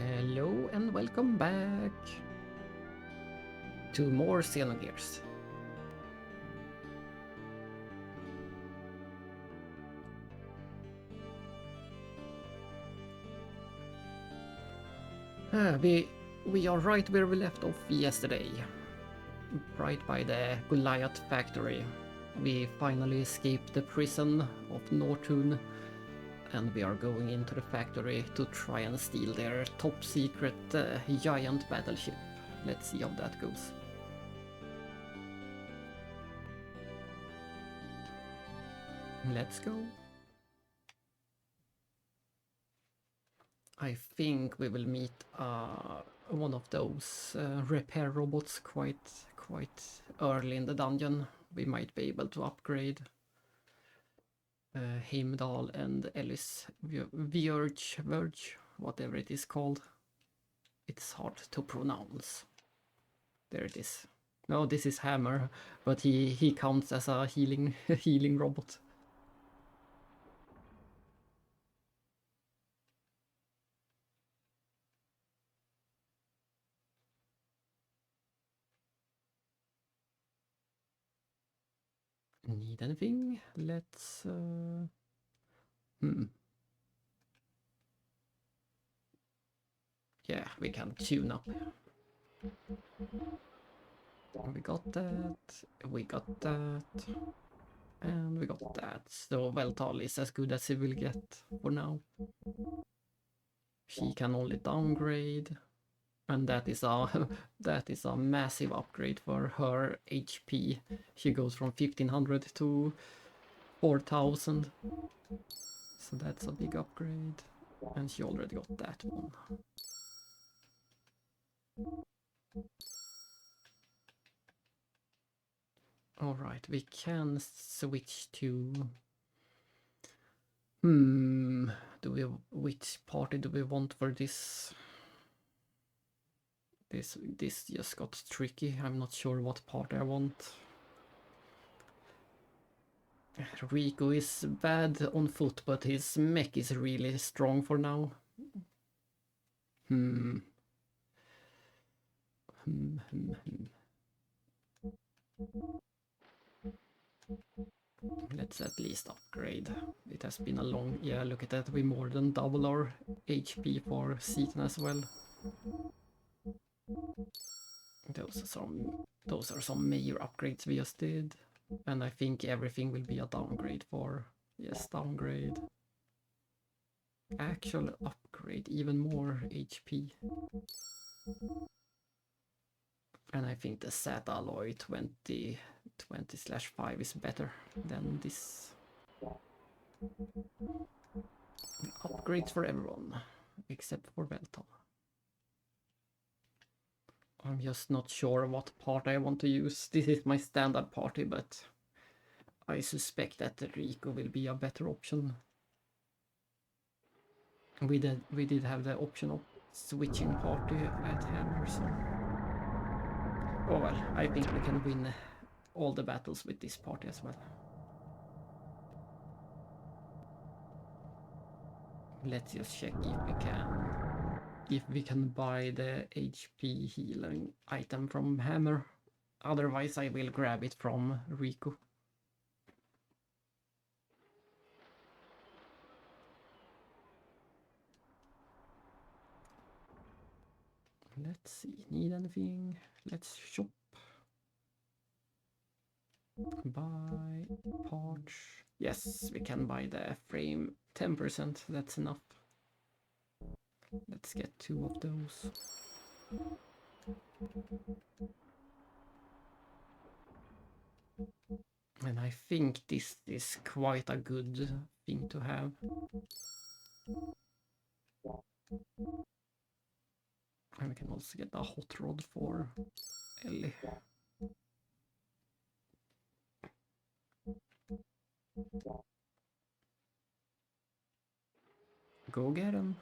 Hello and welcome back to more Xenogears. We are right where we left off yesterday, right by the Goliath factory. We finally escaped the prison of Nortun, and we are going into the factory to try and steal their top secret giant battleship. Let's see how that goes. Let's go. I think we will meet one of those repair robots quite early in the dungeon. We might be able to upgrade Heimdall and Ellis Verge, whatever it is called. It's hard to pronounce. There it is. No, this is Hammer, but he counts as a healing healing robot. Need anything? Let's yeah, we can tune up. We got that, we got that, and we got that. So Veltal is as good as he will get for now. She can only downgrade, and that is a that is a massive upgrade for her HP. She goes from 1500 to 4000. So that's a big upgrade. And she already got that one. Alright, we can switch to... which party do we want for this? This just got tricky. I'm not sure what party I want. Rico is bad on foot, but his mech is really strong for now. Let's at least upgrade. It has been a long... Yeah, look at that. We more than double our HP for Seaton as well. Those are some major upgrades we just did. And I think everything will be a downgrade for... Yes, downgrade. Actual upgrade, even more HP. And I think the Z alloy 20/5 is better than this. Upgrades for everyone, except for Veltal. I'm just not sure what part I want to use. This is my standard party, but I suspect that Rico will be a better option. We did have the option of switching party at Hammer, so... Oh well, I think we can win all the battles with this party as well. Let's just check if we can buy the HP healing item from Hammer. Otherwise I will grab it from Rico. Let's see, need anything? Let's shop. Buy parts. Yes, we can buy the frame 10%, that's enough. Let's get 2 of those. And I think this is quite a good thing to have. And we can also get a hot rod for Ellie. Go get him.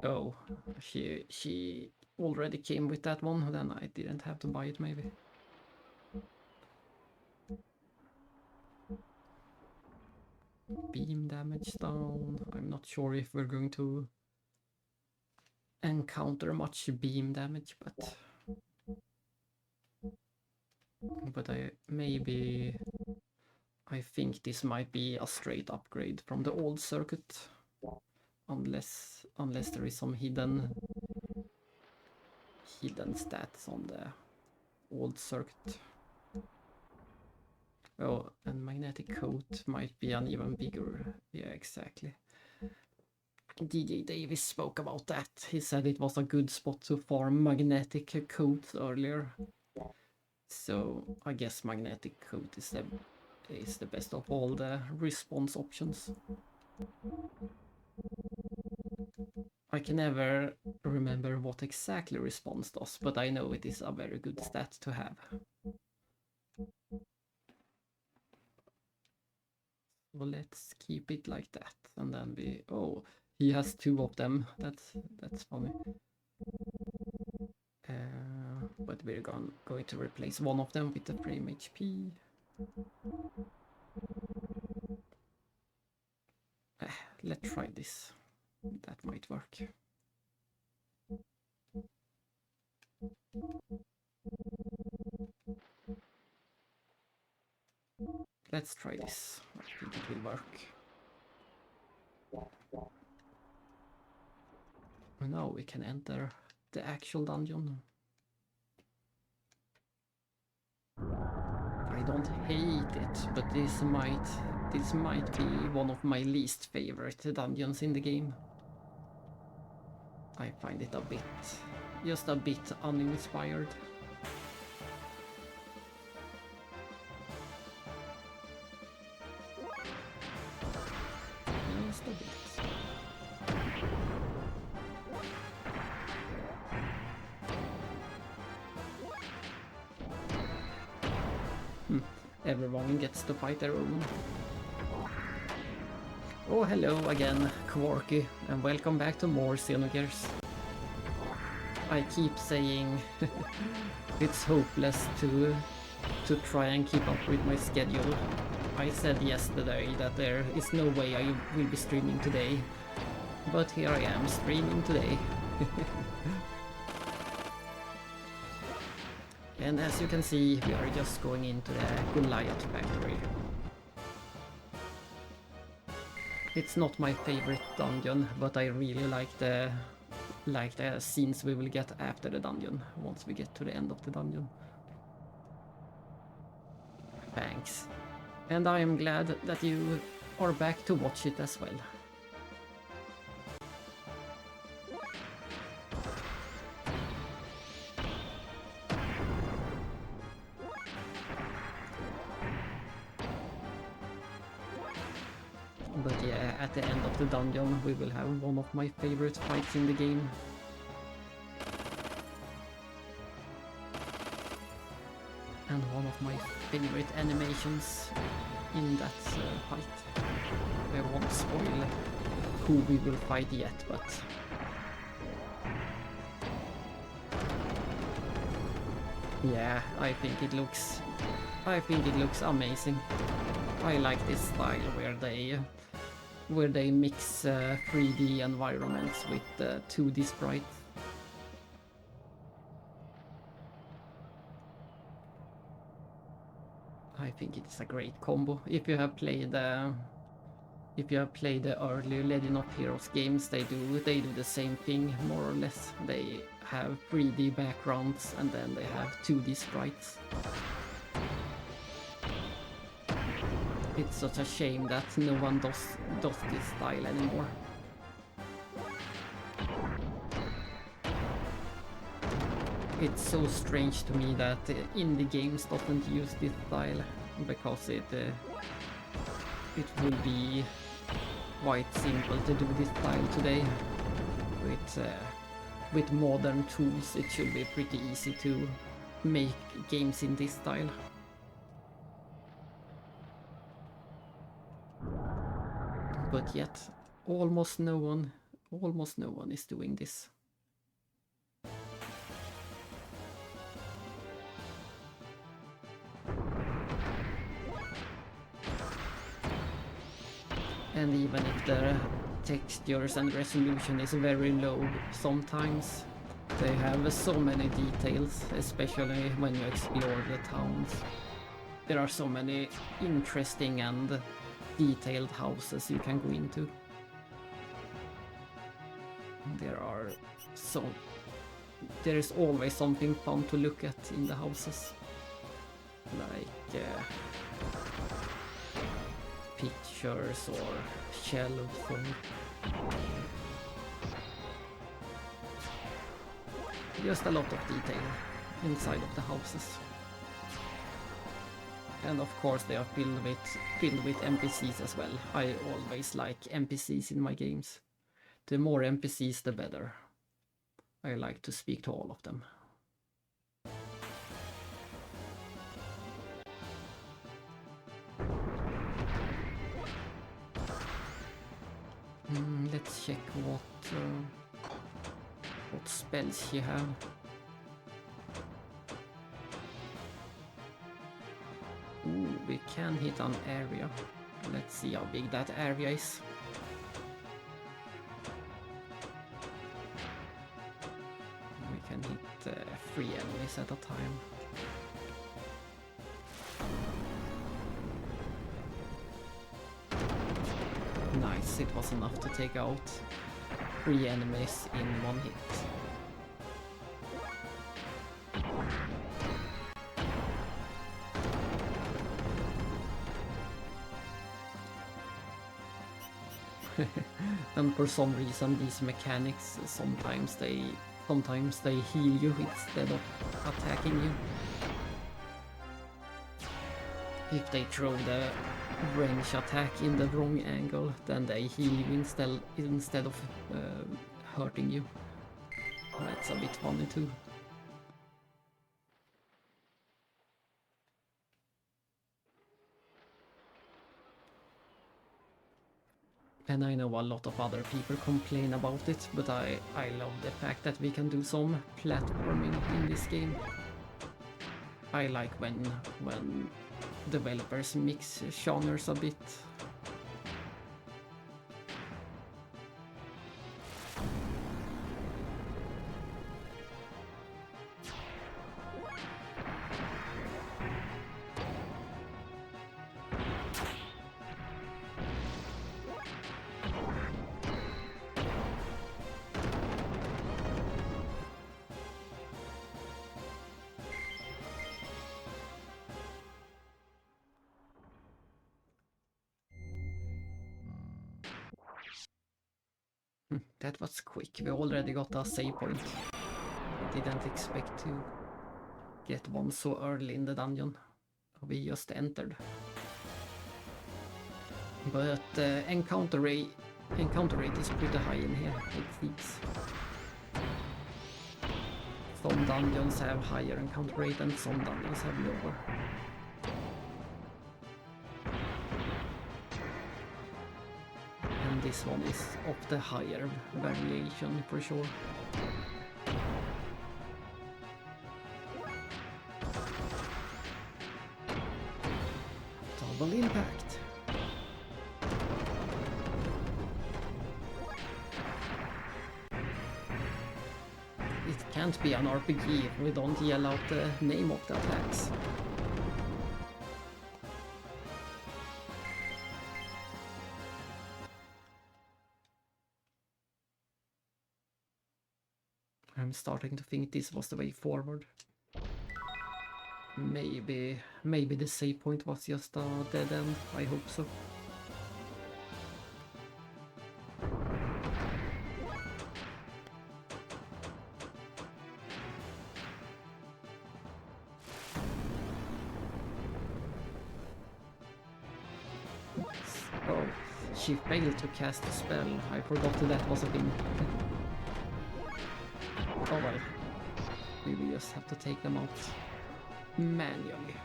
Oh, she already came with that one, then I didn't have to buy it maybe. Beam damage down. I'm not sure if we're going to encounter much beam damage, but I think this might be a straight upgrade from the old circuit, unless there is some hidden stats on the old circuit. Oh, and magnetic coat might be an even bigger. Yeah, exactly. DJ Davis spoke about that. He said it was a good spot to farm magnetic coat earlier. So I guess magnetic coat is the best of all the response options. I can never remember what exactly response does, but I know it is a very good stat to have. So let's keep it like that, and then he has 2 of them. That's funny. But we're going to replace one of them with the frame HP. Let's try this. That might work. Let's try this. I think it will work. Now we can enter the actual dungeon. I don't hate it, but this might be one of my least favorite dungeons in the game. I find it just a bit uninspired. Just a bit. Everyone gets to fight their own. Oh, hello again, Quarky, and welcome back to more Xenogears. I keep saying it's hopeless to try and keep up with my schedule. I said yesterday that there is no way I will be streaming today, but here I am streaming today. And as you can see, we are just going into the Goliath factory. It's not my favorite dungeon, but I really like the scenes we will get after the dungeon, once we get to the end of the dungeon. Thanks. And I am glad that you are back to watch it as well. But yeah, at the end of the dungeon we will have one of my favorite fights in the game. And one of my favorite animations in that fight. I won't spoil who we will fight yet, but yeah, I think it looks amazing. I like this style where they mix 3D environments with 2D sprites. I think it's a great combo. If you have played the earlier Legend of Heroes games, they do the same thing more or less. They have 3D backgrounds and then they have 2D sprites. It's such a shame that no one does this style anymore. It's so strange to me that indie games doesn't use this style, because it would be quite simple to do this style today. With modern tools, it should be pretty easy to make games in this style. But yet, almost no one is doing this. And even if the textures and resolution is very low, sometimes they have so many details, especially when you explore the towns. There are so many interesting and detailed houses you can go into. There is always something fun to look at in the houses, like pictures or shelves or just a lot of detail inside of the houses. And of course they are filled with NPCs as well. I always like NPCs in my games. The more NPCs the better. I like to speak to all of them. Let's check what spells you have. Ooh, we can hit an area. Let's see how big that area is. We can hit 3 enemies at a time. Nice, it was enough to take out 3 enemies in 1 hit. And for some reason these mechanics sometimes they heal you instead of attacking you. If they throw the range attack in the wrong angle, then they heal you instead of hurting you. That's a bit funny too. And I know a lot of other people complain about it, but I love the fact that we can do some platforming in this game. I like when developers mix genres a bit. That was quick. We already got a save point. I didn't expect to get one so early in the dungeon. We just entered. But encounter rate is pretty high in here, it seems. Some dungeons have higher encounter rate and some dungeons have lower. And this one is of the higher variation for sure. Double impact. It can't be an RPG if we don't yell out the name of the attacks. I'm starting to think this was the way forward. Maybe the save point was just a dead end. I hope so. Oh, she failed to cast a spell. I forgot that was a thing. Oh well, we will just have to take them out manually.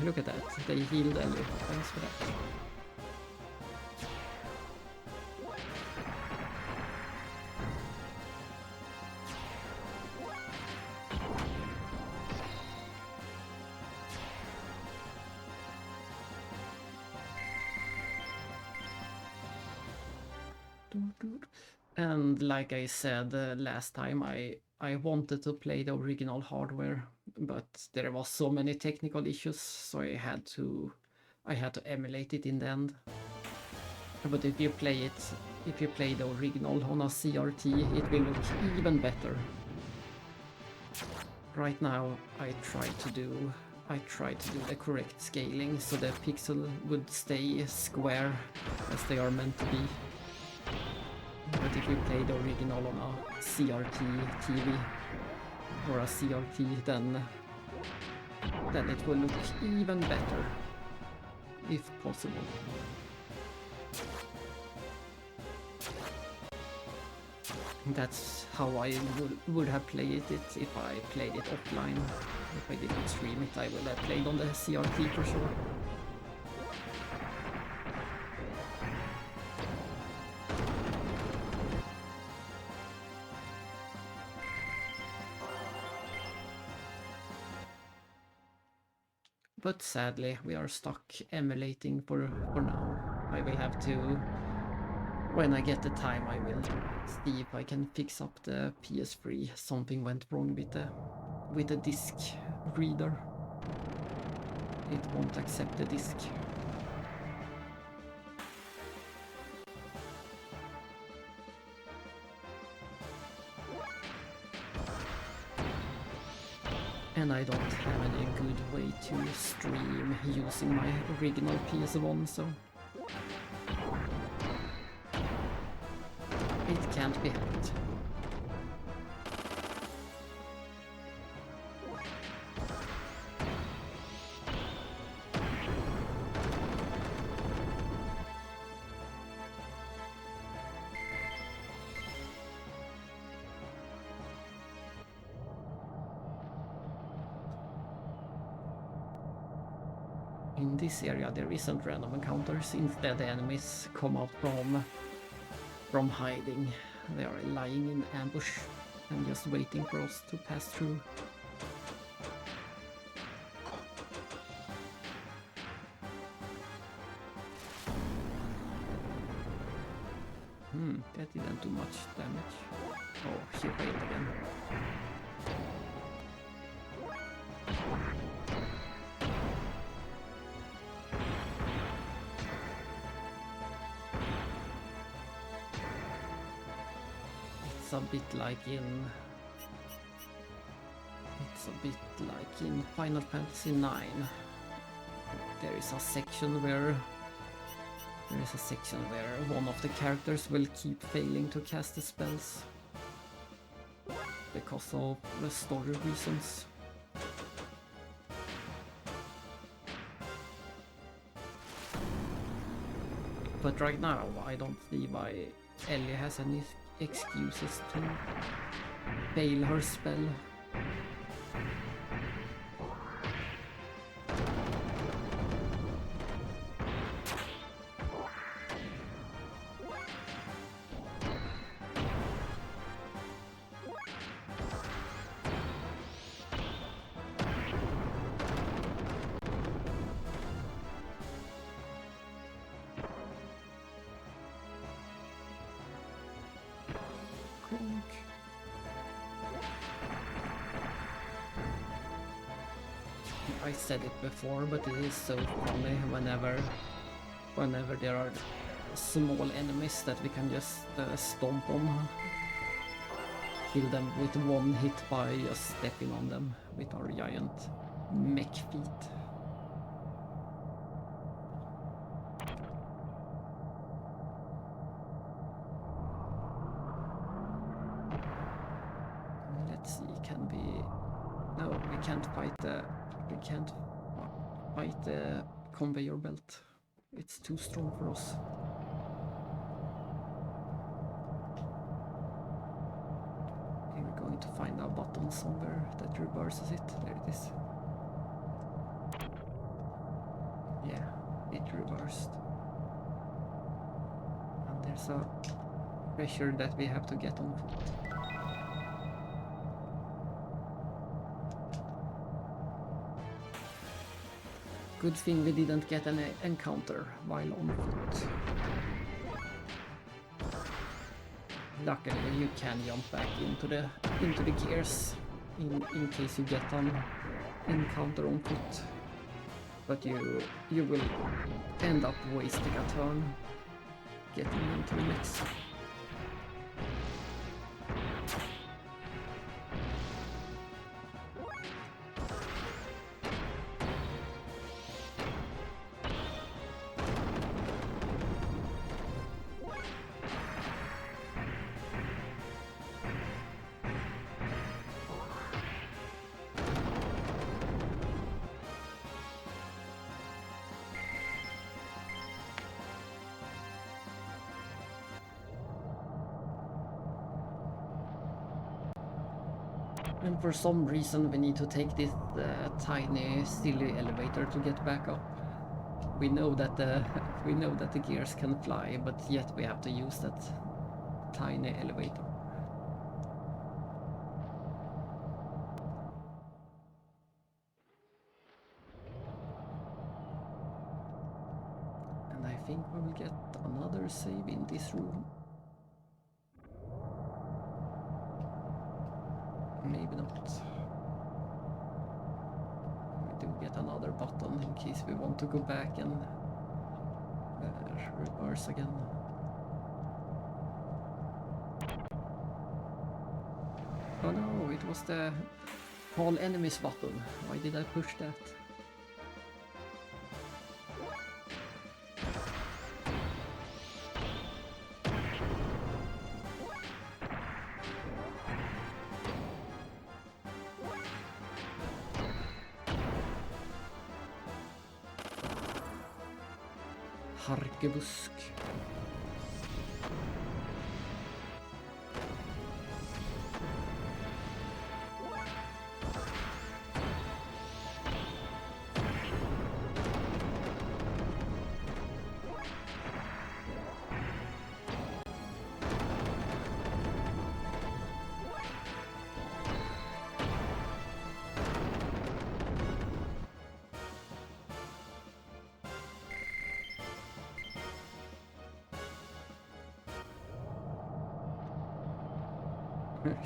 Look at that, they healed Ellie. Thanks for that. And like I said last time, I wanted to play the original hardware, but there was so many technical issues, so I had to emulate it in the end. But if you play the original on a CRT, it will look even better. Right now, I try to do the correct scaling so the pixel would stay square as they are meant to be. But if you play the original on a CRT TV or a CRT, then it will look even better, if possible. That's how I would have played it if I played it offline. If I didn't stream it, I would have played on the CRT for sure. But sadly, we are stuck emulating for now. I will have to, when I get the time, I will see if I can fix up the PS3. Something went wrong with the disc reader. It won't accept the disc. And I don't have any good way to stream using my original PS1, so it can't be helped. In this area there isn't random encounters, instead the enemies come out from hiding. They are lying in ambush and just waiting for us to pass through. That didn't do much damage. Oh, he failed again. It's a bit like in Final Fantasy IX. There is a section where one of the characters will keep failing to cast the spells because of the story reasons. But right now I don't see why Ellie has any excuses to fail her spell. I said it before, but it is so funny whenever there are small enemies that we can just stomp on. Kill them with one hit by just stepping on them with our giant mech feet. Let's see, can we... No, we can't fight the conveyor belt. It's too strong for us. We're going to find a button somewhere that reverses it. There it is. Yeah, it reversed. And there's a pressure that we have to get on foot. Good thing we didn't get an encounter while on foot. Luckily, you can jump back into the gears in case you get an encounter on foot. But you will end up wasting a turn getting into the mix. And for some reason we need to take this tiny, silly elevator to get back up. We know that the gears can fly, but yet we have to use that tiny elevator. And I think we will get another save in this room. Maybe not. We do get another button in case we want to go back and reverse again. Oh no, it was the all enemies button. Why did I push that? Harkebusk.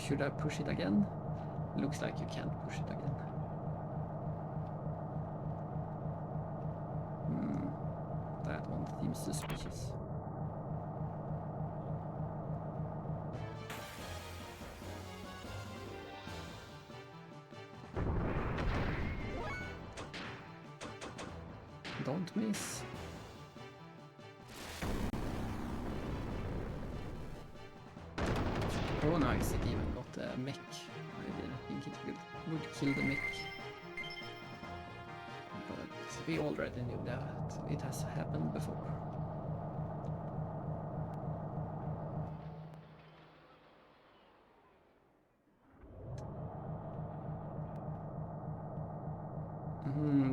Should I push it again? Looks like you can't push it again. That one seems suspicious. Don't miss. Oh nice, it even got a mech. I didn't think it would kill the mech. But we already knew that it has happened before.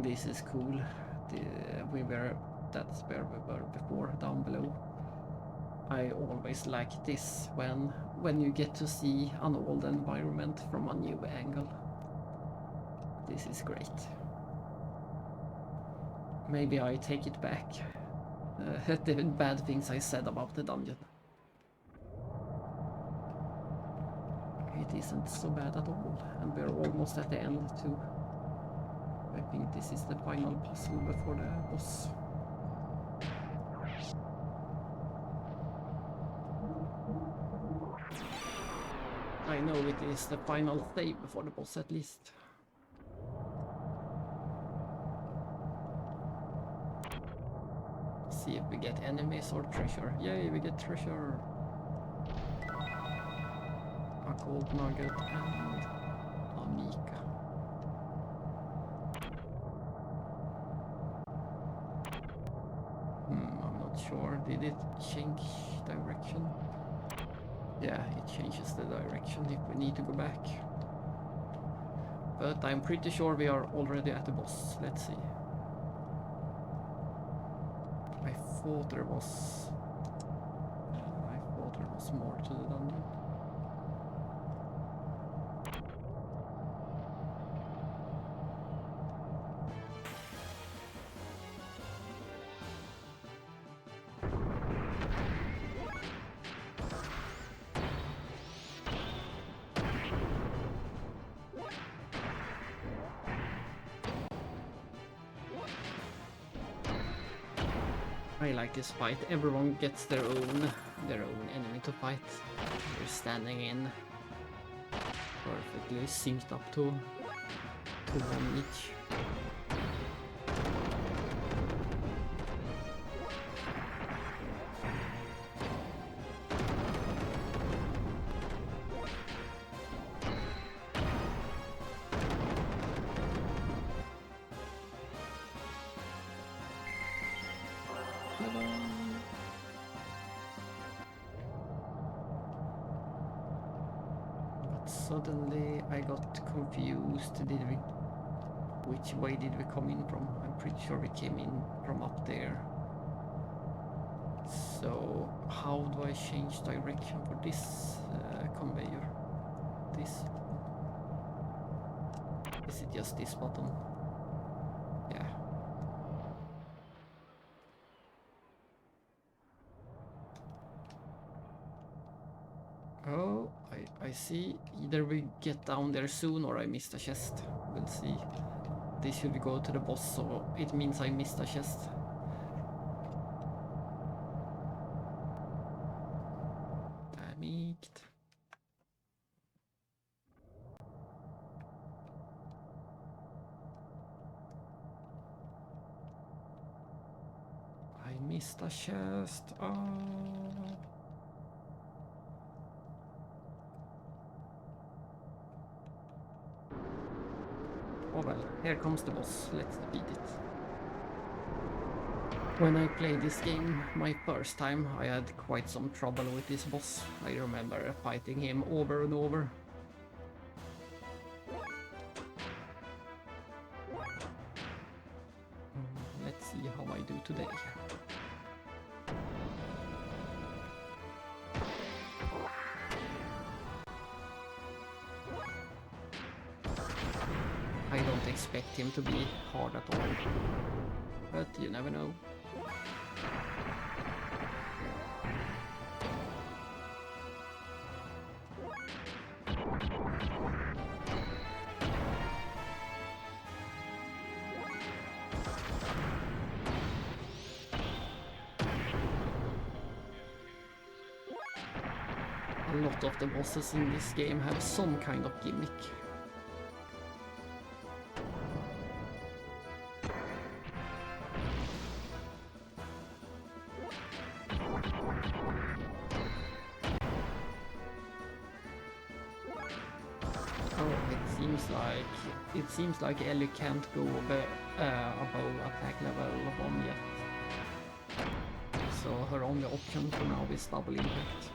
This is cool. That's where we were before, down below. I always like this when you get to see an old environment from a new angle. This is great. Maybe I take it back. The bad things I said about the dungeon. It isn't so bad at all, and we're almost at the end too. I think this is the final puzzle before the boss. I know it is the final save before the boss at least. See if we get enemies or treasure. Yay, we get treasure! A gold nugget and a Mika. I'm not sure. Did it change direction? Yeah, it changes the direction if we need to go back. But I'm pretty sure we are already at the boss. Let's see. I thought there was more to the dungeon. I like this fight. Everyone gets their own enemy to fight. They're standing in perfectly synced up to one each. Suddenly I got confused. Which way did we come in from? I'm pretty sure we came in from up there. So how do I change direction for this conveyor? This? Is it just this button? Yeah. Oh, I see. Either we get down there soon or I missed a chest. We'll see. This should go to the boss, so it means I missed a chest. Damn. I missed a chest. Oh. Oh well, here comes the boss. Let's defeat it. When I played this game my first time, I had quite some trouble with this boss. I remember fighting him over and over. Let's see how I do today. I don't expect him to be hard at all, but you never know. A lot of the bosses in this game have some kind of gimmick. It seems like Ellie can't go above attack level 1 yet. So her only option for now is double impact.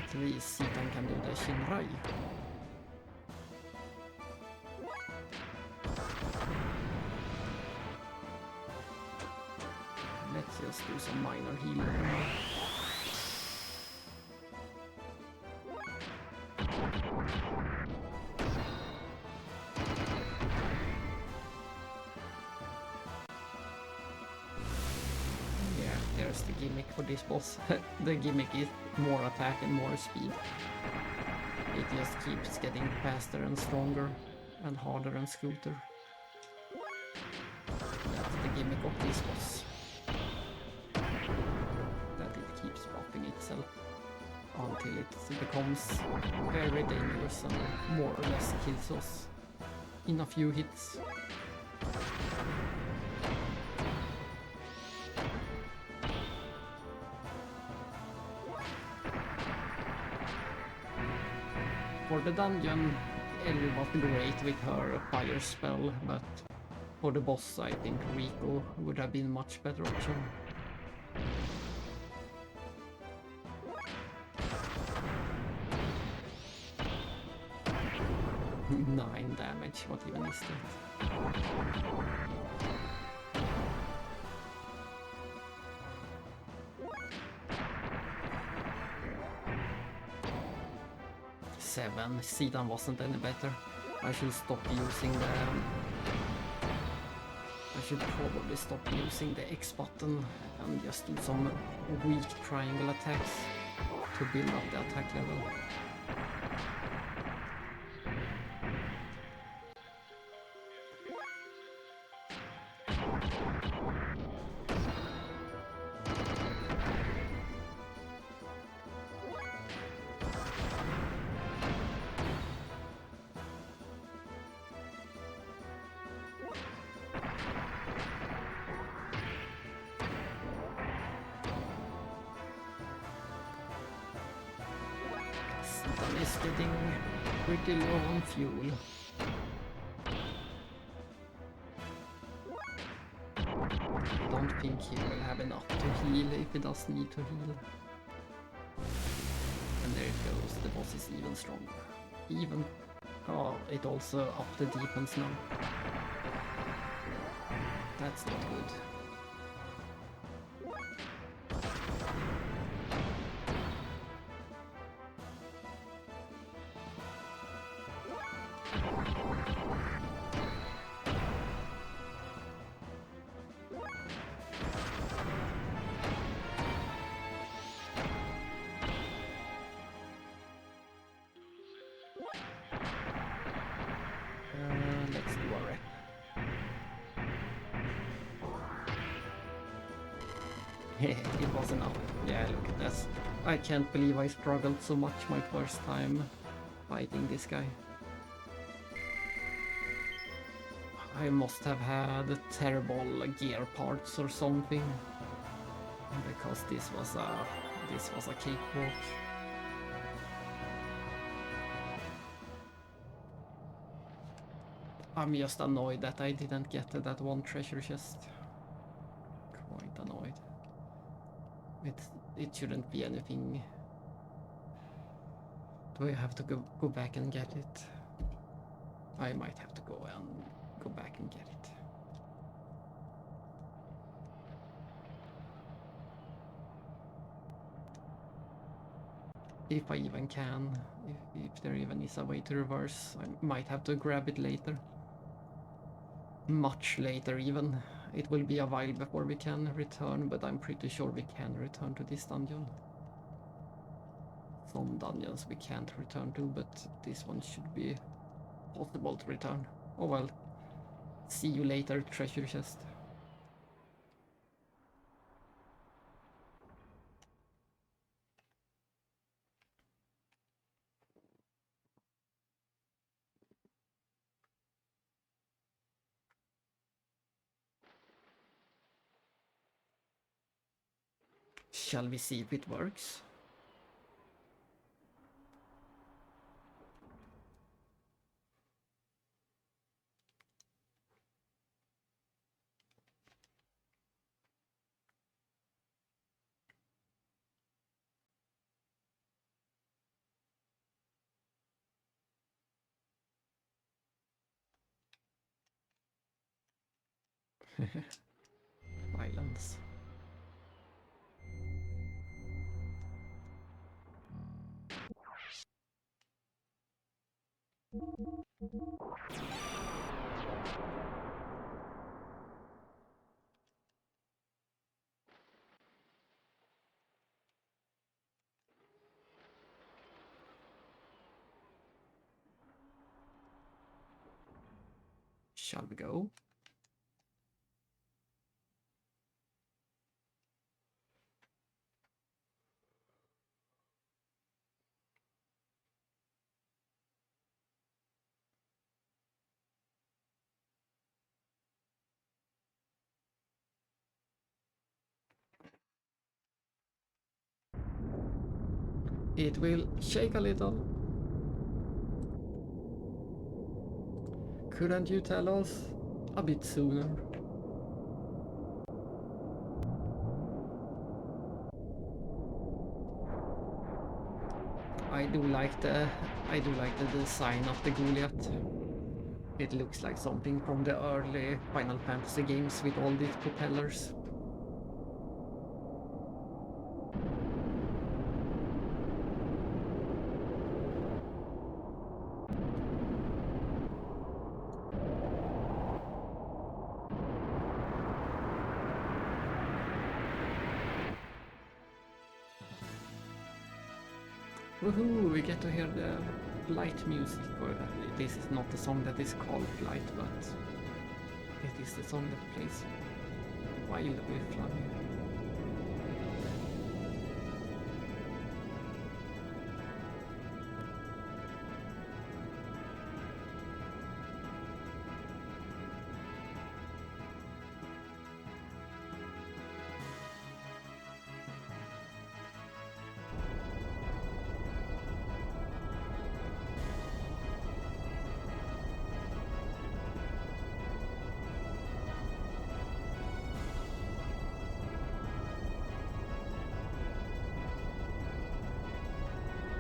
At least Sitan can do the Shinrai. Let's just do some minor healing. The gimmick for this boss. The gimmick is more attack and more speed. It just keeps getting faster and stronger and harder and smoother. That's the gimmick of this boss. That it keeps buffing itself until it becomes very dangerous and more or less kills us in a few hits. For the dungeon, Ellie was great with her fire spell, but for the boss I think Rico would have been much better option. 9 damage, what even is that? Seven. Sidan wasn't any better. I should stop using the... I should probably stop using the X button and just do some weak triangle attacks to build up the attack level. Satan is getting pretty low on fuel. I don't think he will have enough to heal if he does need to heal. And there it goes, the boss is even stronger. Even... oh, it also upped the defense now. That's not good. Let's do a rep. It was enough. Yeah, look at this. I can't believe I struggled so much my first time fighting this guy. I must have had terrible gear parts or something, because this was a cakewalk. I'm just annoyed that I didn't get that one treasure chest. Quite annoyed. It shouldn't be anything. Do I have to go back and get it? I might have to go back and get it. If I even can, if there even is a way to reverse, I might have to grab it later. Much later even. It will be a while before we can return, but I'm pretty sure we can return to this dungeon. Some dungeons we can't return to, but this one should be possible to return. Oh well. See you later, treasure chest. Shall we see if it works? Violence. Shall we go? It will shake a little. Couldn't you tell us a bit sooner? I do like the design of the Goliath. It looks like something from the early Final Fantasy games with all these propellers. Woohoo! We get to hear the flight music. Or this is not the song that is called Flight, but it is the song that plays. while we fly.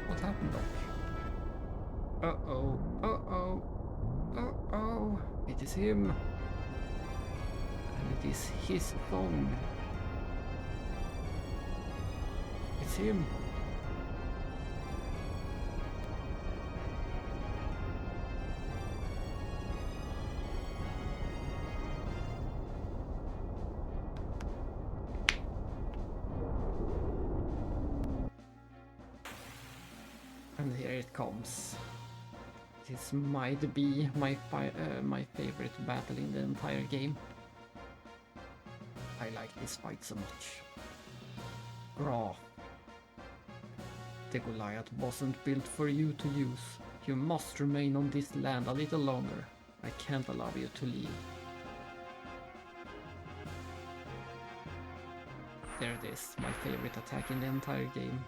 What happened, Doc? Uh-oh, uh-oh, uh-oh. It is him. And it is his phone. It's him. And here it comes. This might be my favorite battle in the entire game. I like this fight so much. Graf. The Goliath wasn't built for you to use. You must remain on this land a little longer. I can't allow you to leave. There it is, my favorite attack in the entire game.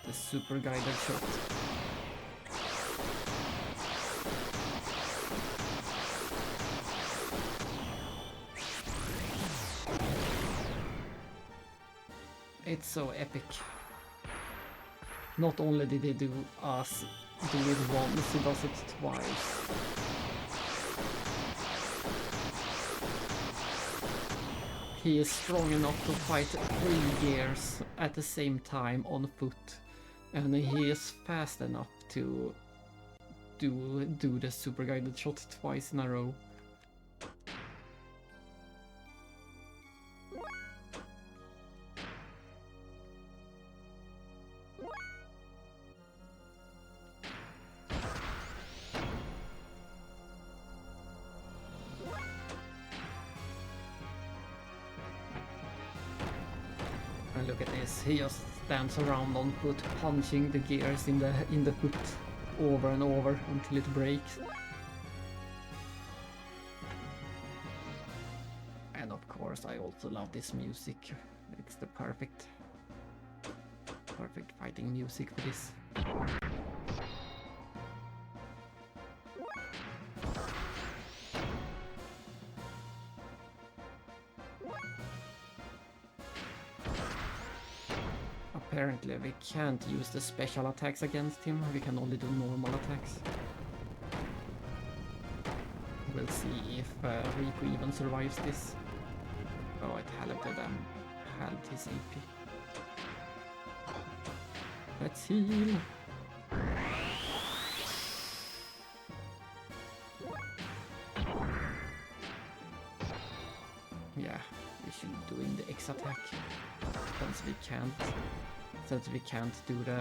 The super guided shot. It's so epic. Not only did he do it once, he does it twice. He is strong enough to fight 3 gears at the same time on foot. And he is fast enough to do the super guided shot twice in a row. And look at this, he just stands around on foot, punching the gears in the foot over and over until it breaks. And of course I also love this music. It's the perfect fighting music for this. Apparently we can't use the special attacks against him, we can only do normal attacks. We'll see if Riku even survives this. Oh, it halved his AP. Let's heal! Yeah, we should be doing the X attack, since we can't do the...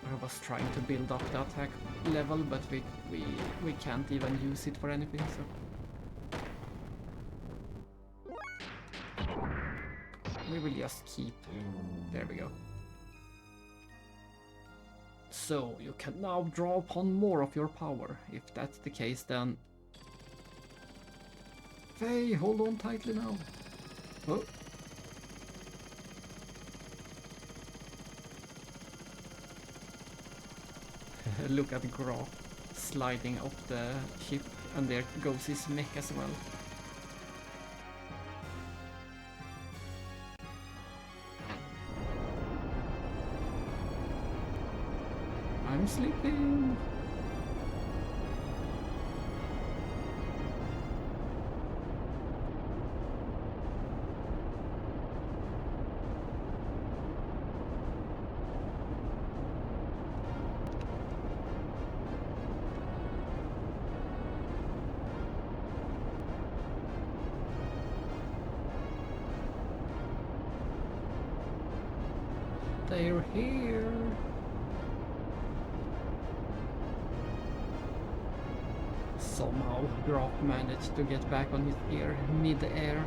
I was trying to build up the attack level, but we can't even use it for anything, so... We will just keep... There we go. So, you can now draw upon more of your power. If that's the case, then... Faye, hold on tightly now. Oh. Look at Graf sliding off the ship, and there goes his mech as well. I'm sleeping. They're here. somehow Graf managed to get back on his gear mid-air.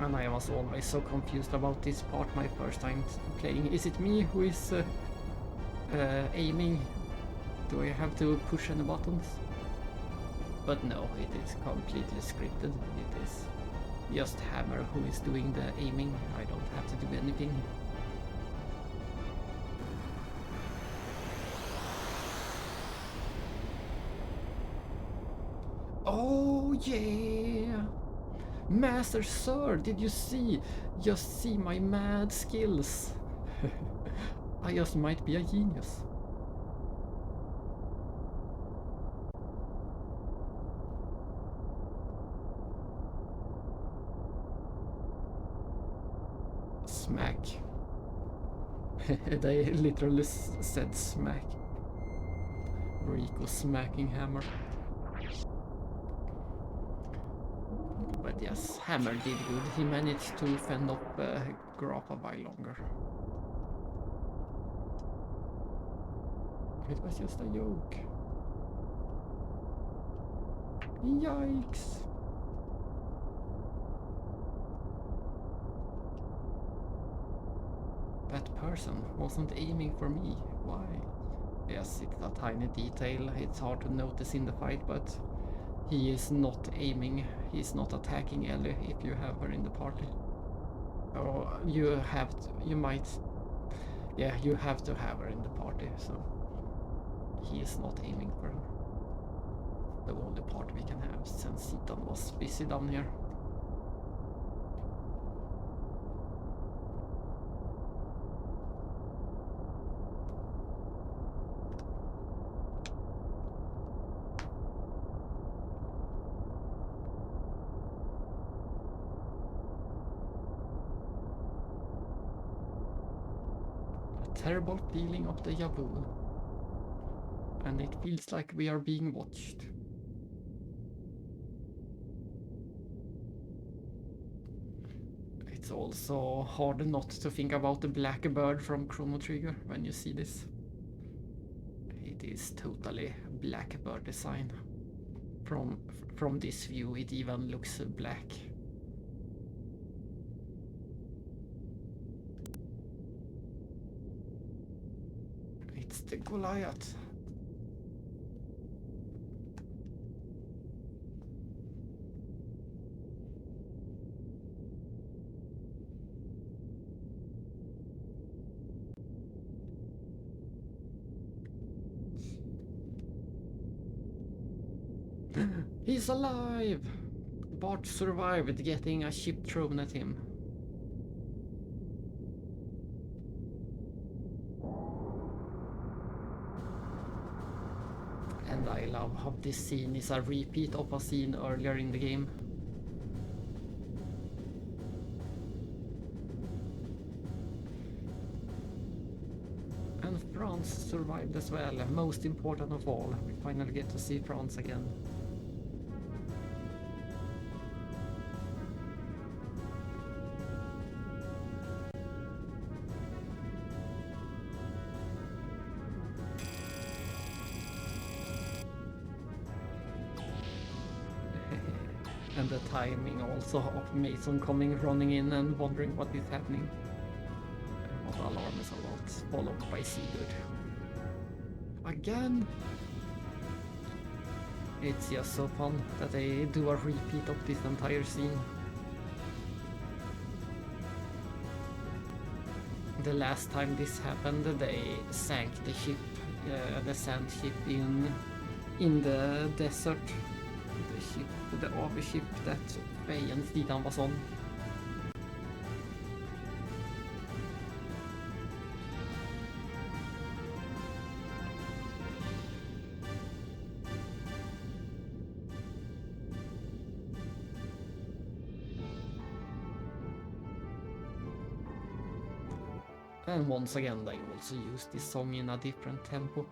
And I was always so confused about this part my first time playing. Is it me who is aiming? Do I have to push any buttons? But no, it is completely scripted. It is just Hammer who is doing the aiming. I don't have to do anything. Oh yeah! Master Sir, did you see? Just see my mad skills. I just might be a genius. Smack. They literally said smack. Rico smacking Hammer. But yes, Hammer did good. He managed to fend off Graf a while longer. It was just a joke. Yikes. That person wasn't aiming for me. Why? Yes, it's a tiny detail. It's hard to notice in the fight, but he is not aiming. He's not attacking Ellie if you have her in the party. Or you have to, you might... Yeah, you have to have her in the party, so... He is not aiming for her. The only part we can have since Citan was busy down here. Terrible feeling of deja vu. And it feels like we are being watched. It's also hard not to think about the black bird from Chrono Trigger when you see this. It is totally black bird design. From this view it even looks black. It's the Goliath. He's alive! Bart survived getting a ship thrown at him. And I love how this scene is a repeat of a scene earlier in the game. And Franz survived as well. Most important of all, we finally get to see Franz again. And the timing also of Mason coming running in and wondering what is happening. What alarm is about, followed by Sigurd. Again! It's just so fun that they do a repeat of this entire scene. The last time this happened, they sank the ship, the sand ship in the desert. The airship that Faye and Stitan was on. And once again they also used this song in a different tempo.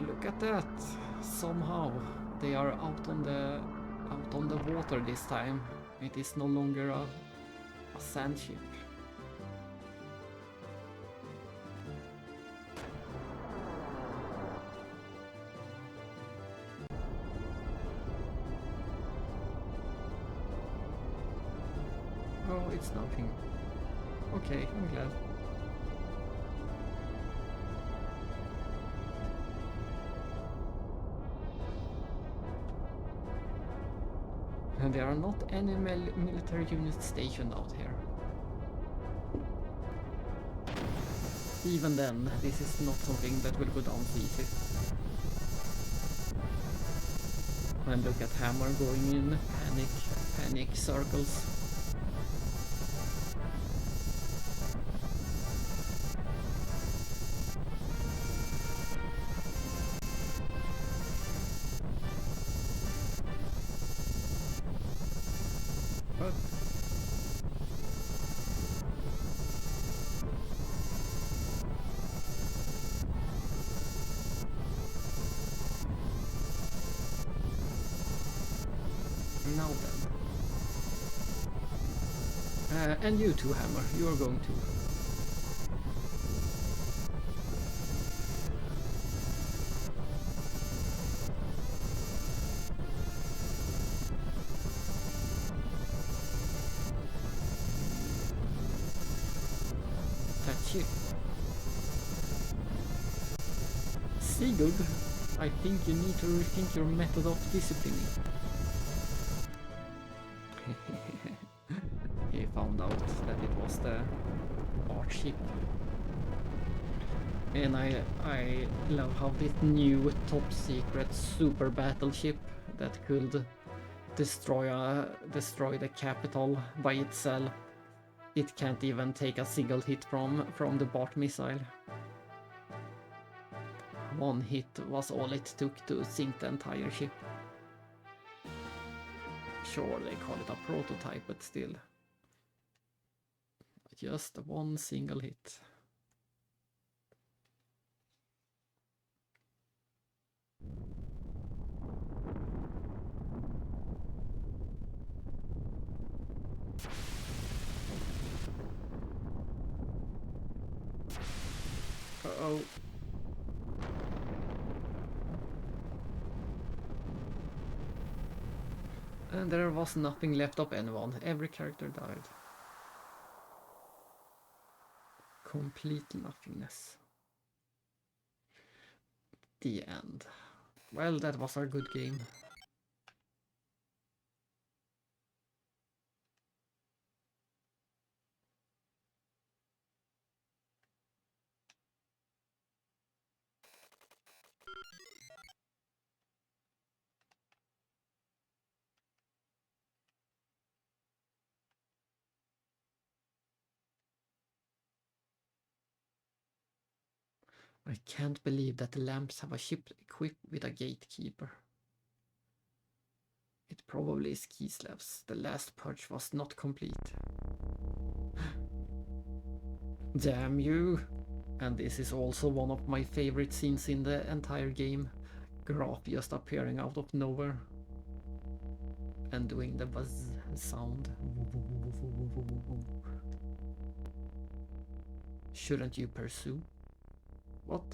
Look at that! Somehow they are out on the water this time. It is no longer a sand ship. it's nothing. Okay, I'm glad. And there are not any military units stationed out here. Even then, this is not something that will go down so easy. And look at Hammer going in panic circles. But now then. And you too, Hammer, you are going to. That ship. Sigurd, I think you need to rethink your method of disciplining. He found out that it was the airship. And I love how this new top secret super battleship that could destroy the capital by itself. It can't even take a single hit from the BART missile. One hit was all it took to sink the entire ship. Sure, they call it a prototype, but still. Just one single hit. Uh-oh. And there was nothing left of anyone. Every character died. Complete nothingness. The end. Well, that was our good game. I can't believe that the lamps have a ship equipped with a gatekeeper. It probably is Kislev's. The last purge was not complete. Damn you! And this is also one of my favorite scenes in the entire game. Graf just appearing out of nowhere. And doing the buzz sound. Shouldn't you pursue? What?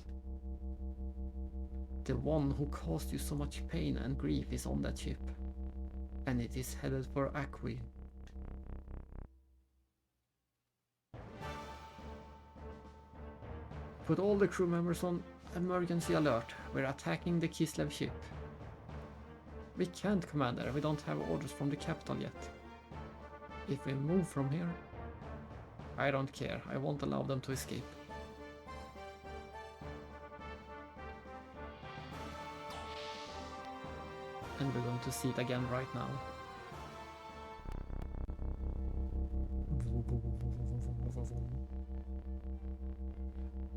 The one who caused you so much pain and grief is on that ship. And it is headed for Acqui. Put all the crew members on emergency alert. We're attacking the Kislev ship. We can't, Commander. We don't have orders from the capital yet. If we move from here... I don't care. I won't allow them to escape. And we're going to see it again right now.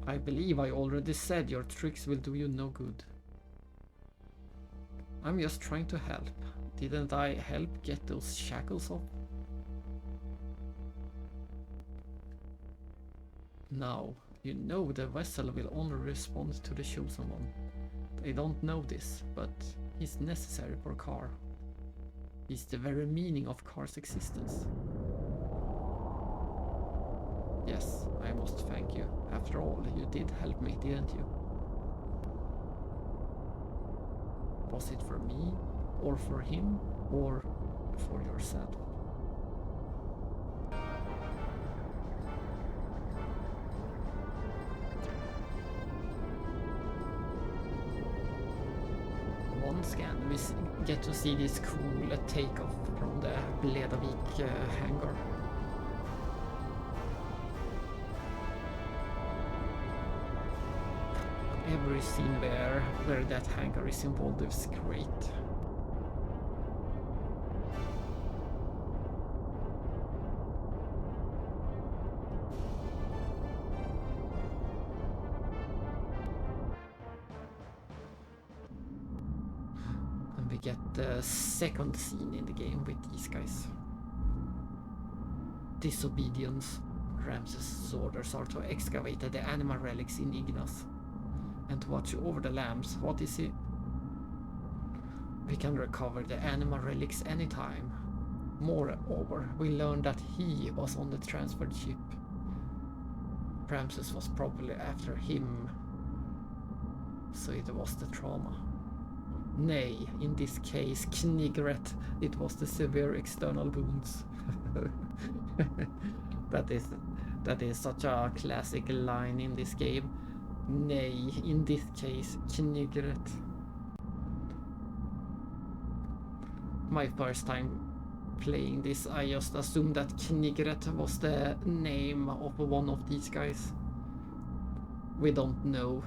I believe I already said your tricks will do you no good. I'm just trying to help. Didn't I help get those shackles off? Now, you know the vessel will only respond to the chosen one. They don't know this, but he's necessary for Kar. He's the very meaning of Kar's existence. Yes, I must thank you. After all, you did help me, didn't you? Was it for me, or for him, or for yourself? Luhansk, and we get to see this cool takeoff from the Bledavik hangar. Every scene where that hangar is involved is great. And we get the second scene in the game with these guys. Disobedience. Ramses' orders are to excavate the animal relics in Ignas and to watch over the lambs. What is it? We can recover the animal relics anytime. Moreover, we learned that he was on the transferred ship. Ramses was probably after him, so it was the trauma. Nay, in this case, Knigret, it was the severe external wounds. That is such a classic line in this game. Nay, in this case, Knigret. My first time playing this, I just assumed that Knigret was the name of one of these guys. We don't know,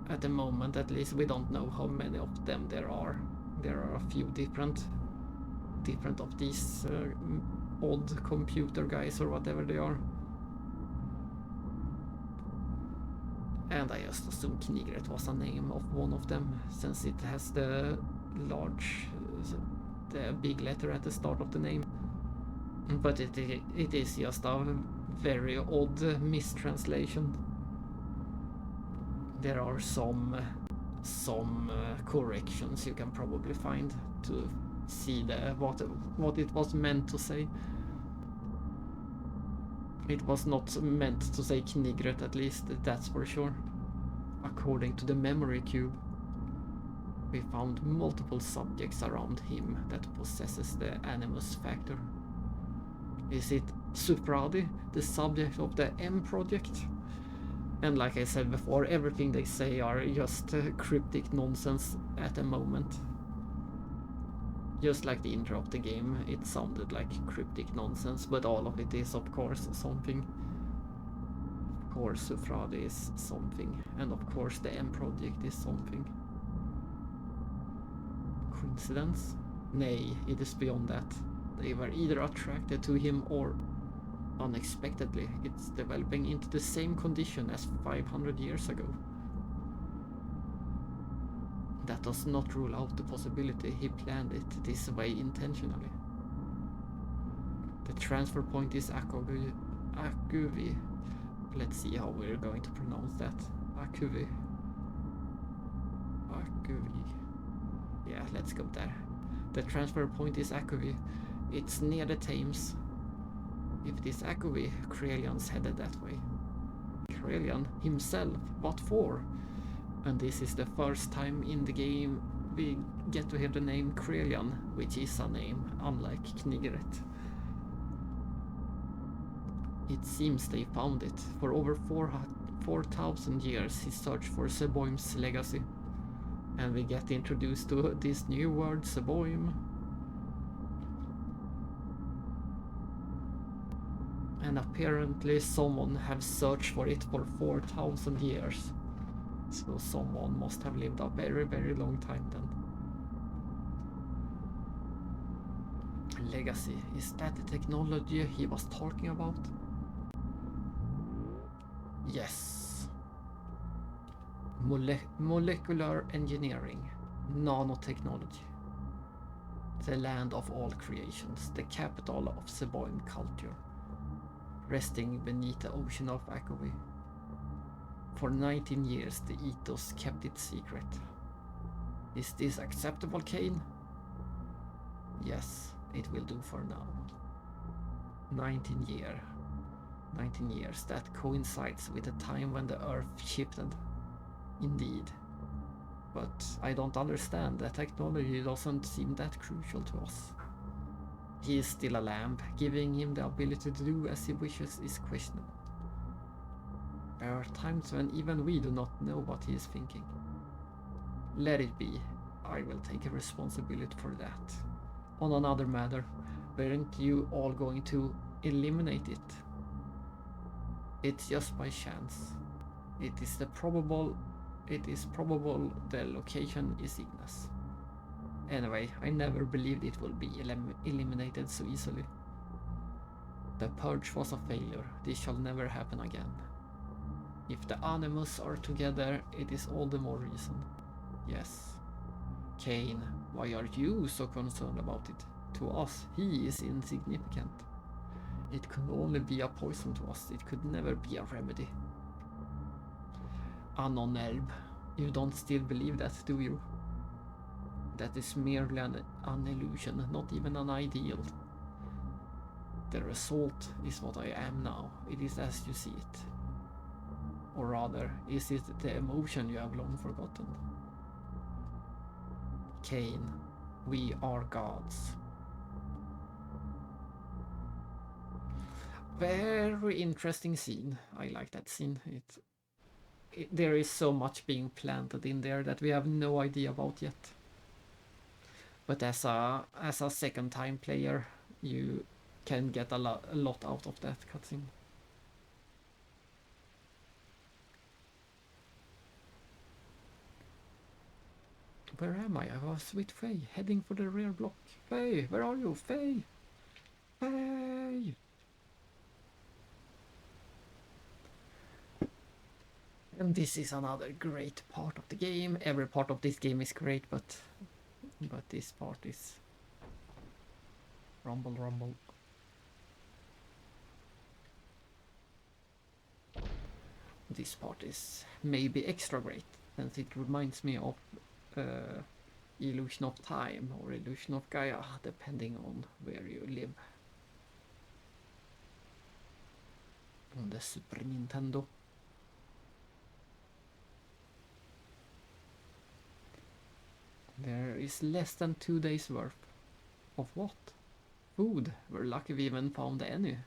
at the moment at least, we don't know how many of them there are. There are a few different of these odd computer guys or whatever they are. And I just assumed Knigret was a name of one of them, since it has the big letter at the start of the name. But it is just a very odd mistranslation. There are some corrections you can probably find to see what it was meant to say. It was not meant to say Knigret, at least, that's for sure. According to the memory cube, we found multiple subjects around him that possesses the animus factor. Is it Supradi, the subject of the M project? And like I said before, everything they say are just cryptic nonsense at the moment. Just like the intro of the game, it sounded like cryptic nonsense, but all of it is, of course, something. Of course, Supradi is something, and of course the M project is something. Coincidence? Nay, it is beyond that. They were either attracted to him or, unexpectedly, it's developing into the same condition as 500 years ago. That does not rule out the possibility he planned it this way intentionally. The transfer point is Akuvi. Let's see how we're going to pronounce that. Akuvi. Yeah, let's go there. The transfer point is Akuvi. It's near the Thames. If it is Akuvi, Krelian's headed that way. Krelian himself? What for? And this is the first time in the game we get to hear the name Krelian, which is a name, unlike Knigret. It seems they found it. For over 4,000 years he searched for Seboim's legacy. And we get introduced to this new word, Seboim. And apparently someone have searched for it for 4,000 years. So someone must have lived a very, very long time then. Legacy, is that the technology he was talking about? Yes. Molecular engineering, nanotechnology. The land of all creations, the capital of Seboim culture, resting beneath the ocean of Akovi. For 19 years the ethos kept it secret. Is this acceptable, Kane? Yes, it will do for now. 19 years, that coincides with the time when the Earth shifted. Indeed. But I don't understand, the technology doesn't seem that crucial to us. He is still a lamb, giving him the ability to do as he wishes is questionable. There are times when even we do not know what he is thinking. Let it be. I will take a responsibility for that. On another matter, weren't you all going to eliminate it? It's just by chance. It is probable the location is Ignas. Anyway, I never believed it would be eliminated so easily. The purge was a failure. This shall never happen again. If the Animus are together, it is all the more reason. Yes. Cain, why are you so concerned about it? To us, he is insignificant. It could only be a poison to us. It could never be a remedy. Anonerb, you don't still believe that, do you? That is merely an illusion, not even an ideal. The result is what I am now. It is as you see it. Or rather, is it the emotion you have long forgotten? Cain, we are gods. Very interesting scene. I like that scene. There is so much being planted in there that we have no idea about yet. But as a second time player, you can get a lot out of that cutscene. Where am I? I was with Faye, heading for the rear block. Faye, where are you? Faye! Faye! And this is another great part of the game. Every part of this game is great, but this part is... Rumble, rumble. This part is maybe extra great, since it reminds me of Illusion of Time or Illusion of Gaia, depending on where you live. On the Super Nintendo. There is less than 2 days worth. Of what? Food. We're lucky we even found any.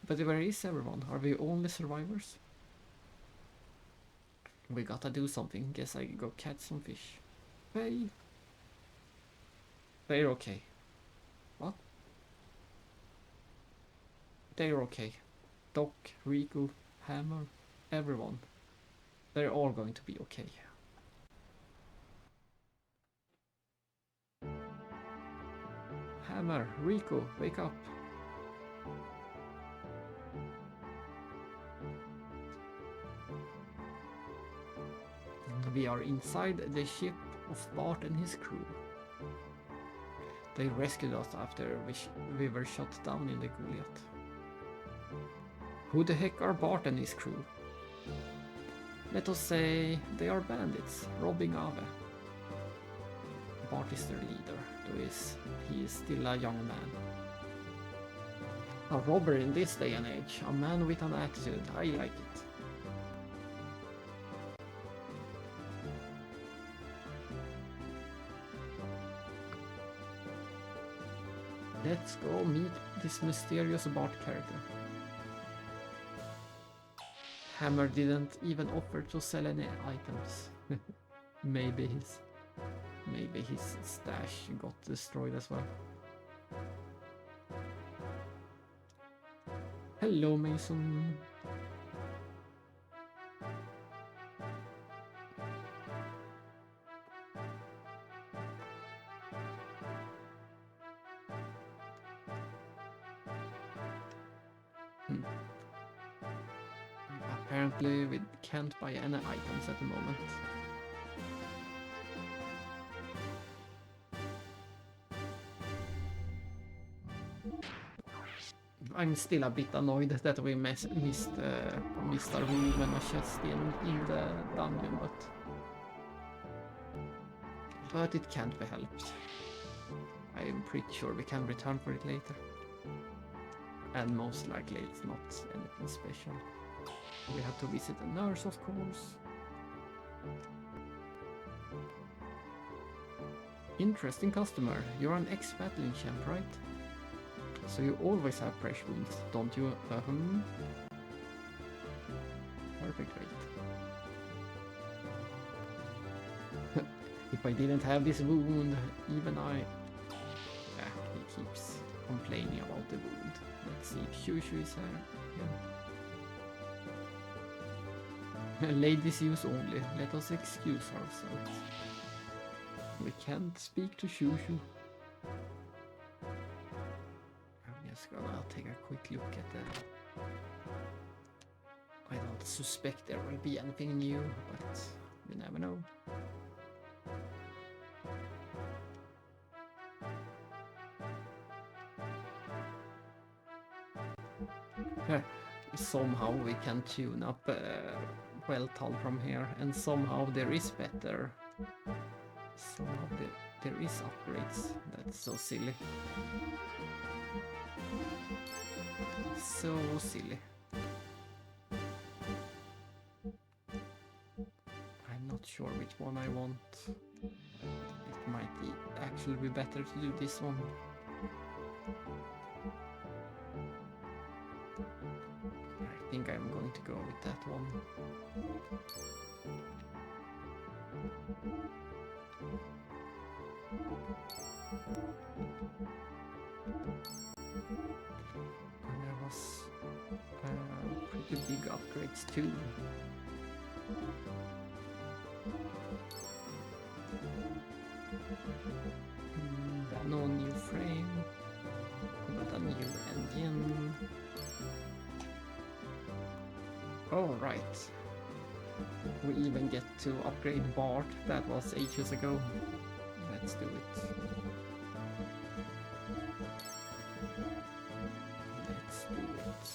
But where is everyone? Are we only survivors? We gotta do something. Guess I go catch some fish. Hey. They're okay. What? They're okay. Doc, Riku, Hammer, everyone. They're all going to be okay. Hammer, Riku, wake up. We are inside the ship of Bart and his crew. They rescued us after we were shot down in the Goliath. Who the heck are Bart and his crew? Let us say they are bandits, robbing Ave. Bart is their leader, though he is still a young man. A robber in this day and age, a man with an attitude, I like it. Let's go meet this mysterious Bart character. Hammer didn't even offer to sell any items. Maybe his stash got destroyed as well. Hello, Mason. Apparently we can't buy any items at the moment. I'm still a bit annoyed that we missed a room and a chest in the dungeon, but it can't be helped. I'm pretty sure we can return for it later. And most likely it's not anything special. We have to visit the nurse, of course. Interesting customer. You're an ex-battling champ, right? So you always have fresh wounds, don't you? Perfect rate. If I didn't have this wound, even I... Yeah, he keeps complaining about the wound. Let's see if Shushu is here. Yeah. Ladies use only. Let us excuse ourselves. We can't speak to Shushu. I'm just gonna take a quick look at the... I don't suspect there will be anything new, but you never know. Somehow we can tune up Weltal from here, and somehow there is better. Somehow there is upgrades. That's so silly. So silly. I'm not sure which one I want. It might actually be better to do this one. I think I'm going to go with that one. And there was pretty big upgrades too. No new frame, but a new engine. Oh right. We even get to upgrade Bart. That was ages ago. Let's do it. Let's do it.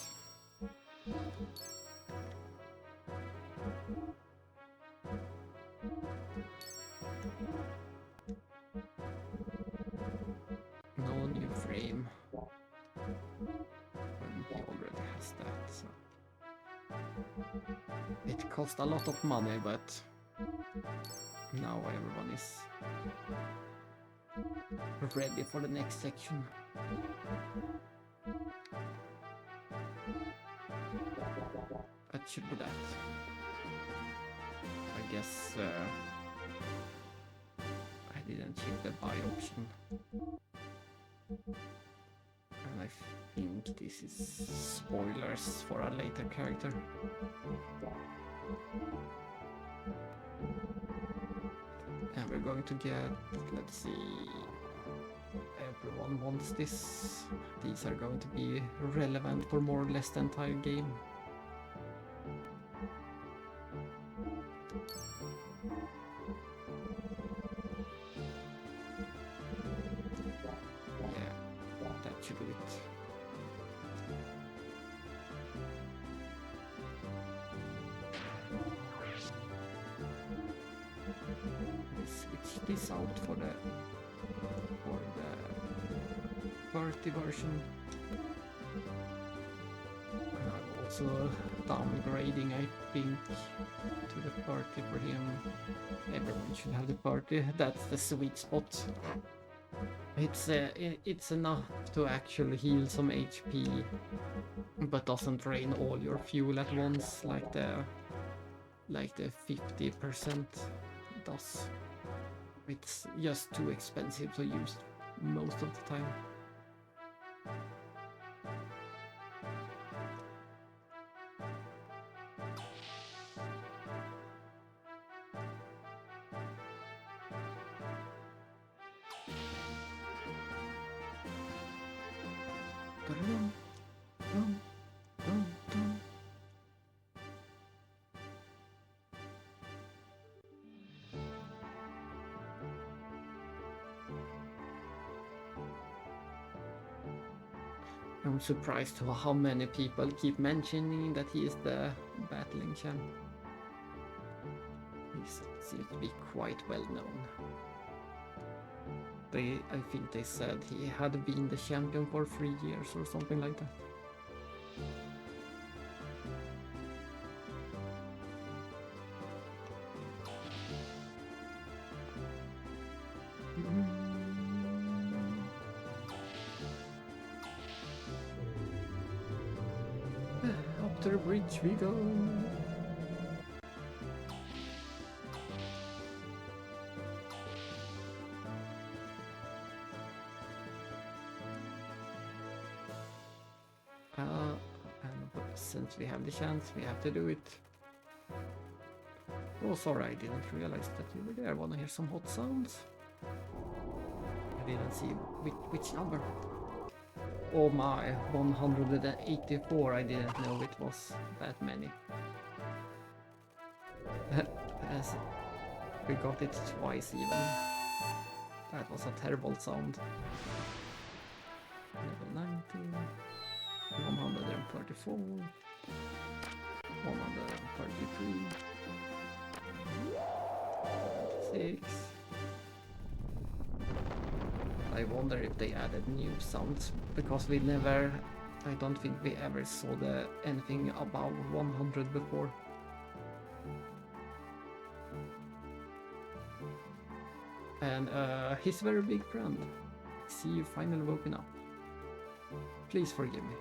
No new frame. And he already has that, so. It cost a lot of money, but now everyone is ready for the next section. That should be that. I guess I didn't check the buy option. And I think this is spoilers for a later character. And we're going to get, let's see, everyone wants this. These are going to be relevant for more or less the entire game. Yeah, that should do it. Switch this out for the 30 version. And I'm also downgrading, I think, to the 30 for him. Everyone should have the 30. That's the sweet spot. It's enough to actually heal some HP, but doesn't drain all your fuel at once like the 50% does. It's just too expensive to use most of the time. I'm surprised to how many people keep mentioning that he is the battling champ. He seems to be quite well known. I think they said he had been the champion for 3 years or something like that. Up to the bridge we go. we have the chance, we have to do it. Oh, sorry, I didn't realize that you were there. Wanna hear some hot sounds? I didn't see which number. Oh my, 184, I didn't know it was that many. As we got it twice even. That was a terrible sound. Level 19, 134, 133, 6. I wonder if they added new sounds, because we never, I don't think we ever saw anything above 100 before. And his very big friend. See, you finally woken up. Please forgive me.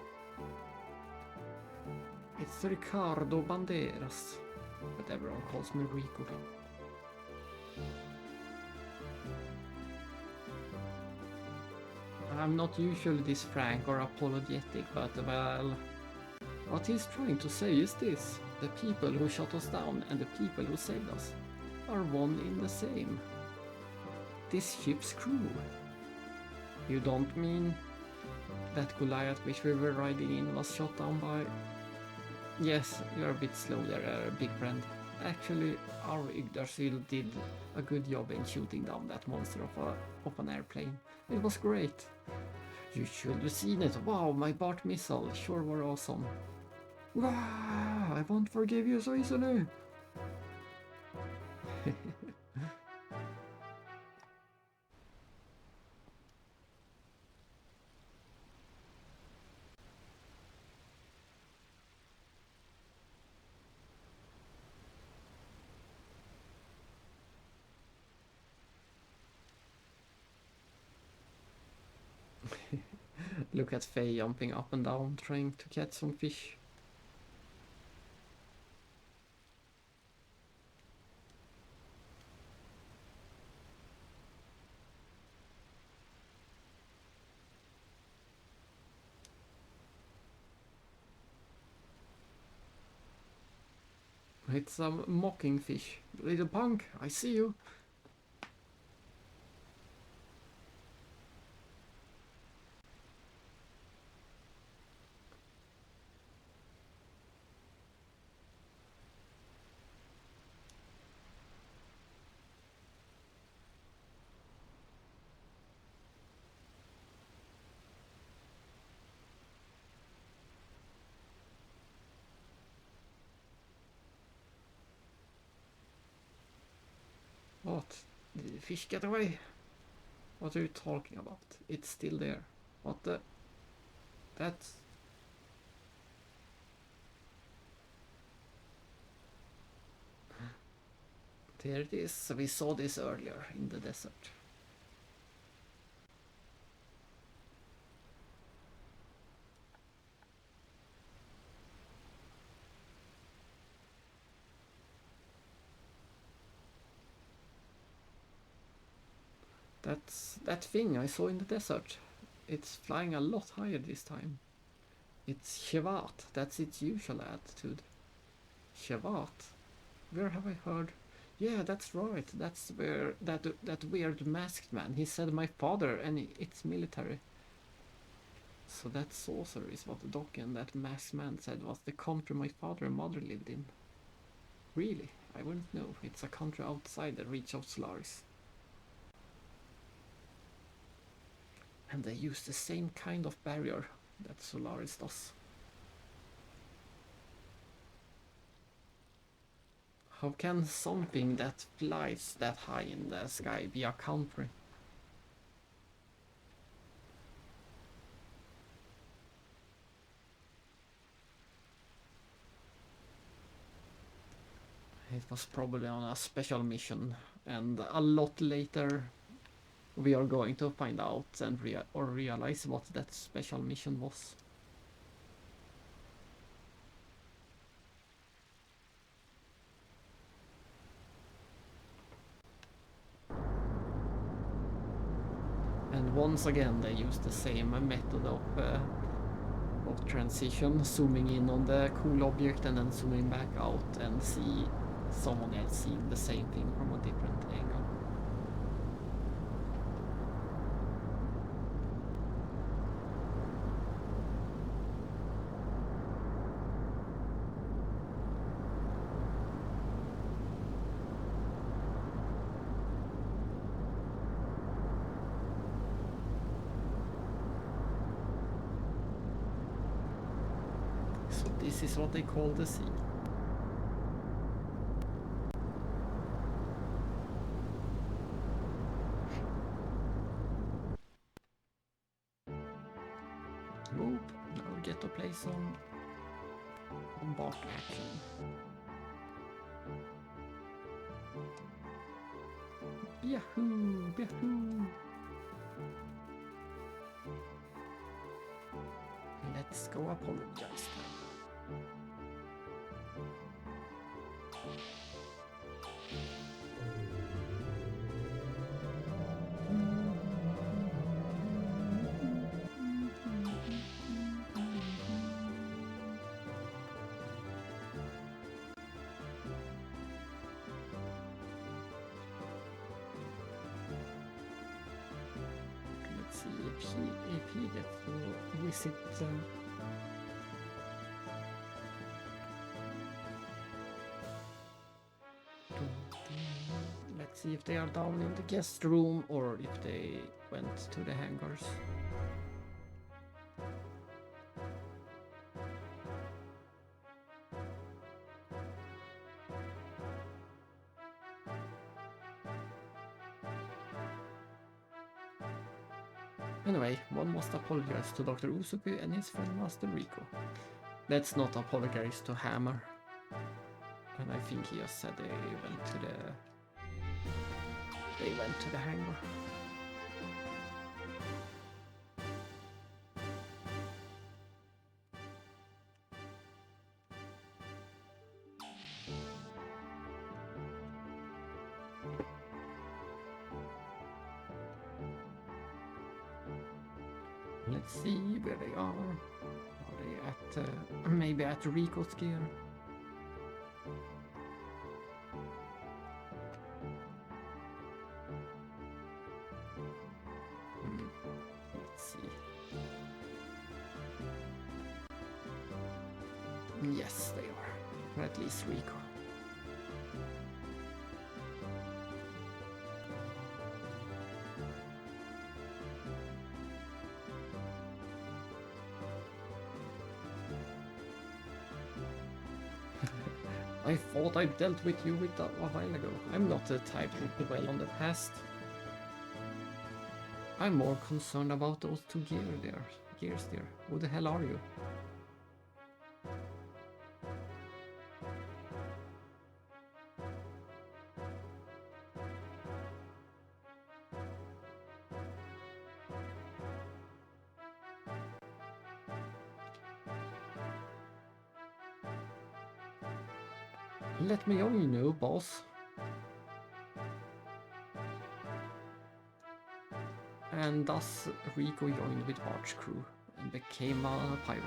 It's Ricardo Banderas, but everyone calls me Rico. I'm not usually this frank or apologetic, but well, what he's trying to say is this: the people who shot us down and the people who saved us are one in the same. This ship's crew. You don't mean that Goliath which we were riding in was shot down by... Yes, you're a bit slow there, big friend. Actually, our Ignas did a good job in shooting down that monster of an airplane. It was great. You should have seen it. Wow, my BART missile sure were awesome. Wow, I won't forgive you so easily. Look at Faye jumping up and down, trying to catch some fish. It's a mocking fish. Little punk, I see you. What? Did the fish get away? What are you talking about? It's still there. What the... That's... There it is. We saw this earlier in the desert. That's that thing I saw in the desert. It's flying a lot higher this time. It's Shevat. That's its usual attitude. Shevat? Where have I heard? Yeah, that's right. That's where that weird masked man. He said my father, and it's military. So that sorcerer is what the doc and that masked man said was the country my father and mother lived in. Really? I wouldn't know. It's a country outside the reach of Solaris. And they use the same kind of barrier that Solaris does. How can something that flies that high in the sky be a country? It was probably on a special mission, and a lot later we are going to find out and realize what that special mission was. And once again they use the same method of of transition, zooming in on the cool object and then zooming back out and see someone else seeing the same thing from a different angle. So this is what they call the sea. Nope, now we get to play some bot action. Yahoo! Yahoo! Let's go apologize now. Let's see if he gets to visit. Let's see if they are down in the guest room or if they went to the hangars. Anyway, one must apologize to Dr. Usuki and his friend Master Rico. Let's not apologize to Hammer. And I think he just said they went to the hangar. Let's see where they are. Are they at maybe at Rico's gear? Let's see. Yes, they are. Or at least Rico. I thought I dealt with you a while ago. I'm not the type to dwell on the past. I'm more concerned about those two gears there. Who the hell are you? Let me join you, boss. And thus Rico joined with Bart's crew and became a pirate.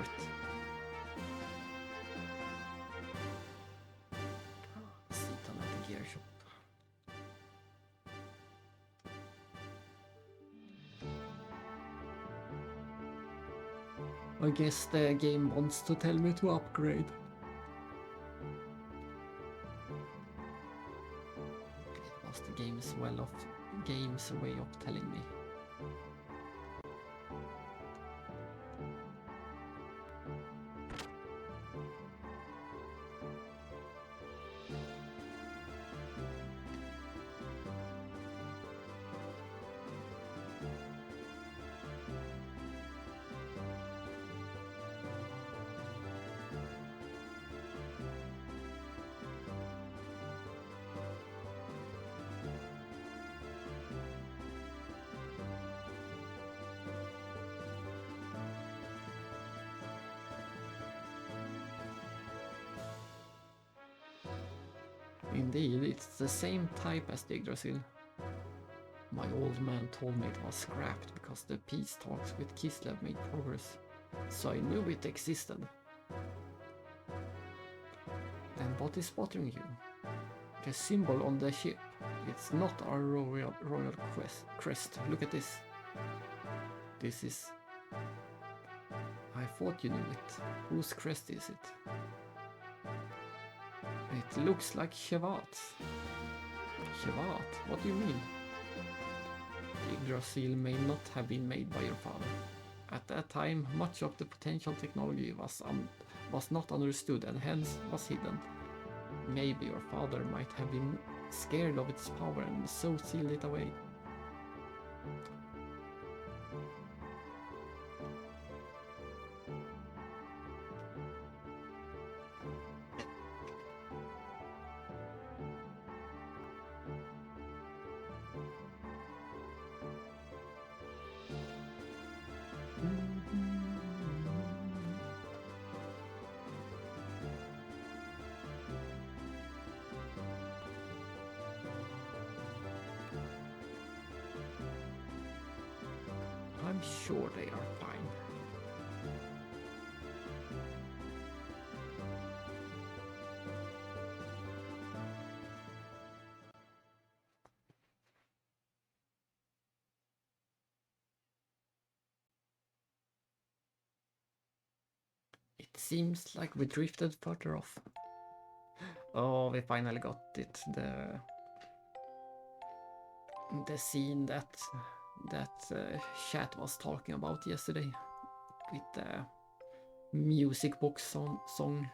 Seaton at the gear shop. I guess the game wants to tell me to upgrade. It was the game's way of telling me. Indeed, it's the same type as the Yggdrasil. My old man told me it was scrapped because the peace talks with Kislev made progress. So I knew it existed. And what is bothering you? The symbol on the ship. It's not our royal crest. Look at this. This is... I thought you knew it. Whose crest is it? It looks like Shevat. Shevat? What do you mean? The Yggdrasil may not have been made by your father. At that time, much of the potential technology was not understood and hence was hidden. Maybe your father might have been scared of its power and so sealed it away. I'm sure they are fine. It seems like we drifted further off. Oh, we finally got it. The scene that Chat was talking about yesterday with the music box song.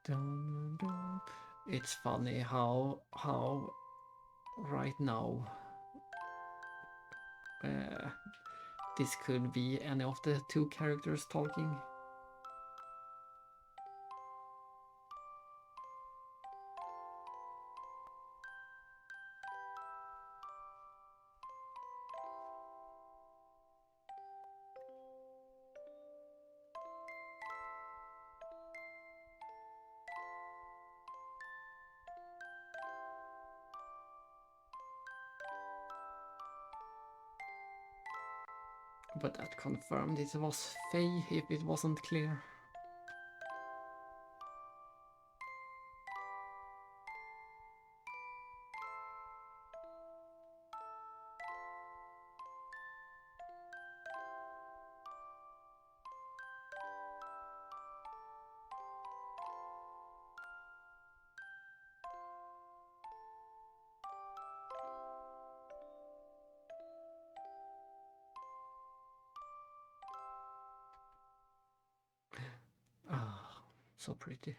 Dun, dun. It's funny how right now this could be any of the two characters talking. But that confirmed it was Faye if it wasn't clear. Ah, so pretty.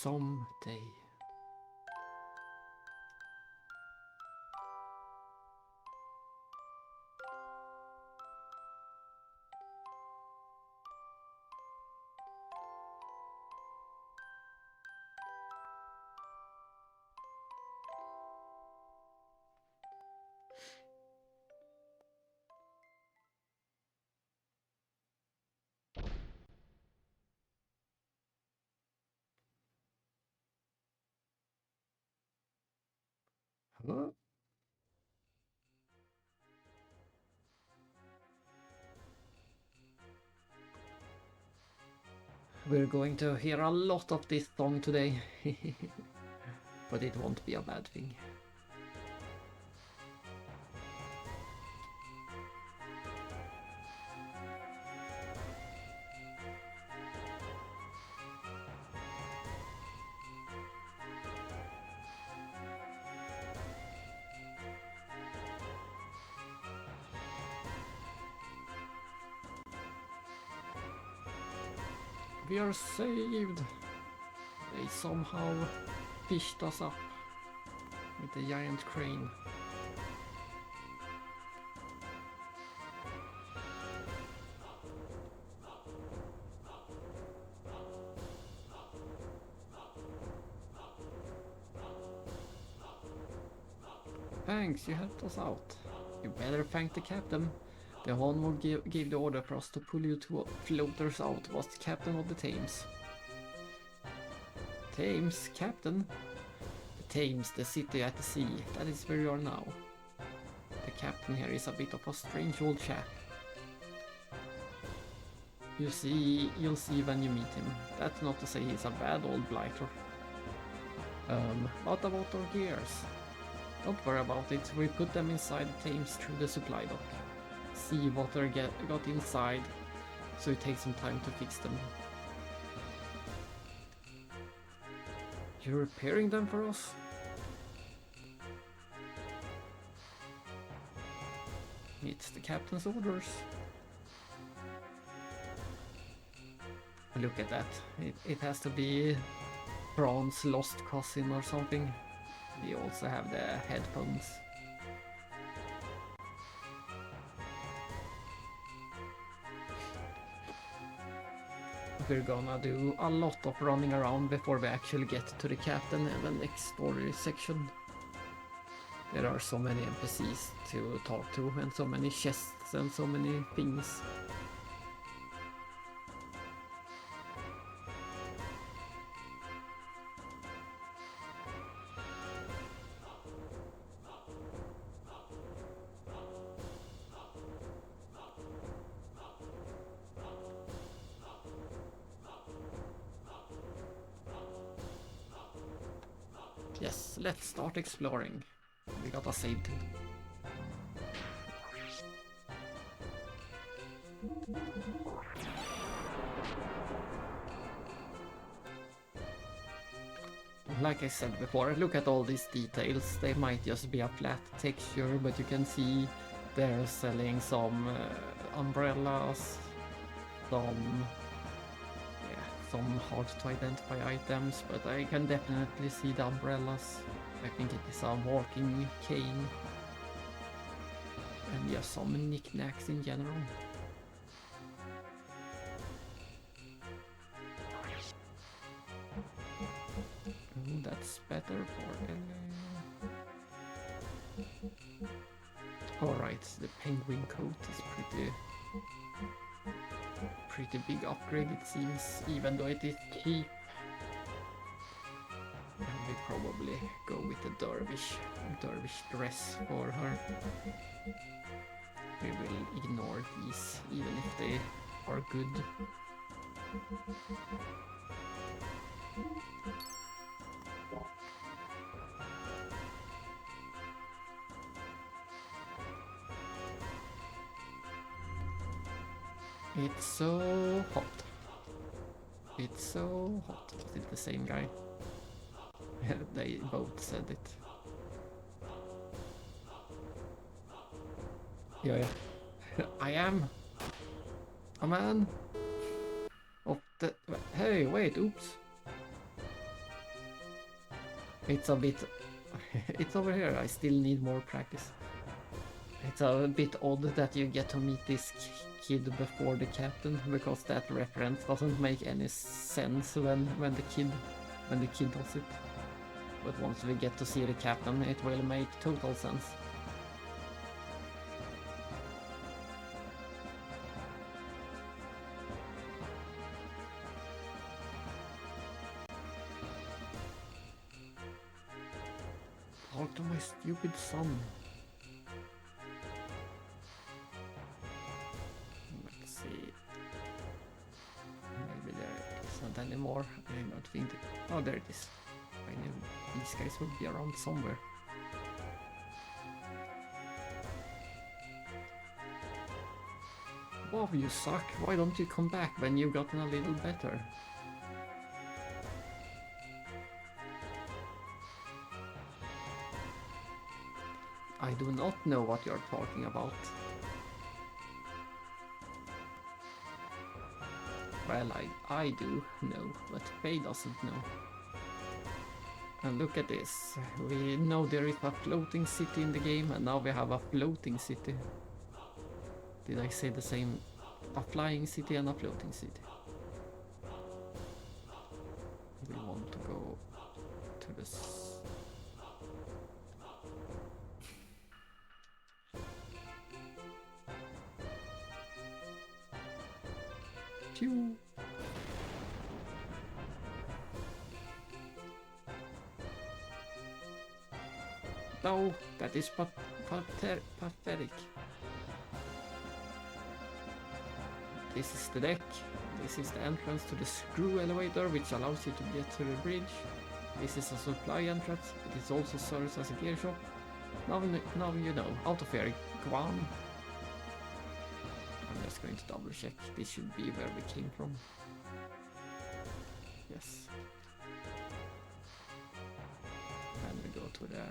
Someday. Huh? We're going to hear a lot of this song today. But it won't be a bad thing. We are saved! They somehow fished us up with the giant crane. Thanks, you helped us out. You better thank the captain. The one who gave the order for us to pull you two floaters out was the captain of the Thames. Thames, captain? The Thames, the city at the sea, that is where you are now. The captain here is a bit of a strange old chap. You'll see when you meet him. That's not to say he's a bad old blighter. What about our gears? Don't worry about it, we put them inside the Thames through the supply dock. Sea water got inside, so it takes some time to fix them. You're repairing them for us? It's the captain's orders. Look at that. It has to be Braun's lost cousin or something. We also have the headphones. We're gonna do a lot of running around before we actually get to the captain and the next story section. There are so many NPCs to talk to and so many chests and so many things. Yes, let's start exploring. We got a save too. Like I said before, look at all these details. They might just be a flat texture, but you can see they're selling some umbrellas, some hard to identify items, but I can definitely see the umbrellas. I think it is a walking cane. And just some knickknacks in general. Ooh, that's better for Alright, the penguin coat is pretty big upgrade it seems, even though it is cheap. And we probably go with the dervish dress for her. We will ignore these, even if they are good. It's so hot. It's so hot. Was it the same guy? They both said it. Yeah. I am a man of the... Hey, wait, oops. It's a bit... it's over here, I still need more practice. It's a bit odd that you get to meet this kid before the captain, because that reference doesn't make any sense when the kid does it. But once we get to see the captain, it will make total sense. Talk to my stupid son. Let's see. Maybe there isn't anymore. I don't think that... Oh, there it is. I knew these guys would be around somewhere. Wow, you suck. Why don't you come back when you've gotten a little better? I do not know what you're talking about. Well, I do know, but Faye doesn't know. And look at this. We know there is a floating city in the game, and now we have a floating city. Did I say the same? A flying city and a floating city. We want to go to this. Pew. No, that is pathetic. This is the deck. This is the entrance to the screw elevator, which allows you to get to the bridge. This is a supply entrance, but it also serves as a gear shop. Now you know. Out of here, go on. I'm just going to double check. This should be where we came from. Yes. And we go to the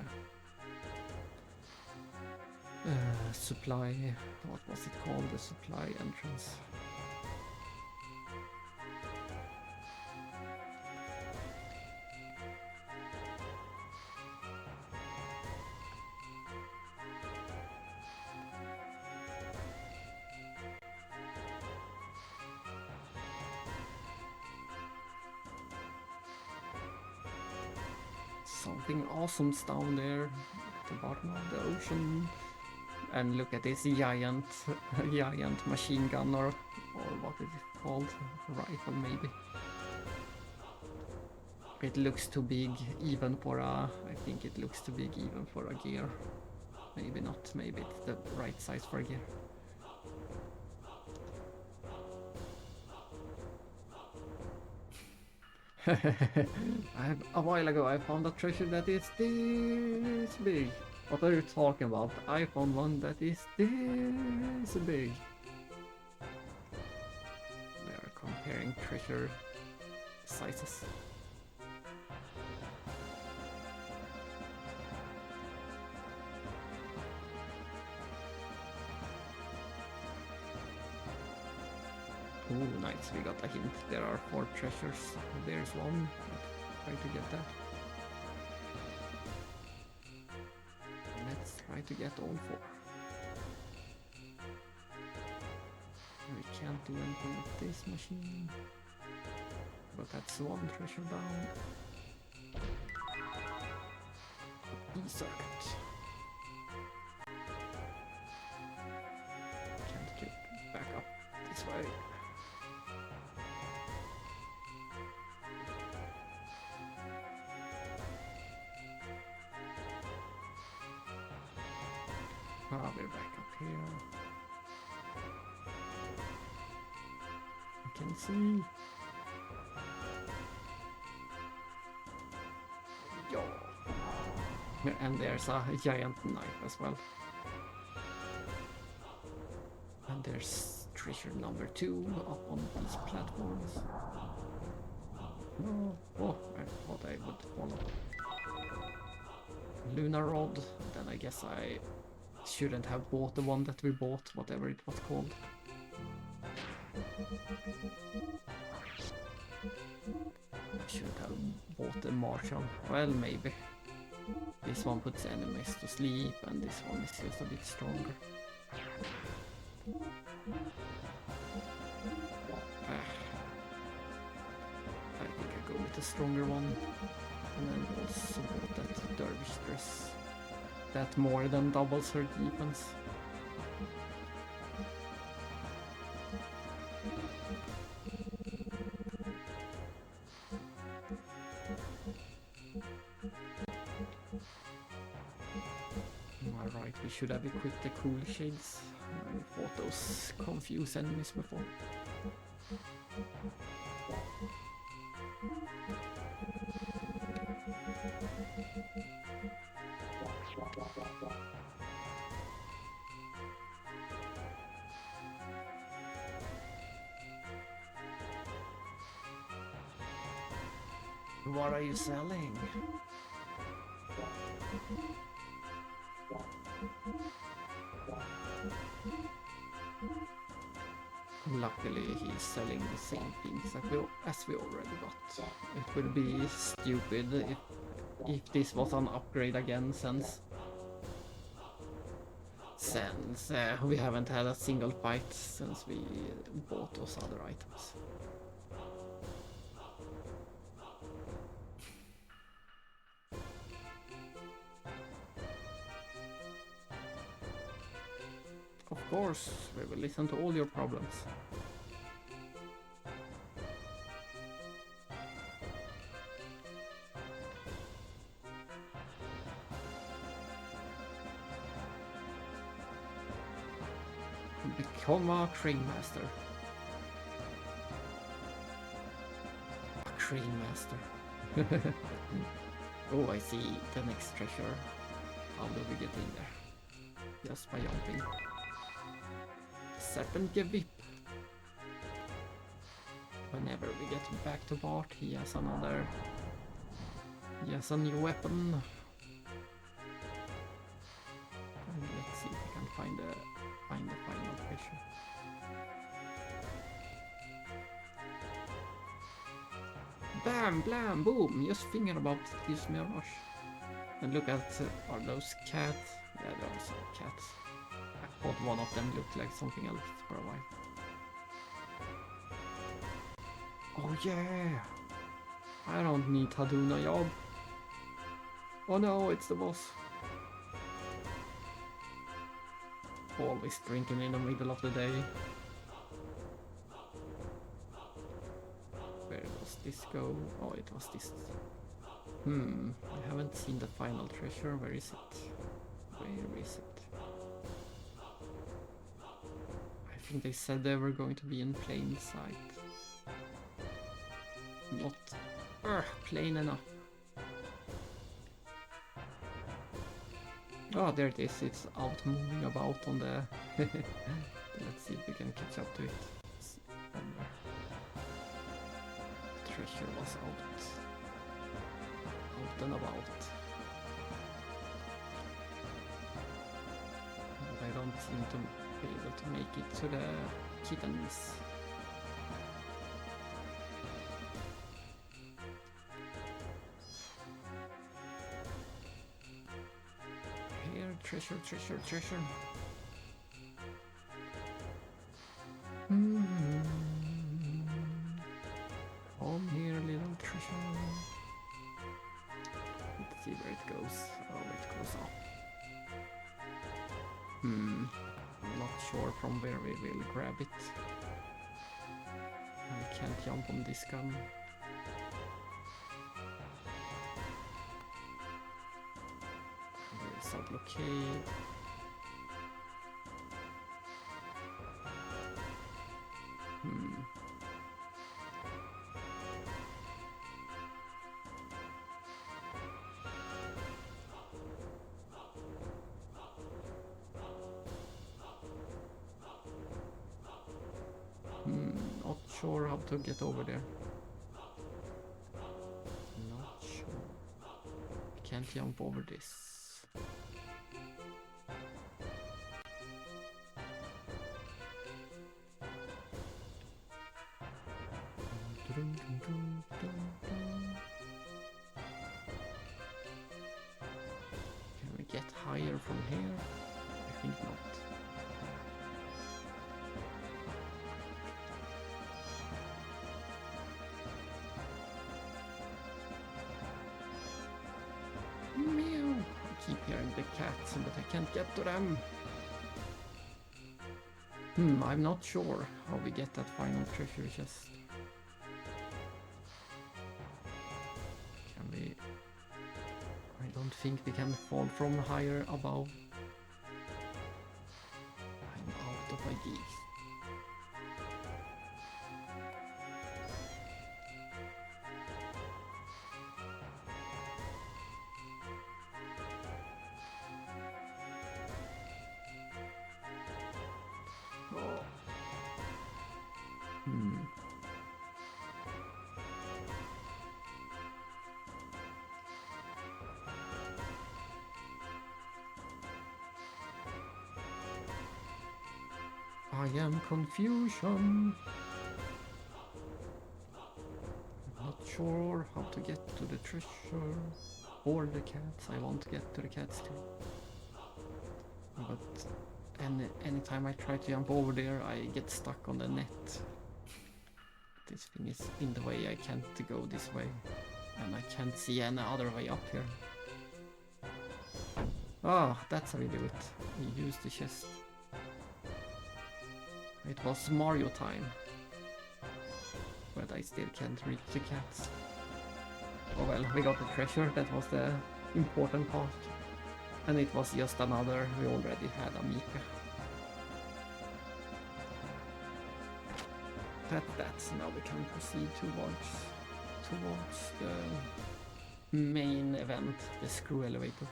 supply, what was it called? The supply entrance. Something awesome's down there at the bottom of the ocean. And look at this giant machine gun, or what is it called? Rifle, maybe. It looks too big even for a... I think it looks too big even for a gear. Maybe not, maybe it's the right size for a gear. A while ago I found a treasure that is this big. What are you talking about? I found one that is this big. They are comparing treasure sizes. Oh, nice, we got a hint. There are 4 treasures. There's one. Try to get that. Let's try to get all 4. We can't do anything with this machine. But that's one treasure down. E-circuit. Can't get back up this way. We're back up here. I can see. Yo. And there's a giant knife as well. And there's treasure number 2 up on these platforms. Oh, I thought I would follow. Lunar rod. Then I guess I shouldn't have bought the one that we bought, whatever it was called. Should have bought a Marshal. Well, maybe. This one puts enemies to sleep, and this one is just a bit stronger. I think I go with the stronger one. And then also bought that dervish dress. That more than doubles her defense. Alright, we should have equipped the cool shades. We fought those confused enemies before. What are you selling? Luckily he's selling the same things as we already got. It would be stupid if this was an upgrade again, since we haven't had a single fight since we bought those other items. Of course, we will listen to all your problems. Become a crane master. A crane master. Oh, I see the next treasure. How do we get in there? Just by jumping. Serpent Gevip. Whenever we get back to Bart, he has another. He has a new weapon. And let's see if we can find the final treasure. Bam, blam, boom! Just thinking about it gives me a rush. And look at, are those cats? Yeah, there are some cats. I thought one of them looked like something else for a while. Oh yeah! I don't need Haduna job. Oh no, it's the boss. Always drinking in the middle of the day. Where does this go? Oh, it was this. I haven't seen the final treasure. Where is it? Where is it? I think they said they were going to be in plain sight. Not plain enough. Oh, there it is. It's out moving about on the... Let's see if we can catch up to it. Treasure was out and about. But I don't seem to be able to make it to the kittens. Treasure. Come here, little treasure. Let's see where it goes. Oh, it goes up. I'm not sure from where we will grab it. I can't jump on this gun. There's a blockade. Not sure how to get over there. Not sure. Can't jump over this. Can we get higher from here? I think not. Meow. I keep hearing the cats, but I can't get to them. I'm not sure how we get that final treasure chest. Can we... I don't think we can fall from higher above. I'm out of ideas. I am confusion. I'm not sure how to get to the treasure or the cats. I want to get to the cats too. But anytime I try to jump over there, I get stuck on the net. This thing is in the way. I can't go this way. And I can't see any other way up here. Ah, that's how we do it. We use the chest. It was Mario time. But I still can't reach the cats. Oh well, we got the treasure. That was the important part. And it was just another. We already had a Mika. That's now we can proceed towards the main event, the screw elevator.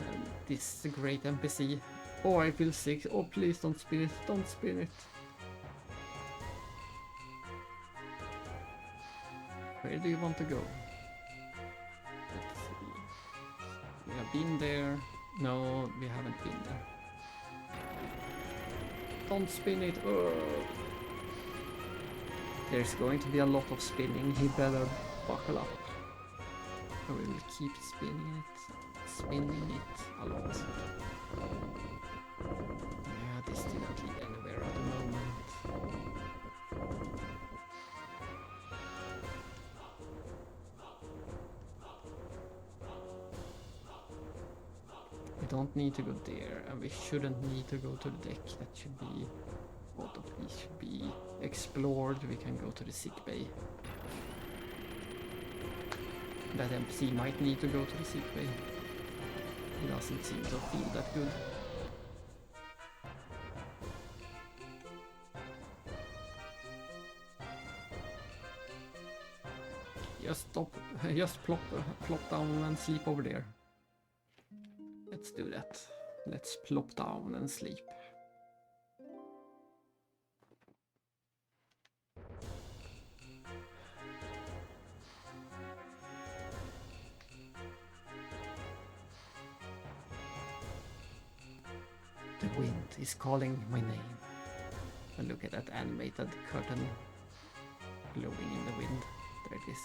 And this great NPC. Oh, I feel sick. Oh, please don't spin it. Don't spin it. Where do you want to go? Let's see. We have been there. No, we haven't been there. Don't spin it. There's going to be a lot of spinning. He better buckle up. I will keep spinning it a lot. Yeah, this didn't lead anywhere at the moment. We don't need to go there, and we shouldn't need to go to the deck. That should be... both of these should be explored. We can go to the sick bay. That NPC might need to go to the sick bay. He doesn't seem to feel that good. Just plop down and sleep over there. Let's do that. Let's plop down and sleep. The wind is calling my name. And look at that animated curtain glowing in the wind. There it is.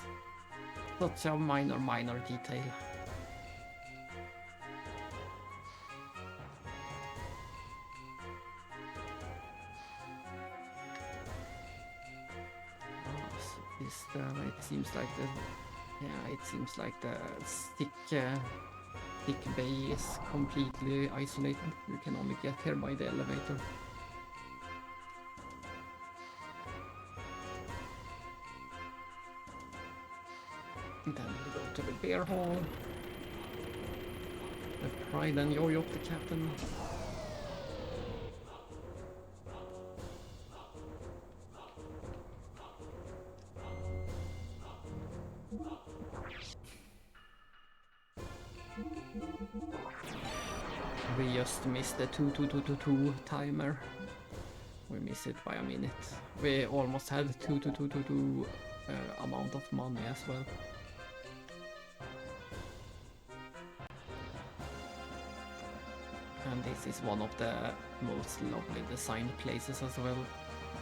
Such a minor detail. It seems like the thick bay is completely isolated. You can only get here by the elevator. And then we go to the bear hall. The pride and joy of the captain. We just missed the 2222 timer. We missed it by a minute. We almost had 2222 amount of money as well. And this is one of the most lovely designed places as well.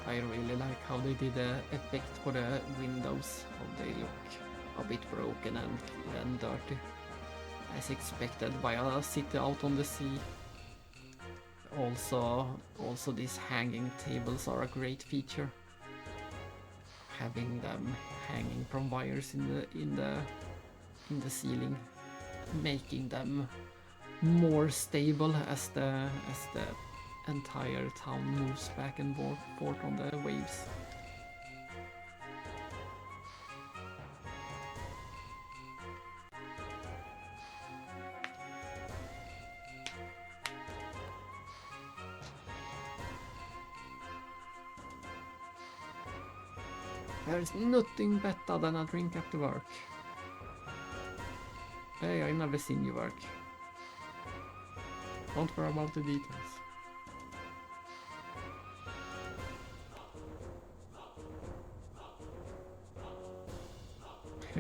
I really like how they did the effect for the windows, how they look a bit broken and dirty, as expected by a city out on the sea. Also these hanging tables are a great feature. Having them hanging from wires in the ceiling, making them more stable as the entire town moves back and forth on the waves. There's nothing better than a drink after work. Hey, I've never seen you work. Don't worry about the details.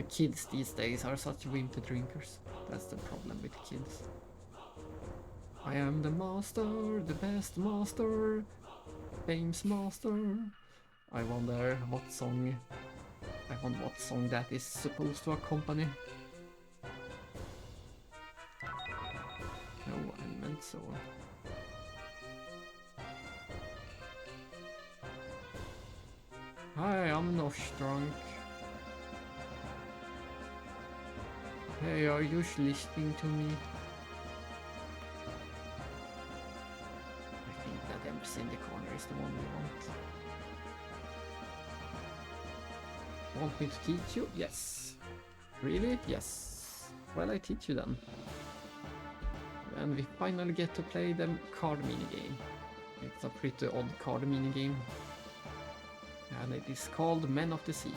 Kids these days are such winter drinkers. That's the problem with kids. I am the master, the best master, famous master. I wonder what song that is supposed to accompany. No, I meant so. Hi, I'm not drunk. Hey, are you listening to me? I think that MC in the corner is the one we want. Want me to teach you? Yes. Really? Yes. Well, I teach you then. And we finally get to play the card minigame. It's a pretty odd card minigame. And it is called Men of the Sea.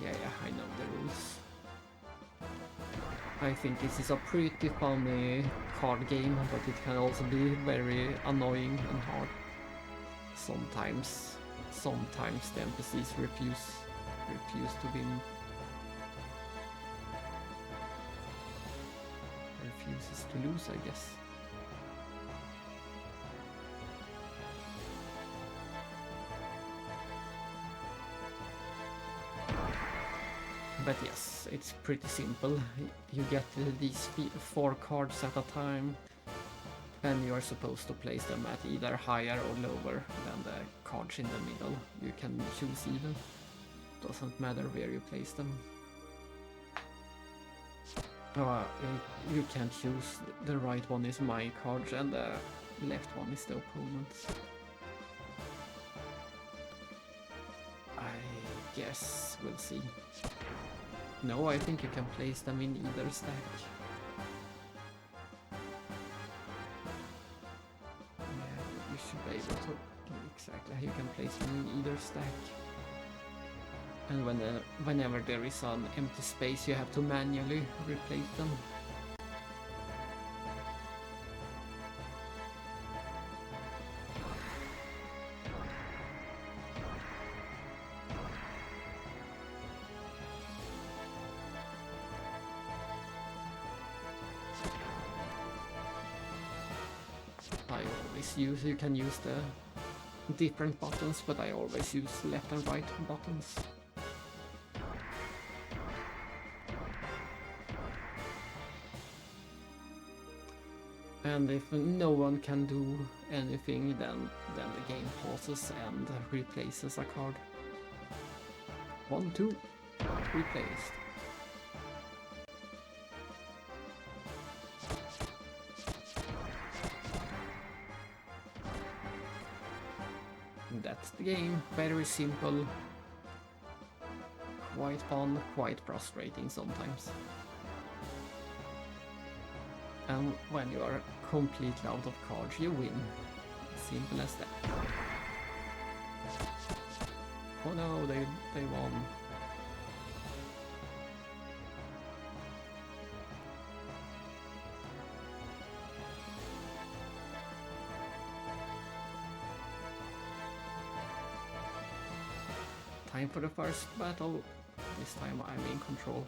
Yeah, I know the rules. I think this is a pretty funny card game, but it can also be very annoying and hard. Sometimes the NPCs refuse to win. Refuses to lose, I guess. But yes, it's pretty simple. You get these 4 cards at a time, and you are supposed to place them at either higher or lower than the cards in the middle. You can choose either. Doesn't matter where you place them. You can choose. The right one is my cards and the left one is the opponent's. I guess we'll see. No, I think you can place them in either stack. Yeah, you should be able to. Exactly, you can place them in either stack. And whenever there is an empty space, you have to manually replace them. You can use the different buttons, but I always use left and right buttons. And if no one can do anything, then the game pauses and replaces a card. 1, 2, replaced. That's the game. Very simple. Quite fun, quite frustrating sometimes. And when you are completely out of cards, you win. Simple as that. Oh no, they won. Time for the first battle. This time I'm in control.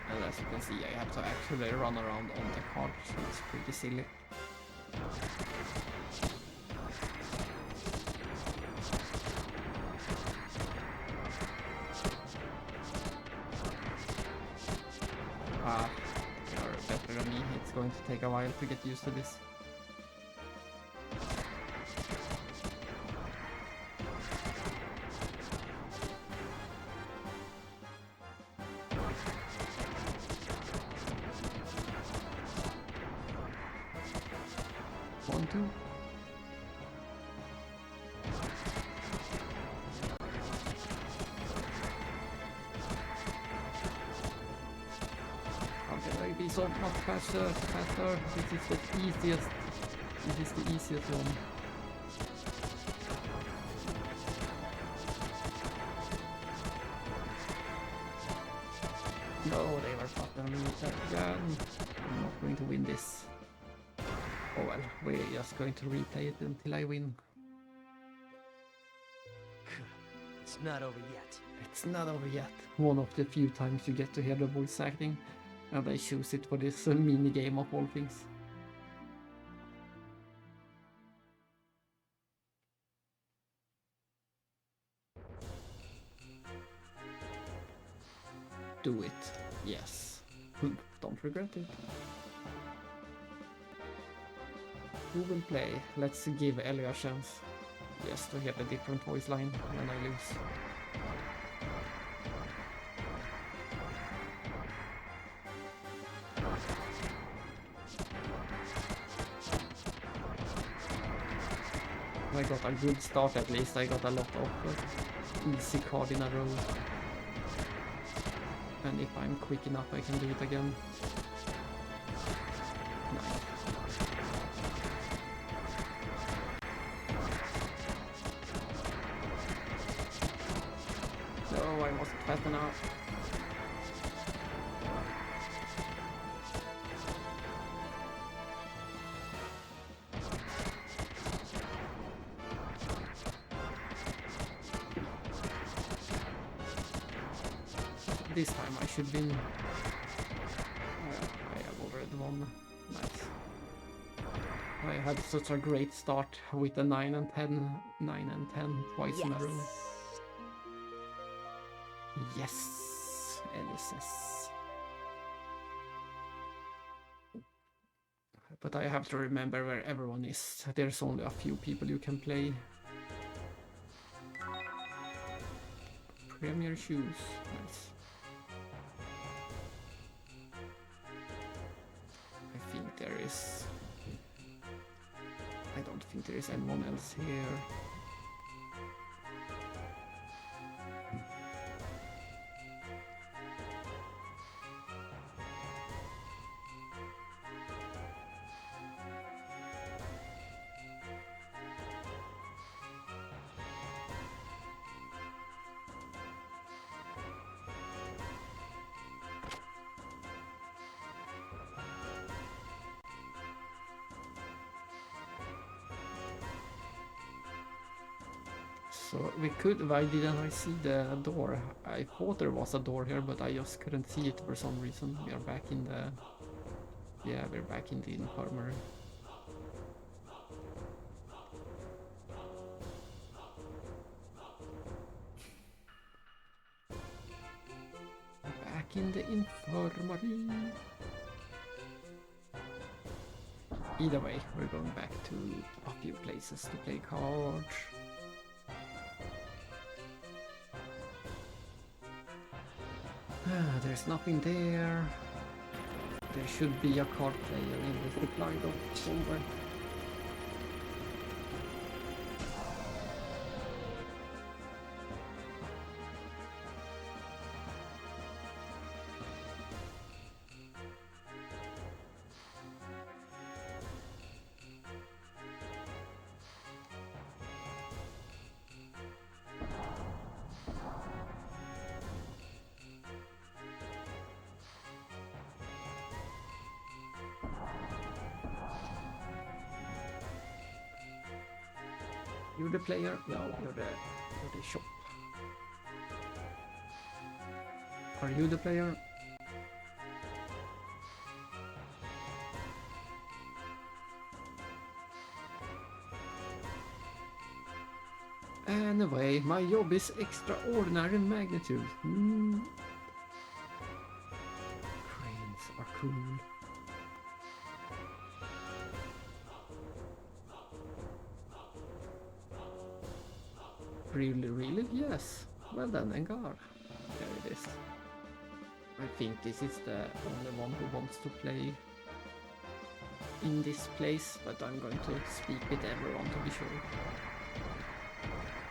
And as you can see, I have to actually run around on the card, so it's pretty silly. You're better than me. It's going to take a while to get used to this. One, two. Be so much faster. This is the easiest. This is the easiest one. No, they were faster than me again. I'm not going to win this. Oh well, we're just going to replay it until I win. It's not over yet. It's not over yet. One of the few times you get to hear the voice acting. And I choose it for this mini game of all things. Do it. Yes. Don't regret it. Who will play? Let's give Ellie a chance. Yes, to hear the different voice line when I lose. I got a good start at least. I got a lot of easy card in a row. And if I'm quick enough I can do it again. Nice. No, I wasn't fast enough. This time I should win. I have already won. Nice. I had such a great start with the 9 and 10 twice in a row. Yes, Elises. But I have to remember where everyone is. There's only a few people you can play. Premier shoes. Nice. I don't think there is anyone else here. So we could, why didn't I see the door? I thought there was a door here, but I just couldn't see it for some reason. We are back in the... Yeah, we're back in the infirmary. Back in the infirmary. Either way, we're going back to a few places to play cards. There's nothing there. There should be a card player in the supply dock somewhere. You're the player? No, you're the shop. Are you the player? Anyway, my job is extraordinary magnitude. Cranes are cool. Really? Yes. Well then, Engar. There it is. I think this is the only one who wants to play in this place, but I'm going to speak with everyone to be sure.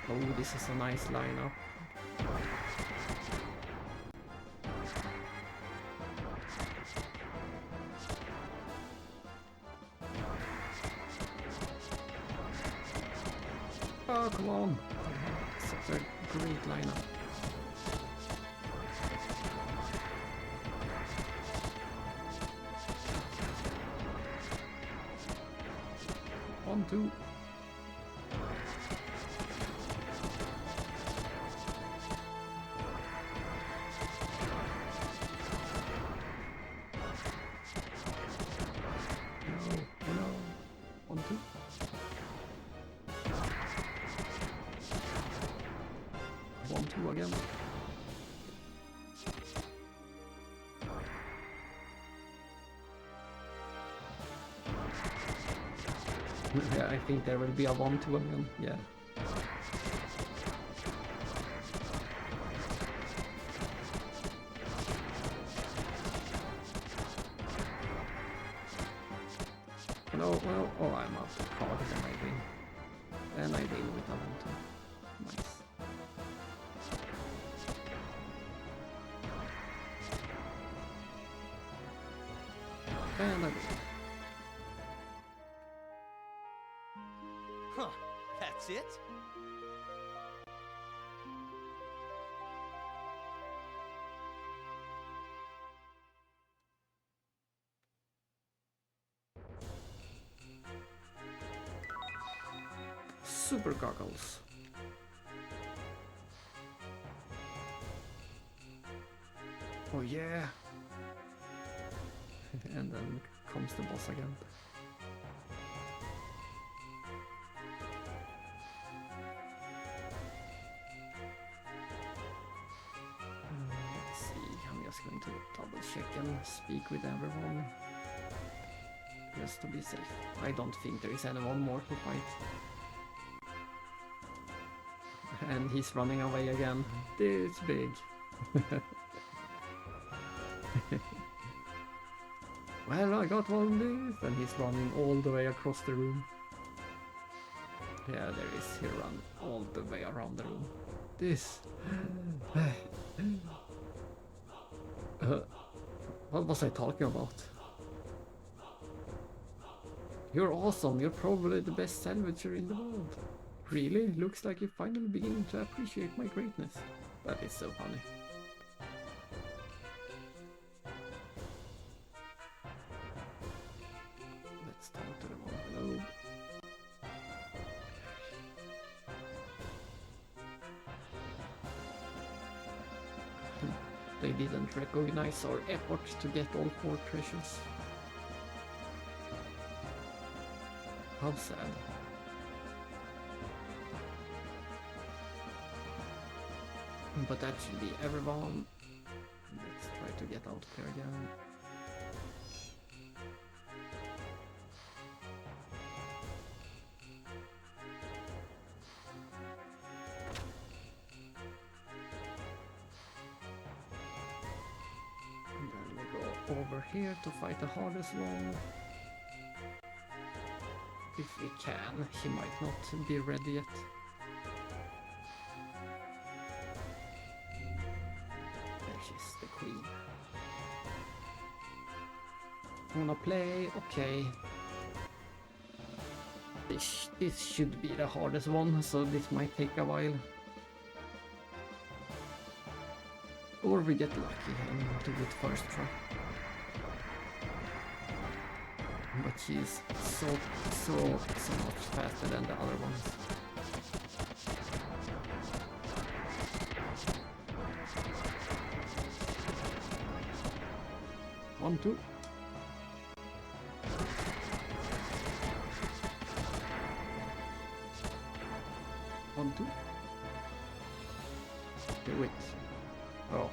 Oh, this is a nice lineup. Oh, come on! Such a great lineup. One, two. No. 1, 2. One, two again. Yeah, I think there will be a 1, 2 again. Yeah. No, well, oh, I'm out of card and I win. And I win with a 1, 2. Nice. And I win. Huh, that's it? Super goggles. Oh yeah. And then comes the boss again. Let's see, I'm just going to double check and speak with everyone. Just to be safe. I don't think there is anyone more to fight. And he's running away again. This big. Well, I got one of these. And he's running all the way across the room. Yeah, there is. He ran all the way around the room. This. What was I talking about? You're awesome. You're probably the best salvager in the world. Really? Looks like you're finally beginning to appreciate my greatness. That is so funny. Let's talk to them all below. They didn't recognize our effort to get all 4 treasures. How sad. But that should be everyone. Let's try to get out there again. And then we go over here to fight the hardest one. If we can, he might not be ready yet. She's the queen. Wanna play? Okay. This should be the hardest one, so this might take a while. Or we get lucky and do it first try. But she's so much faster than the other ones. 1, 2. One, two. Do it. Oh,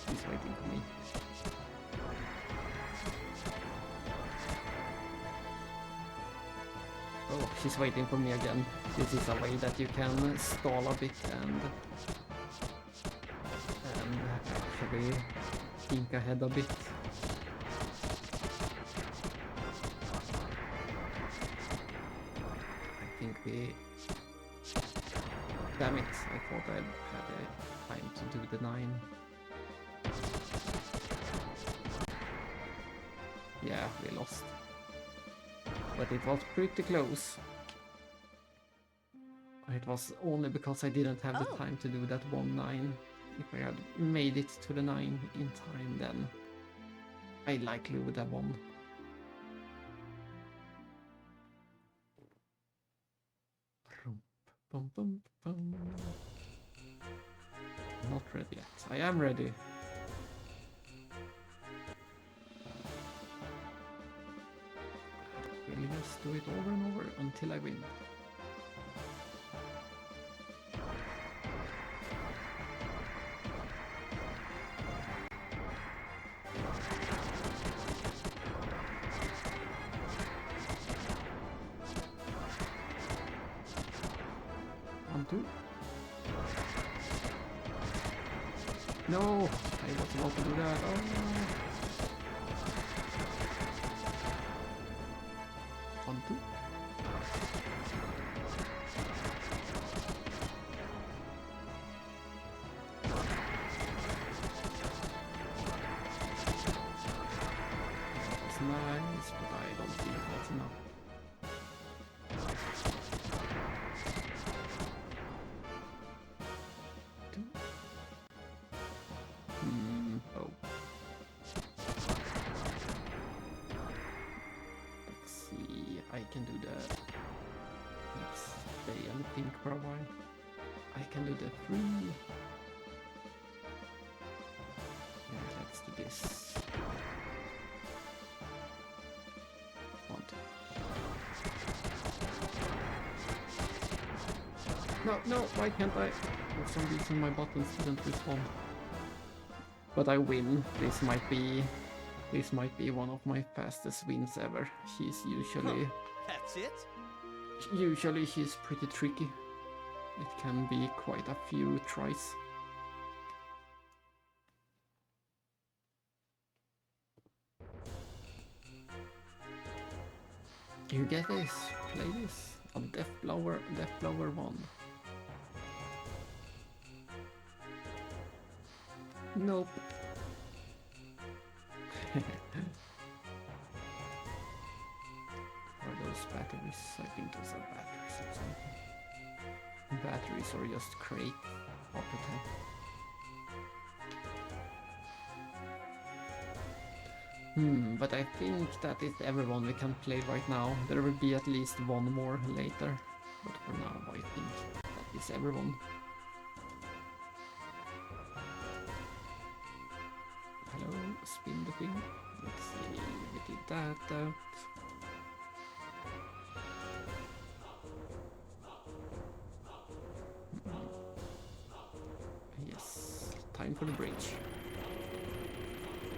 she's waiting for me. Oh, she's waiting for me again. This is a way that you can stall a bit and actually think ahead a bit. I think we... Damn it, I thought I had a time to do the 9. Yeah, we lost. But it was pretty close. It was only because I didn't have the time to do that 1-9. If I had made it to the 9 in time, then I likely would have won. Bum, bum, bum. Not ready yet. I am ready. We'll just do it over and over until I win. No, I was about to do that. Oh no. 1, 2. That's nice, but I don't think that's enough. Oh. Let's see, I can do the... Let's stay and think for a while. I can do the 3. Yeah, let's do this. 1, 2. No, why can't I? For some reason my buttons didn't respond. But I win. This might be one of my fastest wins ever. She's usually... That's it? Usually she's pretty tricky. It can be quite a few tries. You get this, play this. A Death Blower 1. Nope. Are those batteries? I think those are batteries or something. Batteries or just crate up to 10. But I think that is everyone we can play right now. There will be at least one more later. But for now I think that is everyone. Hello, spin the thing. Let's see, we did that out. Yes, time for the bridge.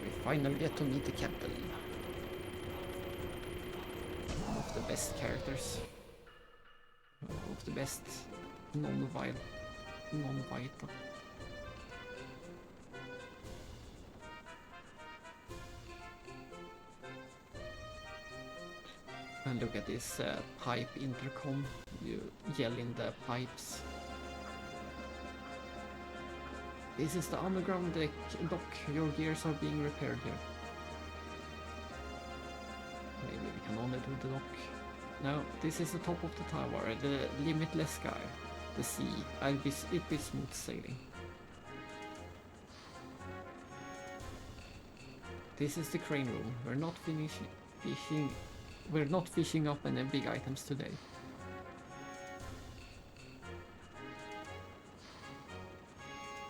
We finally get to meet the captain. One of the best characters. One of the best non-vital. And look at this pipe intercom. You yell in the pipes. This is the underground dock. Your gears are being repaired here. Maybe we can only do the dock. No, this is the top of the tower, the limitless sky, the sea. It be smooth sailing. This is the crane room. We're not fishing up any big items today.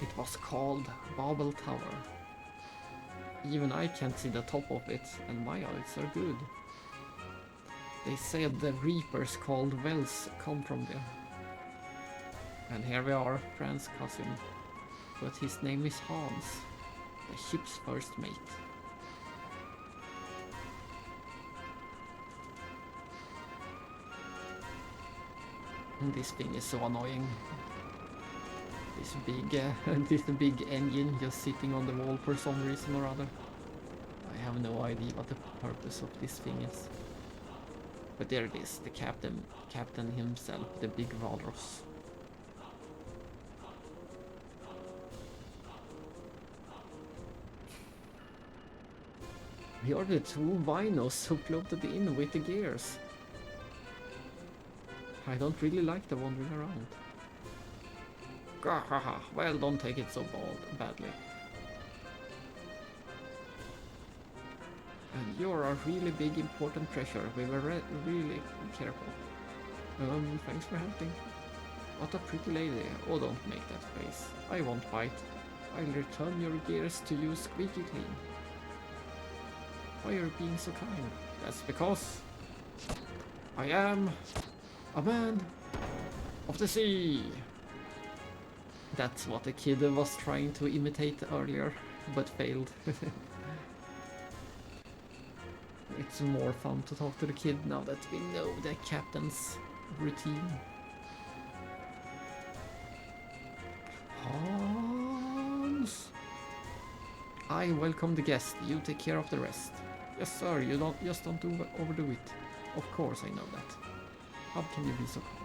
It was called Babel Tower. Even I can't see the top of it, and my eyes are good. They said the reapers called Wells come from there. And here we are, Fran's cousin. But his name is Hans, the ship's first mate. And this thing is so annoying. This big engine just sitting on the wall for some reason or other. I have no idea what the purpose of this thing is. But there it is, the captain himself, the big walrus. We are the two winos who floated in with the gears. I don't really like the wandering around. Gahaha, well, don't take it so badly. And you're a really big important treasure. We were really careful. Thanks for helping. What a pretty lady. Oh, don't make that face. I won't bite. I'll return your gears to you squeaky clean. Why are you being so kind? That's because I am a man of the sea. That's what the kid was trying to imitate earlier, but failed. It's more fun to talk to the kid now that we know the captain's routine. Hans! I welcome the guest, you take care of the rest. Yes sir, you don't overdo it. Of course I know that. How can you be so calm?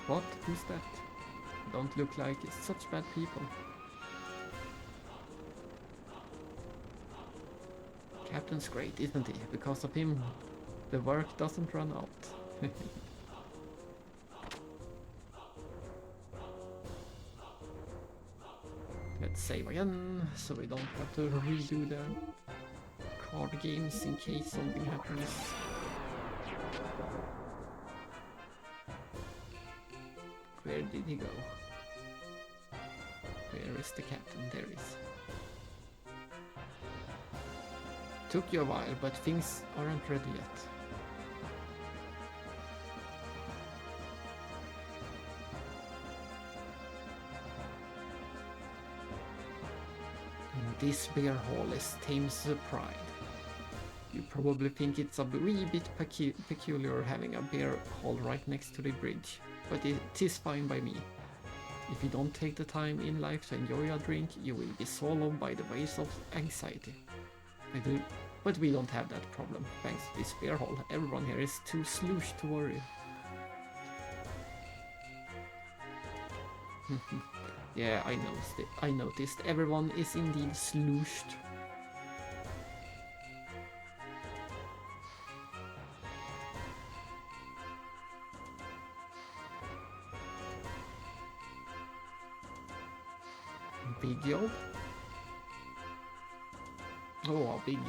What? Who's that? Don't look like such bad people. Captain's great, isn't he? Because of him, the work doesn't run out. Let's save again, so we don't have to redo the card games in case something happens. Where did he go? Where is the captain? There he is. Took you a while, but things aren't ready yet. This beer hall is Thames Pride. You probably think it's a wee bit peculiar having a beer hall right next to the bridge, but it is fine by me. If you don't take the time in life to enjoy a drink, you will be swallowed by the waves of anxiety. But we don't have that problem, thanks to this beer hall. Everyone here is too slooshed to worry. Yeah, I noticed. Everyone is indeed slooshed. Big job? Oh, a big...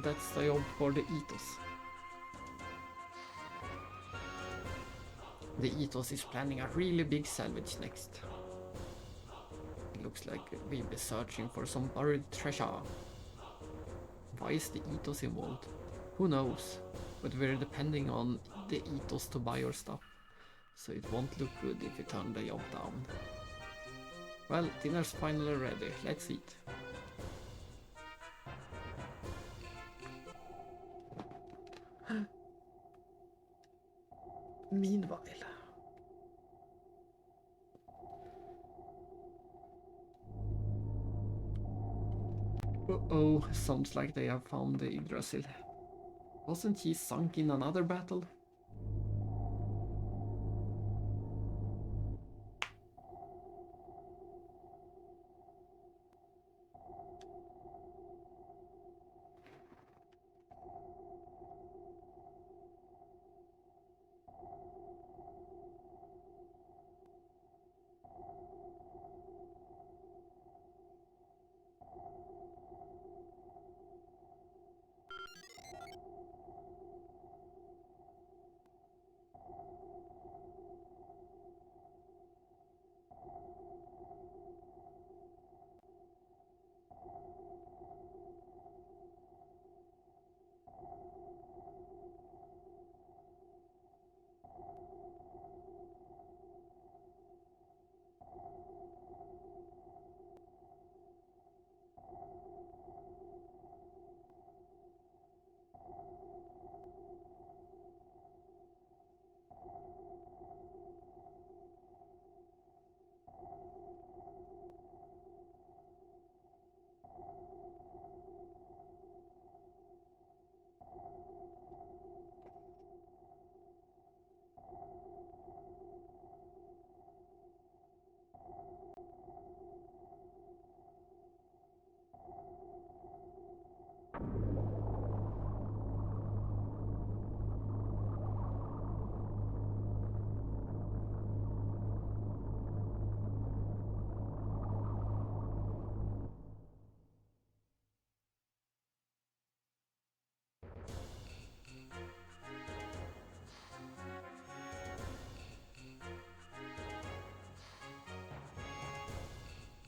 that's the job for the Ethos. The Ethos is planning a really big salvage next. It looks like we'll be searching for some buried treasure. Why is the Ethos involved? Who knows? But we're depending on the Ethos to buy our stuff. So it won't look good if we turn the job down. Well, dinner's finally ready. Let's eat. Meanwhile... Uh-oh, sounds like they have found the Yggdrasil. Wasn't he sunk in another battle?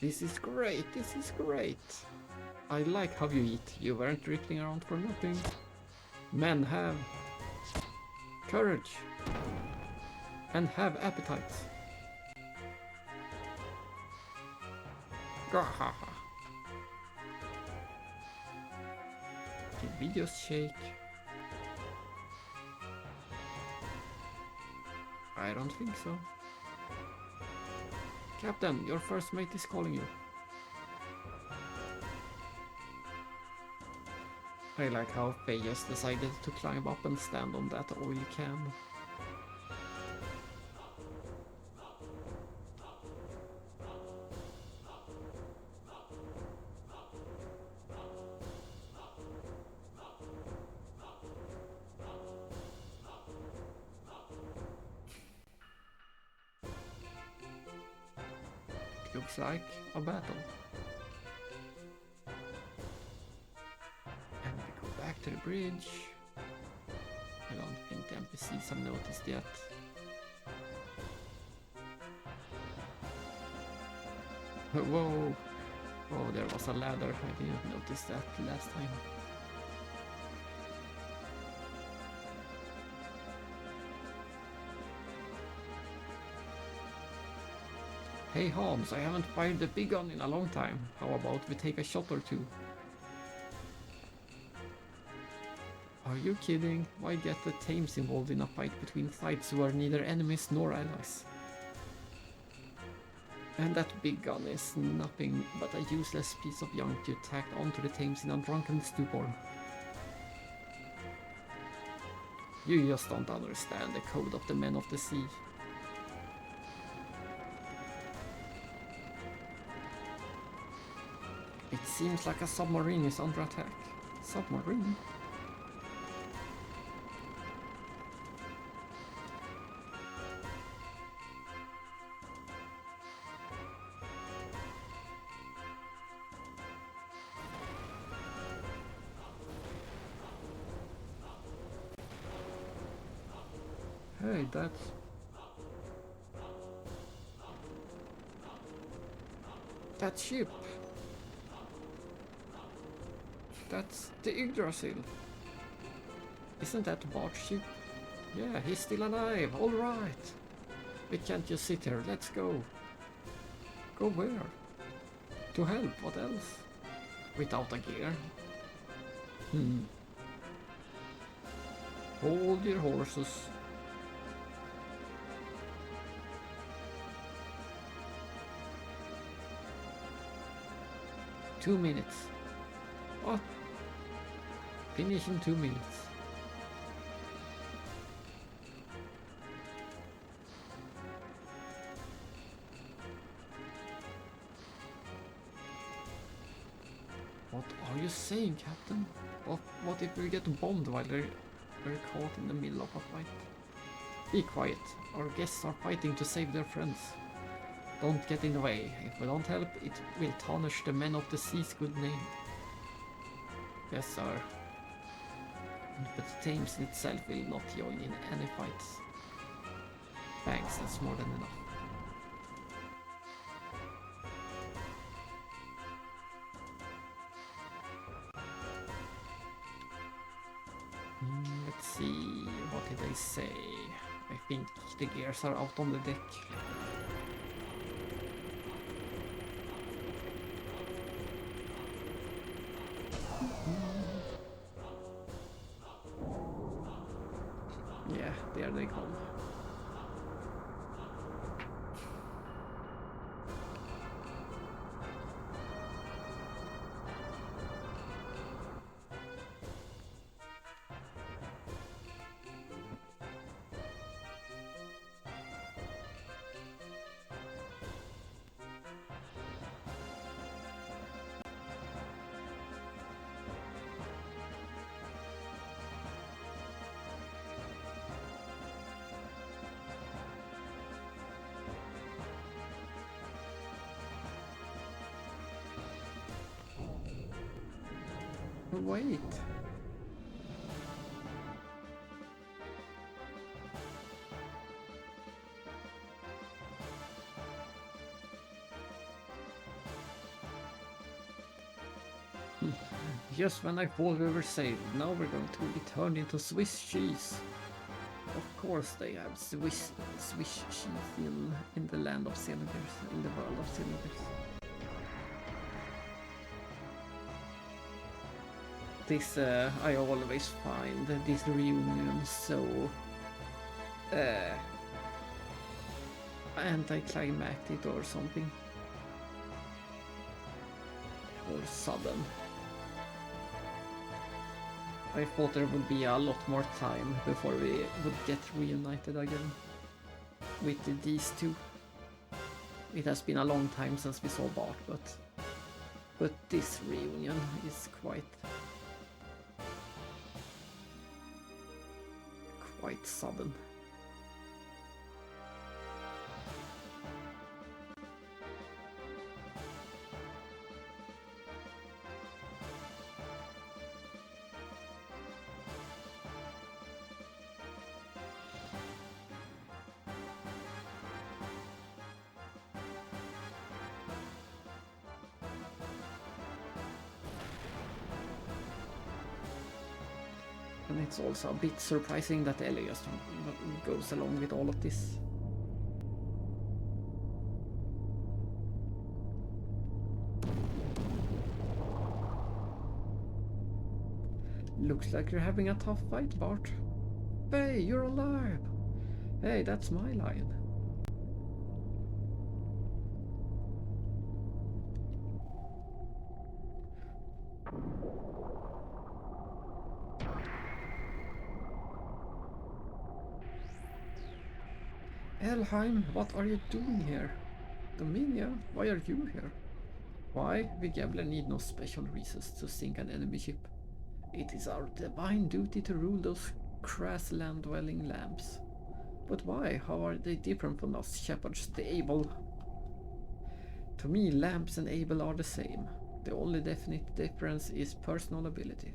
This is great, this is great. I like how you eat. You weren't drifting around for nothing. Men have courage and have appetites. Gahaha. Did we just shake? I don't think so. Captain, your first mate is calling you. I like how Faye just decided to climb up and stand on that oil can. Looks like a battle. And we go back to the bridge. I don't think the NPCs have noticed yet. Whoa! Oh, there was a ladder. I didn't notice that last time. Hey Holmes, I haven't fired the big gun in a long time. How about we take a shot or two? Are you kidding? Why get the Thames involved in a fight between sides who are neither enemies nor allies? And that big gun is nothing but a useless piece of junk you tacked onto the Thames in a drunken stupor. You just don't understand the code of the men of the sea. It seems like a submarine is under attack. Submarine? Hey, that's... that ship! That's the Yggdrasil. Isn't that Bart's ship? Yeah, he's still alive, alright! We can't just sit here, let's go. Go where? To help, what else? Without a gear? Hold your horses. Two minutes. What? Finish in 2 minutes. What are you saying, Captain? What if we get bombed while we're caught in the middle of a fight? Be quiet. Our guests are fighting to save their friends. Don't get in the way. If we don't help, it will tarnish the men of the sea's good name. Yes, sir. But the Thames itself will not join in any fights. Thanks, that's more than enough. Let's see, what did they say? I think the gears are out on the deck. Yeah, there they come. Wait. Just when I thought we were saved, now we're going to be turned into Swiss cheese. Of course they have Swiss cheese in the land of Xenogears, in the world of Xenogears. This, I always find this reunion so anticlimactic or something. Or sudden. I thought there would be a lot more time before we would get reunited again with these two. It has been a long time since we saw Bart, but this reunion is quite sudden. And it's also a bit surprising that Ellie just goes along with all of this. Looks like you're having a tough fight, Bart. Hey, you're alive! Hey, that's my line. Elheim, what are you doing here? Dominia, why are you here? Why? We gambler need no special reasons to sink an enemy ship. It is our divine duty to rule those crass land-dwelling lambs. But why? How are they different from us shepherds, the able? To me, lambs and able are the same. The only definite difference is personal ability.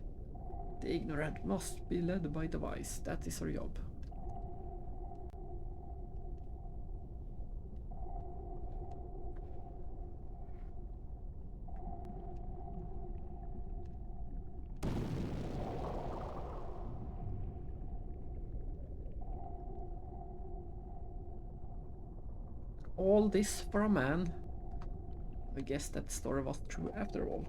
The ignorant must be led by the wise. That is our job. All this for a man. I guess that story was true after all.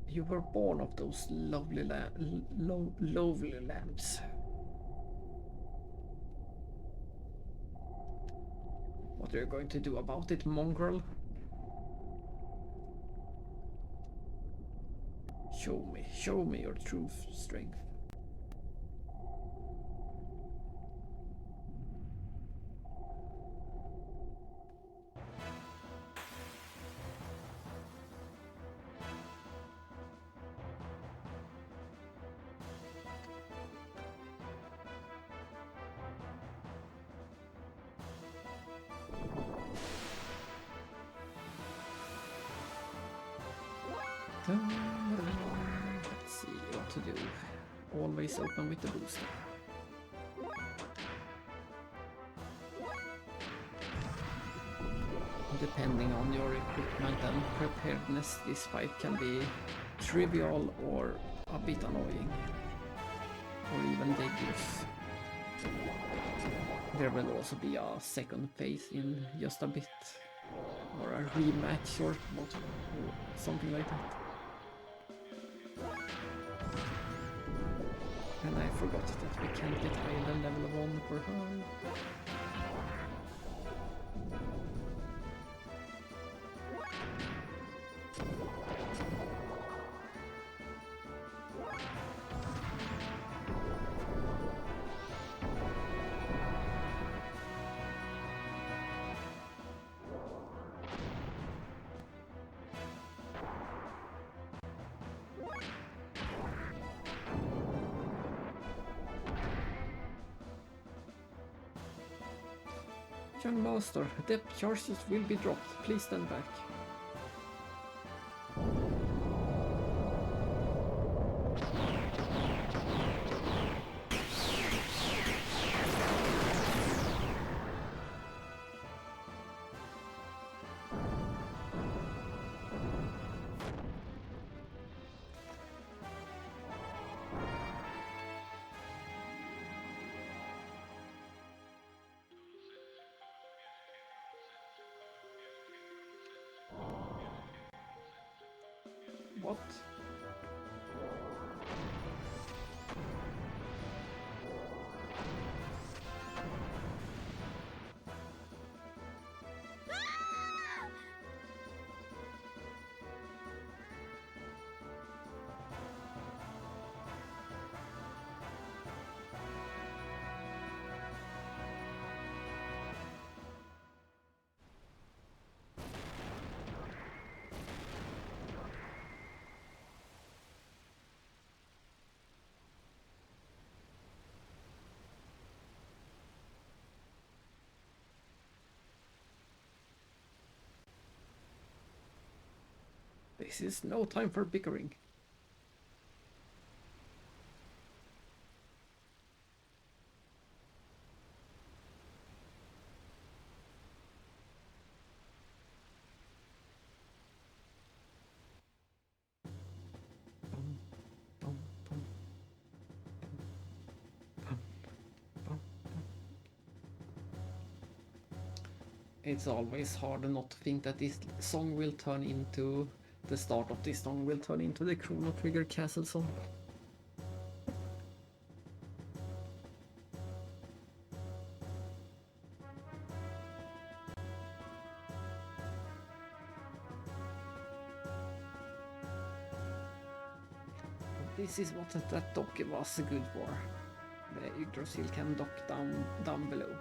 You were born of those lovely lovely lambs. What are you going to do about it, mongrel? Show me your true strength. Let's see what to do. Always open with the booster. Depending on your equipment and preparedness, this fight can be trivial or a bit annoying. Or even dangerous. There will also be a second phase in just a bit. Or a rematch or something like that. And I forgot that we can't get higher than level 1 for her. Young master, depth charges will be dropped. Please stand back. What? This is no time for bickering. It's always hard not to think that this song will turn into the start of this song will turn into the Chrono Trigger Castle song. This is what that dock was good for. The Yggdrasil can dock down below.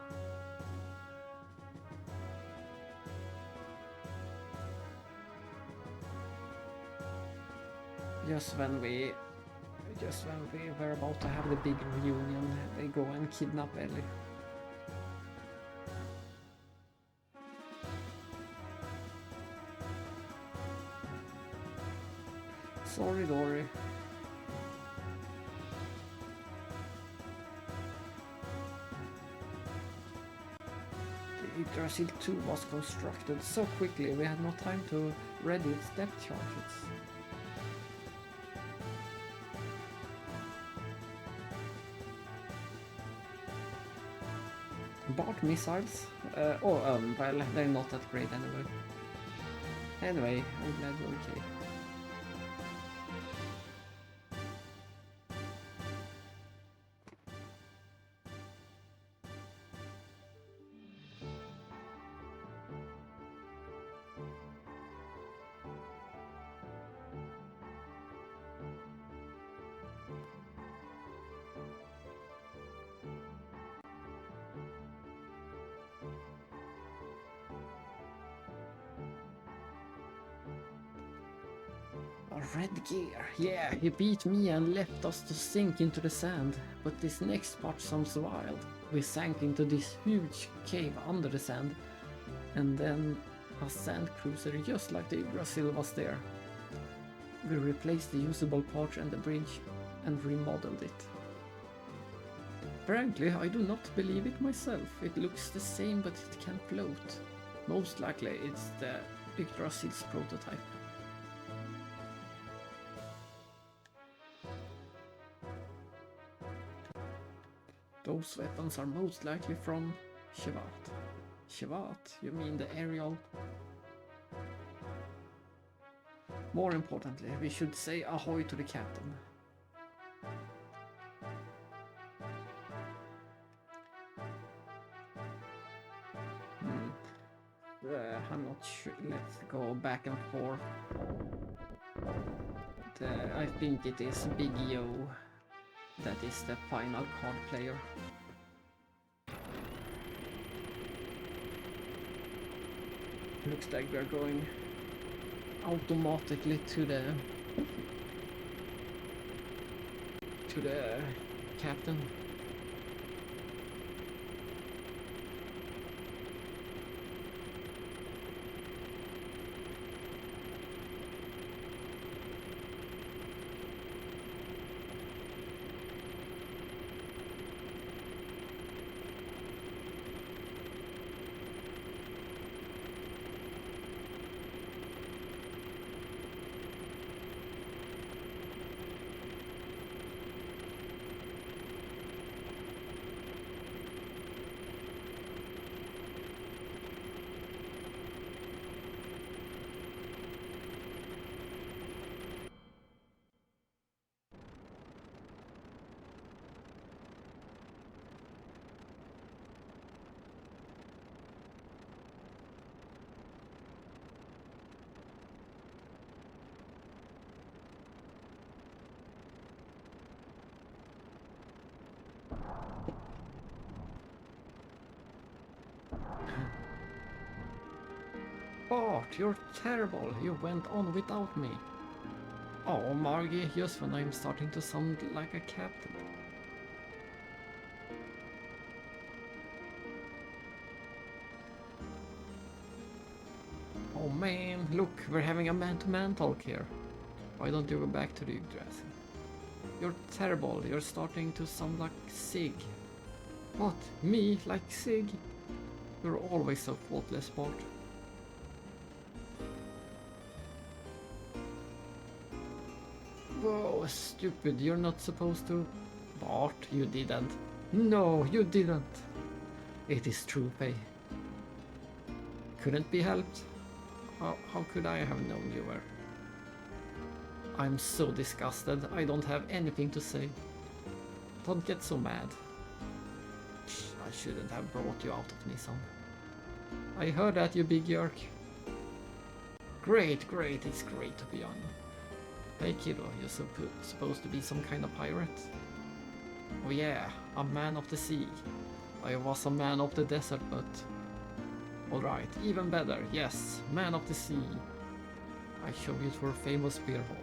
Just when we were about to have the big reunion, they go and kidnap Ellie. Sorry, Dory. The Yggdrasil 2 was constructed so quickly we had no time to ready its depth charges. Bart missiles? Well, they're not that great anyway. Anyway, I'm glad we're okay. A red gear. Yeah, he beat me and left us to sink into the sand. But this next part sounds wild. We sank into this huge cave under the sand. And then a sand cruiser just like the Yggdrasil was there. We replaced the usable parts and the bridge and remodeled it. Frankly, I do not believe it myself. It looks the same but it can float. Most likely it's the Yggdrasil's prototype. Those weapons are most likely from Shevat. Shevat? You mean the aerial? More importantly, we should say ahoy to the captain. I'm not sure. Let's go back and forth. I think it is Big Yo. That is the final card player. Looks like we're going automatically to the captain. Bart, you're terrible. You went on without me. Oh, Margie, just when I'm starting to sound like a captain. Oh man, look, we're having a man-to-man talk here. Why don't you go back to the Yggdrasil? You're terrible, you're starting to sound like Sig. What? Me? Like Sig? You're always so thoughtless, Bart. Whoa, stupid, you're not supposed to... Bart, you didn't. No, you didn't. It is true, Faye. Couldn't be helped. How could I have known you were? I'm so disgusted, I don't have anything to say. Don't get so mad. I shouldn't have brought you out of me, son. I heard that, you big jerk. Great, it's great to be on. Hey kiddo, you're supposed to be some kind of pirate? Oh yeah, a man of the sea. I was a man of the desert, but... Alright, even better, yes, man of the sea. I show you to our famous beer hall.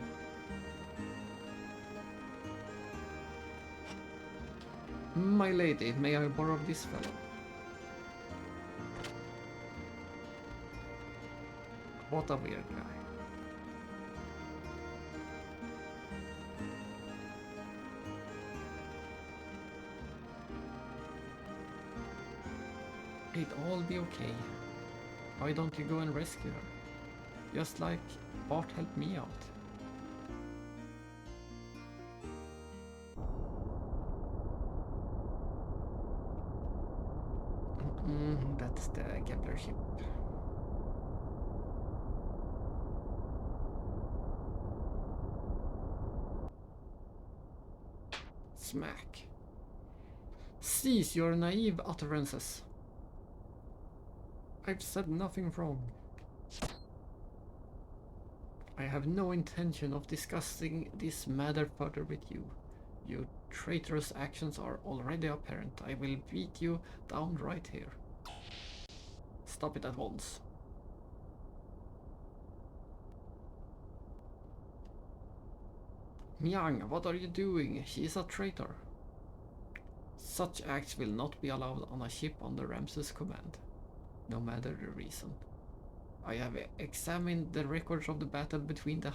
My lady, may I borrow this fellow? What a weird guy. It'll all be okay. Why don't you go and rescue her? Just like Bart helped me out. That's the gambler ship. Smack. Cease your naive utterances. I've said nothing wrong. I have no intention of discussing this matter further with you. Your traitorous actions are already apparent. I will beat you down right here. Stop it at once. Myang, what are you doing? She is a traitor. Such acts will not be allowed on a ship under Ramses' command, no matter the reason. I have examined the records of the battle between the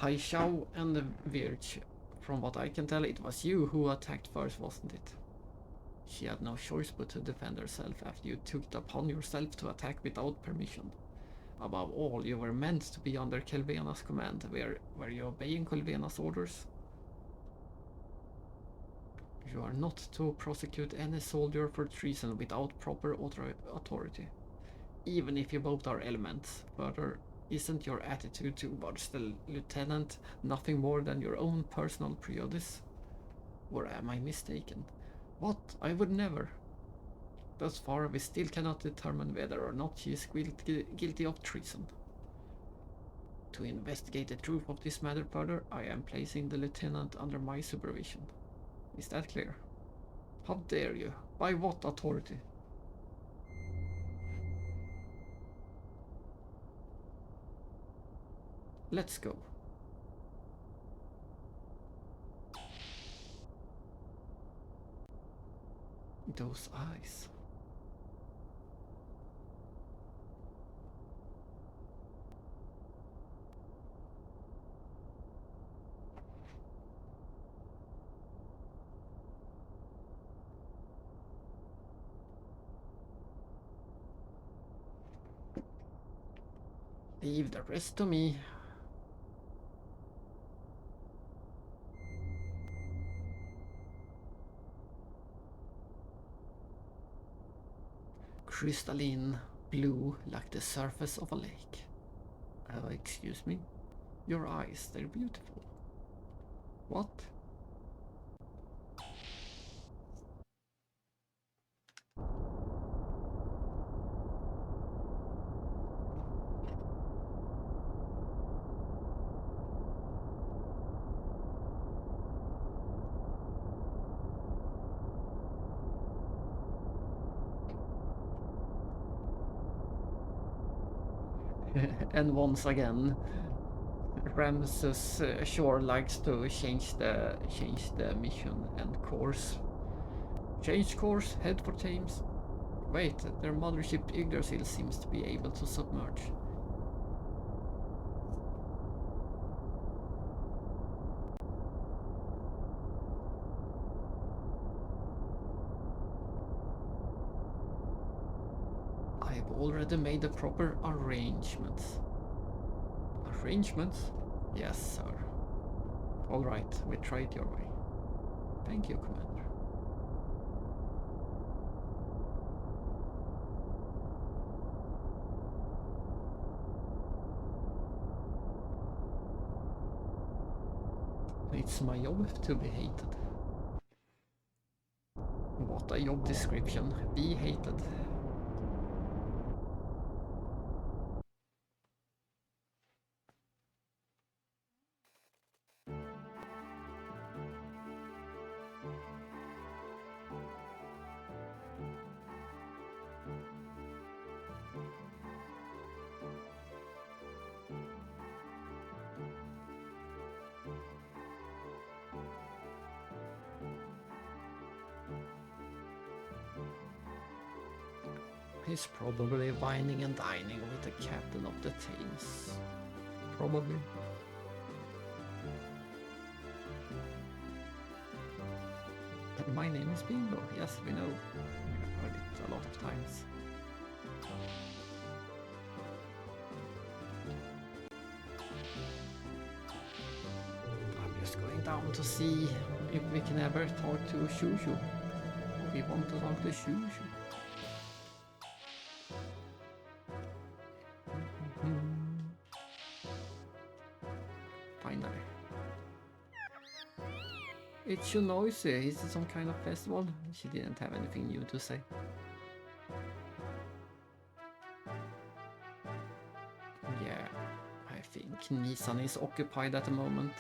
Haishao and the Virch. From what I can tell, it was you who attacked first, wasn't it? She had no choice but to defend herself after you took it upon yourself to attack without permission. Above all, you were meant to be under Kelvena's command. Were you obeying Kelvena's orders? You are not to prosecute any soldier for treason without proper authority. Even if you both are elements. Further, isn't your attitude towards the lieutenant nothing more than your own personal prejudice? Or am I mistaken? What? I would never. Thus far, we still cannot determine whether or not she is guilty of treason. To investigate the truth of this matter further, I am placing the lieutenant under my supervision. Is that clear? How dare you? By what authority? Let's go. Those eyes. Leave the rest to me. Crystalline blue like the surface of a lake. Excuse me? Your eyes, they're beautiful. What? And once again, Ramses sure likes to change the mission and course. Change course, head for Thames. Wait, their mothership Ignas seems to be able to submerge. I've already made the proper arrangements. Arrangements? Yes, sir. Alright, we try it your way. Thank you, Commander. It's my job to be hated. What a job description. Be hated. He's probably whining and dining with the captain of the Thames. Probably. My name is Bingo. Yes, we know. We've heard it a lot of times. I'm just going down to see if we can ever talk to Shushu. We want to talk to Shushu. Finally. It's so noisy. Is it some kind of festival? She didn't have anything new to say. Yeah, I think Nisan is occupied at the moment.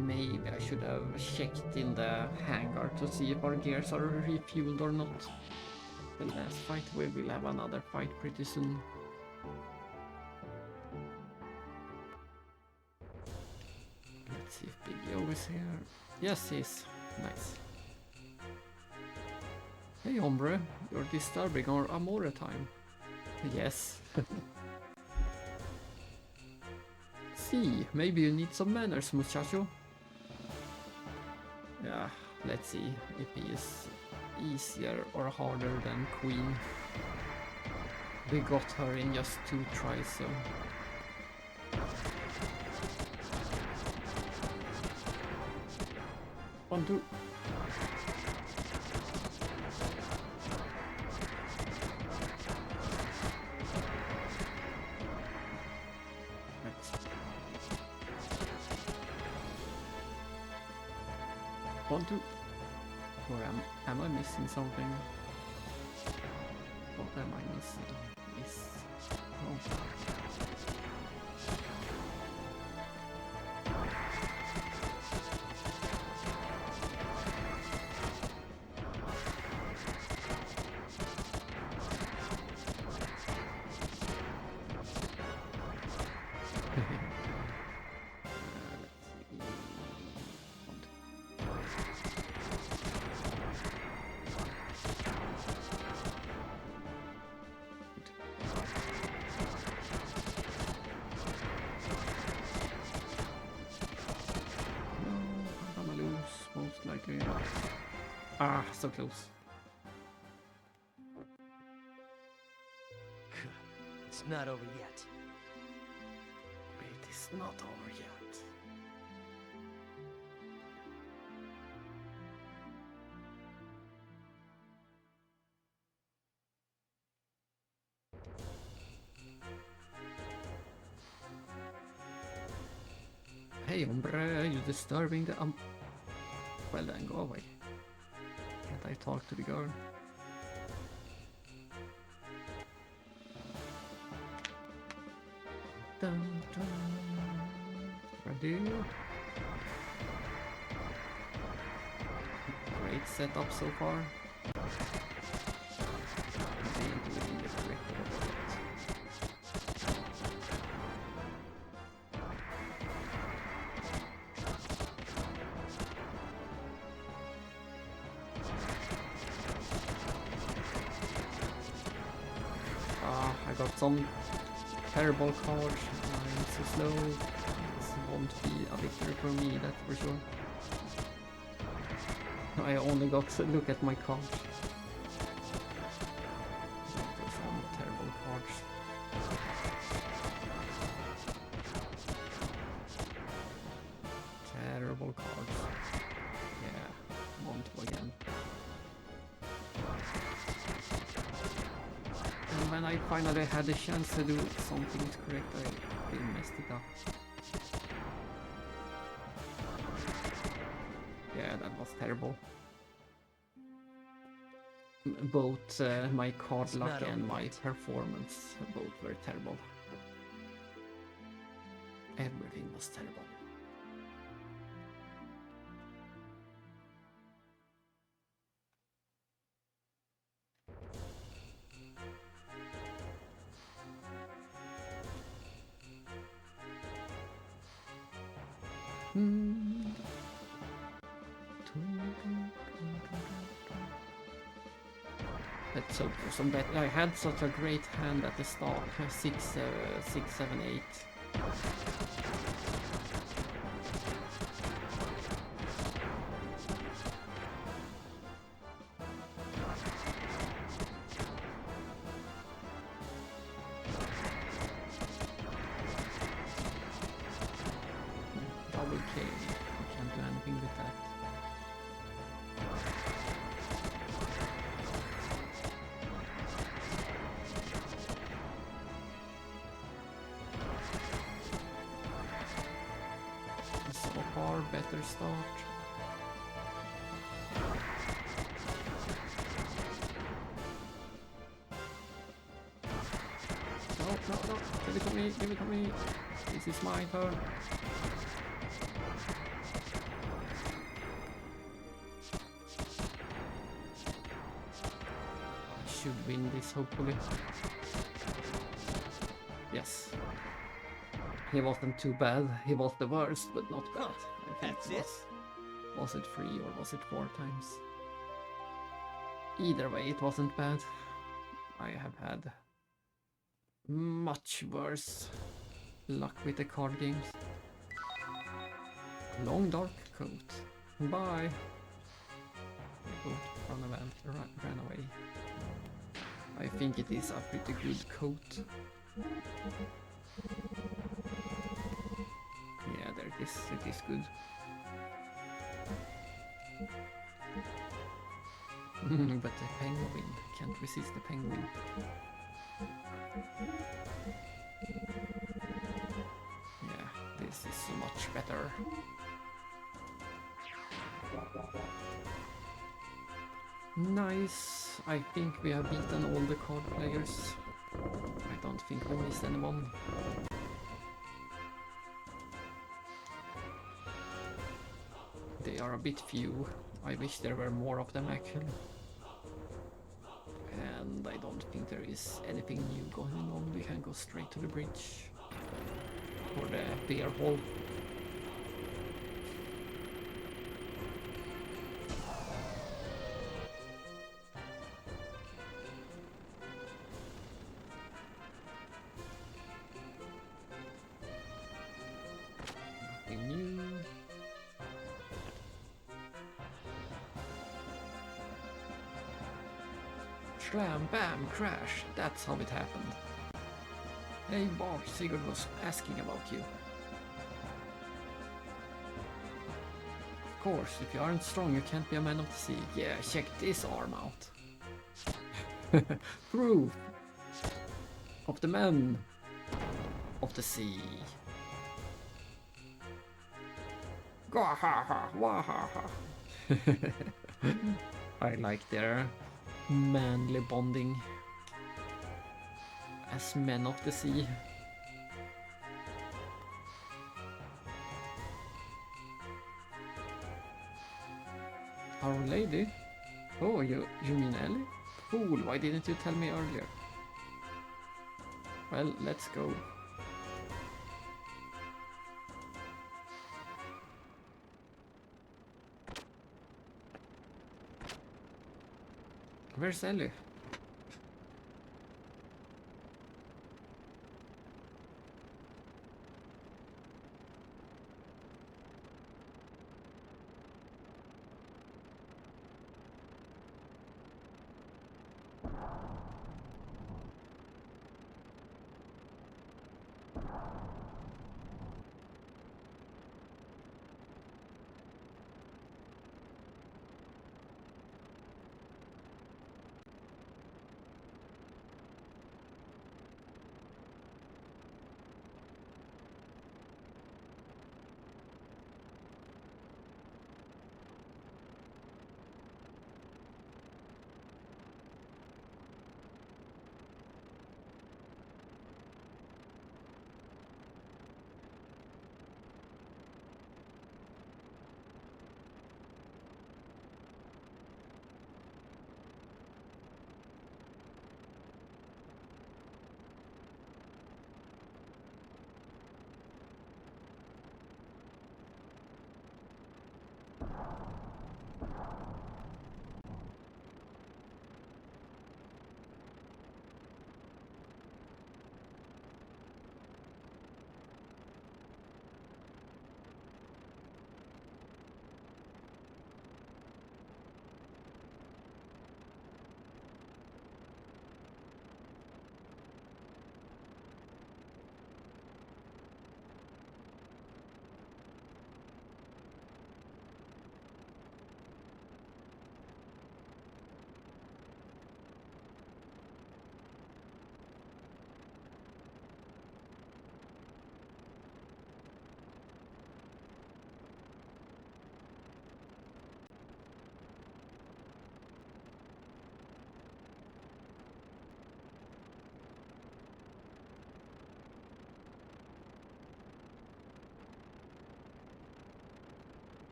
Maybe I should have checked in the hangar to see if our gears are refueled or not. The last fight, we will have another fight pretty soon. Let's see if Big O is here. Yes, he is. Nice. Hey, hombre, you're disturbing our Amore time. Yes. See, maybe you need some manners, muchacho. Yeah, let's see if he is easier or harder than Queen. We got her in just 2 tries, so... 1, 2. One, two. Or am I missing something? What am I missing? Oh. Likely. Ah, so close. It's not over yet. It is not over yet. Hey, hombre, you're disturbing the Well then, go away. Can't I talk to the girl? Dun, dun. Ready? Great setup so far. I got some terrible cards. I'm so slow. This won't be a victory for me, that's for sure. I only got to look at my cards. Some terrible cards. Terrible cards. Yeah, won't go again. And when I finally had the chance to do something correct, I messed it up. Yeah, that was terrible. Both my card luck and my performance, both were terrible. Everything was terrible. Let's hope for some better. I had such a great hand at the start. 6, 7, 8. Double K. I can't do anything with that. So far, better start. No, give it to me, give it to me. This is my turn. I should win this, hopefully. Yes. He wasn't too bad. He was the worst, but not bad. I think it was it 3 or was it 4 times? Either way, it wasn't bad. I have had much worse luck with the card games. Long dark coat. Bye. The coat ran away. I think it is a pretty good coat. Yeah, there it is. It is good. But the penguin can't resist the penguin. Yeah, this is much better. Nice. I think we have beaten all the card players. I don't think we missed anyone. They are a bit few. I wish there were more of them actually. And I don't think there is anything new going on. We can go straight to the bridge. Or the beer hall. Nothing new. Slam, bam, crash. That's how it happened. Hey Bob, Sigurd was asking about you. Of course, if you aren't strong, you can't be a man of the sea. Yeah, check this arm out. Proof of the man of the sea. Gahaha, wahaha. I like their manly bonding as men of the sea. Our lady? Oh, you mean Ellie? Fool, why didn't you tell me earlier? Well, let's go. Where's Ellie?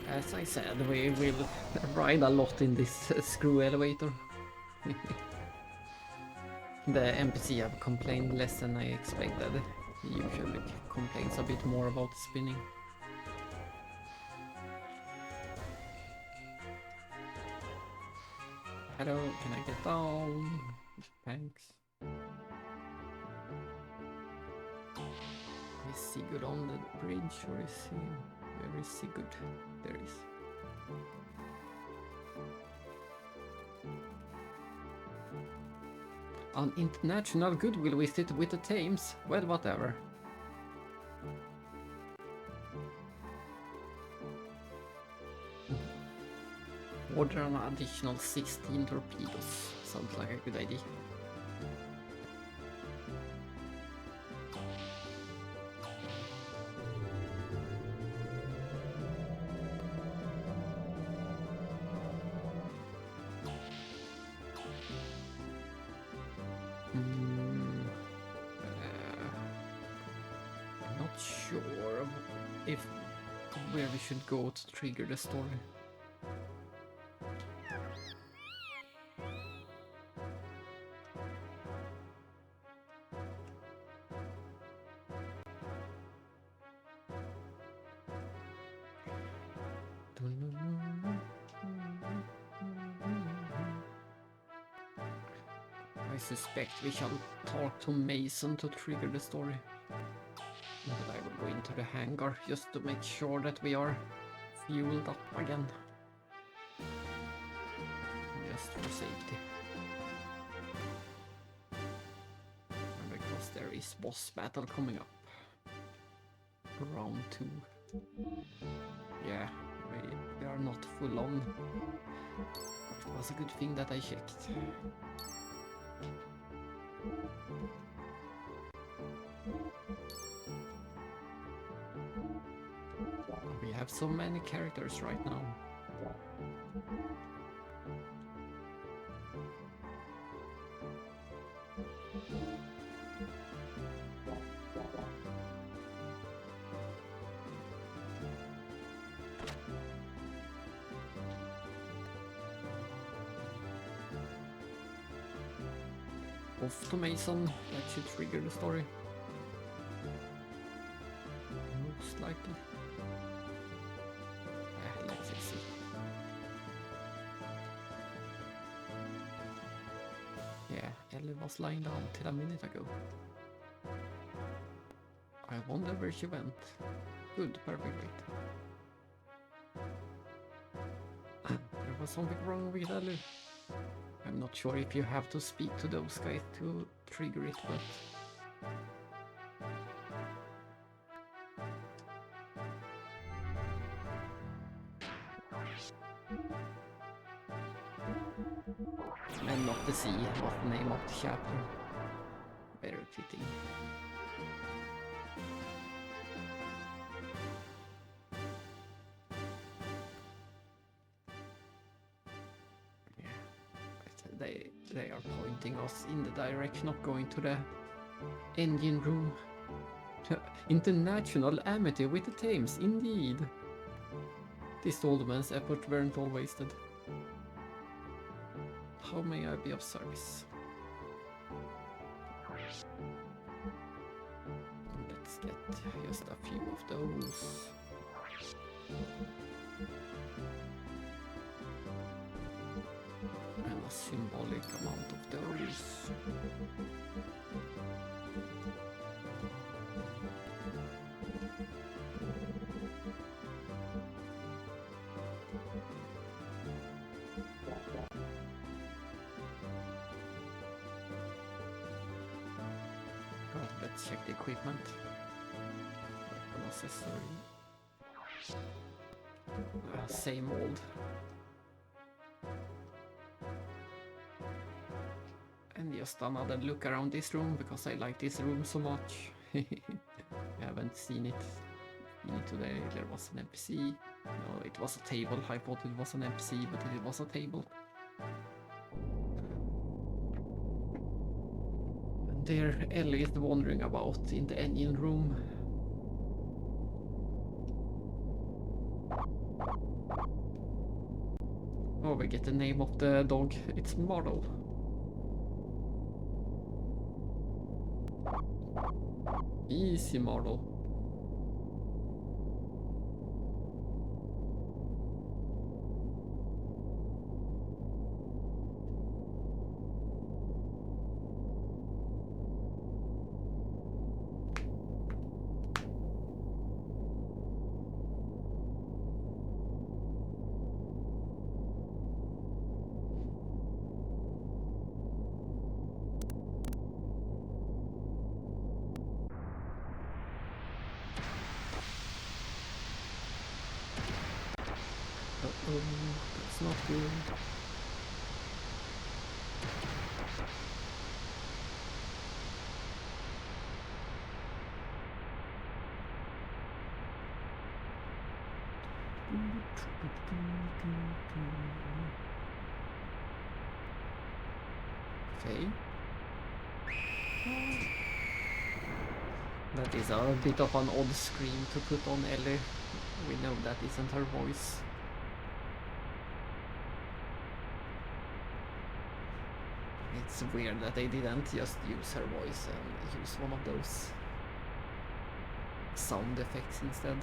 As I said, we will ride a lot in this screw elevator. The NPC have complained less than I expected. He usually complains a bit more about spinning. Hello, can I get down? Thanks. Is Sigurd on the bridge or is he... Where is Sigurd? There is. An international goodwill visit with the Thames. Well, whatever. Order an additional 16 torpedoes. Sounds like a good idea. I'm not sure if where we should go to trigger the story. I suspect we shall talk to Mason to trigger the story. But I will go into the hangar just to make sure that we are fueled up again. Just for safety. And because there is boss battle coming up. Round 2. Yeah, we are not full on. It was a good thing that I checked. We have so many characters right now. Off to Mason, that should trigger the story. Most likely. Let's see. Yeah, Ellie was lying down till a minute ago. I wonder where she went. Good, perfect, great. There was something wrong with Ellie. I'm not sure if you have to speak to those guys to trigger it, but... Men of the Sea was the name of the chapter. Very fitting. They are pointing us in the direction of going to the engine room. International amity with the Thames, indeed. This old man's effort weren't all wasted. How may I be of service? Let's get just a few of those. And a symbolic amount of those. Let's check the equipment. Weapon accessory. Same old. And just another look around this room because I like this room so much. I haven't seen it today. There was an NPC. No, it was a table. I thought it was an NPC, but it was a table. And there Ellie is wandering about in the engine room. Oh, we get the name of the dog. It's Marble. Easy, Marble. Uh-oh, that's not good. Okay. That is a bit of an odd scream to put on Ellie. We know that isn't her voice. It's weird that they didn't just use her voice and use one of those sound effects instead.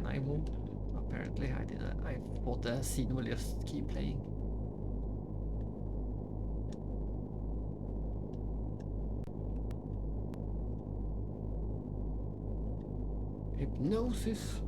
Can I move? Apparently I didn't. I thought the scene will just keep playing. Hypnosis.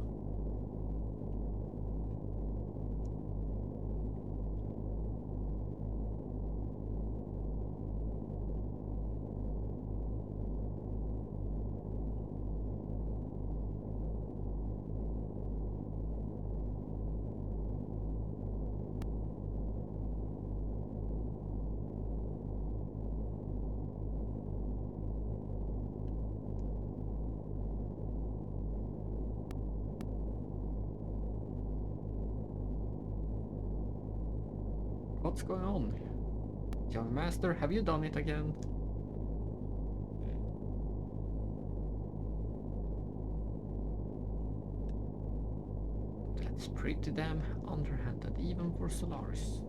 What's going on? Young master, have you done it again? That's pretty damn underhanded, even for Solaris.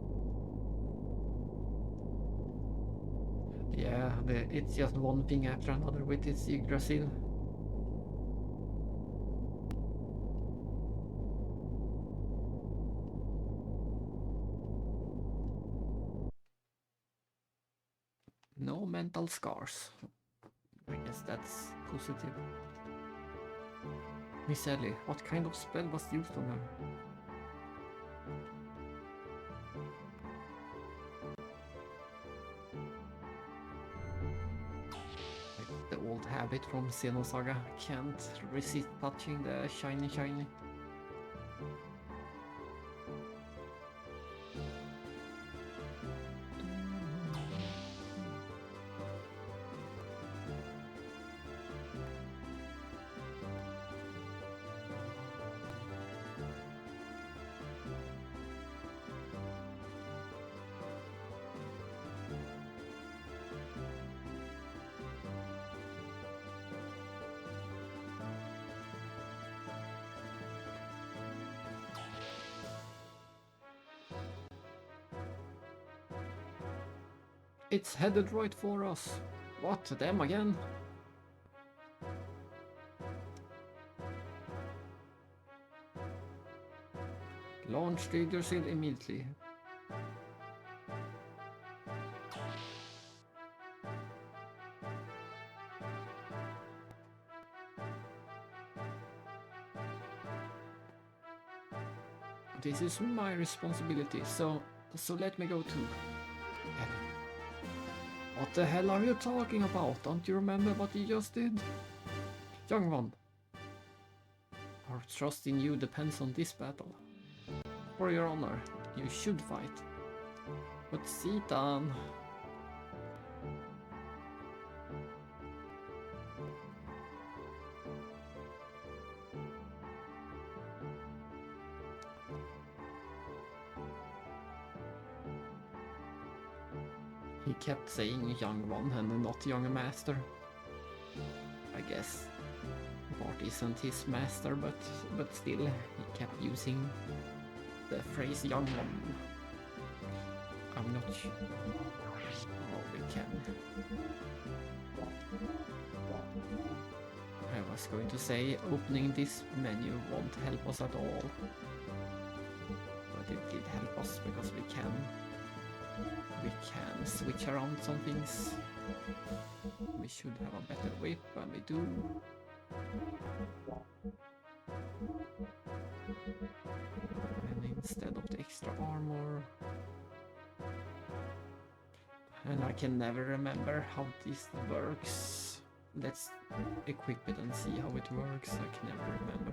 Yeah, it's just one thing after another with this Yggdrasil. No mental scars. I guess that's positive. Miss Ellie, what kind of spell was used on her? Like the old habit from Xenosaga, can't resist touching the shiny. It's headed right for us. What, them again? Launch the Yggdrasil immediately. This is my responsibility, so let me go too. What the hell are you talking about? Don't you remember what you just did? Young one. Our trust in you depends on this battle. For your honor, you should fight. But Citan... He kept saying young one and not young master. I guess Bart isn't his master, but still, he kept using the phrase young one. I'm not sure. Oh, we can. I was going to say opening this menu won't help us at all. But it did help us because we can switch around some things. We should have a better whip, and we do. And instead of the extra armor. And I can never remember how this works. Let's equip it and see how it works. I can never remember.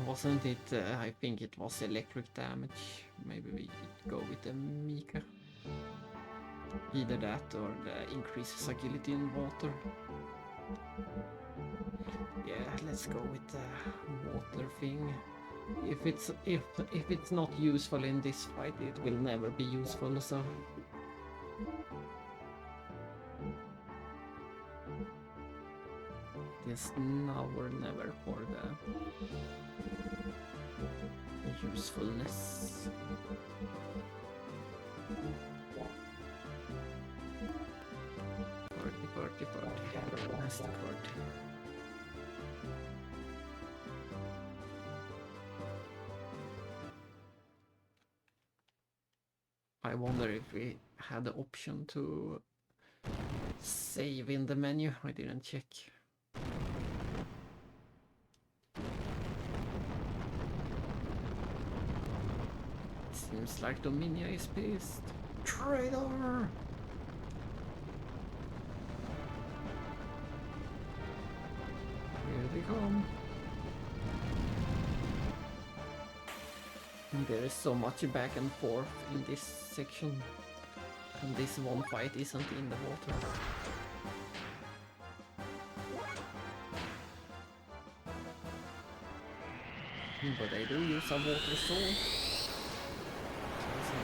Wasn't it? I think it was electric damage. Maybe we go with the Mika. Either that or the increases agility in water. Yeah, let's go with the water thing. If it's not useful in this fight, it will never be useful. So. It is now or never for the usefulness. Mastercard. I wonder if we had the option to save in the menu. I didn't check. Seems like Dominia is pissed. Traitor! Here they come. There is so much back and forth in this section, and this one fight isn't in the water. But they do use a water sword. So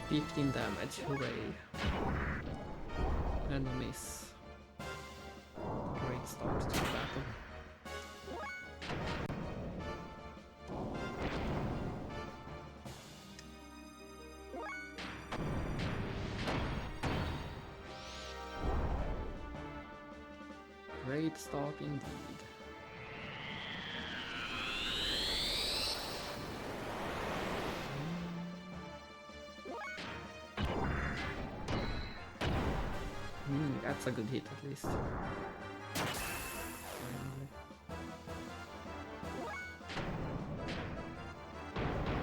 15 damage, hooray. And a miss. Great start to the battle. Great start indeed. That's a good hit at least.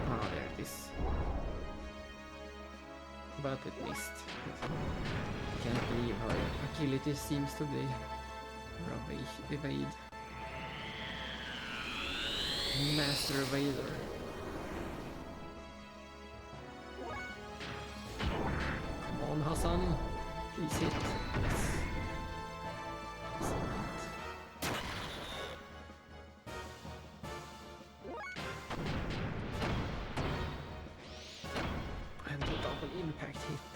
Ah, there it is. But it missed. Can't believe how agility seems to be. Evade. Master Evader. Come on, Hassan. Please hit. Yes. And the double impact hit.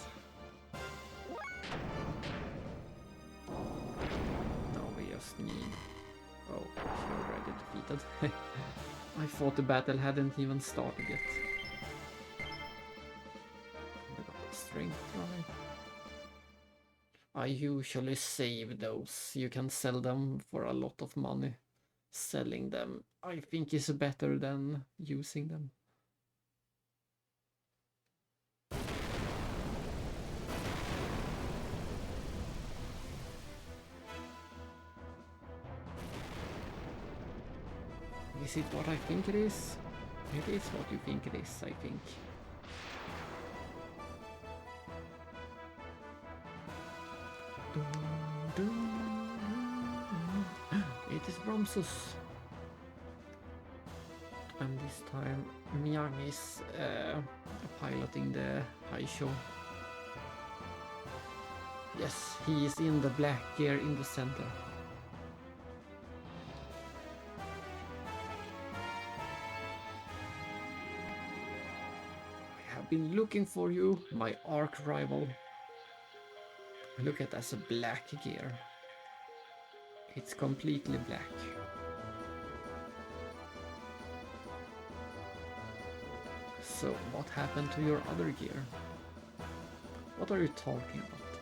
Now we just need... Oh, she already defeated. I thought the battle hadn't even started yet. Strength drive. I usually save those. You can sell them for a lot of money. Selling them, I think, is better than using them. Is it what I think it is? It is what you think it is, I think. It is Bromsus. And this time Myang is piloting the high show. Yes, he is in the black gear in the center. I have been looking for you, my arch rival. Look at that's a black gear. It's completely black. So what happened to your other gear? What are you talking about?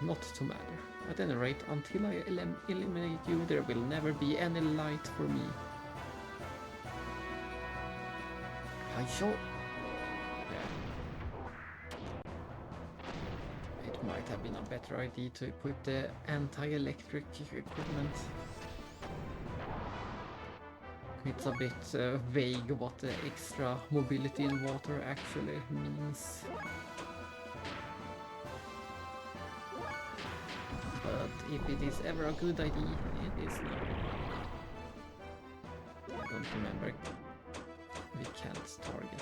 Not to matter. At any rate, until I eliminate you, there will never be any light for me. I shall... It might have been a better idea to equip the anti-electric equipment. It's a bit vague what the extra mobility in water actually means. But if it is ever a good idea, it is now. I don't remember. We can't target.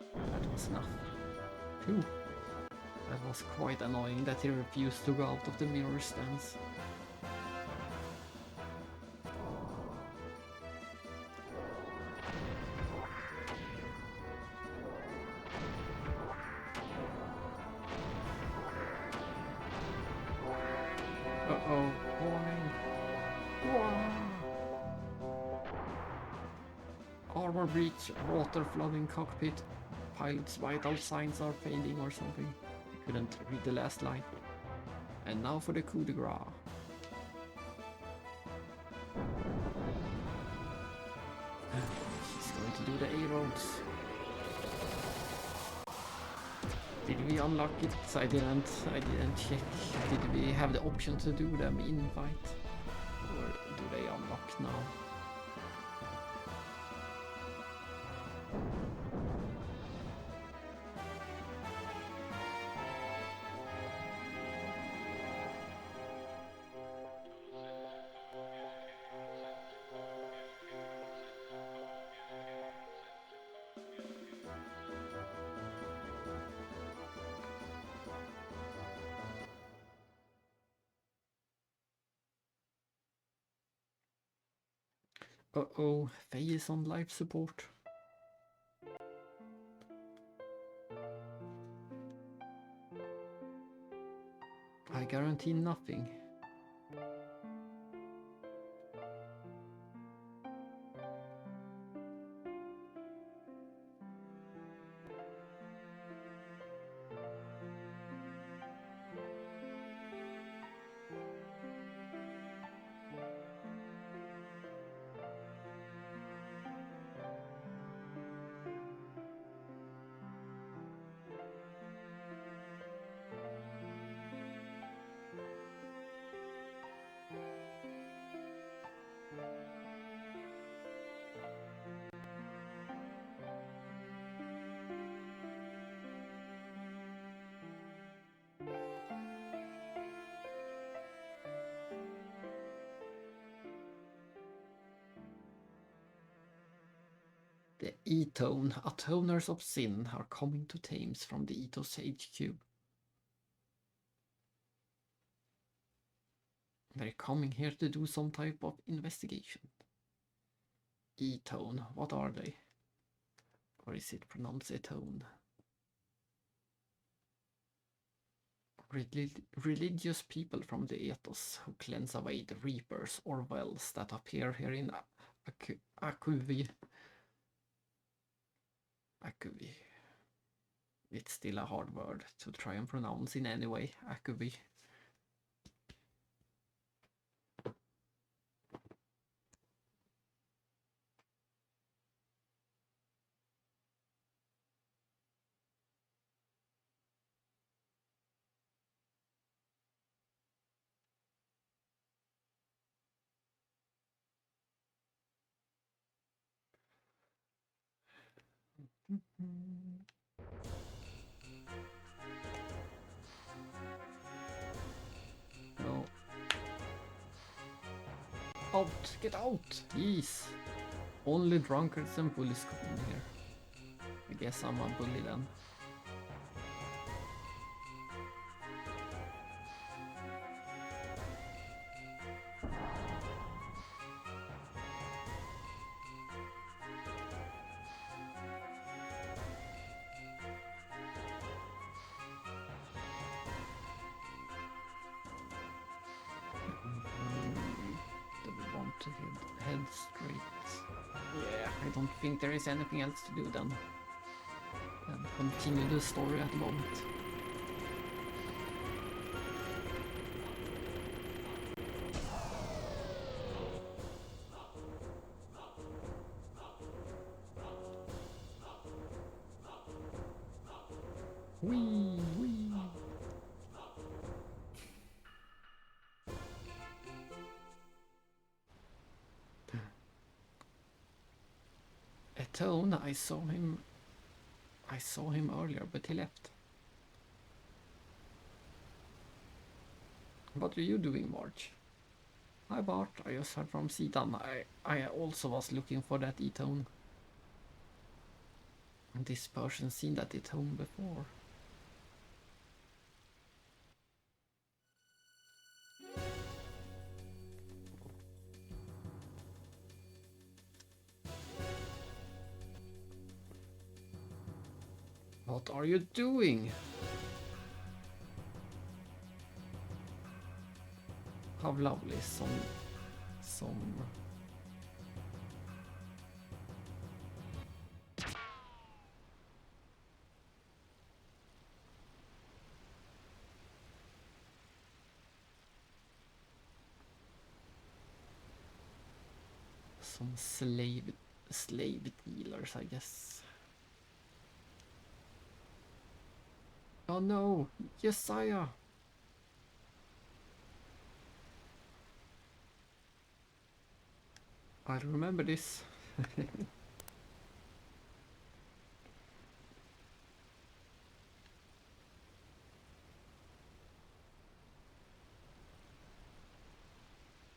That was enough. Phew. That was quite annoying that he refused to go out of the mirror stance. Uh-oh, warning. Whoa. Armor breach, water flooding cockpit. Pilot's vital signs are fading or something. I couldn't read the last line. And now for the coup de grace. She's going to do the A-rolls. Did we unlock it? I didn't check. Did we have the option to do them in fight? Or do they unlock now? Uh-oh, Faye is on life support. I guarantee nothing. The E-Tone, Atoners of Sin, are coming to Thames from the Ethos HQ. They're coming here to do some type of investigation. E-Tone, what are they? Or is it pronounced E-Tone? Religious people from the Ethos who cleanse away the reapers or wells that appear here in Akuvi. Akuvi. It's still a hard word to try and pronounce in any way. Akuvi. No. Out! Get out! Yes! Only drunkards and bullies come in here. I guess I'm a bully then. Do we want to head straight? Yeah, I don't think there is anything else to do then. And continue the story at the moment. Wee, wee. Tone, I saw him earlier, but he left. What are you doing, Marge? Hi Bart, I just heard from Sitan. I also was looking for that E-Tone. This person seen that at home before. What are you doing? How lovely, some slave dealers, I guess. Oh no, Josiah! I remember this.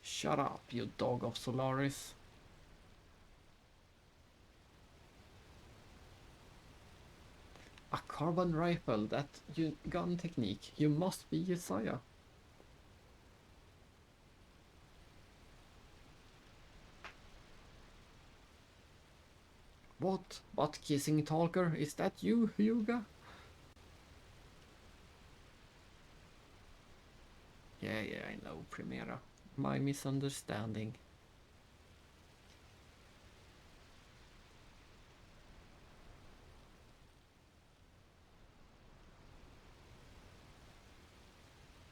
Shut up, you dog of Solaris. A carbon rifle, that gun technique. You must be Josiah. What? Butt kissing talker? Is that you, Hyuga? Yeah, I know, Primera. My misunderstanding.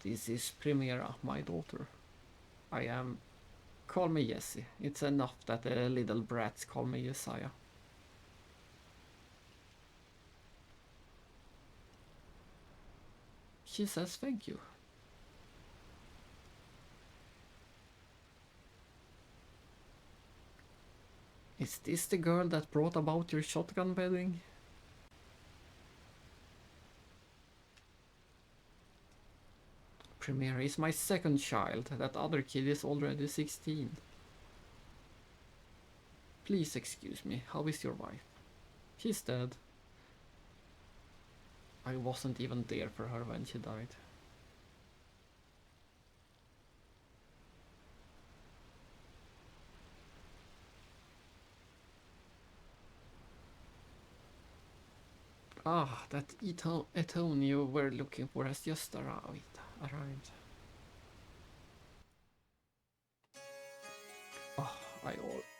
This is Primera, my daughter. I am... Call me Jesse. It's enough that the little brats call me Josiah. She says thank you. Is this the girl that brought about your shotgun bedding? Primera is my second child. That other kid is already 16. Please excuse me. How is your wife? She's dead. I wasn't even there for her when she died. Ah, that Etone you were looking for has just arrived. Oh,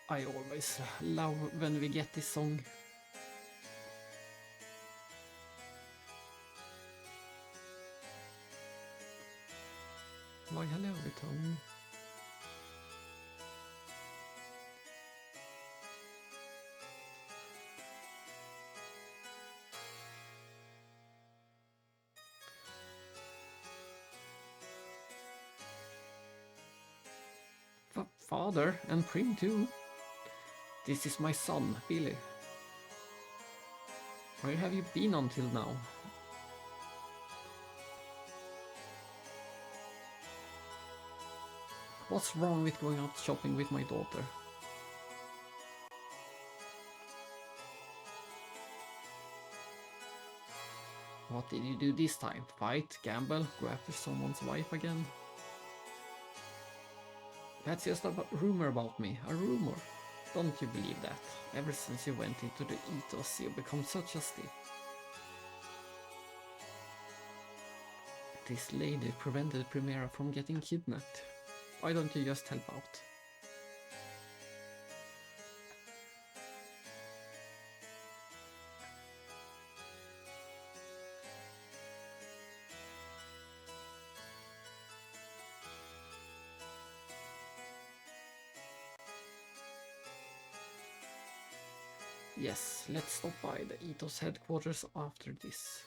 I always love when we get this song. Why hello, Etone. Father, and Prim too. This is my son, Billy. Where have you been until now? What's wrong with going out shopping with my daughter? What did you do this time? Fight, gamble, go after someone's wife again? That's just a rumor about me, a rumor. Don't you believe that? Ever since you went into the ethos, you become such a stiff. This lady prevented Primera from getting kidnapped. Why don't you just help out? Yes, let's stop by the Ethos headquarters after this.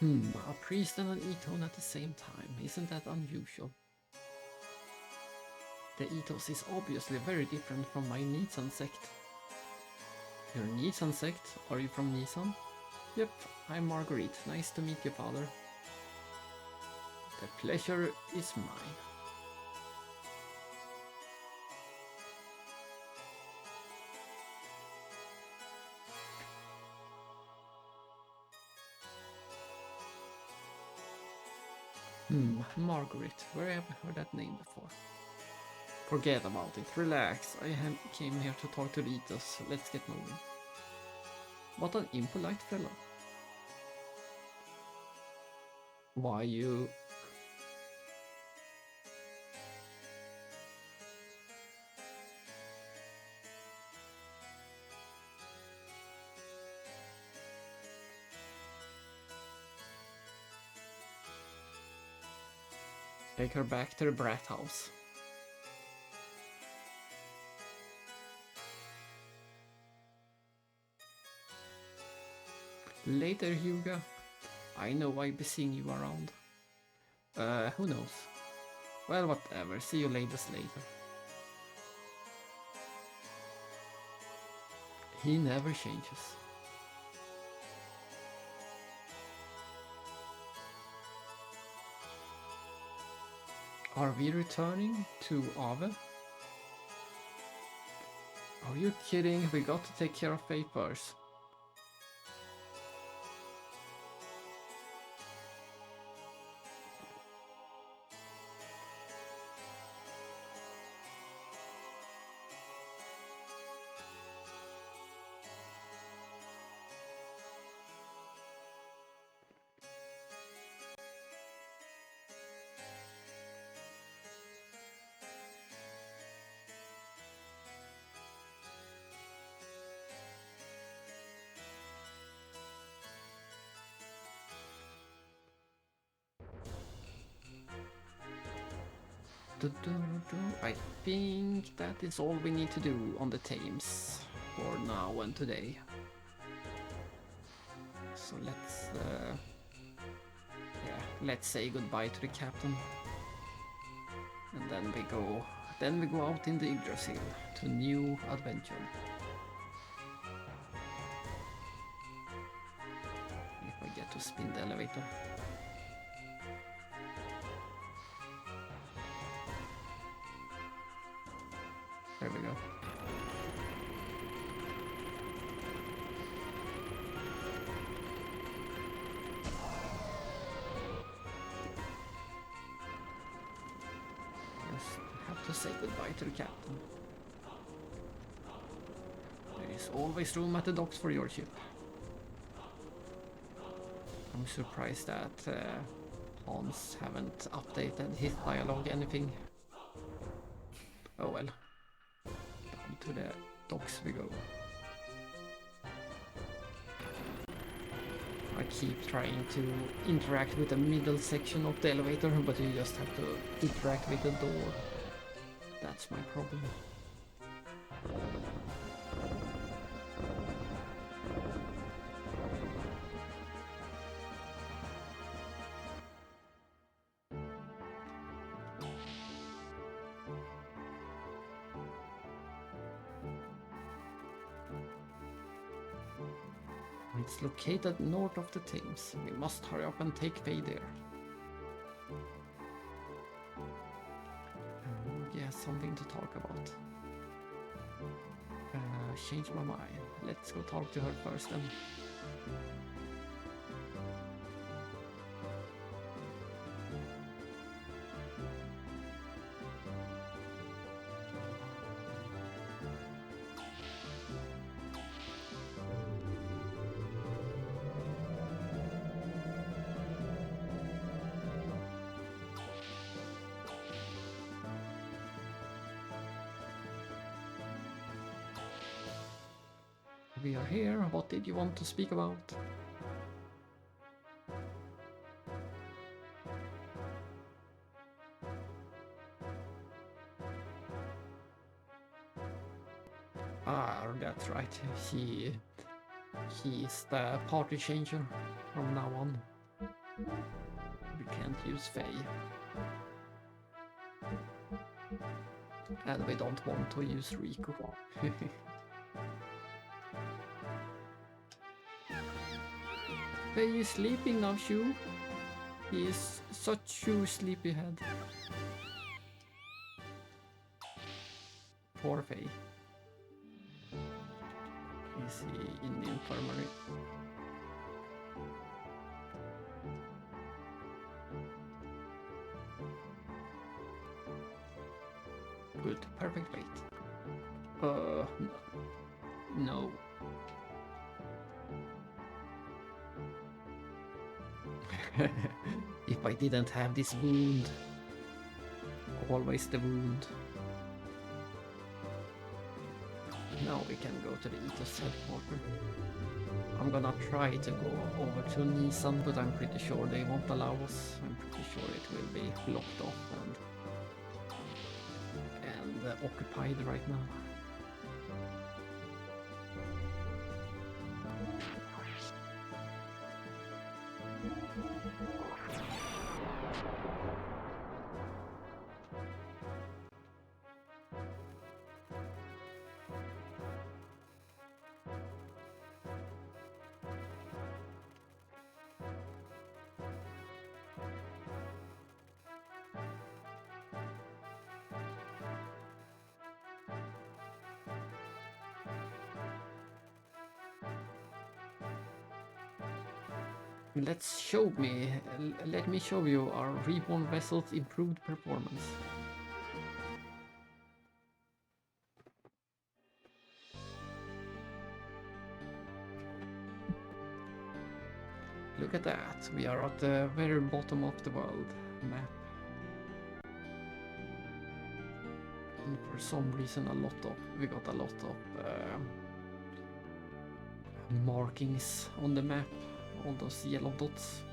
A priest and an Etone at the same time, isn't that unusual? The Ethos is obviously very different from my Nisan sect. Your Nisan sect? Are you from Nisan? Yep, I'm Marguerite. Nice to meet you, father. The pleasure is mine. Margaret. Where have I heard that name before? Forget about it. Relax. Came here to talk to Ritos. Let's get moving. What an impolite fellow. Why you... Take her back to the brat house. Later, Hugo. I know I'll be seeing you around. Who knows? Well, whatever. See you ladies later. He never changes. Are we returning to Ave? Are you kidding? We got to take care of papers. I think that is all we need to do on the Thames for now and today. So let's say goodbye to the captain, and then we go out in the Yggdrasil to new adventure. If I get to spin the elevator. There we go. Just have to say goodbye to the captain. There is always room at the docks for your ship. I'm surprised that Hans haven't updated his dialogue anything. Oh well. Down to the docks we go. I keep trying to interact with the middle section of the elevator, but you just have to interact with the door. That's my problem. It's located north of the Thames. We must hurry up and take Faye there. Yeah, something to talk about. Change my mind. Let's go talk to her first then. We are here. What did you want to speak about? Ah, that's right. He is the party changer from now on. We can't use Faye. And we don't want to use Rico. Faye is sleeping now, Shu. He is such a sleepyhead. Poor Faye. Is he in the infirmary? Good, perfect weight. No. If I didn't have this wound. Always the wound. Now we can go to the Ignas headquarters. I'm gonna try to go over to Nissan, but I'm pretty sure they won't allow us. I'm pretty sure it will be blocked off and occupied right now. Let me show you our reborn vessel's improved performance. Look at that, we are at the very bottom of the world map. And for some reason we got a lot of markings on the map. All those yellow dots.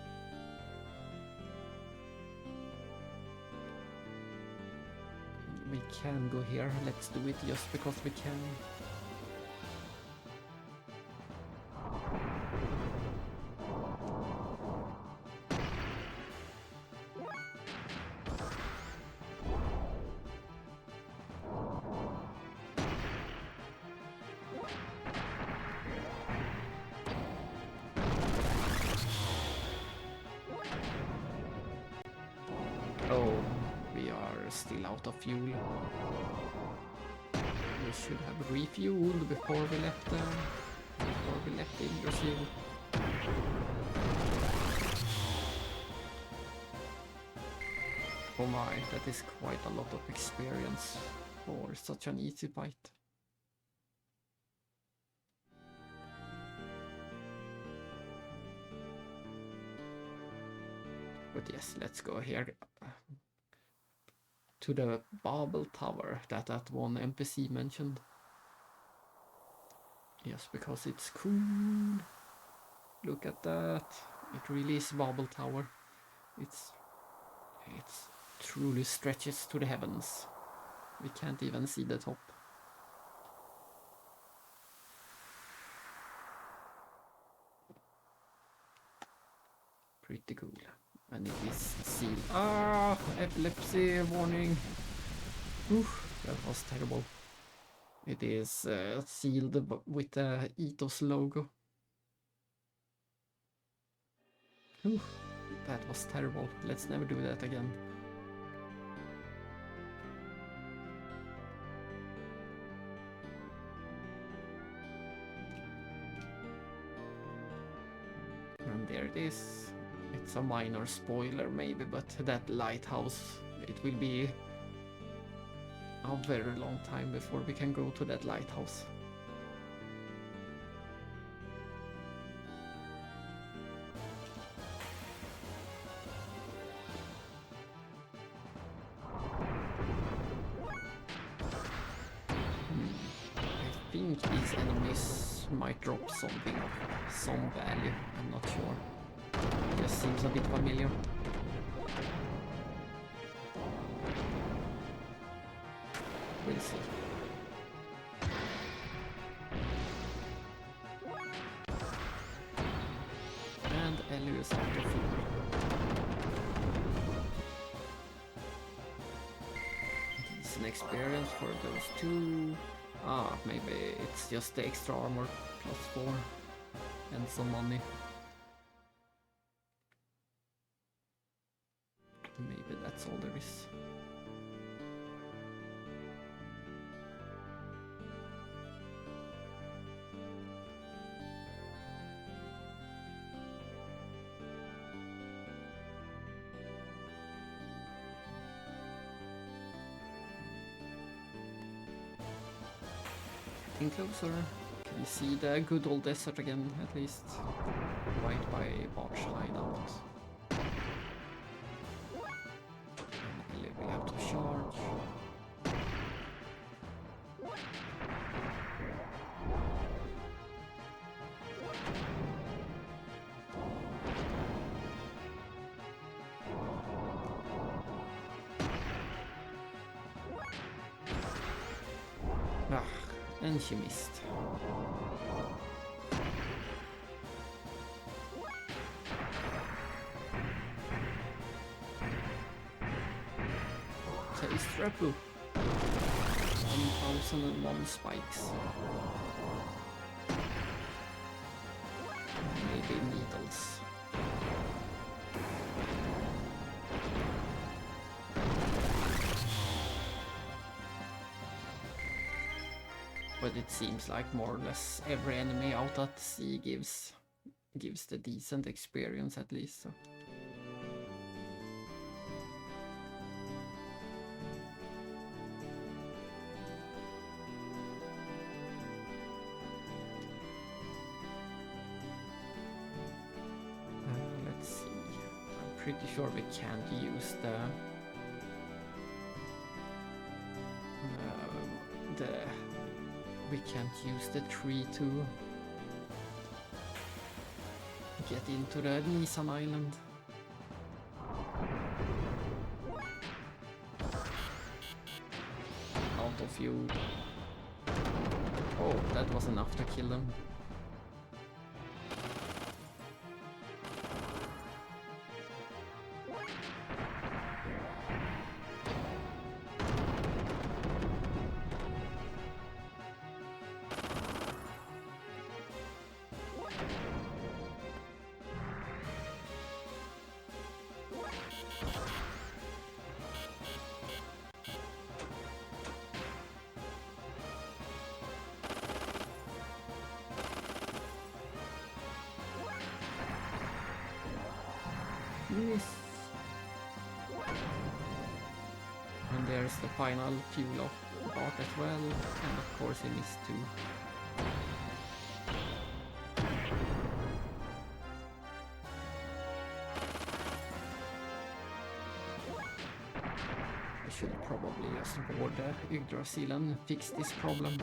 We can go here, let's do it just because we can. Still out of fuel. We should have refueled before we left the Brazil. Oh my, that is quite a lot of experience for such an easy fight. But yes, let's go here. To the Babel Tower that one NPC mentioned. Yes, because it's cool. Look at that. It really is Babel Tower. It's truly stretches to the heavens. We can't even see the top. Pretty cool. And it is sealed. Ah, epilepsy warning. Oof, that was terrible. It is sealed with the Ethos logo. Oof, that was terrible. Let's never do that again. And there it is. It's a minor spoiler maybe, but that lighthouse, it will be a very long time before we can go to that lighthouse. I think these enemies might drop something of some value, I'm not sure. Just seems a bit familiar. We'll see. And Ellie is out of fuel. Decent experience for those two. Ah, maybe it's just the extra armor +4 and some money. Maybe that's all there is. getting closer. Can you see the good old desert again, at least? Right by Bart's hideout. And we have to charge. Ah, and she missed. Taste Rapu. 1001 spikes. Maybe needles. But it seems like more or less every enemy out at sea gives the decent experience at least. So. Let's see. I'm pretty sure we can't use the we can't use the tree to get into the Nissan Island. Out of fuel. Oh, that was enough to kill them. Yes. And there's the final fuel of Bart as well, and of course he missed too. I should probably just board the Yggdrasil and fix this problem.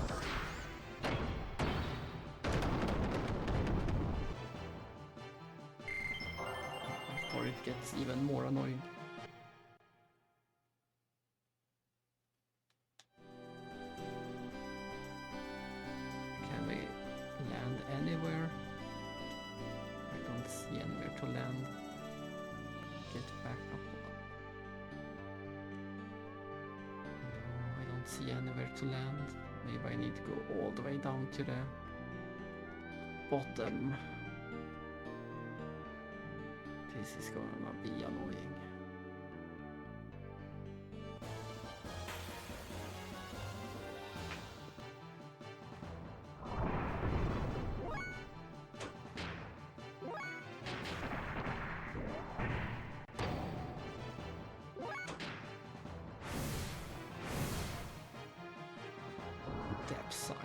Before it gets even more annoying. Can we land anywhere? I don't see anywhere to land. Get back up. No, I don't see anywhere to land. Maybe I need to go all the way down to the bottom. This is gonna be annoying. Depth site.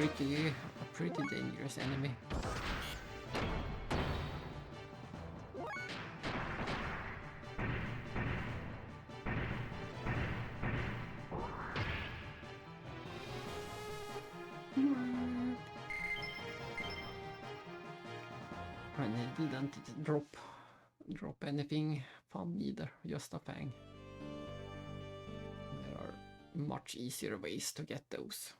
A pretty dangerous enemy. And it didn't drop anything fun either, just a fang. There are much easier ways to get those.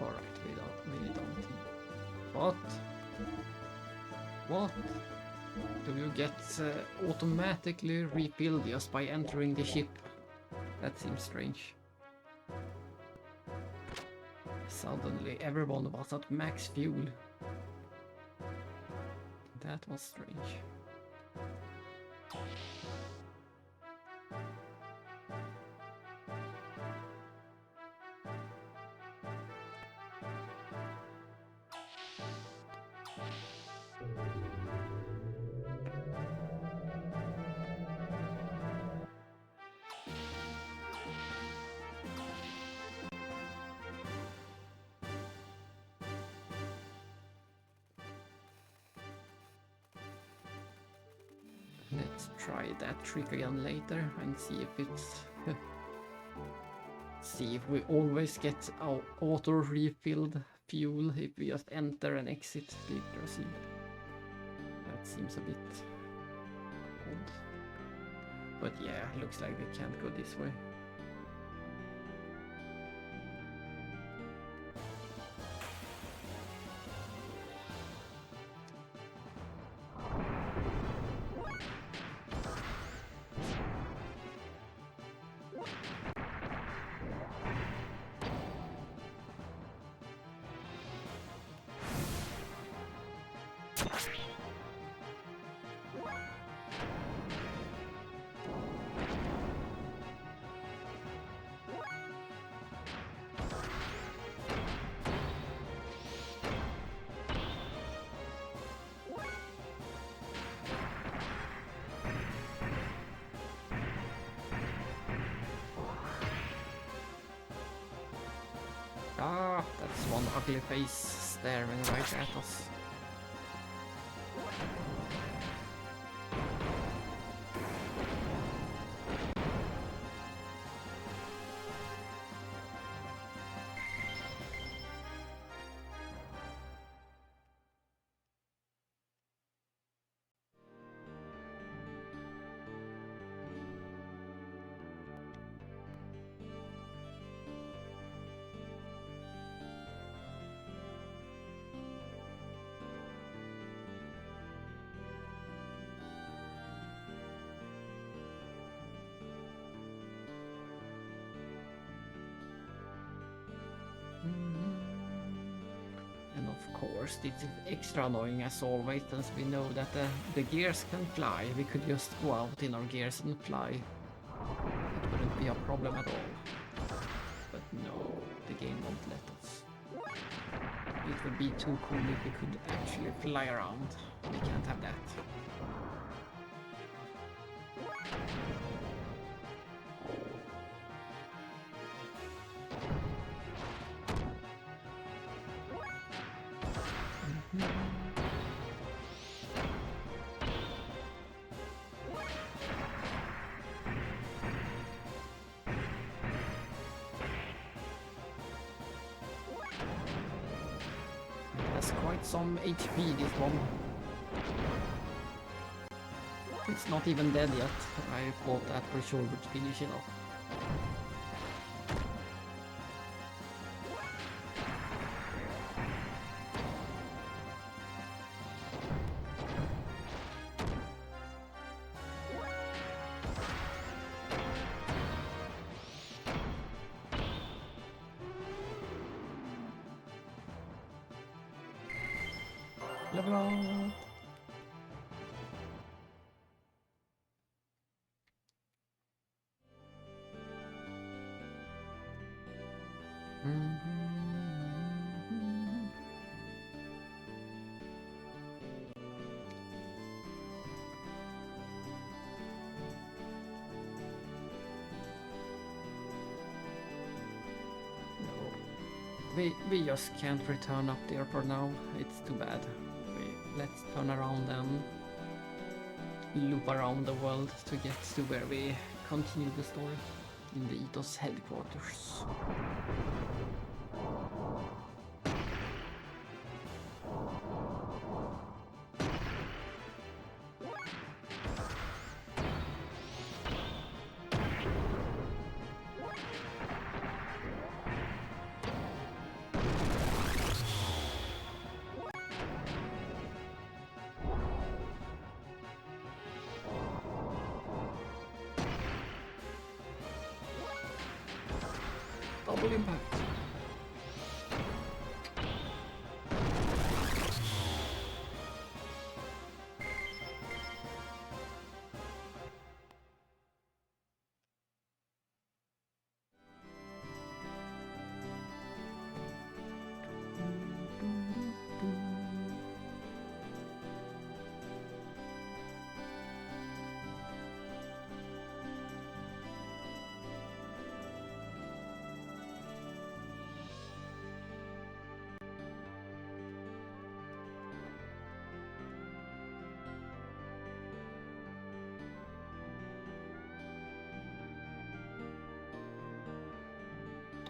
Alright, we don't. What? What? Do you get automatically refilled just by entering the ship? That seems strange. Suddenly everyone was at max fuel. That was strange. Let's try that trick again later and see if it's... see if we always get our auto-refilled fuel if we just enter and exit the Yggdrasil. That seems a bit odd. But yeah, looks like we can't go this way. Ah, that's one ugly face staring right at us. And of course, this is extra annoying as always, since we know that the gears can fly. We could just go out in our gears and fly. It wouldn't be a problem at all. But no, the game won't let us. It would be too cool if we could actually fly around. We can't have that. Has quite some HP, this one. It's not even dead yet. I thought that for sure would finish it off. Level up! we just can't return up there for now. It's too bad. Let's turn around and loop around the world to get to where we continue the story in the Ethos headquarters. Double impact.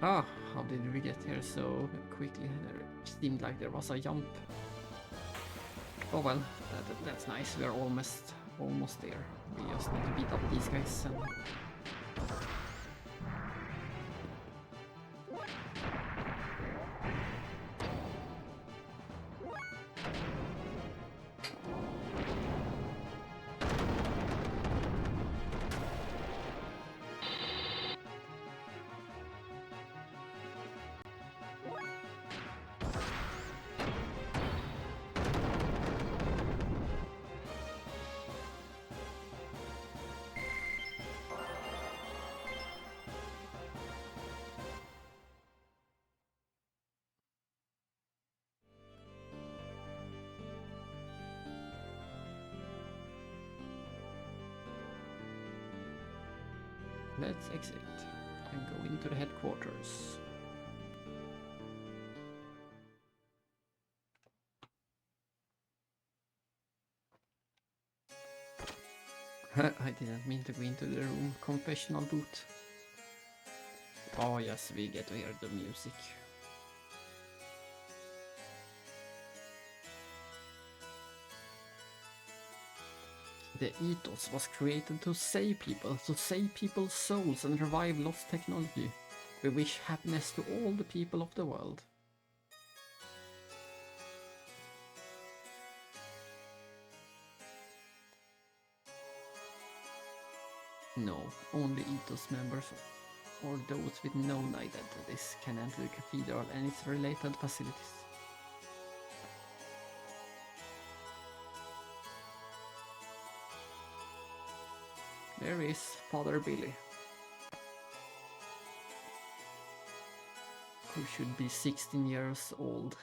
Ah, how did we get here so quickly? There seemed like there was a jump. Oh well, that's nice. We're almost there. We just need to beat up these guys and... Let's exit and go into the headquarters. I didn't mean to go into the room. Confessional booth. Oh yes, we get to hear the music. The ethos was created to save people's souls and revive lost technology. We wish happiness to all the people of the world. No, only ethos members or those with known identities can enter the cathedral and its related facilities. There is Father Billy, who should be 16 years old.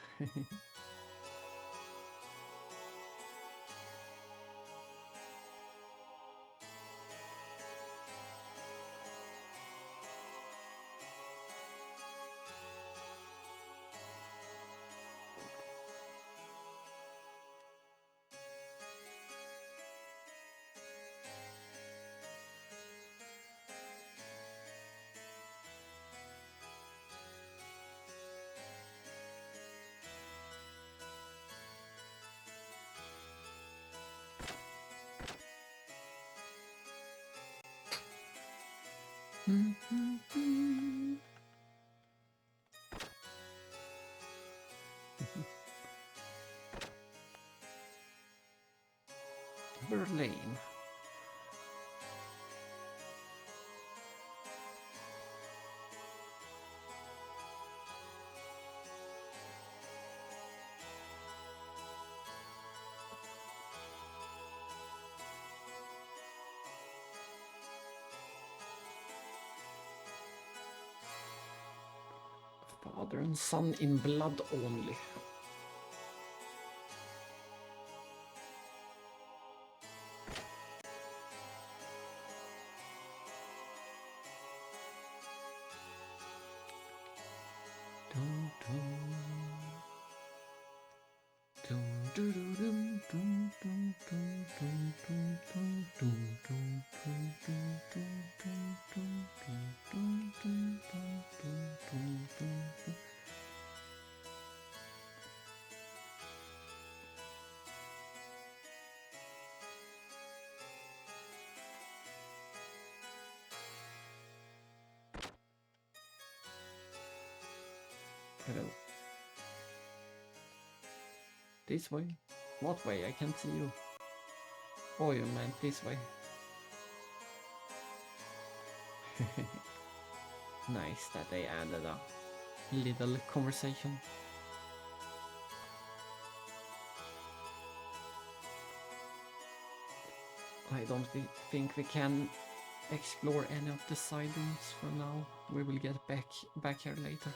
Berlin. Father and son in blood only. Hello. This way? What way? I can't see you. Oh, you meant this way. Nice that they added a little conversation. I don't think we can explore any of the side rooms for now. We will get back here later.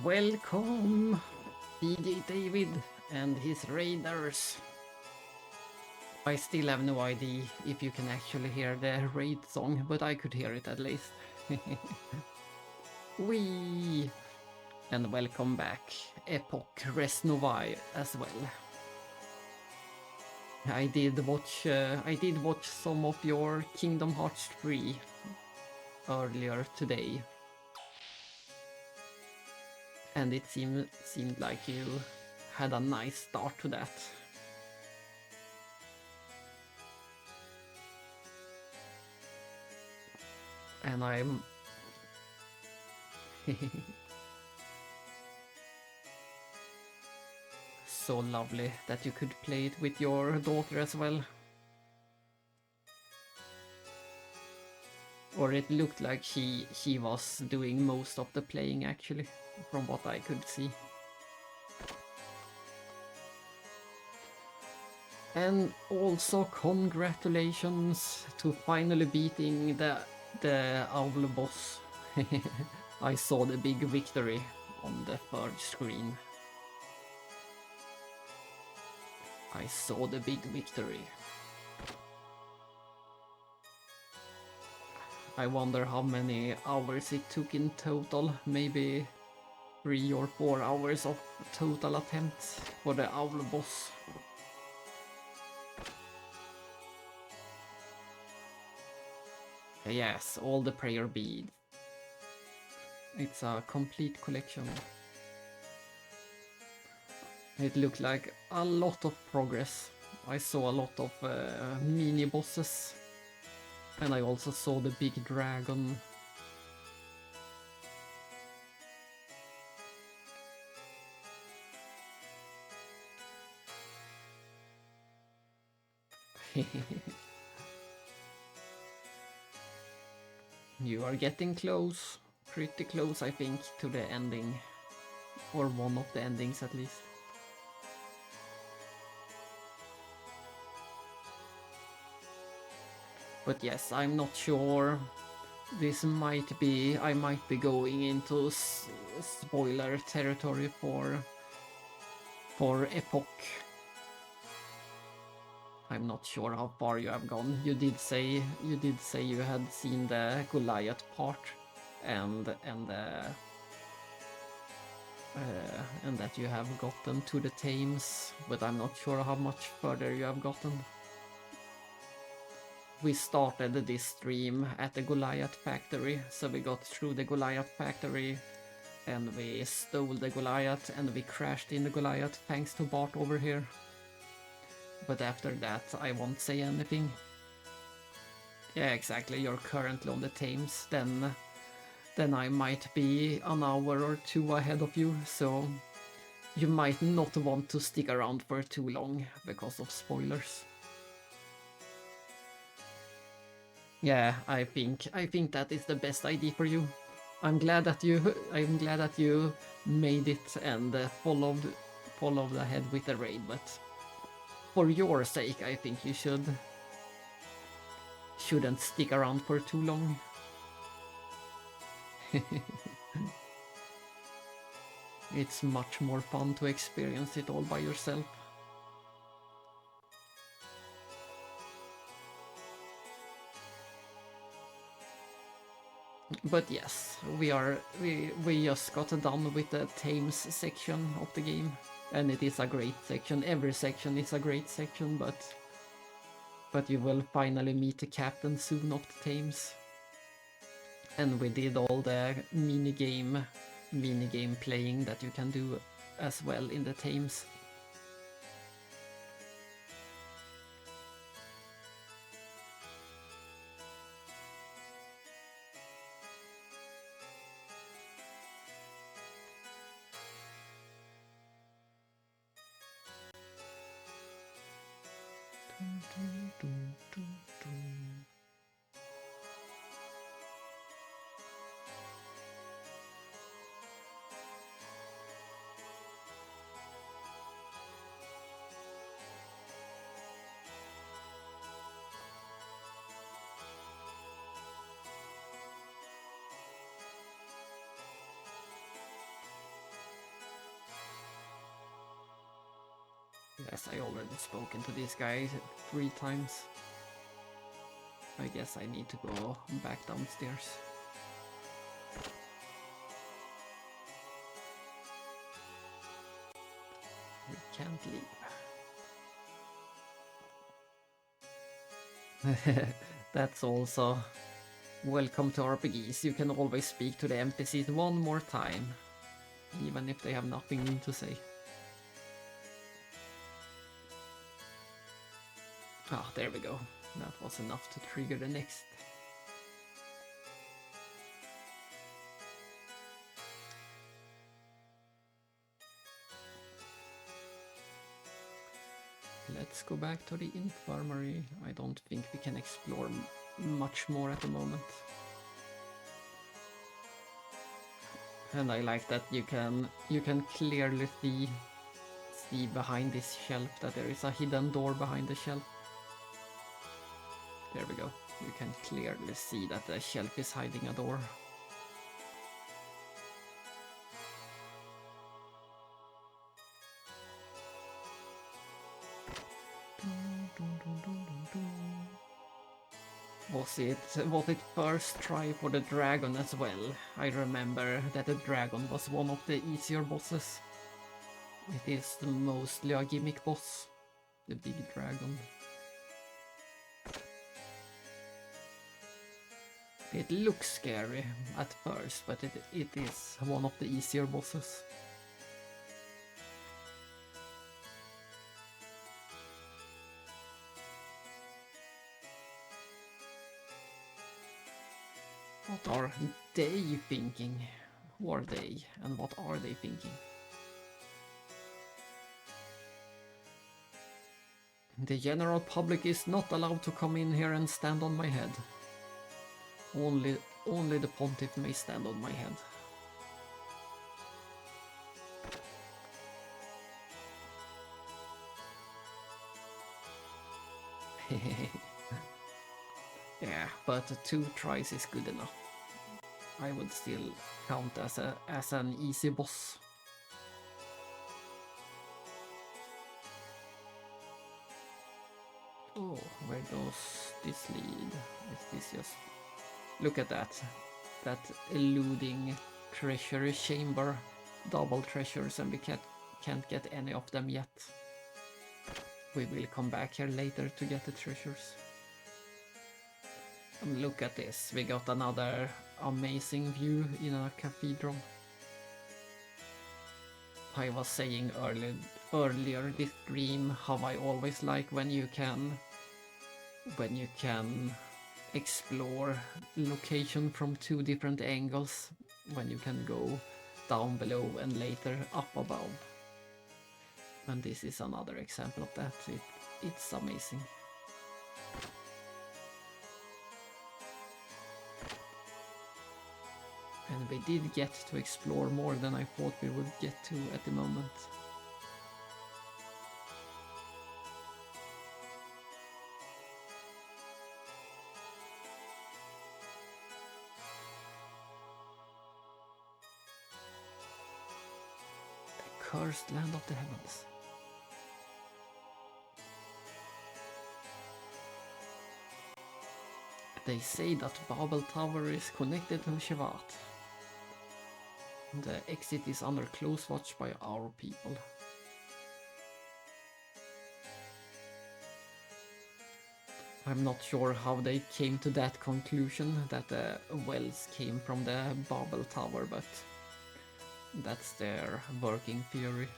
Welcome, DJ David and his raiders. I still have no idea if you can actually hear the raid song, but I could hear it at least. Wee! And welcome back, Epoch Resnovae as well. I did watch some of your Kingdom Hearts 3 earlier today. And it seemed like you had a nice start to that. And I'm so lovely that you could play it with your daughter as well. Or it looked like she was doing most of the playing actually, from what I could see. And also congratulations to finally beating the owl boss. I saw the big victory on the third screen. I saw the big victory. I wonder how many hours it took in total. Maybe 3 or 4 hours of total attempts for the owl boss. Yes, all the prayer beads. It's a complete collection. It looked like a lot of progress. I saw a lot of mini bosses. And I also saw the big dragon. You are getting close. Pretty close, I think, to the ending. Or one of the endings at least. But yes, I'm not sure. This might be... I might be going into spoiler territory for Epoch. I'm not sure how far you have gone. You did say you had seen the Goliath part, and that you have gotten to the Thames, but I'm not sure how much further you have gotten. We started this stream at the Goliath factory, so we got through the Goliath factory, and we stole the Goliath, and we crashed in the Goliath thanks to Bart over here. But after that, I won't say anything. Yeah, exactly, you're currently on the Thames, then I might be an hour or two ahead of you, so you might not want to stick around for too long because of spoilers. Yeah, I think that is the best idea for you. I'm glad that you made it and followed ahead with the raid, but for your sake, I think you shouldn't stick around for too long. It's much more fun to experience it all by yourself. But yes, we just got done with the Thames section of the game, and it is a great section. Every section is a great section, but you will finally meet the captain soon of the Thames. And we did all the minigame playing that you can do as well in the Thames. Yes, I already spoken to this guy 3 times. I guess I need to go back downstairs. We can't leave. That's also... Welcome to RPGs. You can always speak to the NPCs one more time, even if they have nothing new to say. Ah, there we go. That was enough to trigger the next. Let's go back to the infirmary. I don't think we can explore much more at the moment. And I like that you can clearly see behind this shelf that there is a hidden door behind the shelf. There we go. You can clearly see that the shelf is hiding a door. Was it first try for the dragon as well? I remember that the dragon was one of the easier bosses. It is mostly a gimmick boss, the big dragon. It looks scary at first, but it is one of the easier bosses. What are they thinking? Who are they, and what are they thinking? The general public is not allowed to come in here and stand on my head. Only the pontiff may stand on my head. Yeah, but 2 tries is good enough. I would still count as an easy boss. Oh, where does this lead? Is this just... Look at that. That eluding treasure chamber. Double treasures, and we can't get any of them yet. We will come back here later to get the treasures. And look at this, we got another amazing view in a cathedral. I was saying earlier this stream how I always like when you can explore location from 2 different angles, when you can go down below and later up above. And this is another example of that. It's amazing. And we did get to explore more than I thought we would get to at the moment. The cursed land of the heavens. They say that Babel Tower is connected to Shevat. The exit is under close watch by our people. I'm not sure how they came to that conclusion, that the wells came from the Babel Tower, but that's their working theory.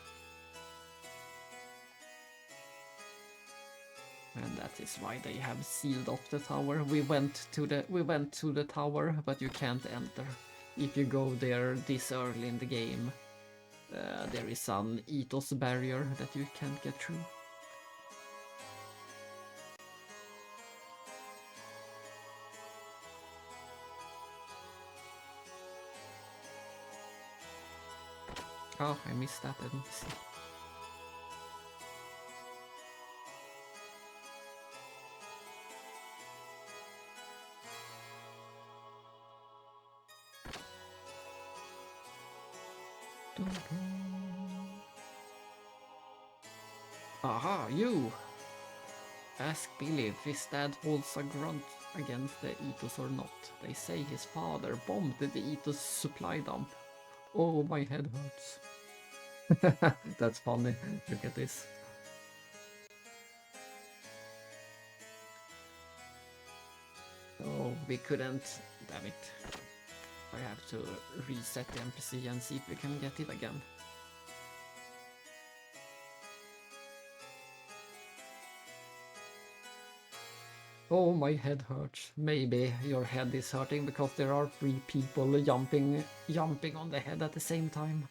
And that is why they have sealed off the tower. We went to the tower, but you can't enter. If you go there this early in the game, there is an ethos barrier that you can't get through. Oh, I missed that NPC. Aha, you! Ask Billy if his dad holds a grudge against the ethos or not. They say his father bombed the ethos supply dump. Oh, my head hurts. That's funny. Look at this. Oh, we couldn't. Damn it. I have to reset the NPC and see if we can get it again. Oh, my head hurts. Maybe your head is hurting because there are 3 people jumping on the head at the same time.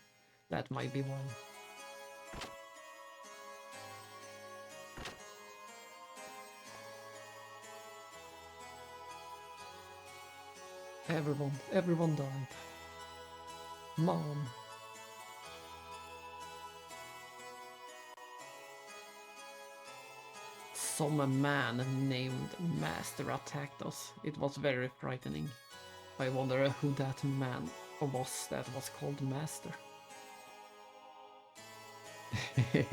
That might be one. Everyone died. Mom. Some man named Master attacked us. It was very frightening. I wonder who that man was that was called Master. Yeah.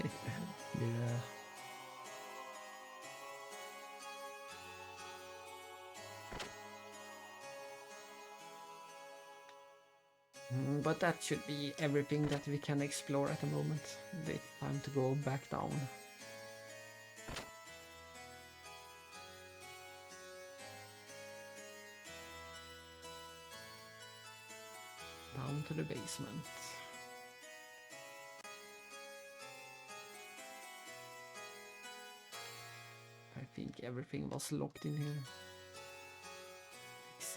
But that should be everything that we can explore at the moment. It's time to go back down. Down to the basement. I think everything was locked in here.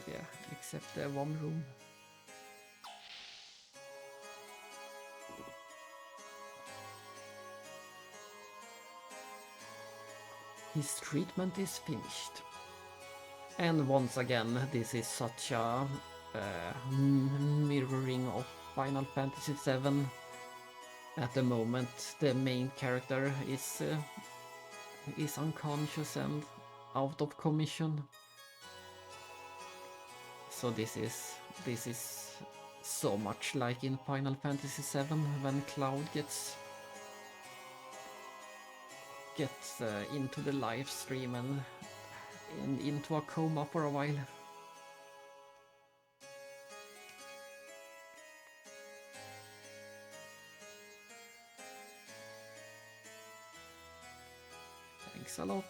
Yeah, except the one room. His treatment is finished. And once again, this is such a mirroring of Final Fantasy VII. At the moment, the main character is unconscious and out of commission. So this is so much like in Final Fantasy VII when Cloud gets into the live stream and into a coma for a while. Thanks a lot.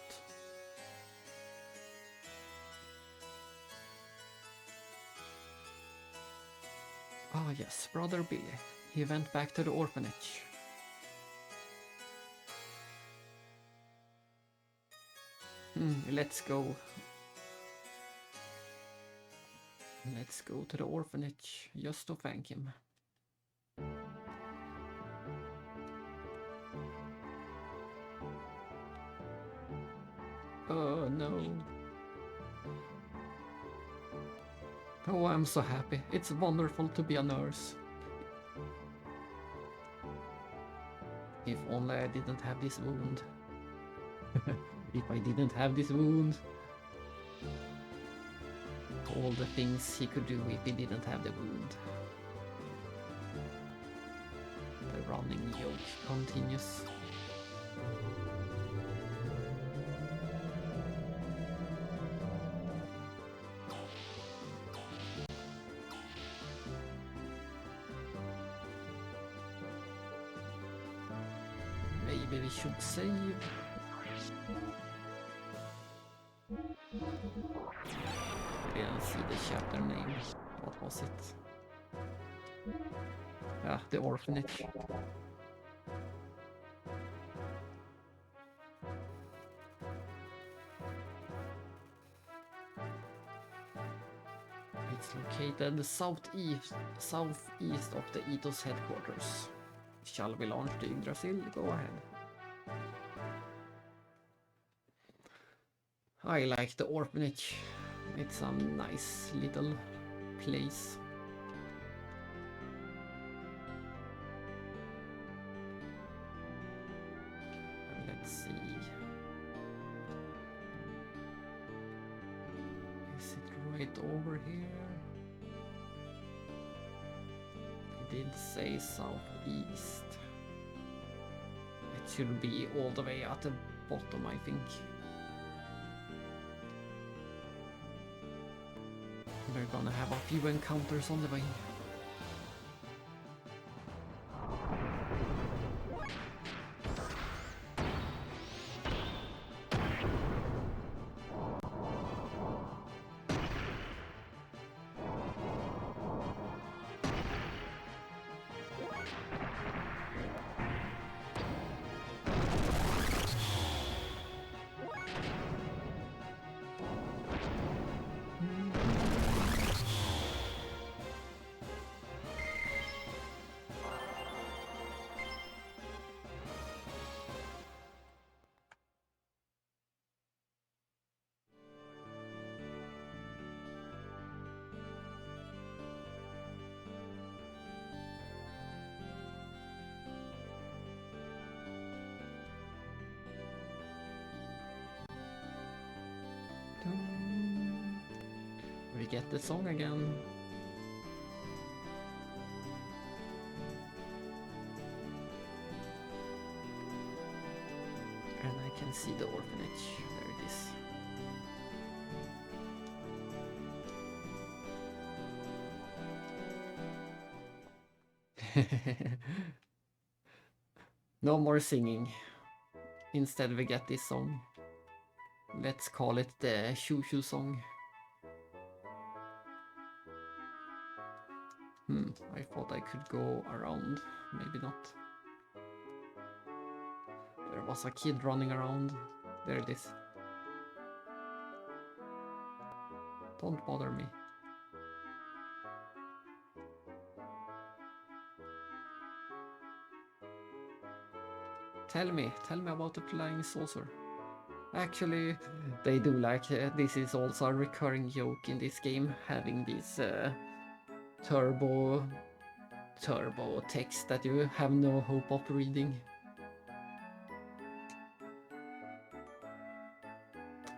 Ah yes, Brother Billy. He went back to the orphanage. Let's go. Let's go to the orphanage just to thank him. Oh no. Oh, I'm so happy. It's wonderful to be a nurse. If only I didn't have this wound. If I didn't have this wound. All the things he could do if he didn't have the wound. The running joke continues. Maybe we should save. I didn't see the chapter name. What was it? Ah, the orphanage. It's located southeast of the Ethos headquarters. Shall we launch the Yggdrasil? Go ahead. I like the orphanage. It's a nice little place. Let's see. Is it right over here? It did say southeast. It should be all the way at the bottom, I think. We're gonna have a few encounters on the way. We get the song again. And I can see the orphanage. There it is. No more singing. Instead we get this song. Let's call it the Shoo Shoo song. I thought I could go around. Maybe not. There was a kid running around. There it is. Don't bother me. Tell me about the flying saucer. Actually, they do like, this is also a recurring joke in this game, having this turbo text that you have no hope of reading.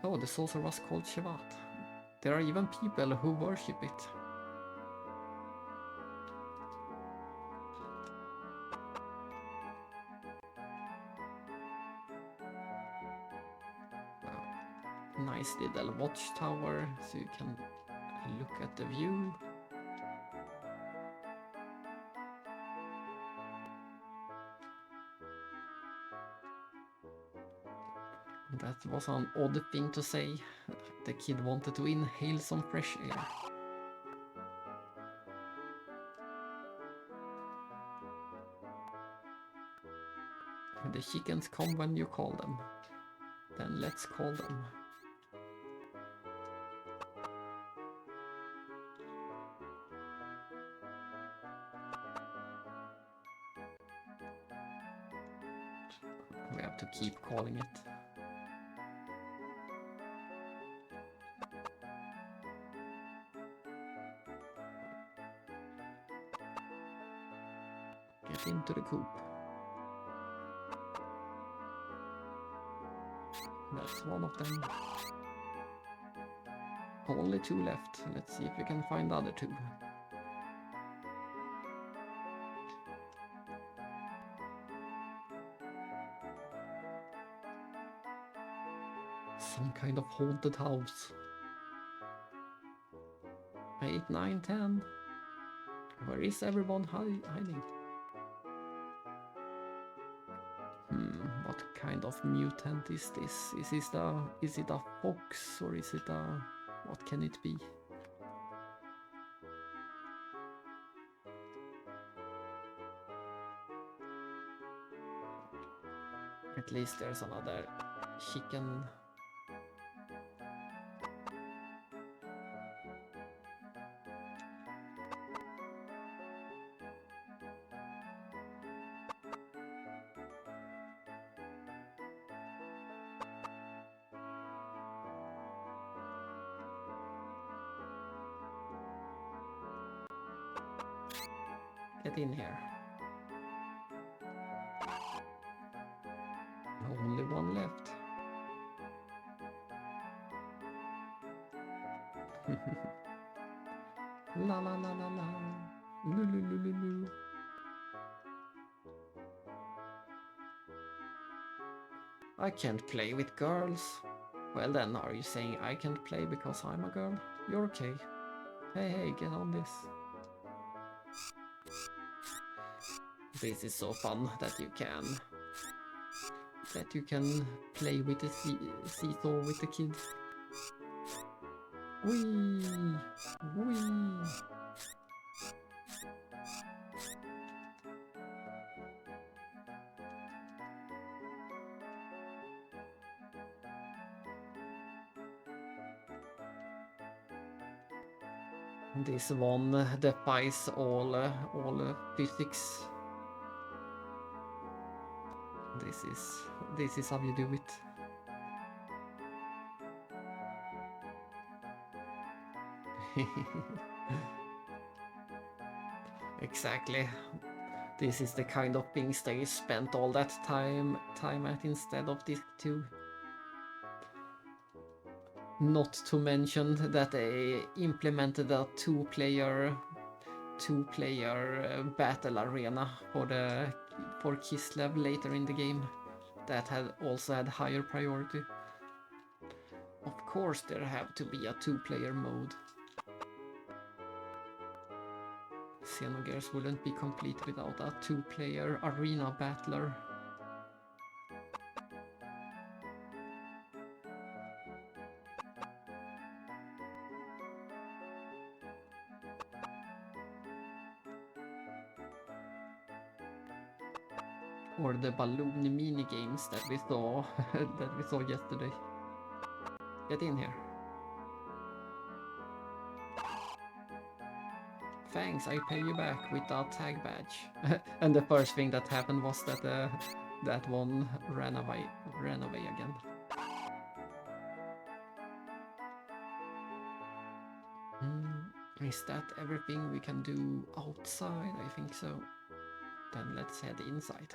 Oh, the saucer was called Shivat. There are even people who worship it. Nice little watchtower, so you can look at the view. That was an odd thing to say. The kid wanted to inhale some fresh air. The chickens come when you call them. Then let's call them. We have to keep calling it. Get into the coop. That's one of them. Only 2 left. Let's see if we can find the other 2. Some kind of haunted house. 8, 9, 10. Where is everyone hiding? What kind of mutant is this? Is it a fox or is it a... what can it be? At least there's another chicken. Get in here. Only one left. La la la la la. Lu lu lu lu lu. I can't play with girls. Well then, are you saying I can't play because I'm a girl? You're okay. Hey, get on this. This is so fun that you can play with the seesaw with the kids. Whee! Whee! This one defies all physics. This is how you do it. Exactly. This is the kind of things they spent all that time at instead of Disc 2. Not to mention that they implemented a two-player battle arena for Kislev later in the game that had also had higher priority. Of course there have to be a 2-player mode. Xenogears wouldn't be complete without a 2-player arena battler. Or the balloon mini games that we saw yesterday. Get in here. Thanks, I pay you back with a tag badge. And the first thing that happened was that that one ran away again. Is that everything we can do outside? I think so. Then let's head inside.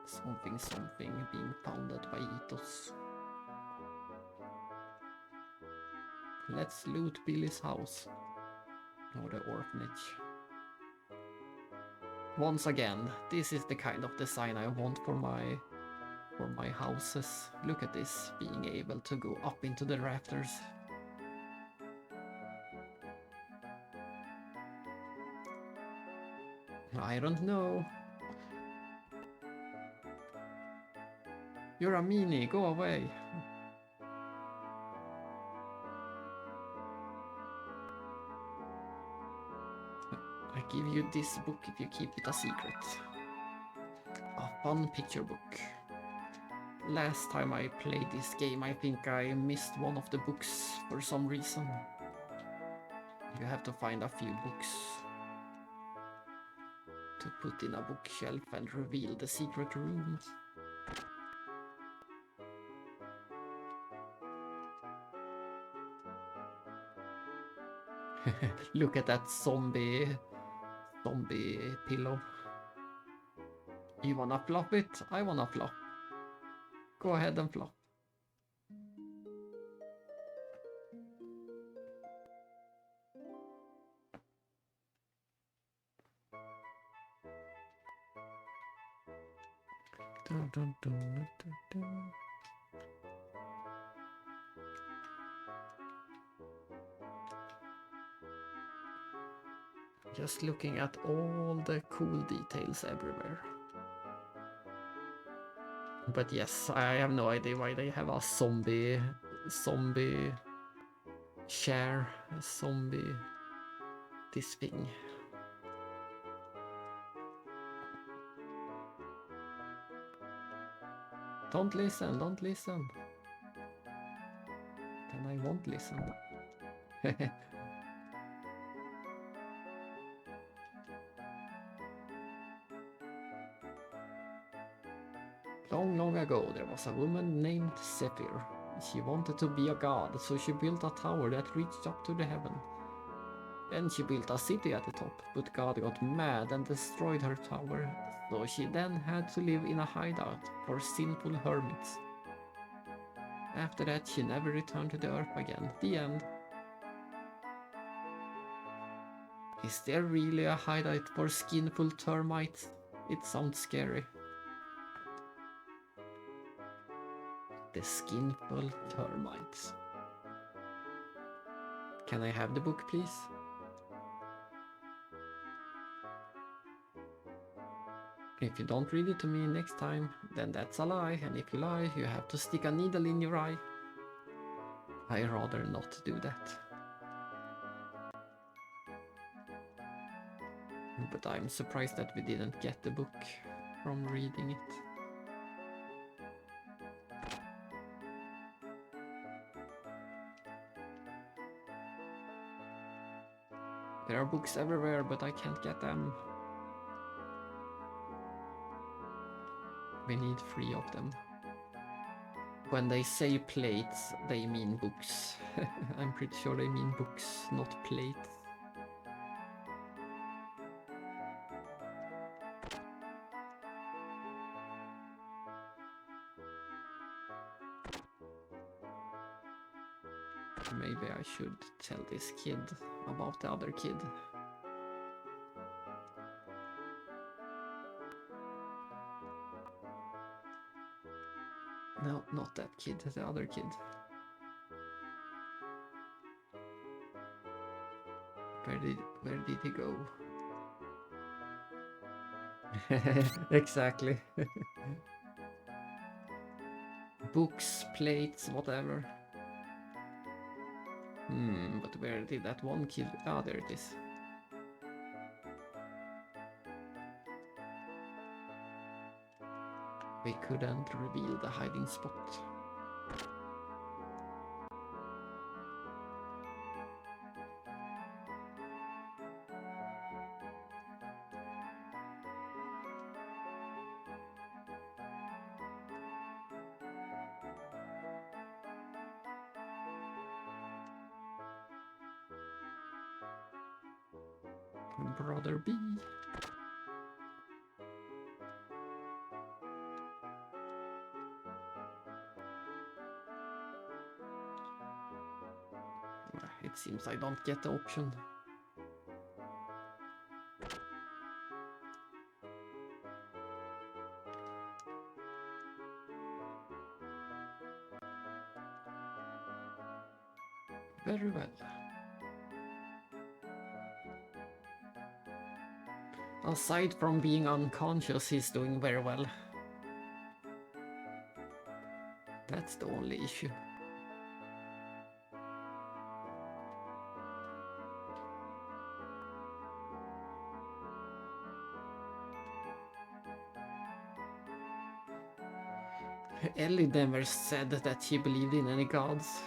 Something being founded by Ethos. Let's loot Billy's house. Or the orphanage. Once again, this is the kind of design I want for my houses. Look at this, being able to go up into the rafters. I don't know. You're a meanie, go away. I give you this book if you keep it a secret. A fun picture book. Last time I played this game, I think I missed one of the books for some reason. You have to find a few books to put in a bookshelf and reveal the secret room. Look at that zombie pillow. You wanna flop it? I wanna flop. Go ahead and flop. Dun, dun, dun, dun, dun. Just looking at all the cool details everywhere. But yes, I have no idea why they have a zombie chair, a zombie this thing. Don't listen, don't listen. Then I won't listen. Long ago, there was a woman named Zephyr. She wanted to be a god, so she built a tower that reached up to the heaven. Then she built a city at the top, but God got mad and destroyed her tower, so she then had to live in a hideout for sinful hermits. After that, she never returned to the earth again. The end. Is there really a hideout for skinful termites? It sounds scary. The skinful termites. Can I have the book, please? If you don't read it to me next time, then that's a lie, and if you lie, you have to stick a needle in your eye. I'd rather not do that. But I'm surprised that we didn't get the book from reading it. There are books everywhere, but I can't get them. We need 3 of them. When they say plates, they mean books. I'm pretty sure they mean books, not plates. Maybe I should tell this kid about the other kid. No, not that kid, the other kid. Where did he go? Exactly. Books, plates, whatever. But where did that one kid... Ah, there it is. We couldn't reveal the hiding spot. Brother B. it seems I don't get the option. Very well. Aside from being unconscious, he's doing very well. That's the only issue. Ellie never said that she believed in any gods.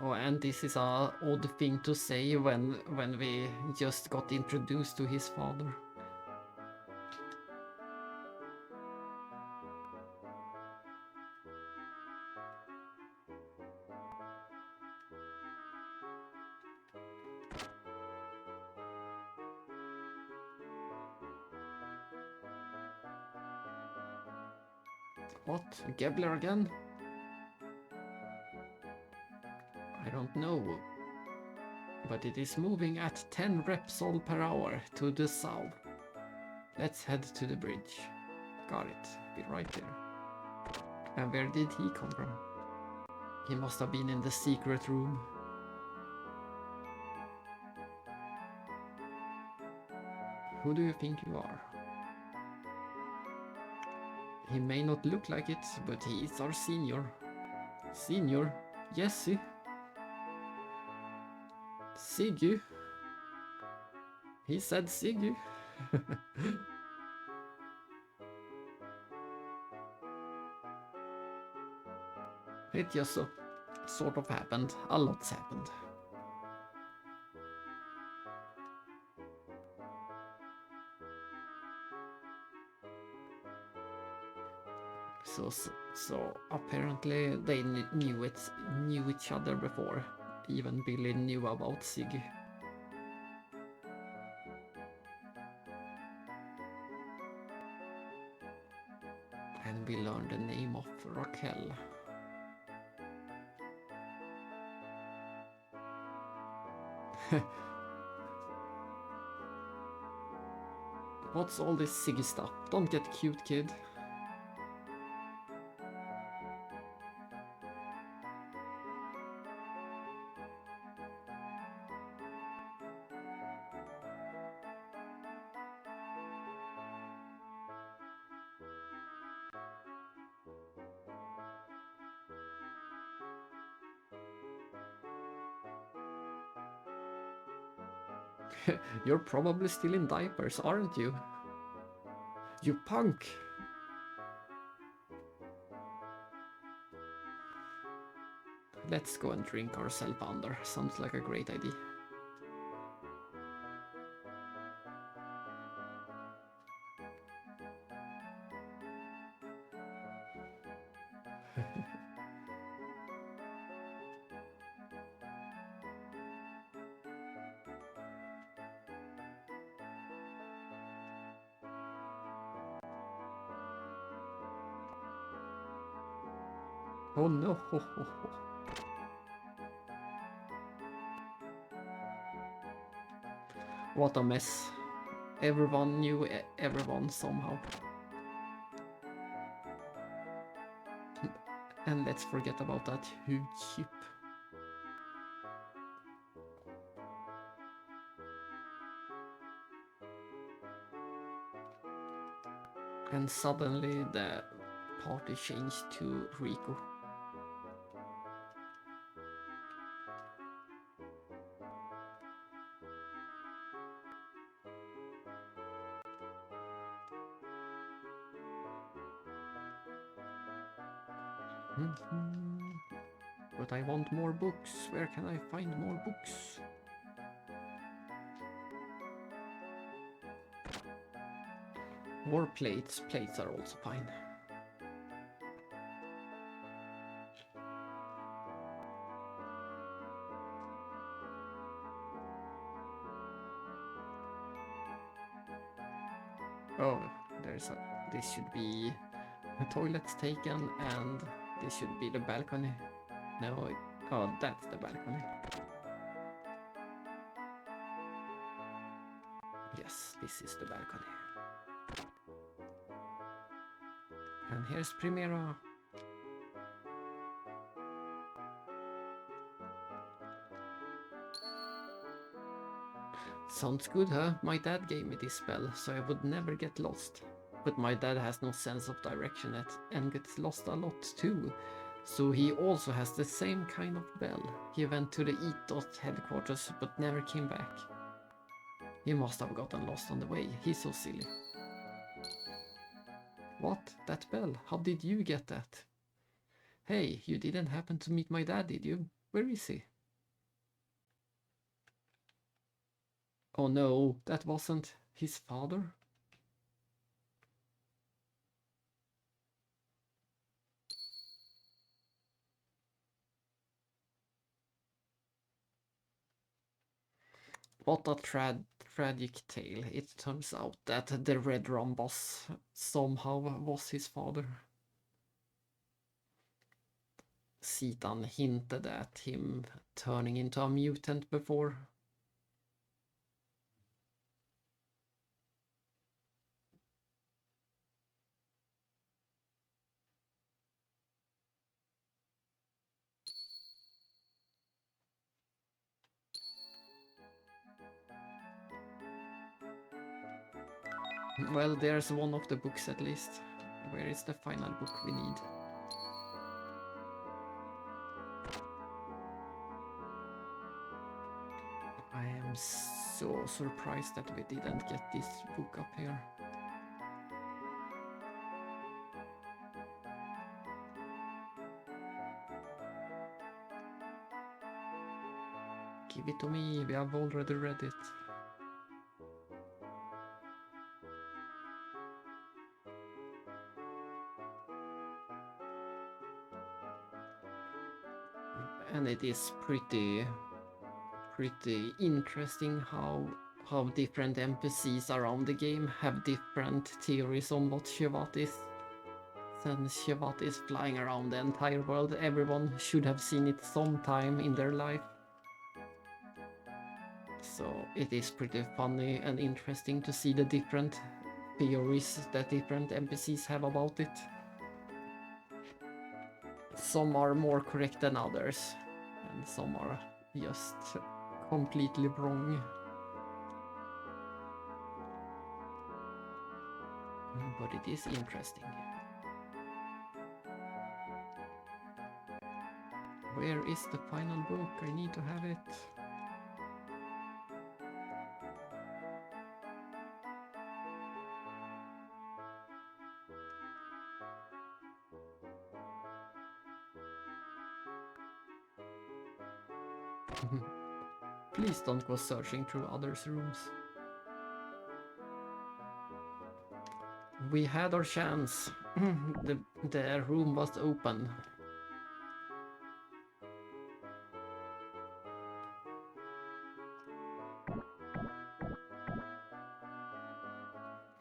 Oh, and this is a odd thing to say when we just got introduced to his father. What? Gebler again? I don't know. But it is moving at 10 repsol per hour to the south. Let's head to the bridge. Got it. Be right there. And where did he come from? He must have been in the secret room. Who do you think you are? He may not look like it, but he is our senior. Senior? Jesse? Siggy? He said Siggy. It just sort of happened. A lot's happened. So apparently they knew each other before. Even Billy knew about Siggy. And we learned the name of Raquel. What's all this Siggy stuff? Don't get cute, kid. You're probably still in diapers, aren't you? You punk! Let's go and drink ourselves under. Sounds like a great idea. Oh no! What a mess. Everyone knew everyone somehow. And let's forget about that huge ship. And suddenly the party changed to Rico. But I want more books. Where can I find more books? More plates. Plates are also fine. Oh, this should be the toilets taken, and this should be the balcony. No, oh, that's the balcony. Yes, this is the balcony. And here's Primera. Sounds good, huh? My dad gave me this spell, so I would never get lost. But my dad has no sense of direction and gets lost a lot too. So he also has the same kind of bell. He went to the EAT headquarters but never came back. He must have gotten lost on the way. He's so silly. What? That bell? How did you get that? Hey, you didn't happen to meet my dad, did you? Where is he? Oh no, that wasn't his father? What a tragic tale. It turns out that the Red Rum boss somehow was his father. Citan hinted at him turning into a mutant before. Well, there's one of the books at least. Where is the final book we need? I am so surprised that we didn't get this book up here. Give it to me, we have already read it. And it is pretty interesting how different NPCs around the game have different theories on what Shevat is. Since Shevat is flying around the entire world, everyone should have seen it sometime in their life. So it is pretty funny and interesting to see the different theories that different NPCs have about it. Some are more correct than others, and some are just completely wrong. But it is interesting. Where is the final book? I need to have it. Please don't go searching through others' rooms. We had our chance. The room was open.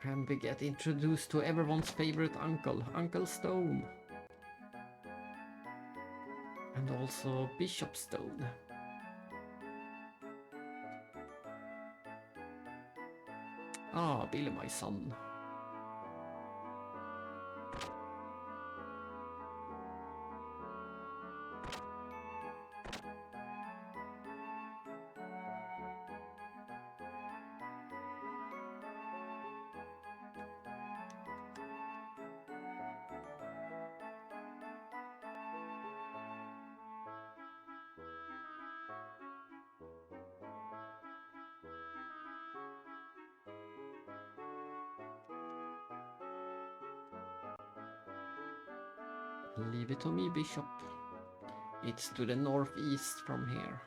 And we get introduced to everyone's favorite uncle, Uncle Stone. And also Bishop Stone. Ah, Billy, my son. Leave it to me, Bishop. It's to the northeast from here.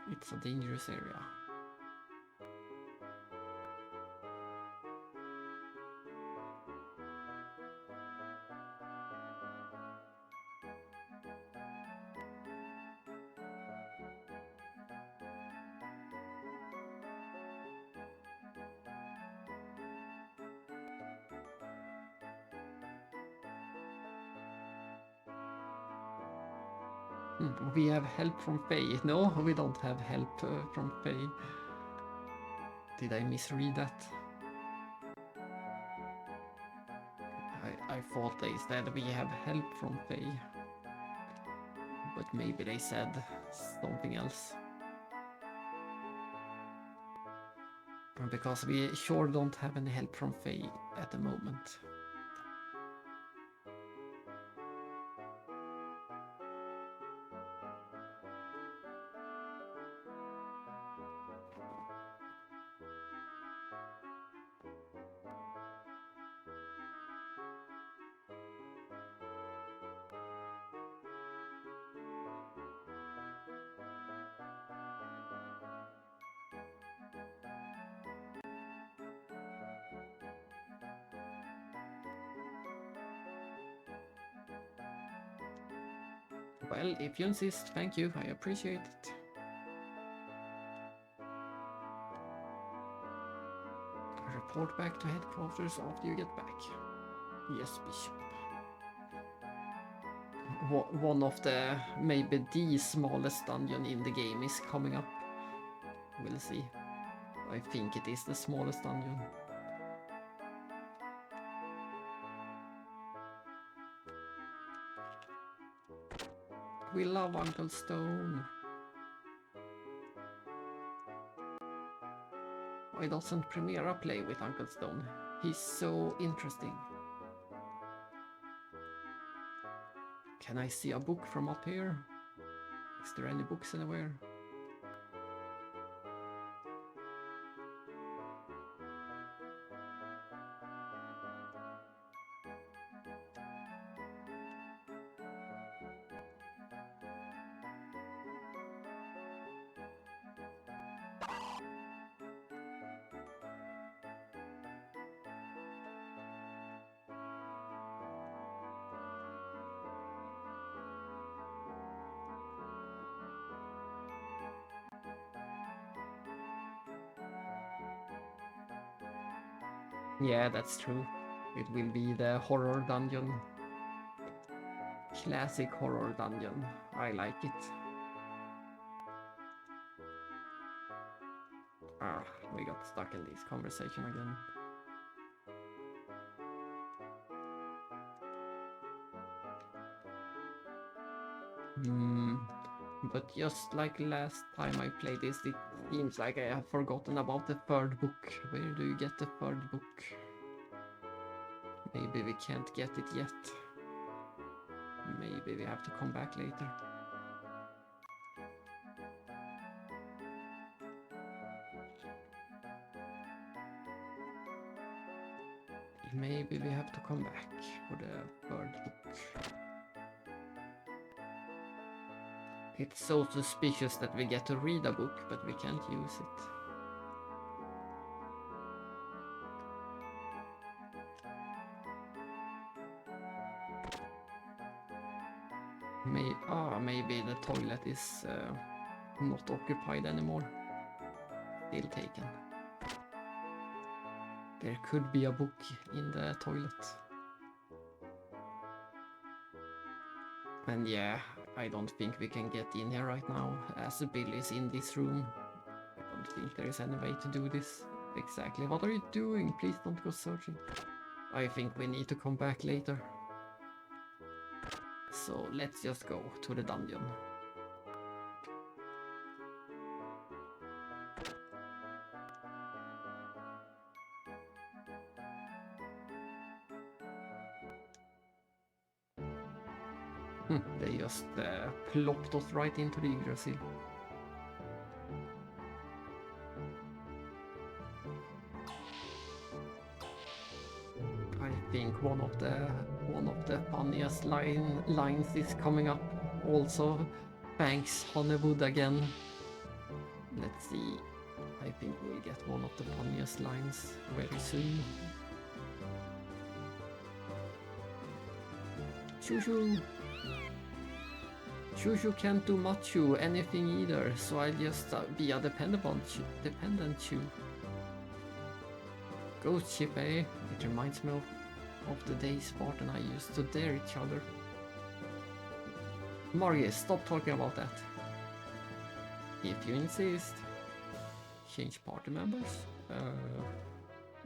It's a dangerous area. We have help from Faye. No, we don't have help from Faye. Did I misread that? I thought they said we have help from Faye. But maybe they said something else. Because we sure don't have any help from Faye at the moment. Well, if you insist, thank you, I appreciate it. Report back to headquarters after you get back. Yes, Bishop. One of the, maybe the smallest dungeon in the game is coming up. We'll see. I think it is the smallest dungeon. We love Uncle Stone. Why doesn't Primera play with Uncle Stone? He's so interesting. Can I see a book from up here? Is there any books anywhere? Yeah, that's true. It will be the horror dungeon. Classic horror dungeon. I like it. Ah, we got stuck in this conversation again. But just like last time I played this, it seems like I have forgotten about the third book. Where do you get the third book? Maybe we can't get it yet. Maybe we have to come back later. Maybe we have to come back for the third book. It's so suspicious that we get to read a book, but we can't use it. Maybe the toilet is not occupied anymore. Still taken. There could be a book in the toilet. And yeah, I don't think we can get in here right now, as Bill is in this room. I don't think there is any way to do this. Exactly. What are you doing? Please don't go searching. I think we need to come back later. So let's just go to the dungeon. They just plopped us right into the Yggdrasil. I think one of the funniest lines is coming up. Also, thanks Honeywood again. Let's see. I think we'll get one of the funniest lines very soon. Shoo-shoo! Shoo-shoo can't do much anything either, so I'll just be a dependent chew. Ghost ship, eh? It reminds me of the day Spartan and I used to dare each other. Margis, stop talking about that. If you insist. Change party members?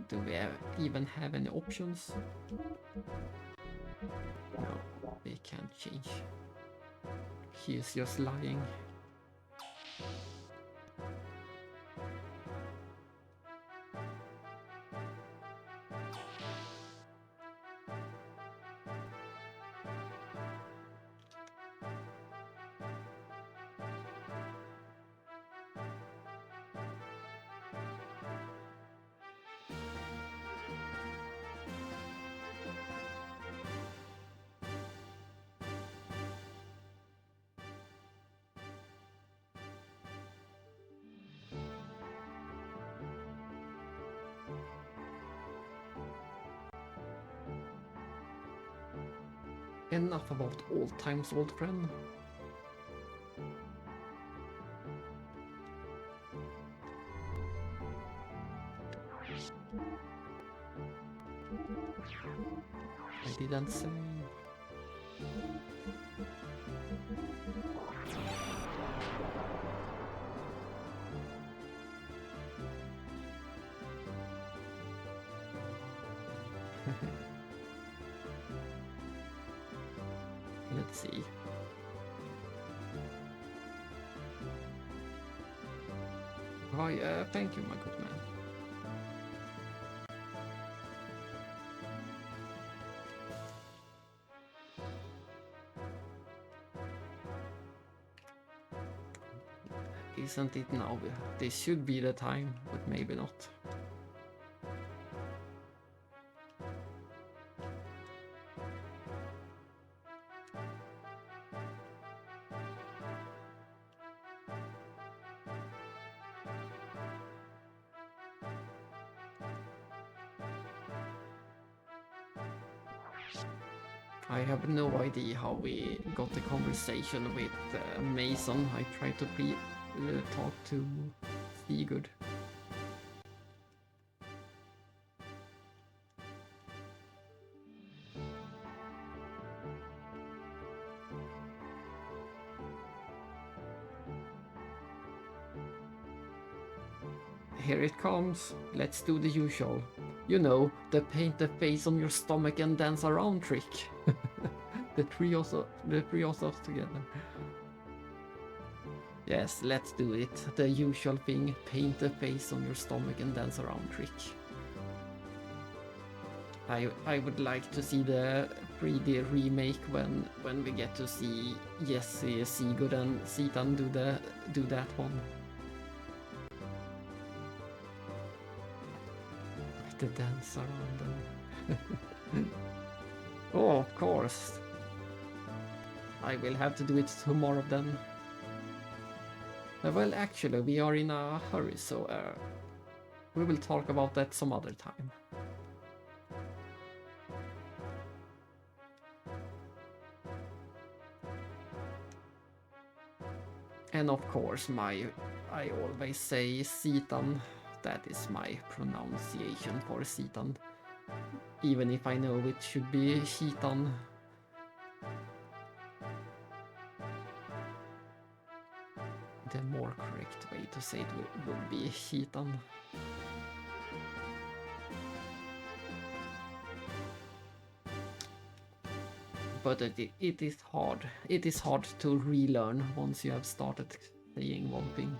Do we even have any options? No, we can't change. He is just lying. Enough about old times, old friend. I didn't say. Let's see. Why, thank you, my good man. Isn't it now? This should be the time, but maybe not. I have no idea how we got the conversation with Mason. I tried to talk to Sigurd. Here it comes. Let's do the usual. You know, the paint the face on your stomach and dance around trick. the three of us together. Yes, let's do it. The usual thing, paint the face on your stomach and dance around trick. I would like to see the 3D remake when we get to see Jesse, Sigurd and Citan do that one. The dance around them. Oh, of course. I will have to do it tomorrow then. Well, actually, we are in a hurry, so we will talk about that some other time. And of course, I always say Citan. That is my pronunciation for Citan. Even if I know it should be Chitan. The more correct way to say it would be Chitan. But it is hard. It is hard to relearn once you have started saying one thing.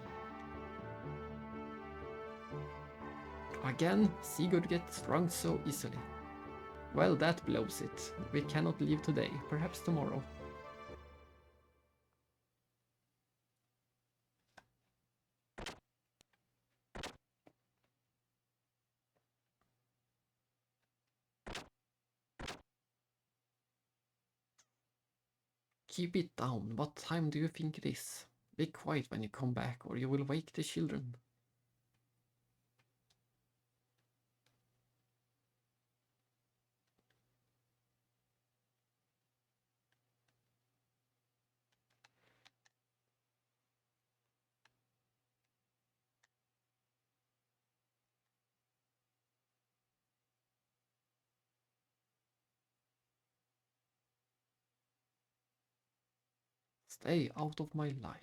Again, Sigurd gets drunk so easily. Well, that blows it. We cannot leave today, perhaps tomorrow. Keep it down. What time do you think it is? Be quiet when you come back, or you will wake the children. Stay out of my life.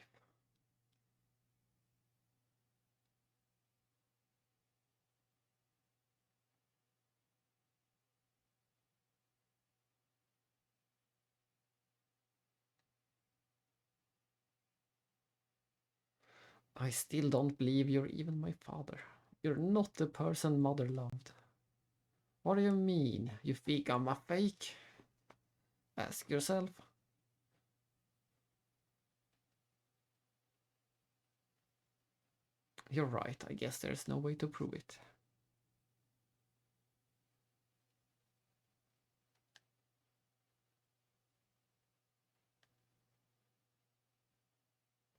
I still don't believe you're even my father. You're not the person mother loved. What do you mean? You think I'm a fake? Ask yourself. You're right, I guess there's no way to prove it.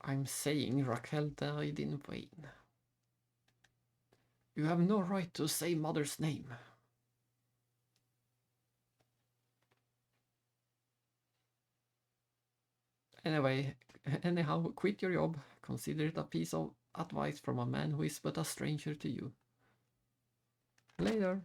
I'm saying Raquel died in vain. You have no right to say mother's name. Anyhow, quit your job. Consider it a piece of advice from a man who is but a stranger to you. Later.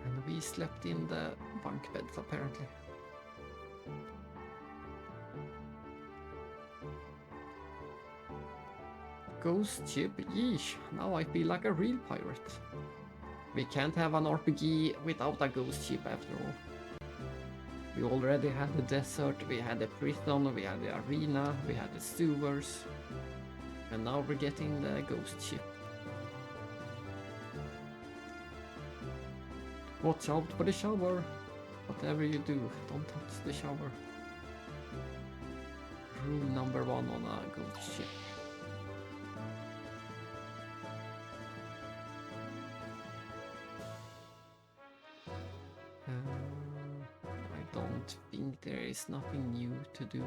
And we slept in the bunk beds apparently. Ghost ship, yeesh, now I feel like a real pirate. We can't have an RPG without a ghost ship after all. We already had the desert, we had the prison, we had the arena, we had the sewers. And now we're getting the ghost ship. Watch out for the shower. Whatever you do, don't touch the shower. Rule number 1 on a ghost ship. I don't think there is nothing new to do.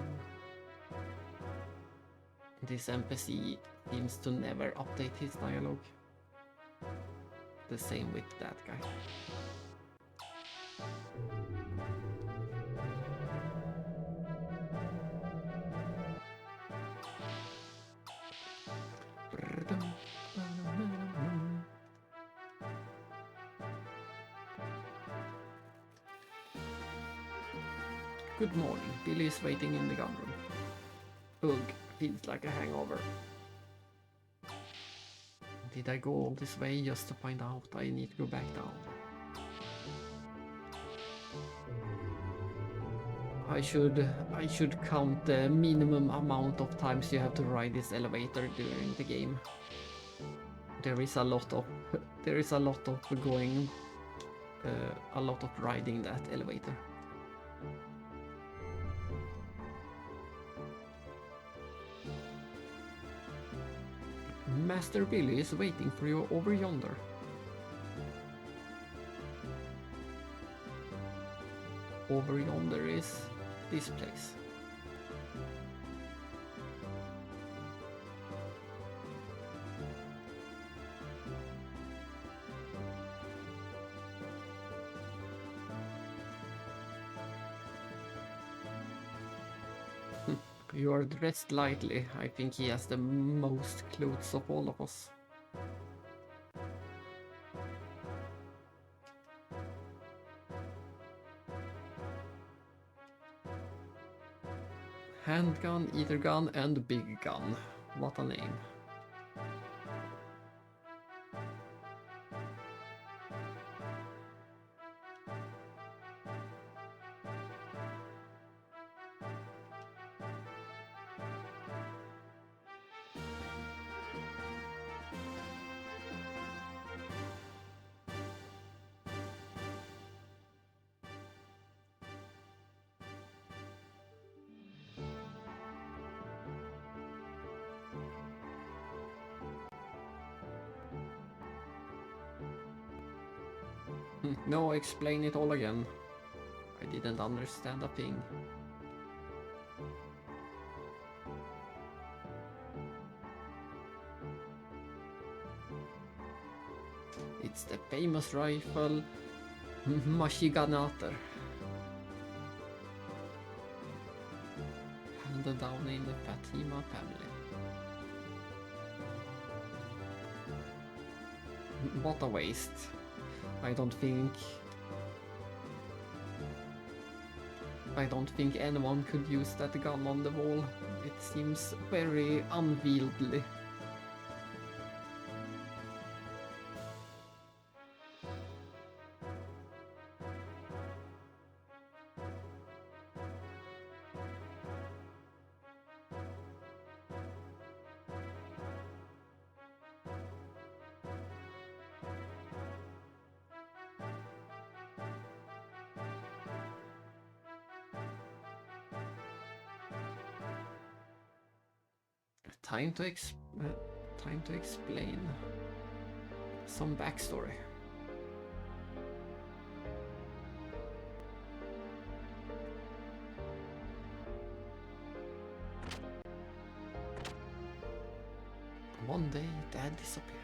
This NPC seems to never update his dialogue. The same with that guy. Good morning, Billy is waiting in the gun room. Ugh, feels like a hangover. Did I go all this way just to find out I need to go back down? I should count the minimum amount of times you have to ride this elevator during the game. There is a lot of going, a lot of riding that elevator. Master Billy is waiting for you over yonder. Over yonder is this place. You are dressed lightly. I think he has the most clothes of all of us. Handgun, ether gun, and big gun. What a name. No, explain it all again. I didn't understand a thing. It's the famous rifle Machiganater. handed down in the Fatima family. What a waste. I don't think anyone could use that gun on the wall. It seems very unwieldy. Time to explain some backstory. One day, Dad disappeared.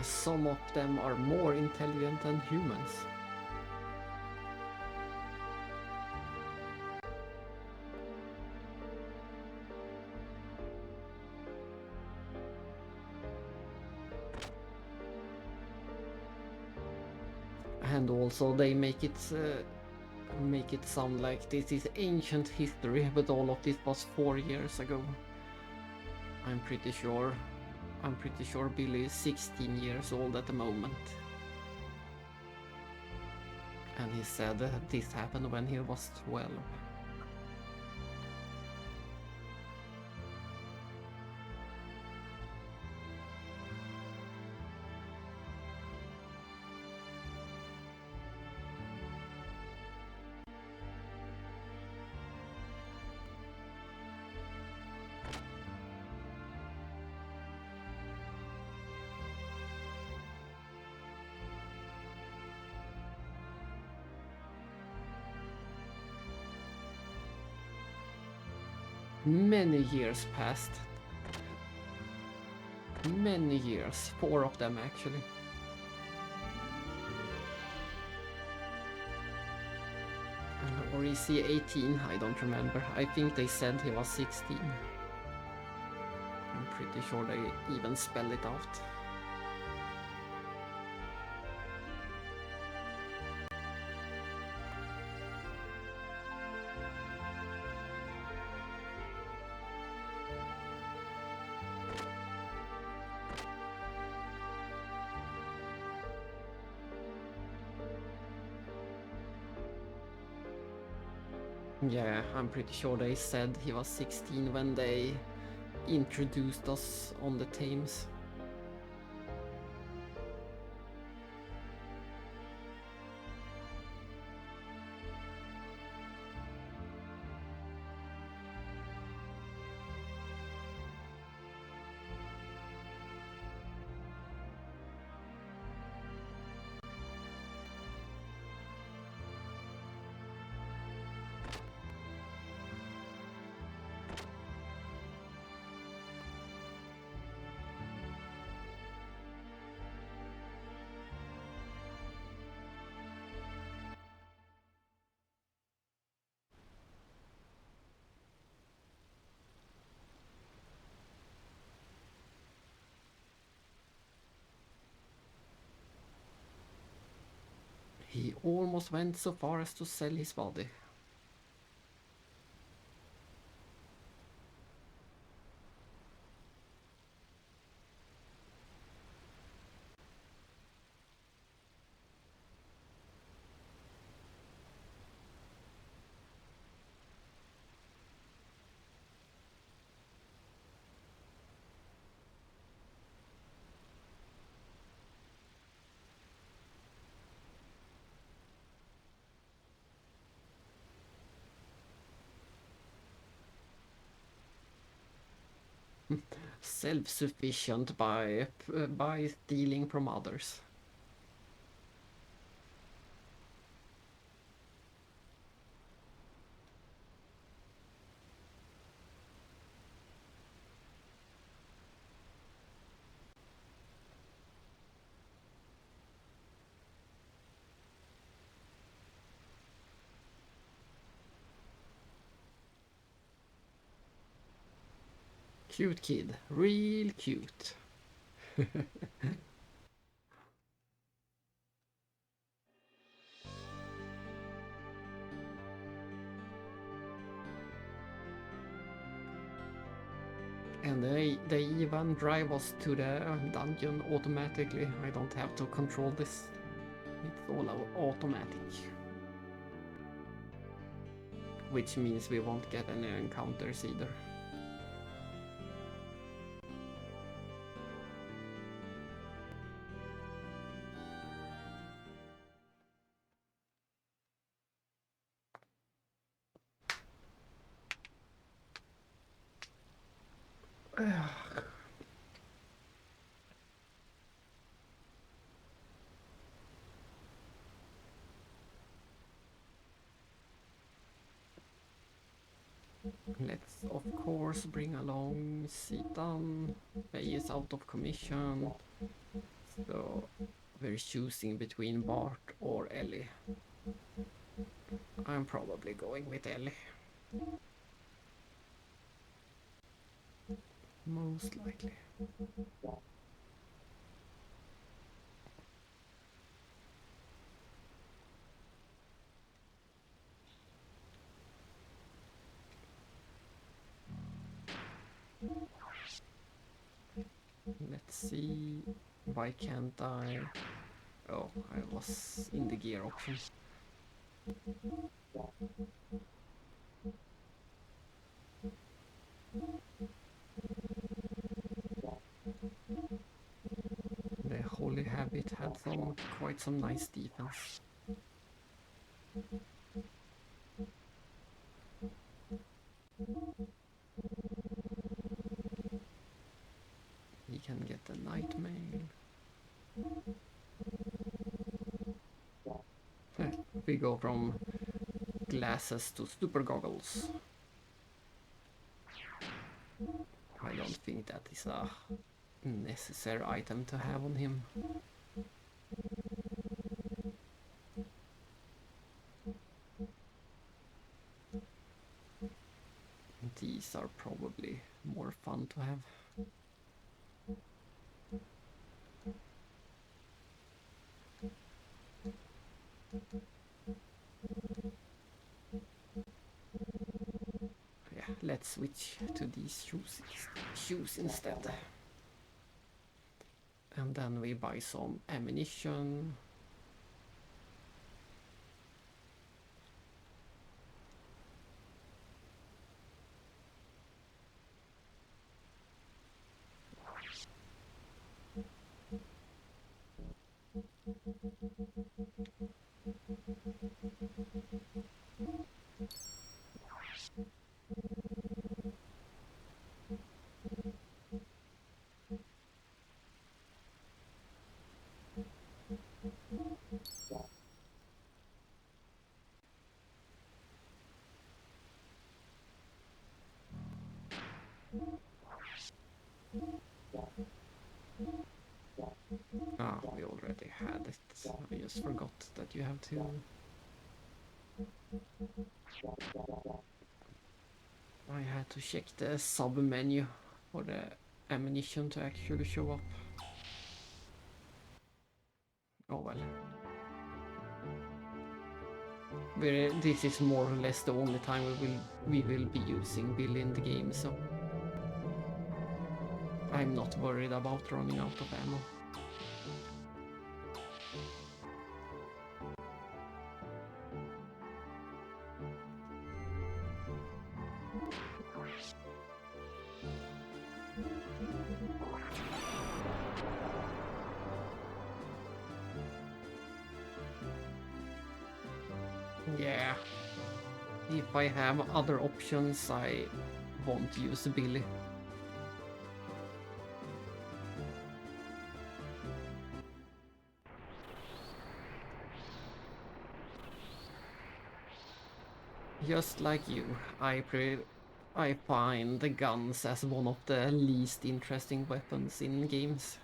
Some of them are more intelligent than humans. And also they make it sound like this is ancient history, but all of this was 4 years ago. I'm pretty sure Billy is 16 years old at the moment. And he said this happened when he was 12. Many years passed. Many years. 4 of them actually. Or is he 18? I don't remember. I think they said he was 16. I'm pretty sure they even spell it out. Yeah, I'm pretty sure they said he was 16 when they introduced us on the Thames. almost went so far as to sell his body. Self-sufficient by stealing from others. Cute kid, real cute. And they even drive us to the dungeon automatically. I don't have to control this. It's all automatic. Which means we won't get any encounters either. Let's of course bring along Citan. He is out of commission, so we're choosing between Bart or Ellie. I'm probably going with Ellie. Most likely. Let's see. Why can't I? Oh, I was in the gear option. The Holy Habit had quite some nice defense. He can get the nightmail. We go from glasses to super goggles. I don't think that is a necessary item to have on him. These are probably more fun to have. Yeah, let's switch to these shoes instead. And then we buy some ammunition. Ah, we already had it. I just forgot that you have to... I had to check the sub menu for the ammunition to actually show up. Oh well. This is more or less the only time we will be using Bill in the game, so I'm not worried about running out of ammo. Yeah. If I have other options, I won't use Billy. Just like you, I find the guns as one of the least interesting weapons in games.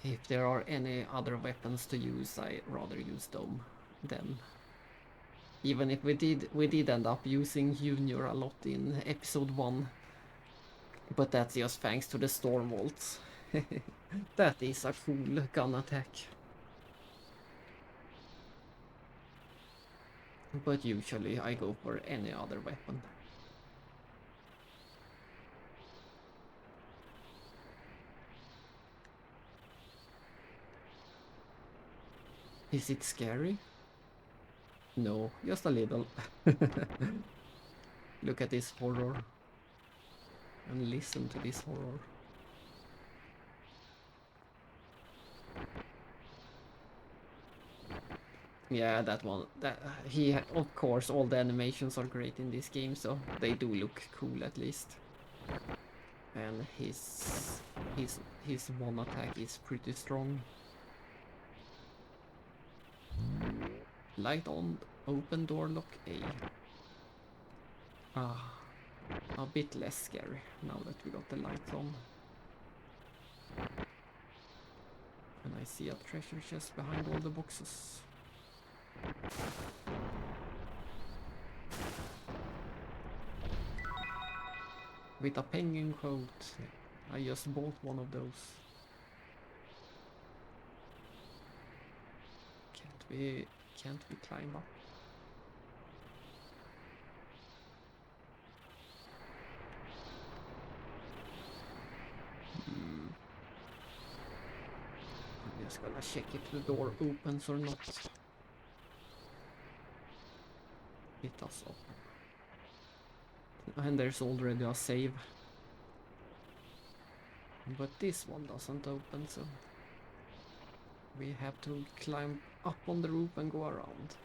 If there are any other weapons to use, I rather use them then. Even if we did end up using Junior a lot in episode 1. But that's just thanks to the storm bolts. That is a cool gun attack. But usually I go for any other weapon. Is it scary? No, just a little. Look at this horror. And listen to this horror. Yeah, that one. Of course, all the animations are great in this game, so they do look cool at least. And his one attack is pretty strong. Light on, open door lock A. A bit less scary now that we got the lights on. And I see a treasure chest behind all the boxes. With a penguin quote. I just bought one of those. Can't we climb up? I'm just gonna check if the door opens or not. It does open. And there's already a save. But this one doesn't open, so we have to climb up on the roof and go around.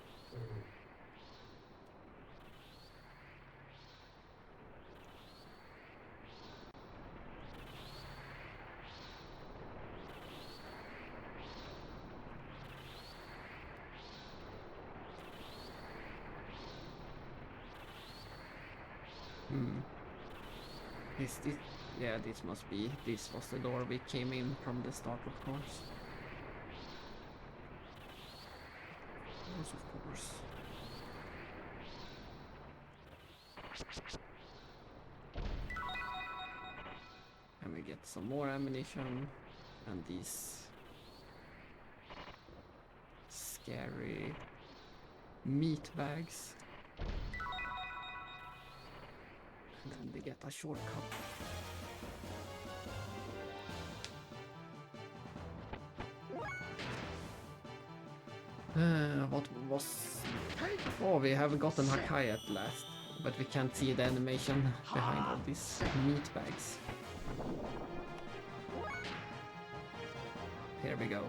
Is this? Yeah, this must be. This was the door we came in from the start, of course. Yes, of course. And we get some more ammunition and these scary meat bags. And then we get a shortcut. What was... Oh, we have gotten Hakai at last, but we can't see the animation behind all these meat bags. Here we go.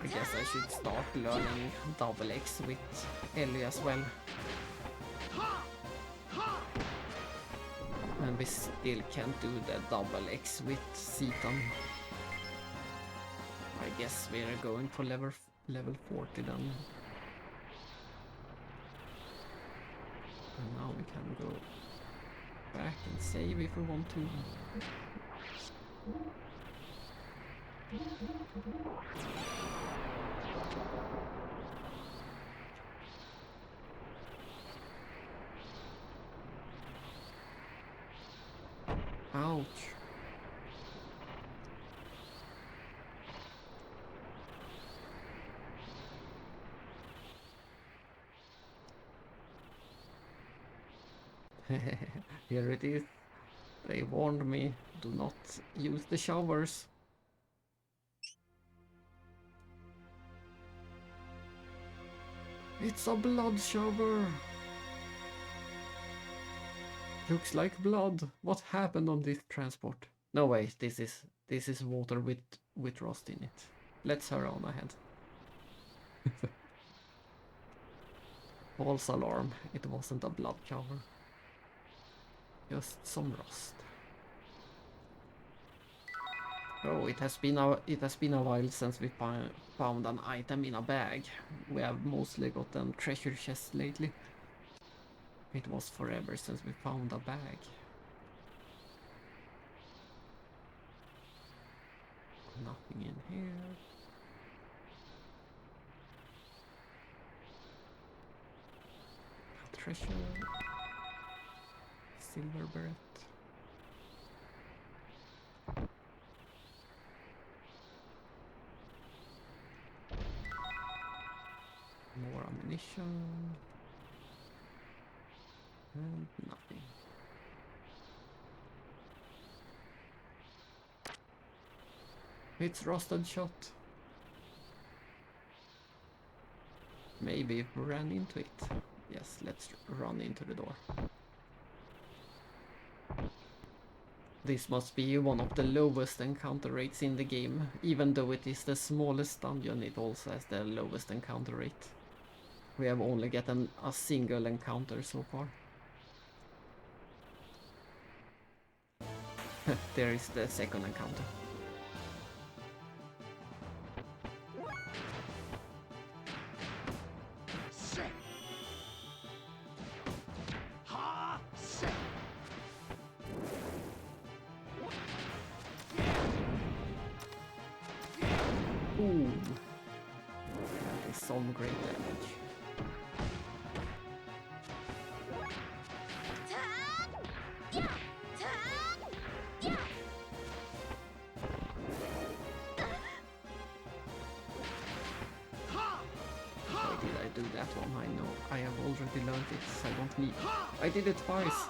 I guess I should start learning double X with Ellie as well. And we still can't do the double X with Seaton. I guess we're going for level 40 then. And now we can go back and save if we want to. Ouch. Here it is. They warned me, do not use the showers. It's a blood shower. Looks like blood. What happened on this transport? No way, this is water with rust in it. Let's hurry on ahead. False alarm. It wasn't a blood shower. Just some rust. Oh, it has been a while since we found an item in a bag. We have mostly gotten treasure chests lately. It was forever since we found a bag. Nothing in here. A treasure. Silver beret. More ammunition. And nothing. It's rusted shot. Maybe we ran into it. Yes, let's run into the door. This must be one of the lowest encounter rates in the game. Even though it is the smallest dungeon, it also has the lowest encounter rate. We have only gotten a single encounter so far. There is the second encounter. Ooh, that is some great damage. Why did I do that one? I know I have already learned it, so I don't need it. I did it twice.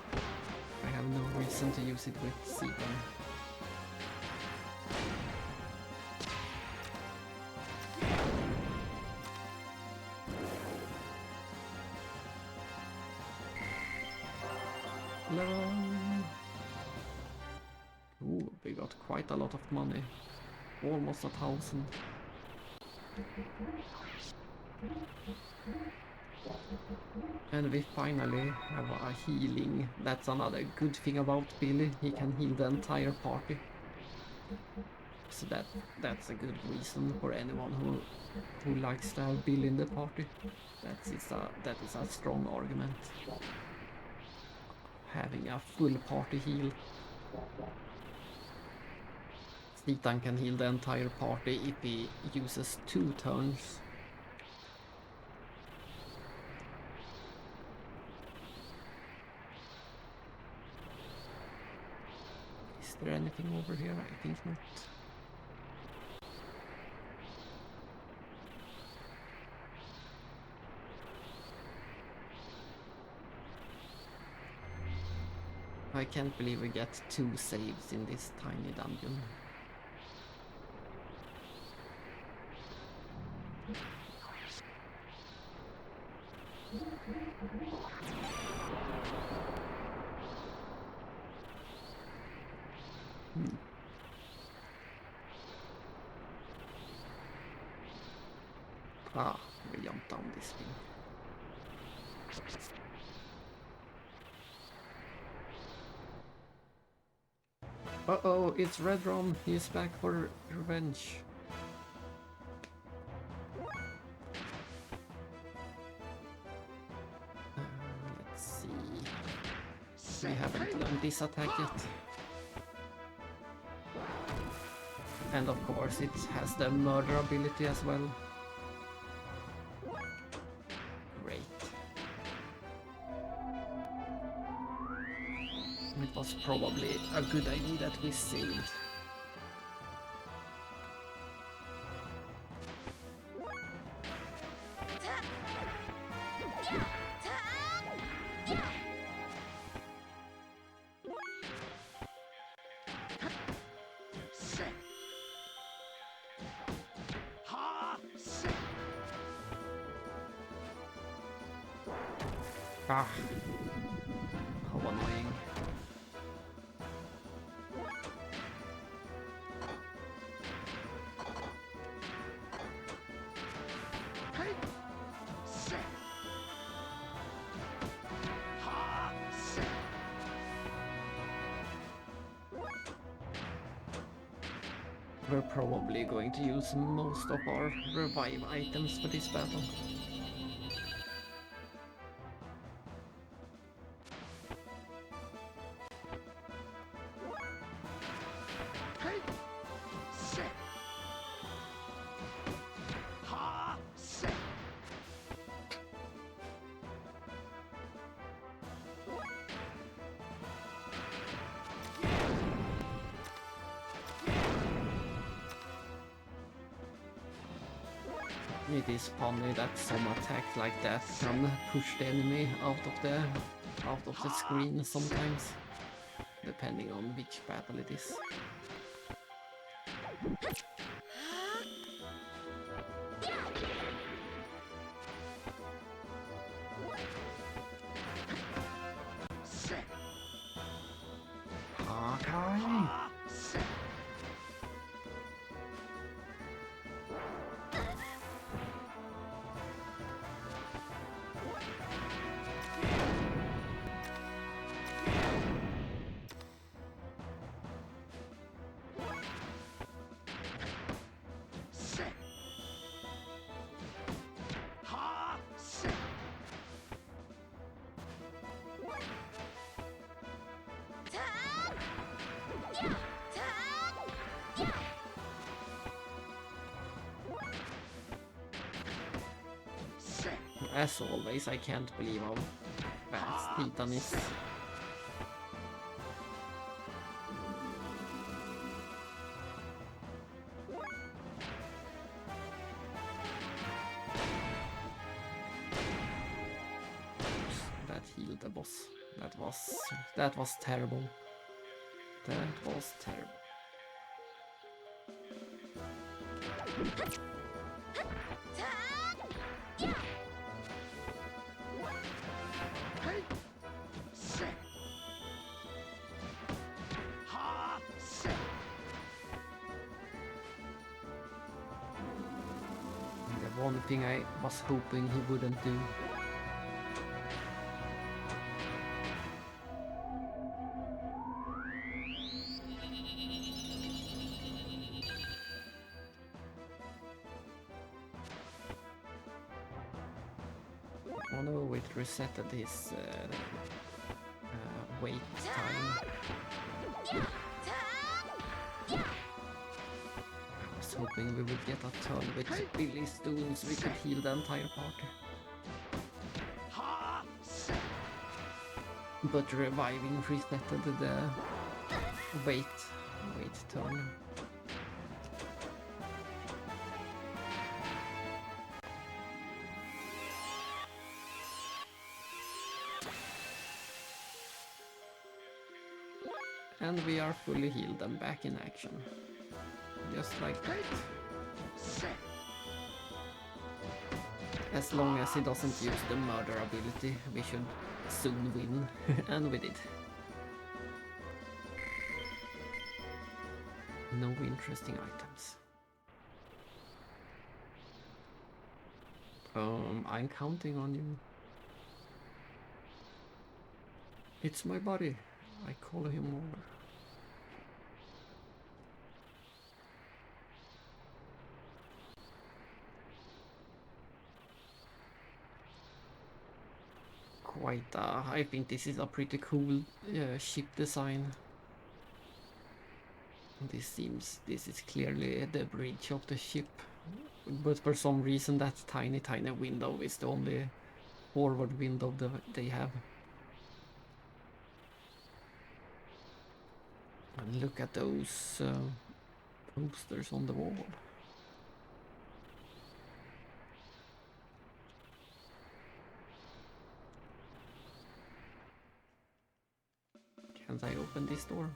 I have no reason to use it with Seagun. Ooh, we got quite a lot of money. Almost 1,000. And we finally have a healing. That's another good thing about Billy. He can heal the entire party. So that's a good reason for anyone who likes to have Billy in the party. That is a strong argument. Having a full party heal. Ethan can heal the entire party if he uses 2 turns. Is there anything over here? I think not. I can't believe we get 2 saves in this tiny dungeon. Ah, we jumped down this thing. Uh-oh, it's Redrum. He's back for revenge. Let's see. We haven't learned this attack yet. And of course it has the murder ability as well. Great. It was probably a good idea that we saved. Ah, how annoying. We're probably going to use most of our revive items for this battle. It is funny that some attack like that can push the enemy out of the screen sometimes, depending on which battle it is. Okay. As always, I can't believe how fast Titan is. That healed the boss. That was terrible. That was terrible. The one thing I was hoping he wouldn't do. Oh no, it resetted his wait time. I was hoping we would get a turn with Billy's doing so we could heal the entire party. But reviving resetted the wait turn. And we are fully healed and back in action. Just like that. As long as he doesn't use the murder ability, we should soon win. And we did. No interesting items. I'm counting on you. It's my buddy. I call him over. I think this is a pretty cool ship design. This is clearly the bridge of the ship, but for some reason that tiny window is the only forward window they have. Man, look at those posters on the wall. Can't I open this door?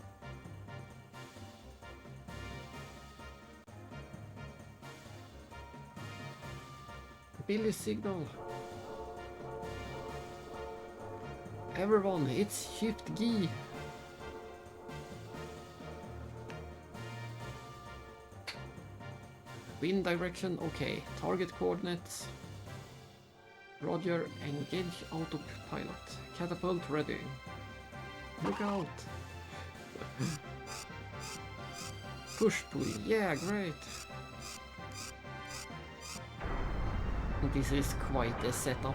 Billy's signal. Everyone, it's Shift G. Wind direction, okay. Target coordinates. Roger, engage autopilot. Catapult ready. Look out! Push pull, yeah, great! This is quite a setup.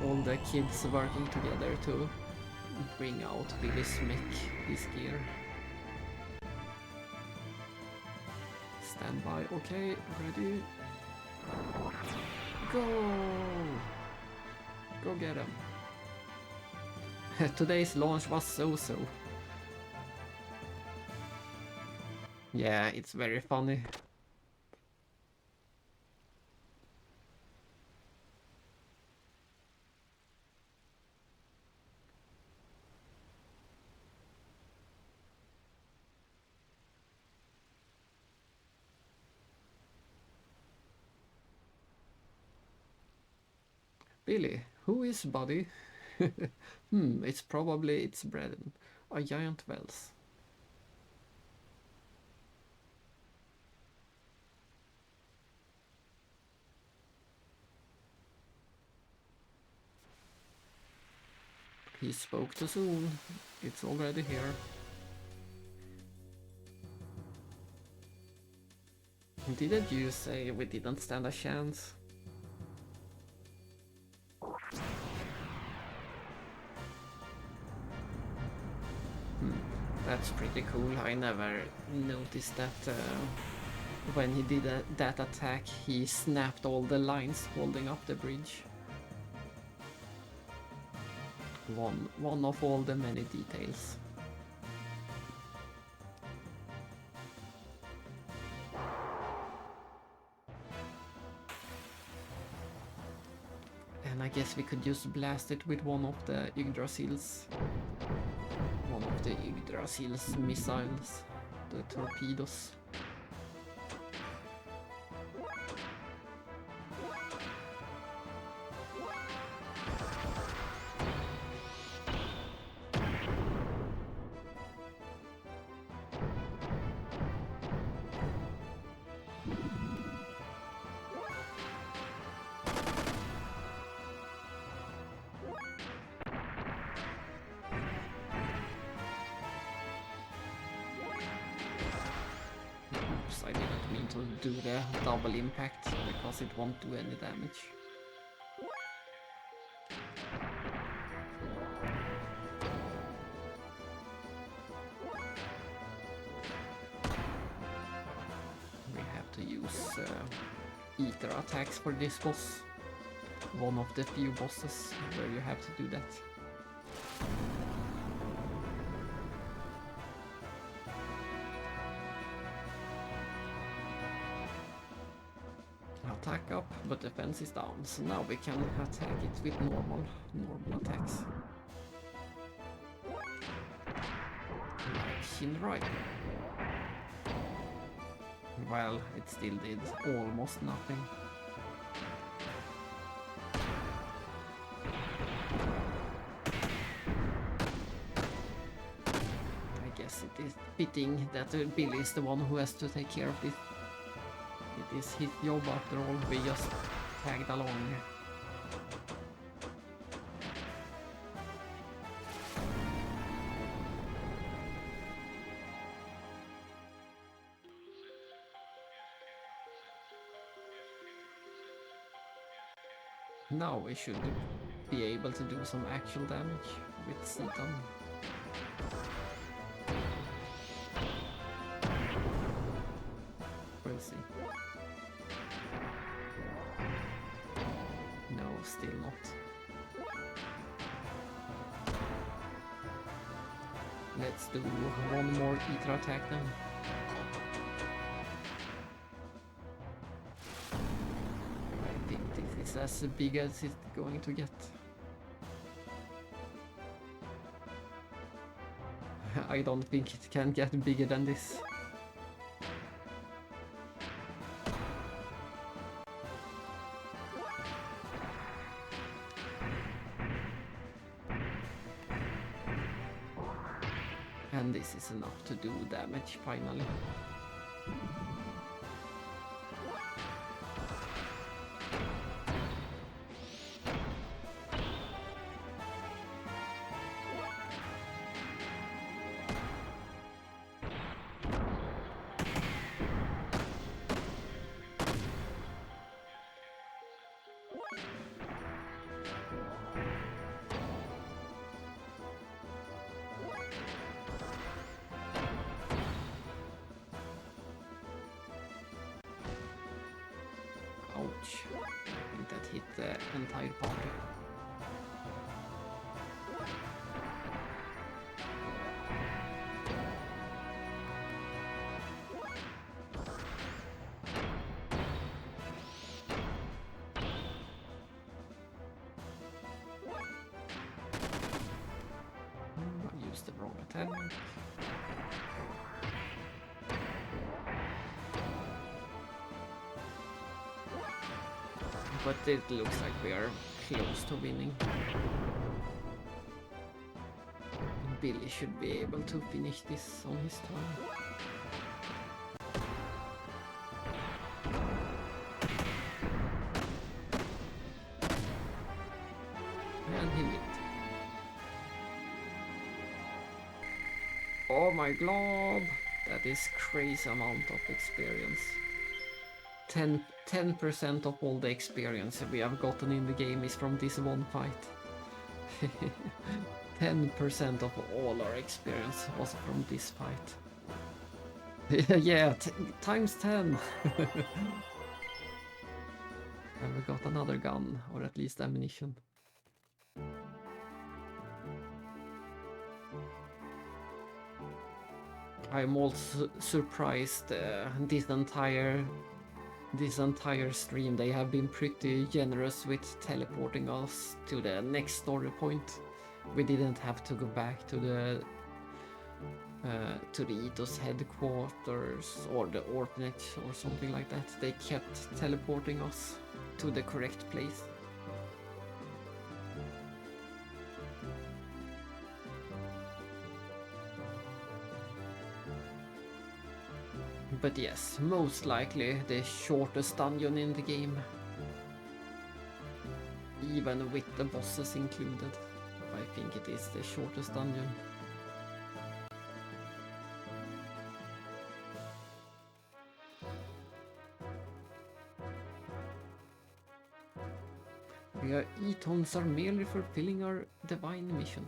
All the kids working together to bring out Billy's mech, his gear. Stand by, okay, ready. Go! Go get him. Today's launch was so-so. Yeah, it's very funny. Billy, who is Buddy? It's probably its brethren, a giant wels. He spoke too soon. It's already here. Didn't you say we didn't stand a chance? That's pretty cool. I never noticed that when he did that attack, he snapped all the lines holding up the bridge. One of all the many details. And I guess we could just blast it with one of the Yggdrasil's. One of the Yggdrasil's missiles. The torpedoes. I didn't mean to do the double impact because it won't do any damage. We have to use ether attacks for this boss. One of the few bosses where you have to do that. Attack up, but defense is down, so now we can attack it with normal attacks. Like Shinrai. Well, it still did almost nothing. I guess it is fitting that Billy is the one who has to take care of this. It is his job after all, we just tagged along. Now we should be able to do some actual damage with Seaton. We'll see. No, still not. Let's do one more ether attack then. I think this is as big as it's going to get. I don't think it can get bigger than this. And this is enough to do damage finally. Ouch. I think that hit the entire party. I used the wrong attack. But it looks like we are close to winning. Billy should be able to finish this on his turn. And he lit. Oh my glob! That is crazy amount of experience. 10% of all the experience we have gotten in the game is from this one fight. 10% of all our experience was from this fight. Yeah, times 10! And we got another gun, or at least ammunition. I'm also surprised this entire stream they have been pretty generous with teleporting us to the next story point. We didn't have to go back to the Ethos headquarters or the orphanage or something like that. They kept teleporting us to the correct place. But yes, most likely the shortest dungeon in the game. Even with the bosses included. I think it is the shortest dungeon. The Etons are merely fulfilling our divine mission.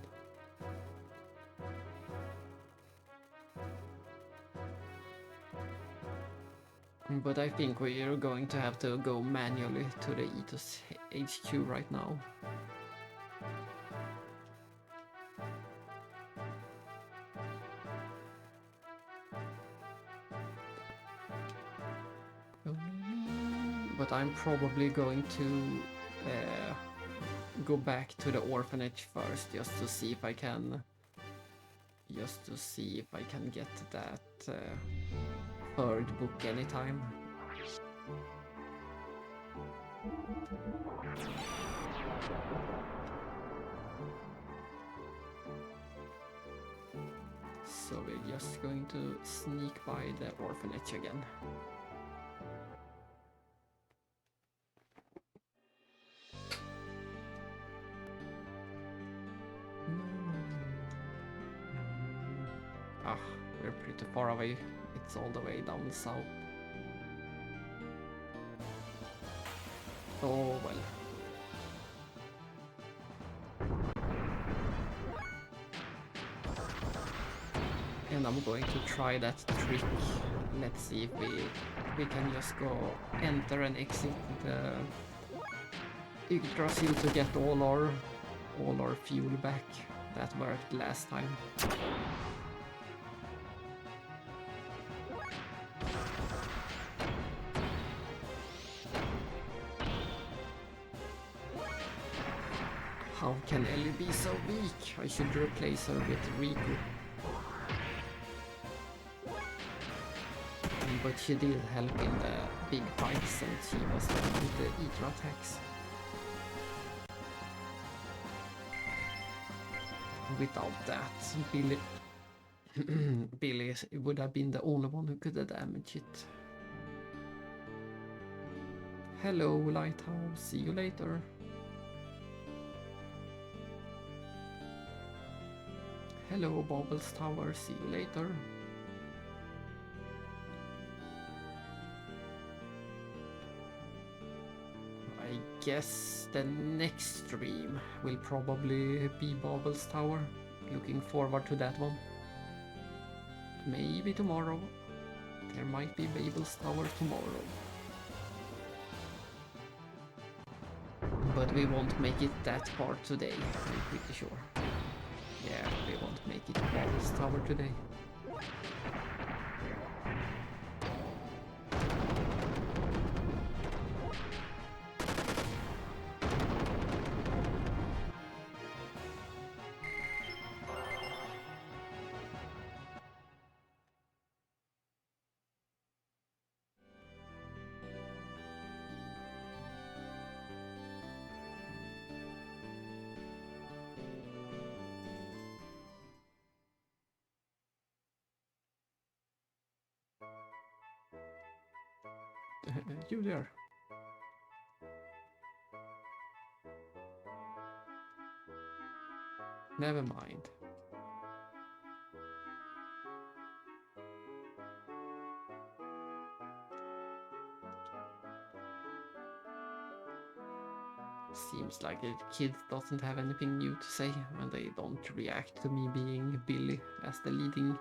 But I think we are going to have to go manually to the Ethos HQ right now. But I'm probably going to go back to the orphanage first, just to see if I can get that third book anytime. So we're just going to sneak by the orphanage again. Ah, we're pretty far away. It's all the way down south. Oh well. And I'm going to try that trick. Let's see if we can just go enter and exit the Yggdrasil to get all our fuel back. That worked last time. How can Ellie be so weak? I should replace her with Riku. But she did help in the big fights and she was done with the Eater attacks. Without that, Billy would have been the only one who could have damaged it. Hello, Lighthouse. See you later. Hello, Bobbles Tower. See you later. I guess the next stream will probably be Bobbles Tower. Looking forward to that one. Maybe tomorrow. There might be Babel's Tower tomorrow. But we won't make it that far today, I'm pretty sure. Yeah, we won't make it to Babel's Tower today. You there? Never mind. Seems like the kid doesn't have anything new to say when they don't react to me being Billy as the leading.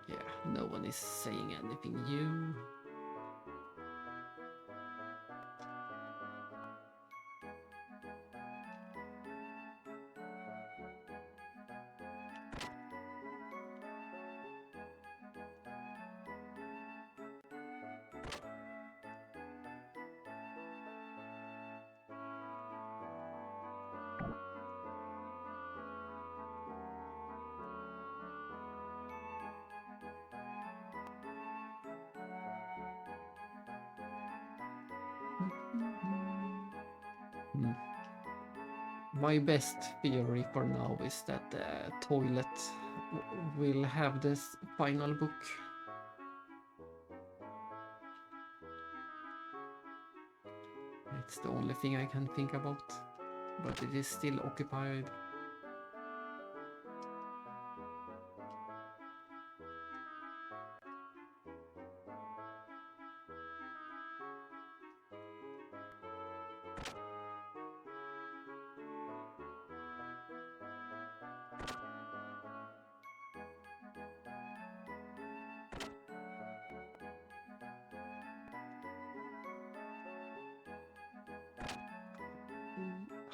Yeah, no one is saying anything new. My best theory for now is that the toilet will have this final book. It's the only thing I can think about, but it is still occupied.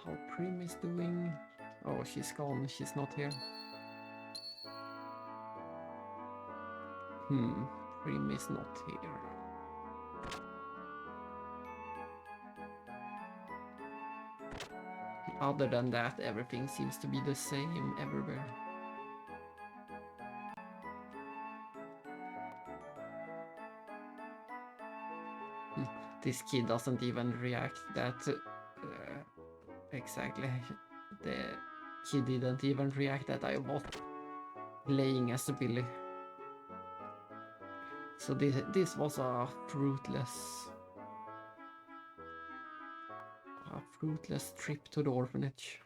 How Prim is doing? Oh, she's gone. She's not here. Prim is not here. Other than that, everything seems to be the same everywhere. This kid doesn't even react that exactly. The kid didn't even react that I was playing as a Billy. So this was a fruitless trip to the orphanage.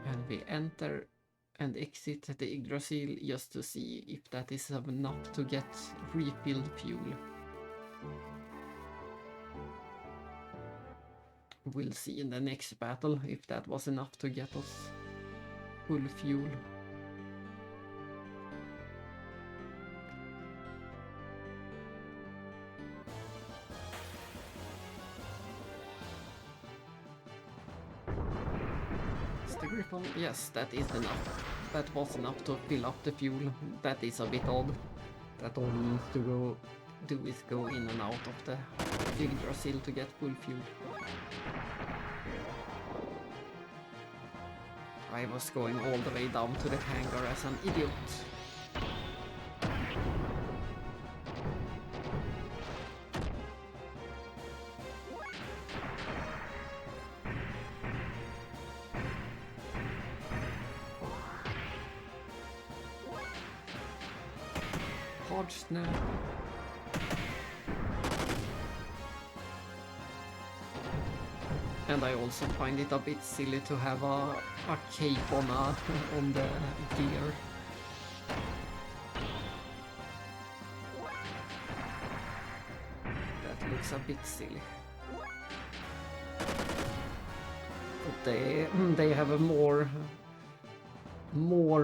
And we enter and exit the Yggdrasil just to see if that is enough to get refilled fuel. We'll see in the next battle if that was enough to get us full fuel. the Griffon. Yes, that is enough. That was enough to fill up the fuel. That is a bit odd. That all you need to do is go in and out of the Yggdrasil to get full fuel. I was going all the way down to the hangar as an idiot. Hard snap. And I also find it a bit silly to have a cape on the gear. That looks a bit silly. But they have a more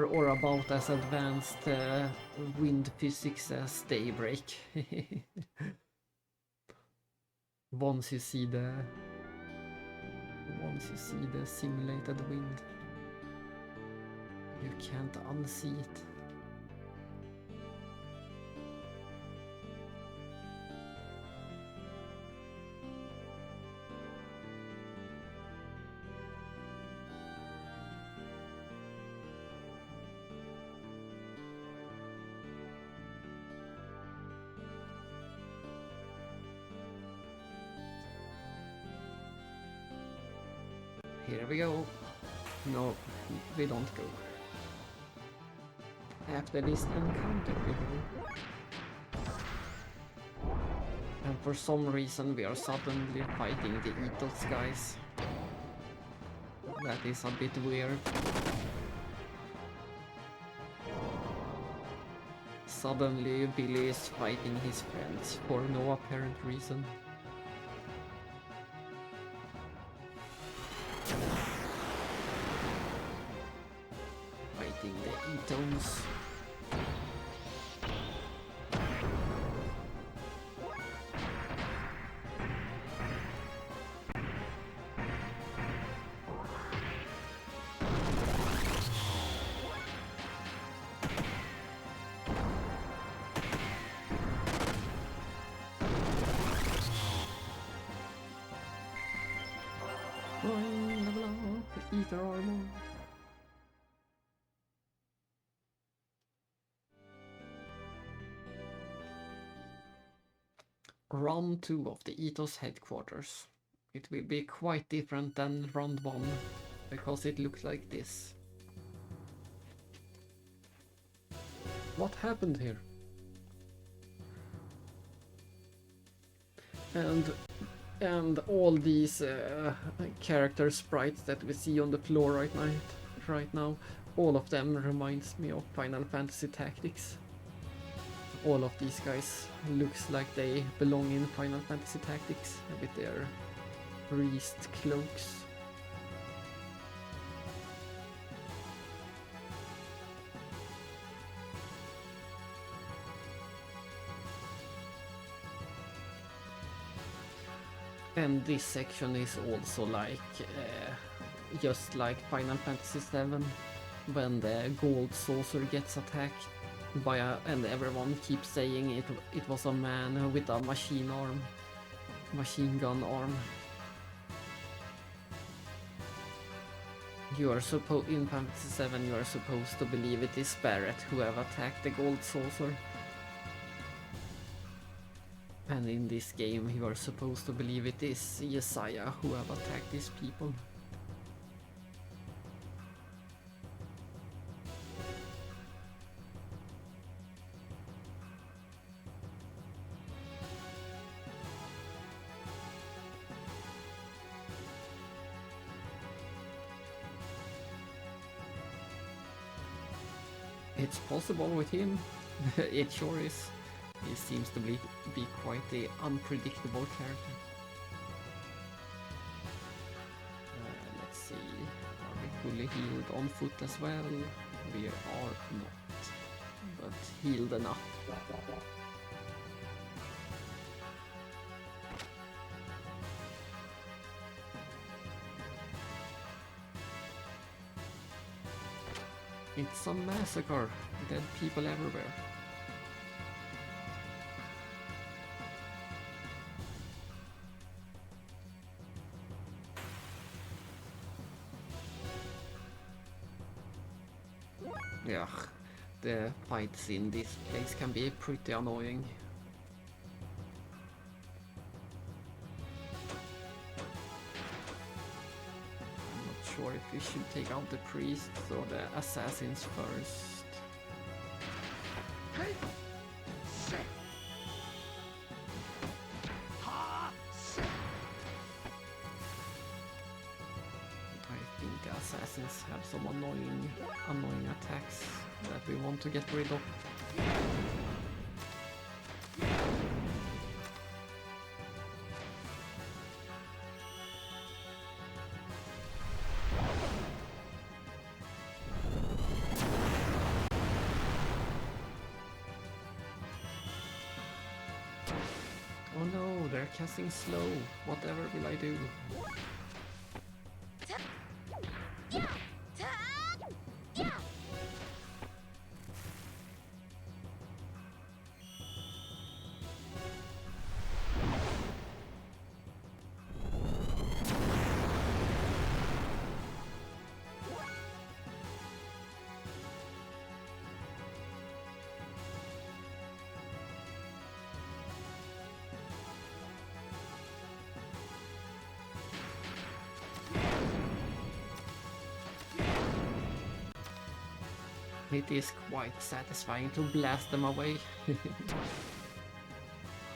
or about as advanced wind physics as Daybreak. Once you see the simulated wind, you can't unsee it. Here we go. No, we don't go. After this encounter we go. And for some reason we are suddenly fighting the Ethos guys. That is a bit weird. Suddenly Billy is fighting his friends for no apparent reason. Fighting the Ethos. Level up, ether armor. Round 2 of the Ethos headquarters. It will be quite different than round 1, because it looks like this. What happened here? And all these character sprites that we see on the floor right now, all of them reminds me of Final Fantasy Tactics. All of these guys looks like they belong in Final Fantasy Tactics with their priest cloaks. And this section is also like, just like Final Fantasy VII, when the gold saucer gets attacked by and everyone keeps saying it was a man with a machine gun arm. You are in Fantasy VII you are supposed to believe it is Barret who have attacked the gold saucer. And in this game you are supposed to believe it is Jesiah who have attacked these people. It's possible with him. It sure is. He seems to be quite the unpredictable character. Let's see. Are we fully healed on foot as well? We are not. But healed enough. It's a massacre. Dead people everywhere. Yeah, the fights in this place can be pretty annoying. I'm not sure if we should take out the priests or the assassins first. I think the assassins have some annoying attacks that we want to get rid of. Oh no, they're casting slow. Whatever will I do? It is quite satisfying to blast them away.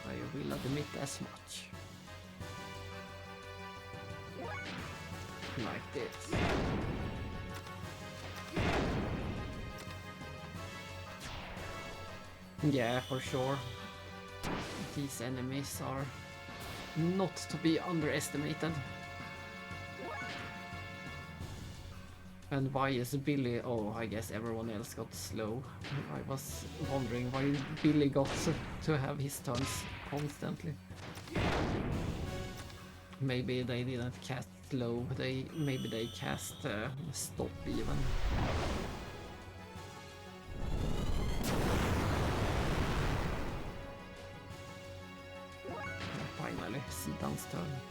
I will admit as much. Like this. Yeah, for sure. These enemies are not to be underestimated. And why is Billy... Oh, I guess everyone else got slow. I was wondering why Billy got to have his turns constantly. Maybe they didn't cast slow, maybe they cast stop even. Finally, Sidan's turn.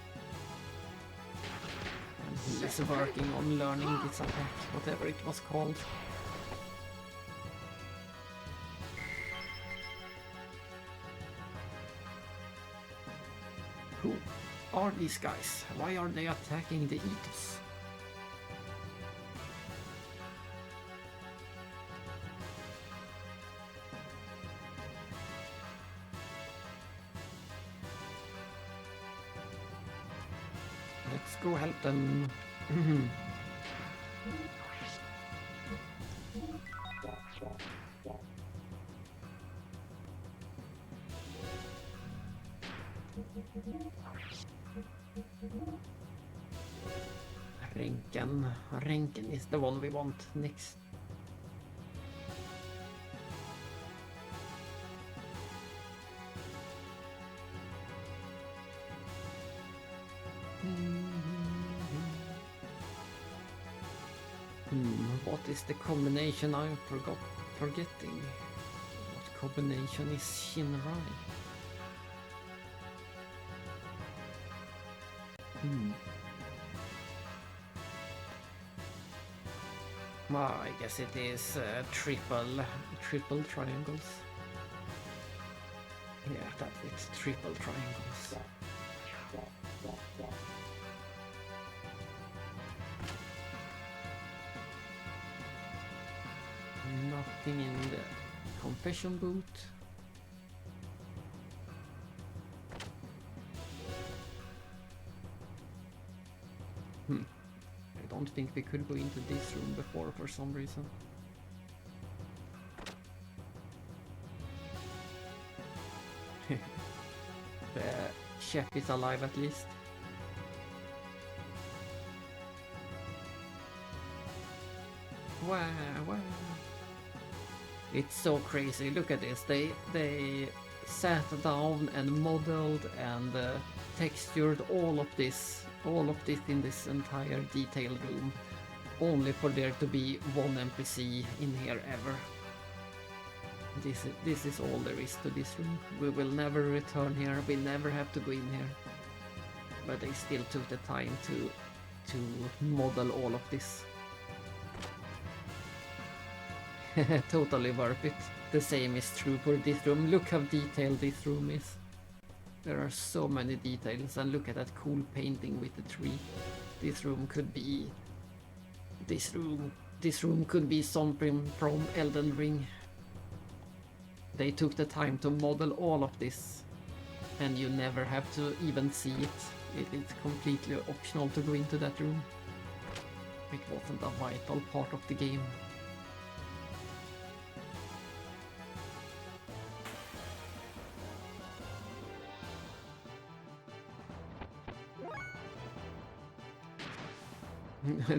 He is working on learning this attack, whatever it was called. Who are these guys? Why are they attacking the Ethos? Let's go help them. Renken is the one we want next. What is the combination I'm forgetting? What combination is Shinrai? Well, I guess it is triple triangles. Yeah, that's it, triple triangles. Nothing in the confession booth. I don't think we could go into this room before for some reason. The chef is alive at least. Wow. It's so crazy. Look at this. They sat down and modeled and textured all of this in this entire detailed room. only for there to be one NPC in here ever. This is all there is to this room. We will never return here, we never have to go in here. But they still took the time to model all of this. Totally worth it. The same is true for this room. Look how detailed this room is. There are so many details, and look at that cool painting with the tree. This room could be... This room could be something from Elden Ring. They took the time to model all of this, and you never have to even see it. It's completely optional to go into that room. It wasn't a vital part of the game.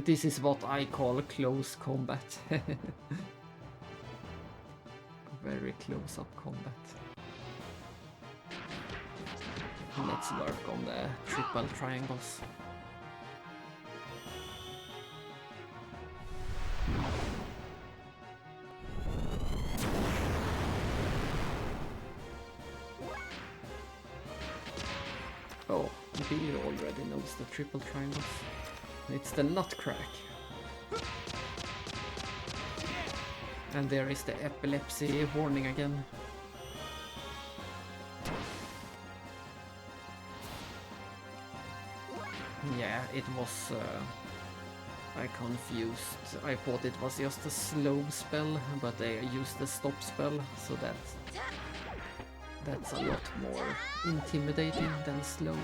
This is what I call close combat. Very close-up combat. Let's work on the triple triangles. Oh, Billy already knows the triple triangles. It's the nutcrack. And there is the epilepsy warning again. Yeah, it was... I confused. I thought it was just a slow spell, but they used the stop spell, so that's a lot more intimidating than slow.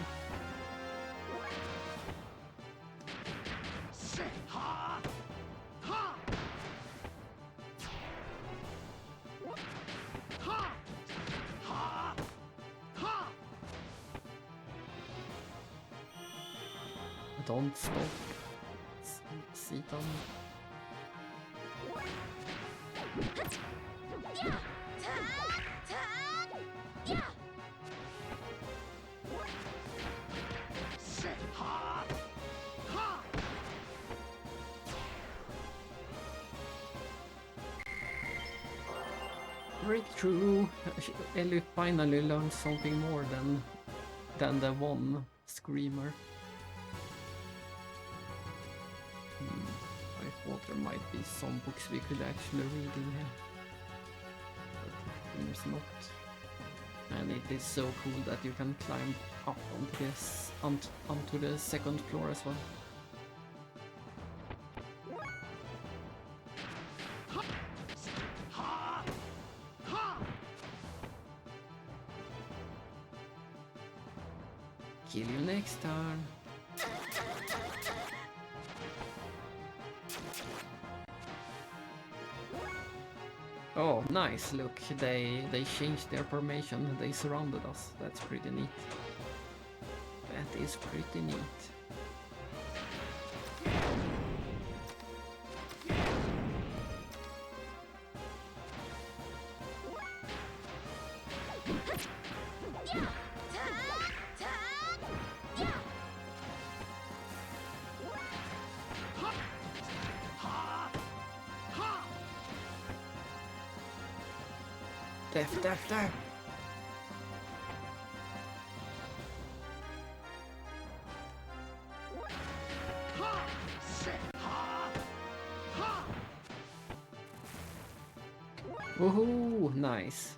Don't stop. Sit on. Breakthrough! Ellie finally learned something more than the one screamer. I thought there might be some books we could actually read in here, but there's not. And it is so cool that you can climb up onto the second floor as well. Kill you next turn. Oh, nice, look, they changed their formation, they surrounded us, that's pretty neat. That is pretty neat. Death. Woohoo! Nice.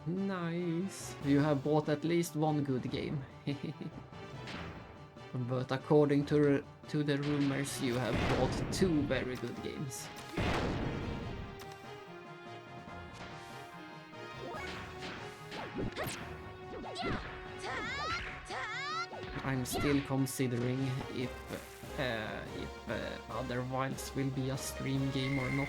Nice. You have bought at least one good game. But according to the rumors, you have bought 2 very good games. I'm still considering if Other Wilds will be a stream game or not.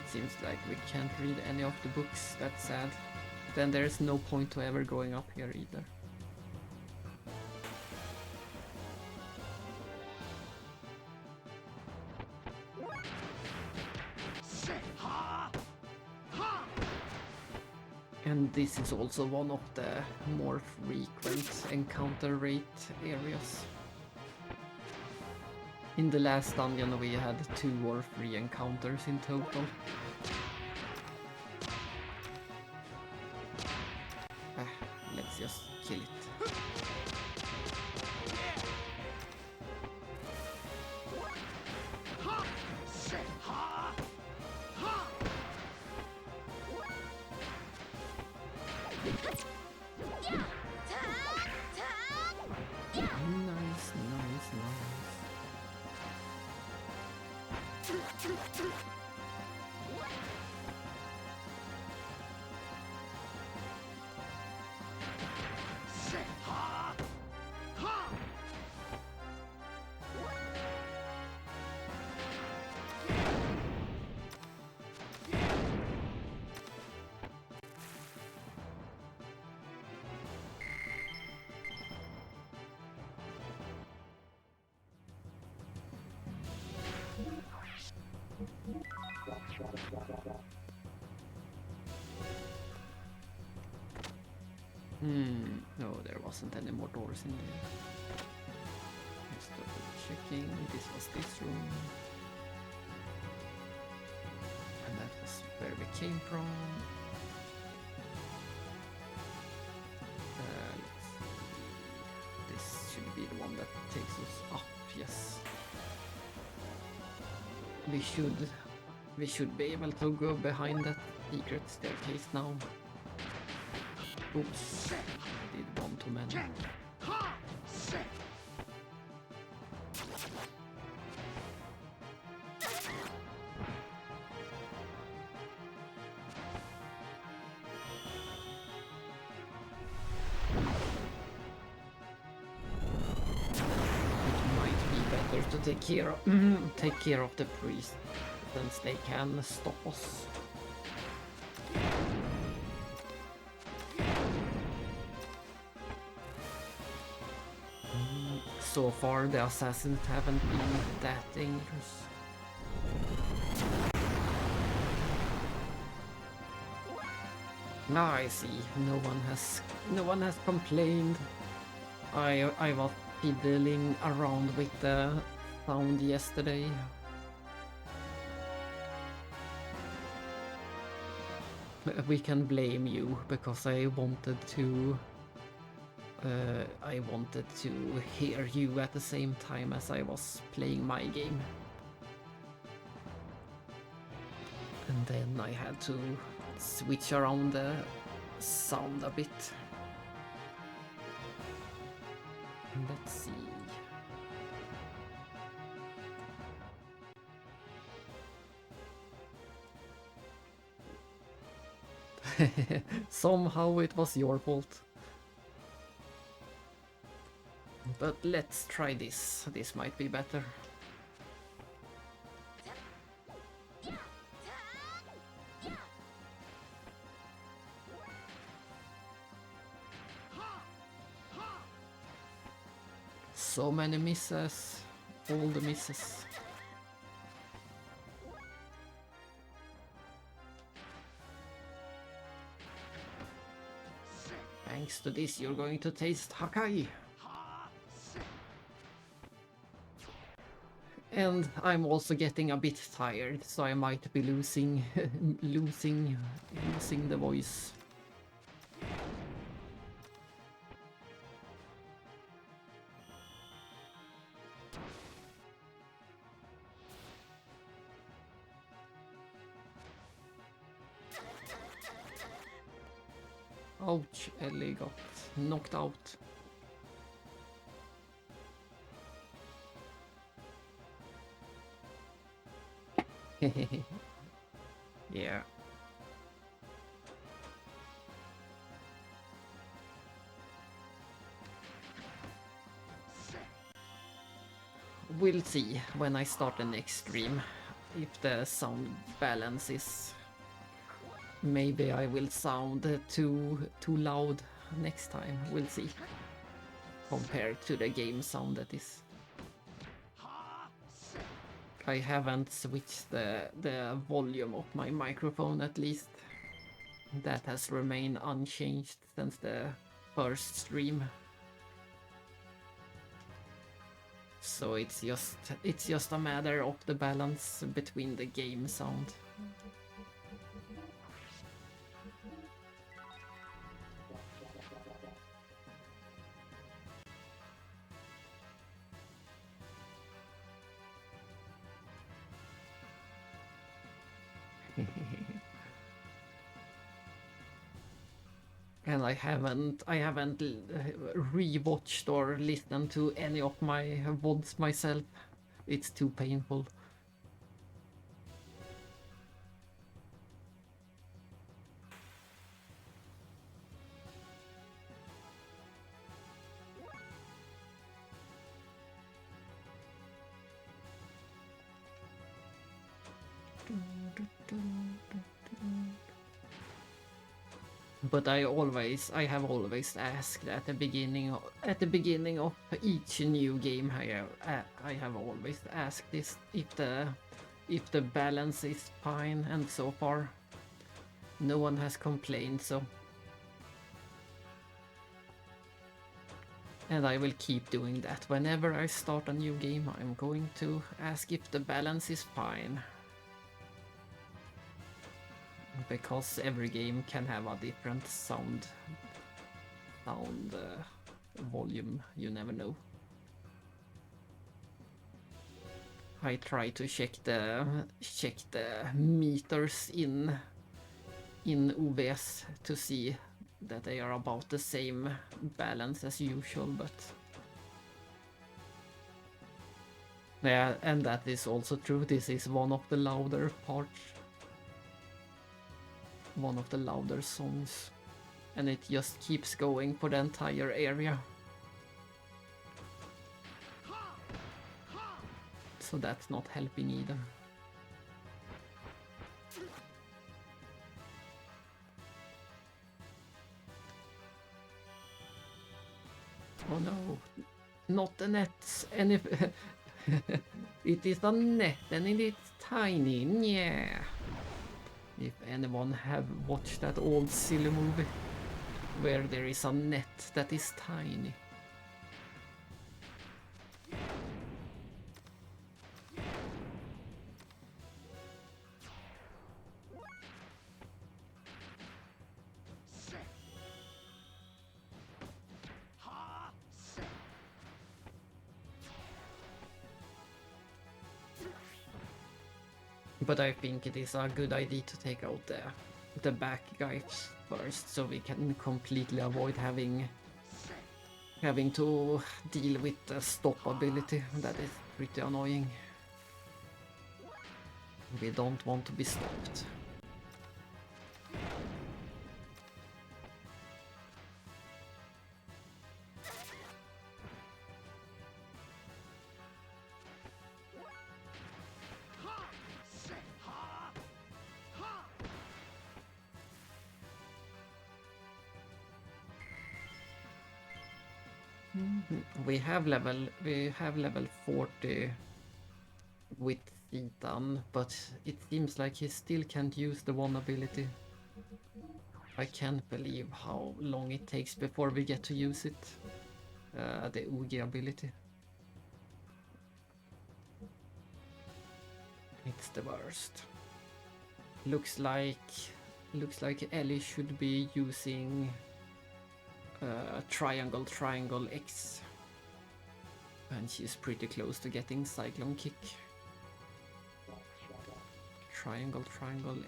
Seems like we can't read any of the books, that's sad. Then there's no point to ever going up here either. And this is also one of the more frequent encounter rate areas. In the last dungeon we had 2 or 3 encounters in total. Let's just kill it. Nice, nice, nice. No, there wasn't any more doors in there. Just double checking. This was this room. And that was where we came from. This should be the one that takes us up, yes. We should be able to go behind that secret staircase now. Oops, did one too many. It might be better to take care of the priest, since they can stop us. So far, the assassins haven't been that dangerous. Now I see. No one has complained. I was fiddling around with the sound yesterday. We can blame you because I wanted to hear you at the same time as I was playing my game. And then I had to switch around the sound a bit. Let's see. Somehow it was your fault. But let's try this. This might be better. So many misses. All the misses. Thanks to this, you're going to taste Hakai. And I'm also getting a bit tired, so I might be losing the voice. Ouch, Ellie got knocked out. Yeah. We'll see when I start the next stream if the sound balances. Maybe I will sound too loud next time. We'll see. Compared to the game sound, that is. I haven't switched the volume of my microphone at least. That has remained unchanged since the first stream. So it's just a matter of the balance between the game sound. And I haven't rewatched or listened to any of my VODs myself. It's too painful. But I have always asked at the beginning of each new game I have always asked this if the balance is fine, and so far no one has complained, so. And I will keep doing that. Whenever I start a new game, I'm going to ask if the balance is fine. Because every game can have a different sound volume, you never know. I try to check the meters in OBS to see that they are about the same balance as usual, but yeah, and that is also true. This is one of the louder parts. One of the louder songs, and it just keeps going for the entire area. So that's not helping either. Oh no, not the net. And if it is a net and it is tiny, yeah. If anyone have watched that old silly movie where there is a net that is tiny. But I think it is a good idea to take out the back guys first, so we can completely avoid having to deal with the stop ability. That is pretty annoying. We don't want to be stopped. We have level 40 with Ethan, but it seems like he still can't use the one ability. I can't believe how long it takes before we get to use it. The Ugi ability. It's the worst. Looks like Ellie should be using triangle X, and she's pretty close to getting Cyclone Kick. Triangle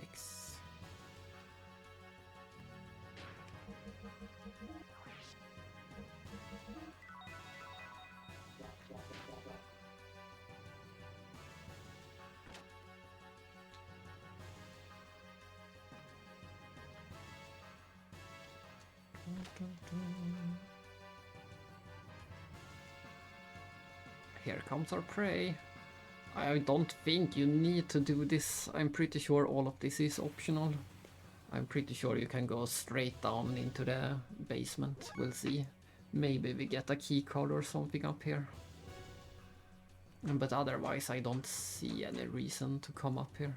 X. Here comes our prey. I don't think you need to do this. I'm pretty sure all of this is optional. I'm pretty sure you can go straight down into the basement. We'll see. Maybe we get a key card or something up here. But otherwise I don't see any reason to come up here.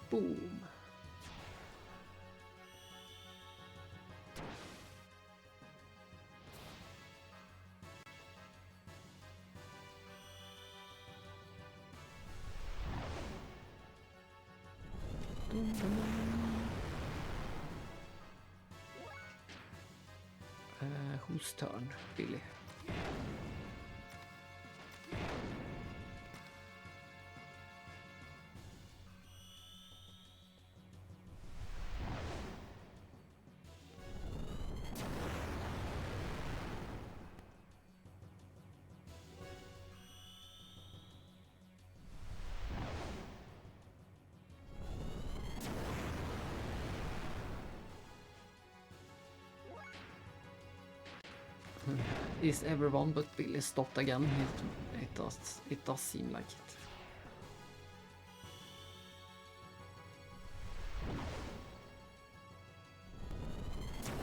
Boom. Whose turn? Billy. Is everyone but Billy stopped again? It does seem like it.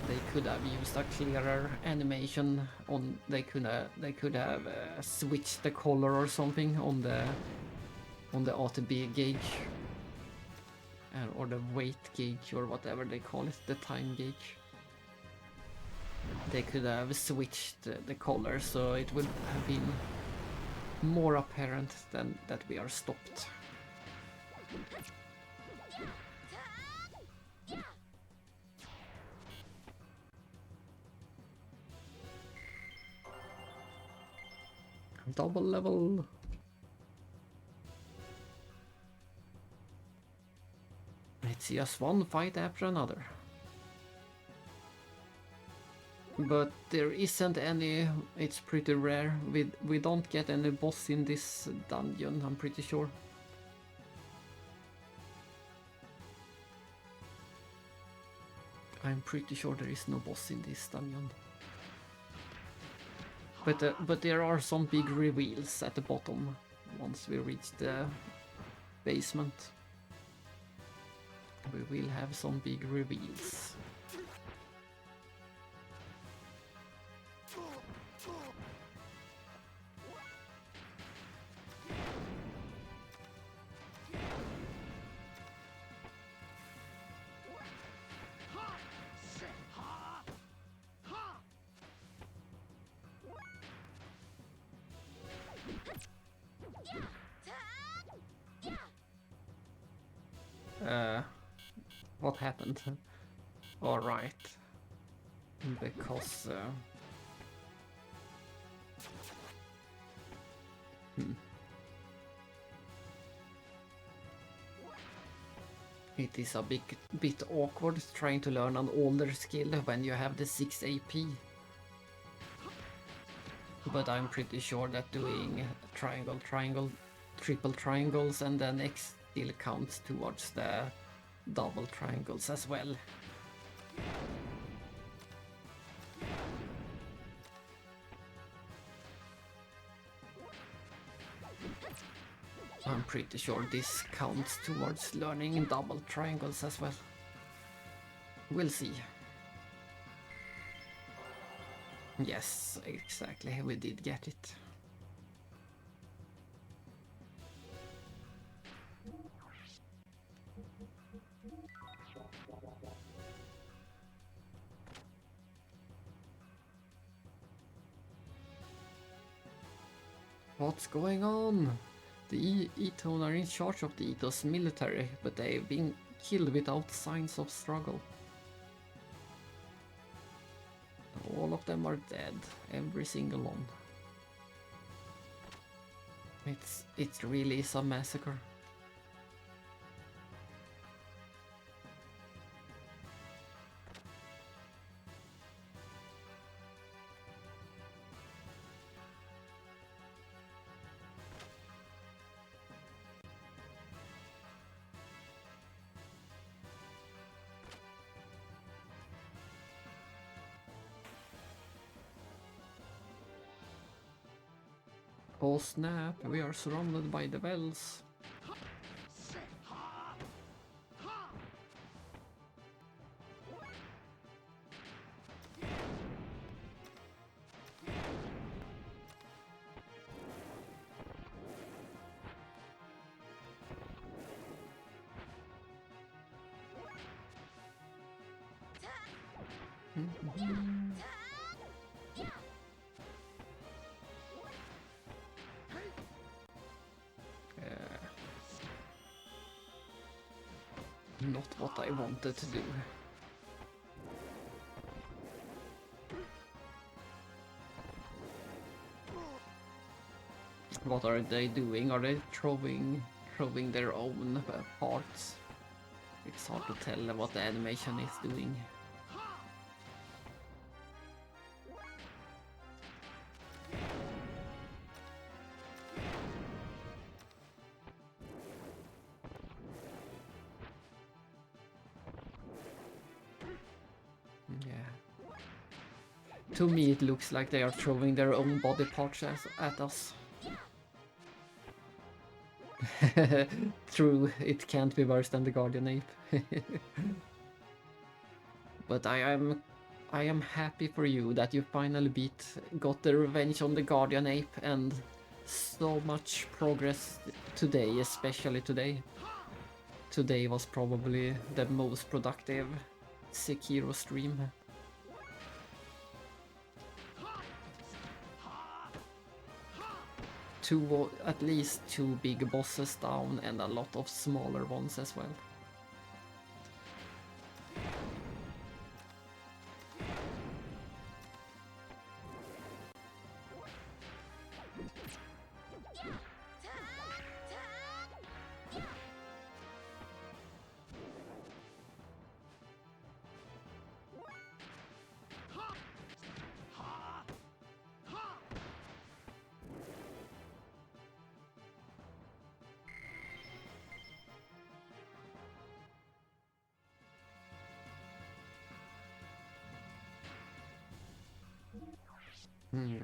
They could have used a clearer animation on. They could have switched the color or something on the ATB gauge, or the weight gauge, or whatever they call it, the time gauge. They could have switched the color, so it would have been more apparent than that we are stopped. Double level. It's just one fight after another. But there isn't any. It's pretty rare. We don't get any boss in this dungeon, I'm pretty sure. I'm pretty sure there is no boss in this dungeon. But there are some big reveals at the bottom once we reach the basement. We will have some big reveals. What happened? All right, because it is a bit awkward trying to learn an older skill when you have the 6 AP. But I'm pretty sure that doing triangle, triangle, triple triangles and then X still counts towards the double triangles as well. I'm pretty sure this counts towards learning double triangles as well. We'll see. Yes, exactly, we did get it. What's going on? The Eton are in charge of the Ethos military, but they've been killed without signs of struggle. All of them are dead, every single one. It really is a massacre. Oh snap, we are surrounded by the bells. Not what I wanted to do. What are they doing? Are they throwing their own parts? It's hard to tell what the animation is doing. Yeah. To me it looks like they are throwing their own body parts at us. True, it can't be worse than the Guardian Ape. But I am happy for you that you finally got the revenge on the Guardian Ape, and so much progress today, especially today. Today was probably the most productive Sekiro stream. At least 2 big bosses down and a lot of smaller ones as well.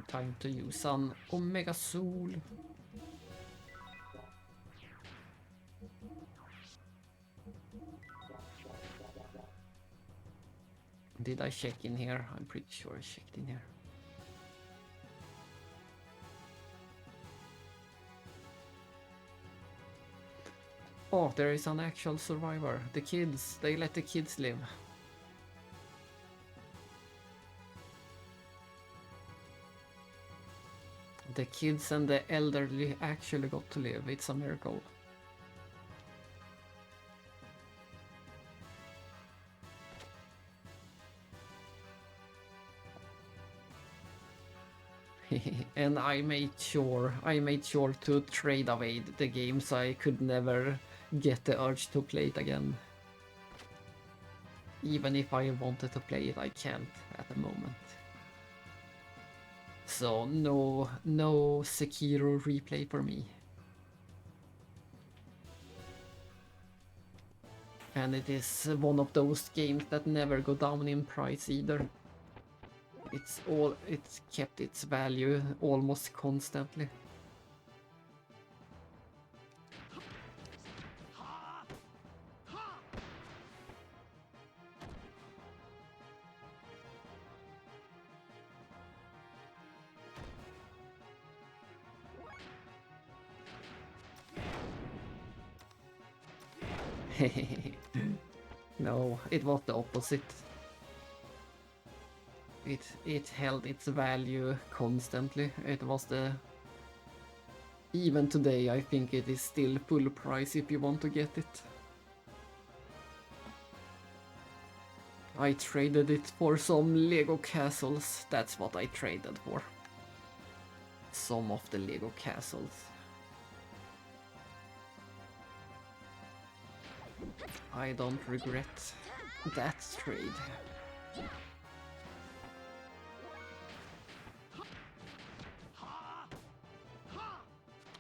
Time to use an Omega Soul. Did I check in here? I'm pretty sure I checked in here. Oh, there is an actual survivor. The kids, they let the kids live. The kids and the elderly actually got to live. It's a miracle. And I made sure to trade away the game so I could never get the urge to play it again. Even if I wanted to play it, I can't at the moment. So no Sekiro replay for me. And it is one of those games that never go down in price either. It's kept its value almost constantly. No, it was the opposite. It held its value constantly. It was even today I think it is still full price if you want to get it. I traded it for some Lego castles. That's what I traded for. Some of the Lego castles. I don't regret that trade.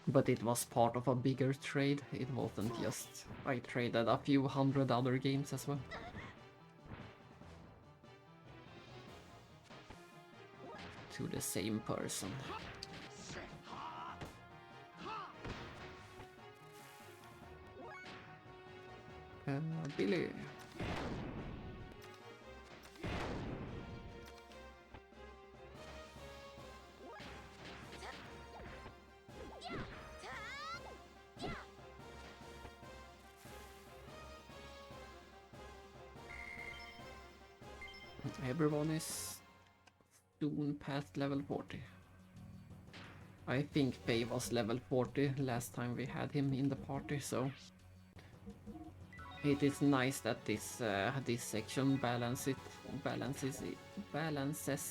But it was part of a bigger trade. It wasn't just... I traded a few hundred other games as well. To the same person. Billy. Everyone is soon past level 40. I think Faye was level 40 last time we had him in the party, so it is nice that this section balances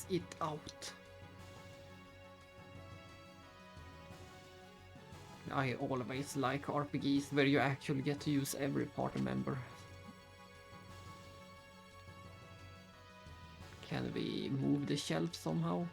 it out. I always like RPGs where you actually get to use every party member. Can we move the shelf somehow?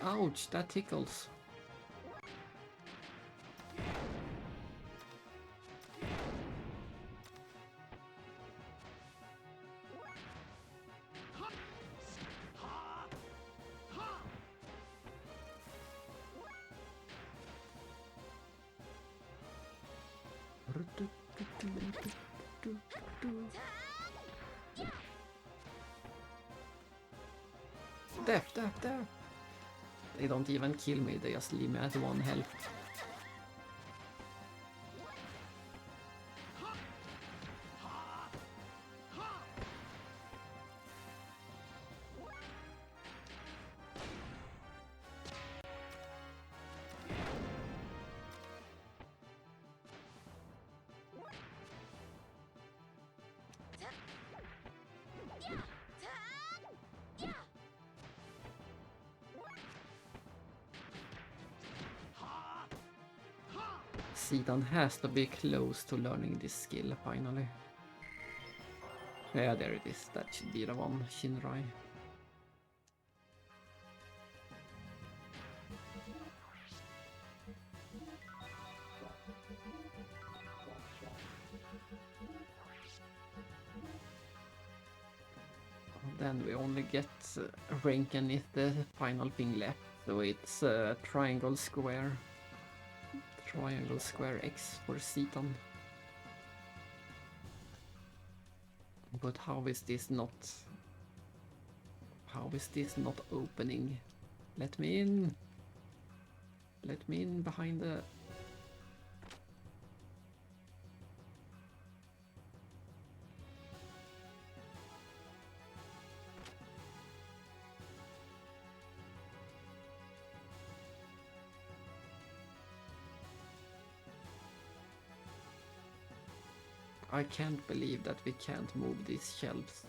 Ouch, that tickles. Death. They don't even kill me, they just leave me at 1 health. Sidan has to be close to learning this skill finally. Yeah, there it is. That should be the one, Shinrai. Then we only get Rankin is the final thing left, so it's triangle, square, X for Seaton. But how is this not opening? Let me in behind the... I can't believe that we can't move these shelves.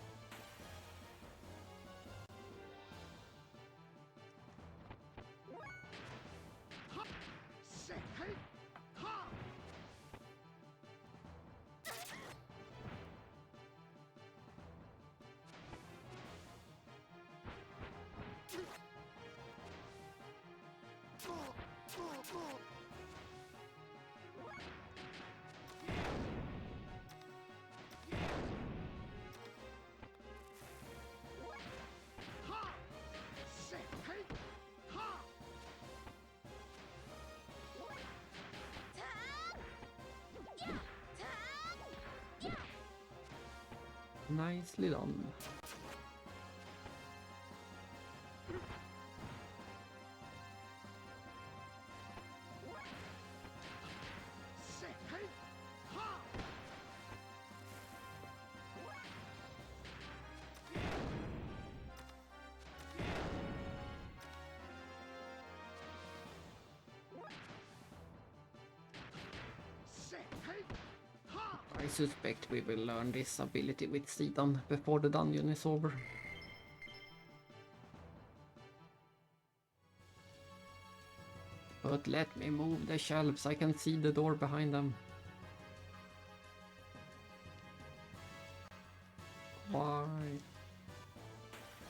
Nicely done. I suspect we will learn this ability with Sidan before the dungeon is over. But let me move the shelves, I can see the door behind them. Why?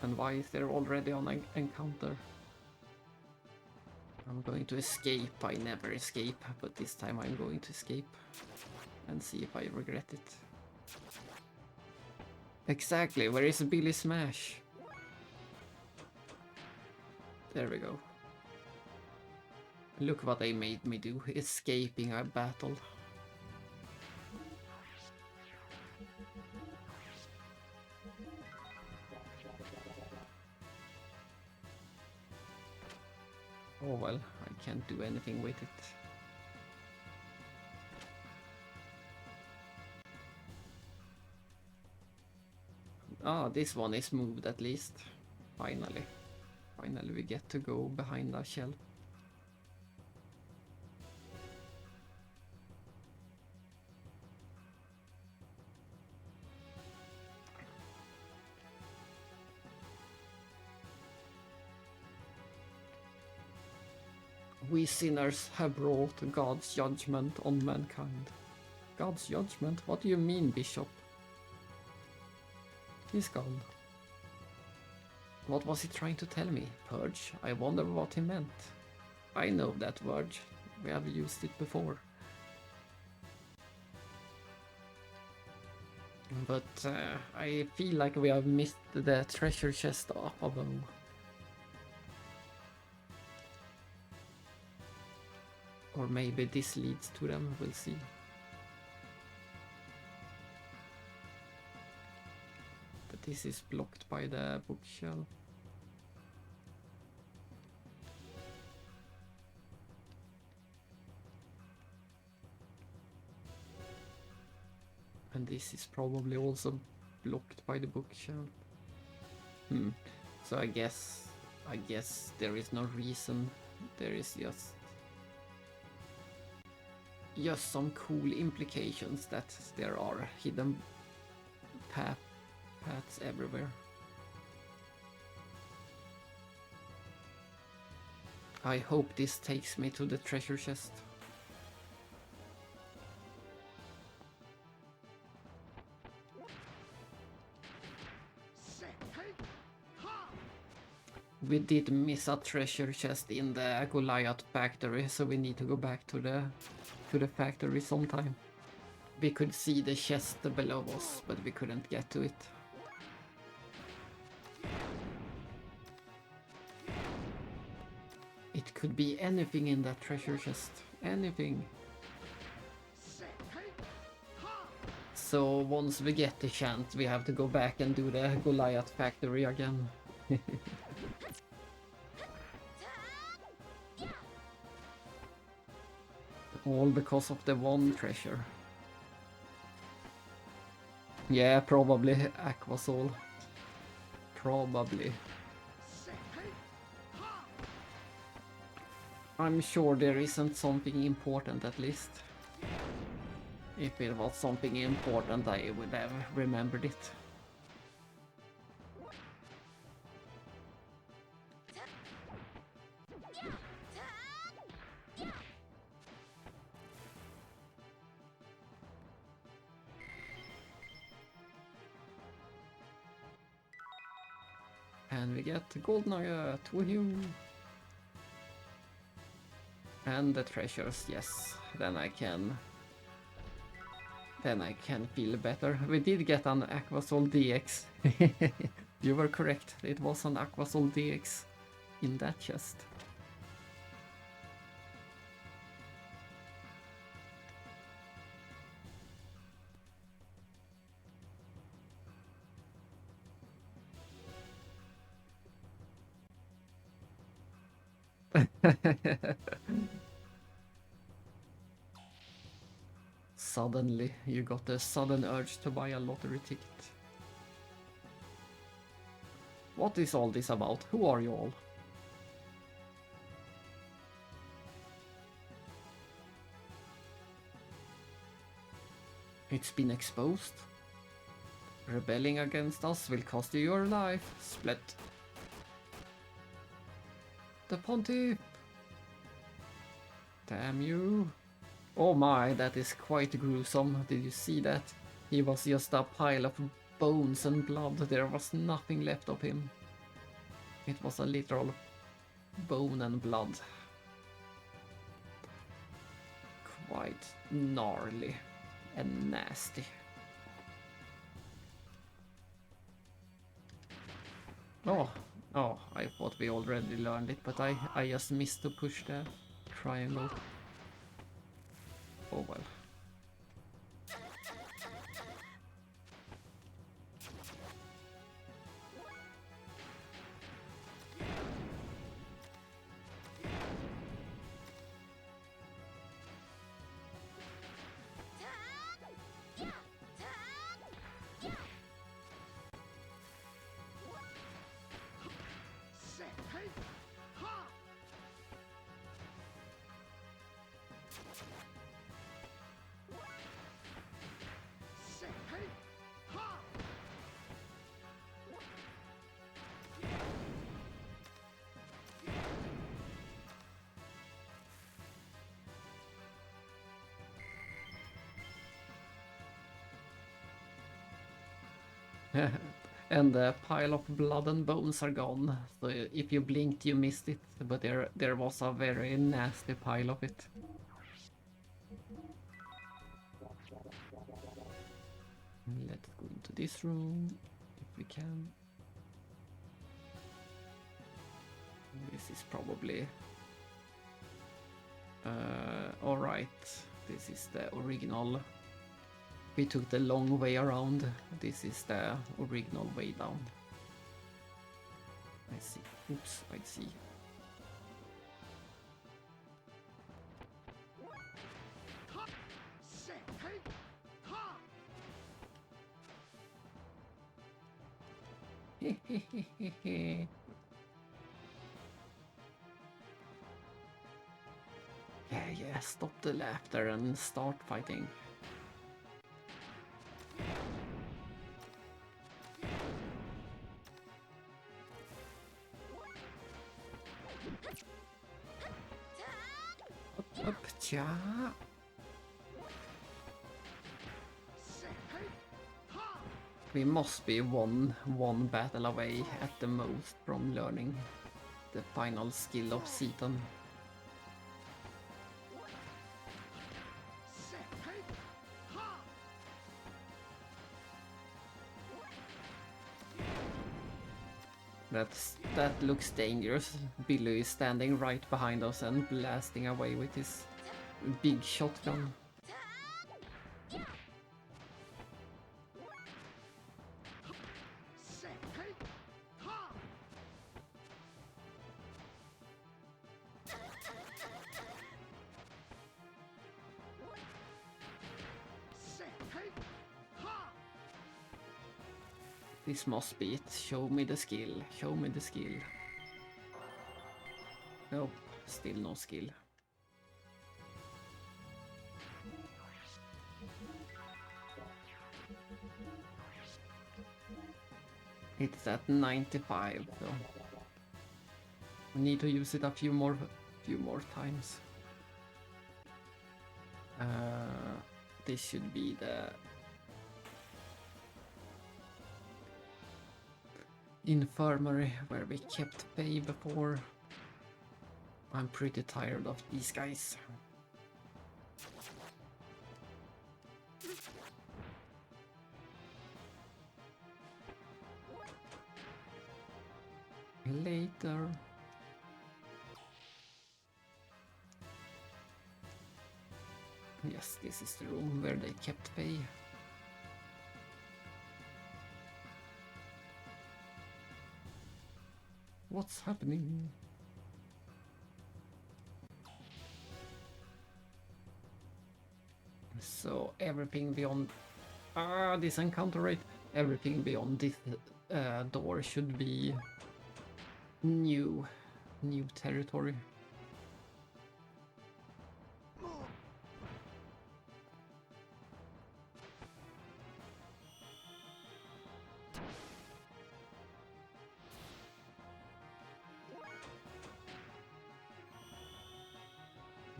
And why is there already an encounter? I'm going to escape, I never escape, but this time I'm going to escape. And see if I regret it. Exactly, where is Billy Smash? There we go. Look what they made me do, escaping a battle. Oh well, I can't do anything with it. Ah, this one is moved at least. Finally. Finally we get to go behind our shelf. We sinners have brought God's judgment on mankind. God's judgment? What do you mean, Bishop? He's gone. What was he trying to tell me? Purge? I wonder what he meant. I know that word. We have used it before. But I feel like we have missed the treasure chest up above. Or maybe this leads to them, we'll see. But this is blocked by the bookshelf. And this is probably also blocked by the bookshelf. So I guess there is no reason. There is just some cool implications that there are hidden paths everywhere. I hope this takes me to the treasure chest. We did miss a treasure chest in the Goliath factory, so we need to go back to the factory sometime. We could see the chest below us, but we couldn't get to it. It could be anything in that treasure chest. Anything. So once we get the chance, we have to go back and do the Goliath factory again. All because of the one treasure. Yeah, probably Aquasol. Probably. I'm sure there isn't something important at least. If it was something important, I would have remembered it. And we get the gold nugget, woohoo! And the treasures, yes. Then I can feel better. We did get an Aquasol DX. You were correct. It was an Aquasol DX in that chest. Suddenly, you got a sudden urge to buy a lottery ticket. What is all this about? Who are you all? It's been exposed. Rebelling against us will cost you your life. Split. The Pontiff! Damn you. Oh my, that is quite gruesome. Did you see that? He was just a pile of bones and blood. There was nothing left of him. It was a literal bone and blood. Quite gnarly and nasty. Oh, I thought we already learned it, but I just missed to push the triangle. Oh well. And the pile of blood and bones are gone. So if you blinked, you missed it. But there was a very nasty pile of it. Let's go into this room if we can. This is probably... alright, this is the original. We took the long way around. This is the original way down. I see. Oops, I see. Yeah, stop the laughter and start fighting. Up, tja. We must be one battle away at the most from learning the final skill of Seaton. That looks dangerous. Billy is standing right behind us and blasting away with his big shotgun. This must be it. Show me the skill. Show me the skill. Nope, still no skill. It's at 95, so we need to use it a few more times. This should be the infirmary where we kept Faye before. I'm pretty tired of these guys. Later. Yes, this is the room where they kept Faye. What's happening? So everything beyond this encounter rate, everything beyond this door should be new territory.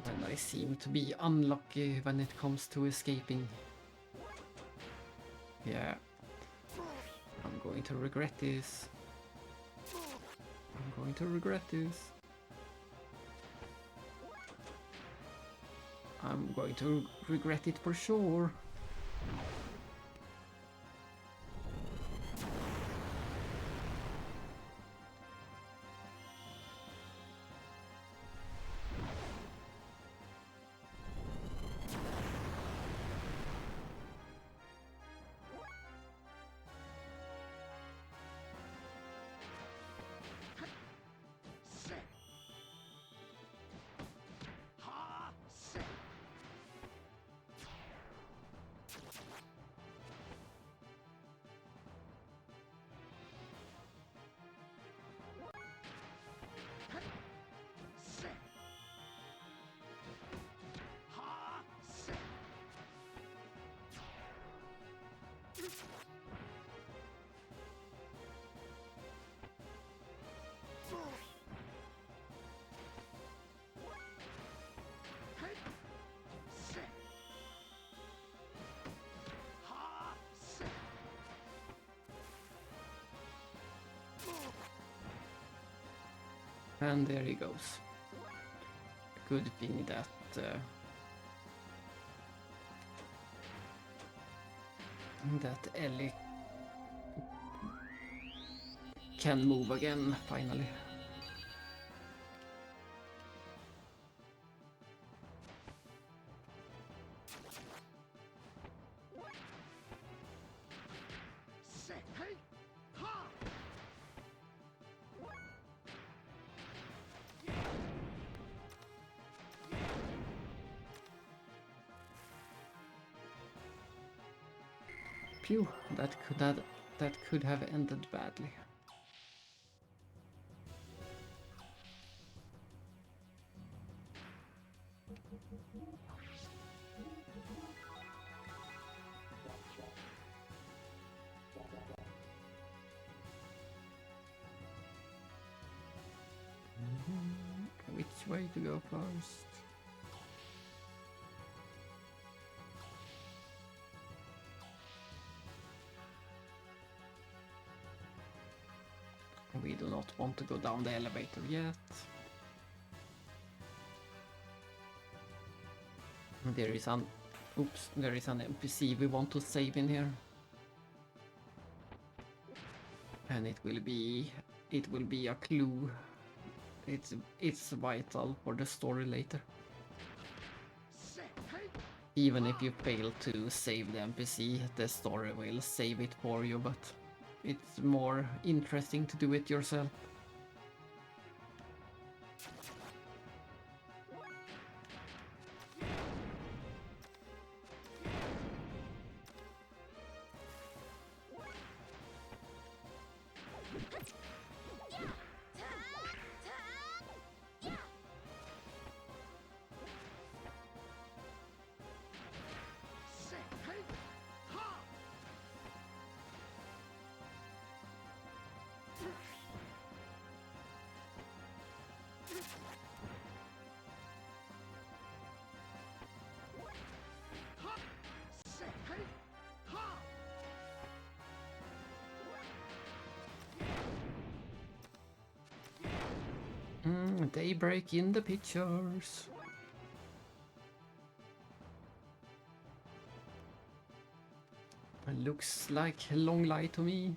And I seem to be unlucky when it comes to escaping. Yeah, I'm going to regret this. I'm going to regret this. I'm going to regret it for sure. And there he goes. Good thing that that Ellie can move again, finally. Phew, that could have ended badly. Which way to go first? We do not want to go down the elevator yet. There is an NPC we want to save in here. And it will be a clue. It's vital for the story later. Even if you fail to save the NPC, the story will save it for you, but it's more interesting to do it yourself. Daybreak in the pictures. Looks like a long lie to me.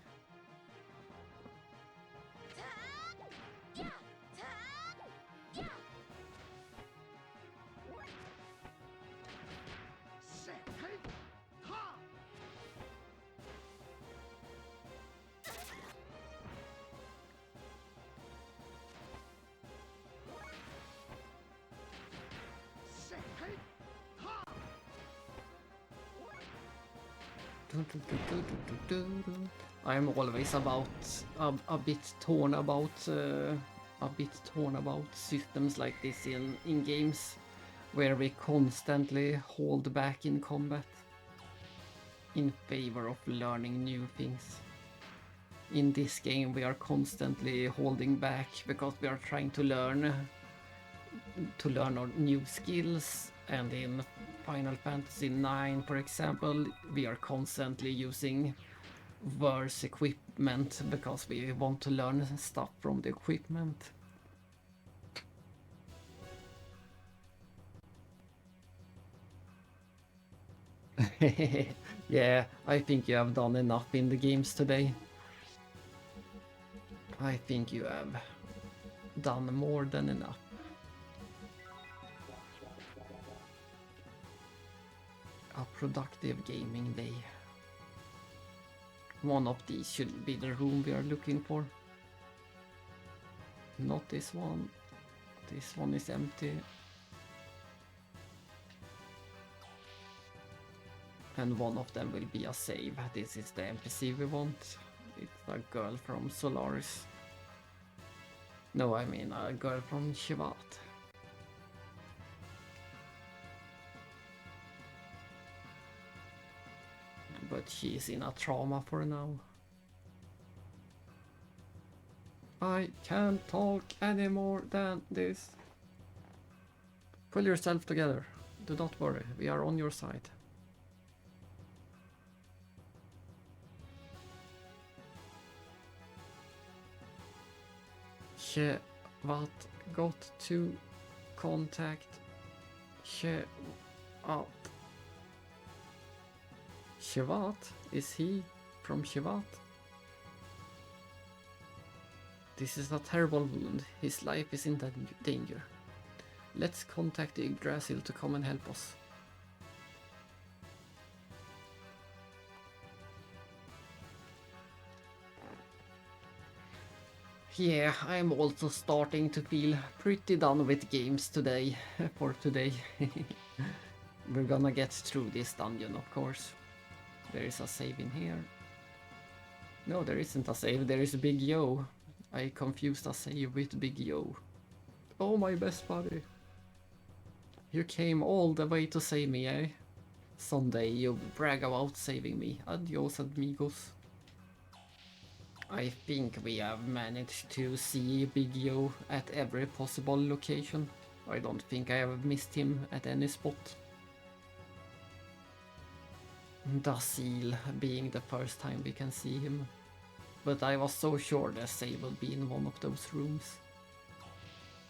I'm always a bit torn about systems like this in games where we constantly hold back in combat in favor of learning new things. In this game we are constantly holding back because we are trying to learn our new skills, and in Final Fantasy IX, for example, we are constantly using worse equipment because we want to learn stuff from the equipment. Yeah, I think you have done enough in the games today. I think you have done more than enough. A productive gaming day. One of these should be the room we are looking for. Not this one. This one is empty. And one of them will be a save. This is the NPC we want. It's a girl from Solaris. No, I mean a girl from Shivat. But she's in a trauma for now. I can't talk any more than this. Pull yourself together. Do not worry, we are on your side. What got to contact Shevat? Shevat? Is he from Shevat? This is a terrible wound. His life is in danger. Let's contact the Yggdrasil to come and help us. Yeah, I'm also starting to feel pretty done with games today, for today. We're gonna get through this dungeon, of course. There is a save in here. No, there isn't a save, there is Big Yo. I confused a save with Big Yo. Oh, my best buddy. You came all the way to save me, eh? Someday you brag about saving me. Adios, amigos. I think we have managed to see Big Yo at every possible location. I don't think I have missed him at any spot. The seal being the first time we can see him. But I was so sure the save will be in one of those rooms.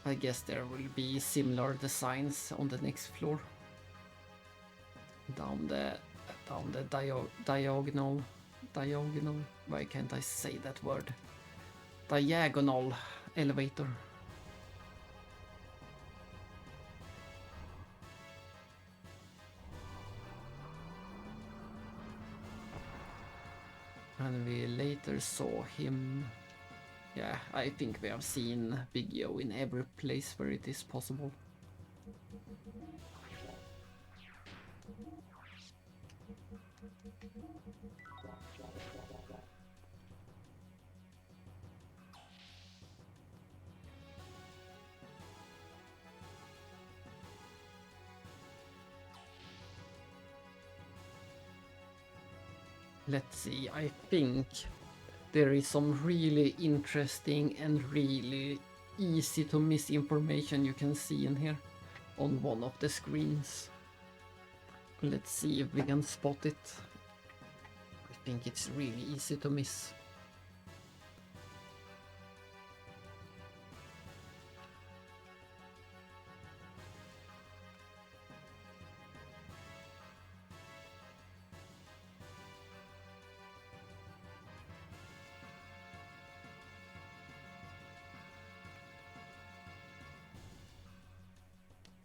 I guess there will be similar designs on the next floor. Down the diagonal. Why can't I say that word? Diagonal elevator. And we later saw him. Yeah, I think we have seen Big Yo in every place where it is possible. Let's see, I think there is some really interesting and really easy to miss information you can see in here on one of the screens. Let's see if we can spot it. I think it's really easy to miss.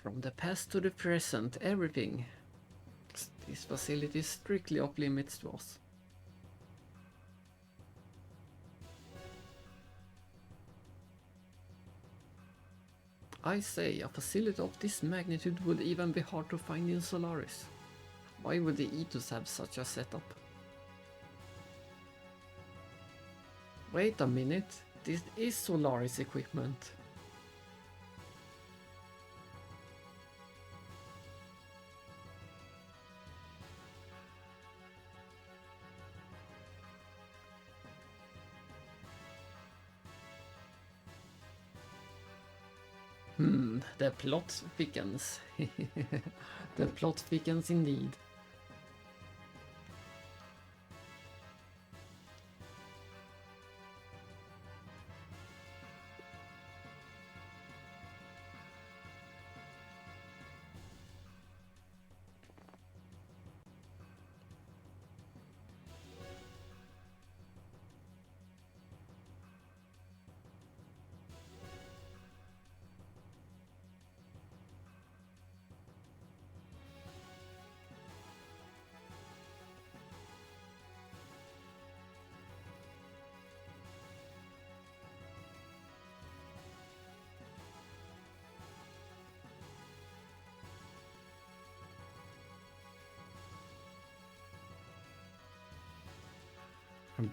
From the past to the present, everything. This facility is strictly off limits to us. I say, a facility of this magnitude would even be hard to find in Solaris. Why would the Ethos have such a setup? Wait a minute, this is Solaris equipment. The plot thickens. The plot thickens indeed.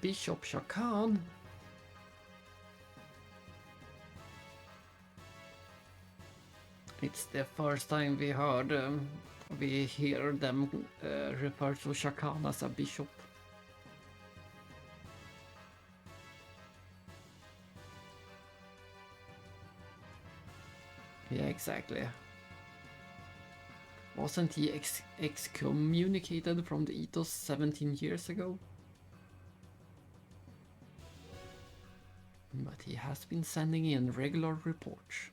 Bishop Shakan. It's the first time we hear them refer to Shakan as a bishop. Yeah, exactly. Wasn't he excommunicated from the Ethos 17 years ago? But he has been sending in regular reports.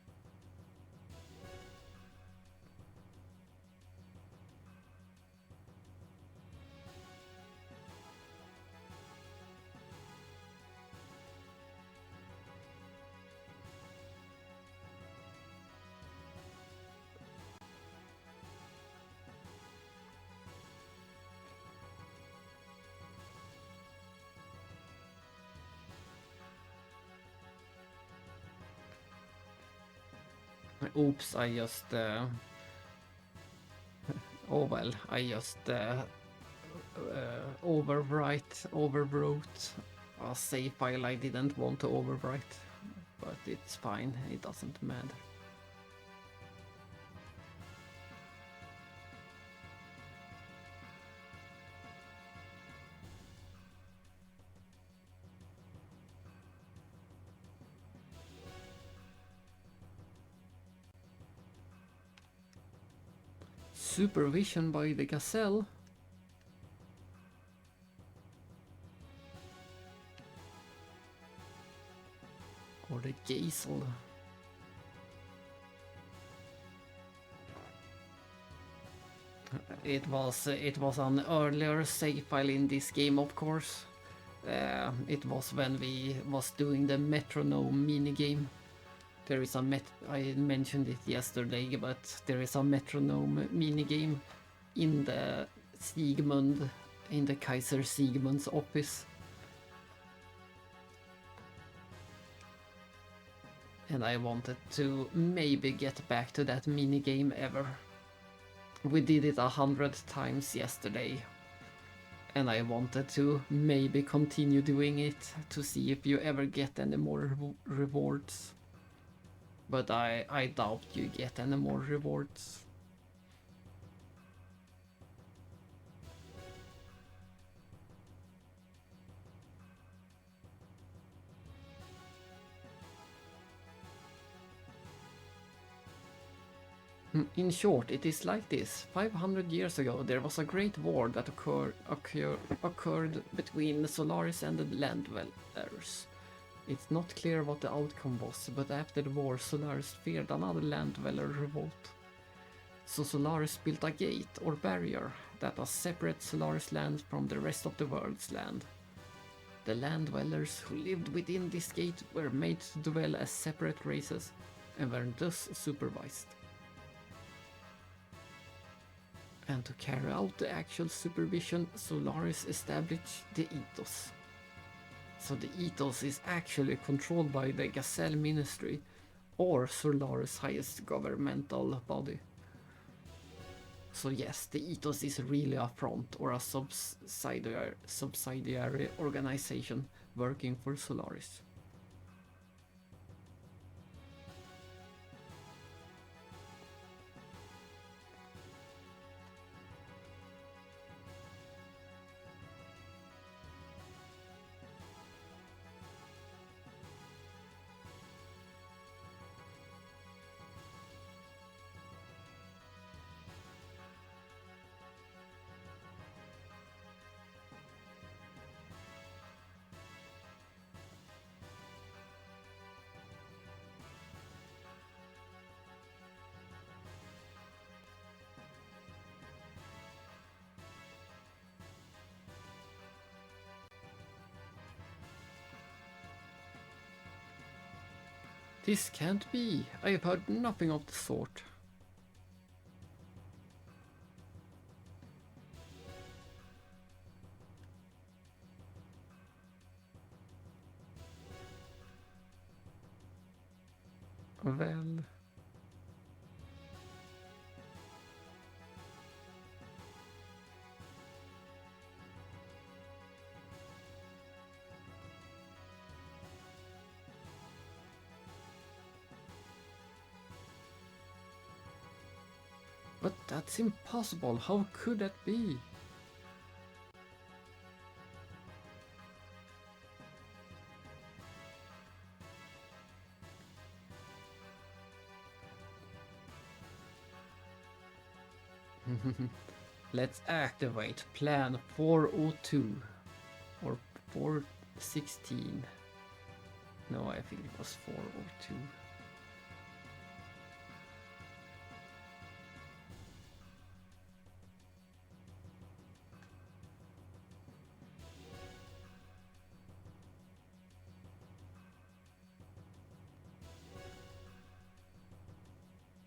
Oops, I just... oh well, I just overwrote a save file I didn't want to overwrite. But it's fine, it doesn't matter. Supervision by the Gazelle. Or the Gazelle. It was an earlier save file in this game, of course. It was when we was doing the metronome minigame. There is a I mentioned it yesterday, but there is a metronome minigame in the Kaiser Siegmund's office. And I wanted to maybe get back to that minigame ever. We did it 100 times yesterday. And I wanted to maybe continue doing it to see if you ever get any more rewards. But I doubt you get any more rewards. In short, it is like this. 500 years ago, there was a great war that occurred between Solaris and the land dwellers. It's not clear what the outcome was, but after the war, Solaris feared another land dweller revolt. So Solaris built a gate or barrier that separates Solaris land from the rest of the world's land. The land dwellers who lived within this gate were made to dwell as separate races and were thus supervised. And to carry out the actual supervision, Solaris established the ethos. So the ethos is actually controlled by the Gazelle Ministry, or Solaris' highest governmental body. So yes, the ethos is really a front or a subsidiary organization working for Solaris. This can't be. I have heard nothing of the sort. Well... But that's impossible. How could that be? Let's activate Plan 402 or 416. No, I think it was 4 or 2.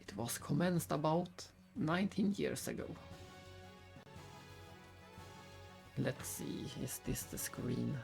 It was commenced about 19 years ago. Let's see, is this the screen?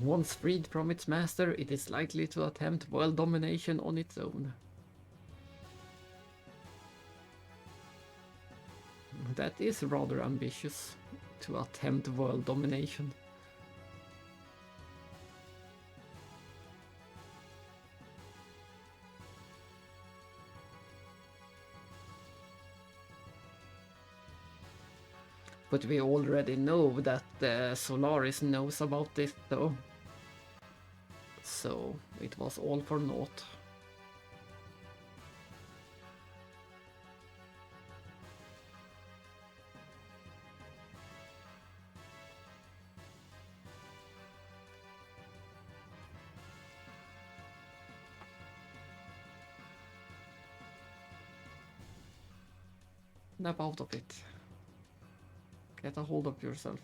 Once freed from its master, it is likely to attempt world domination on its own. That is rather ambitious, to attempt world domination. But we already know that Solaris knows about this though. So it was all for naught. Snap out of it. Get a hold of yourself.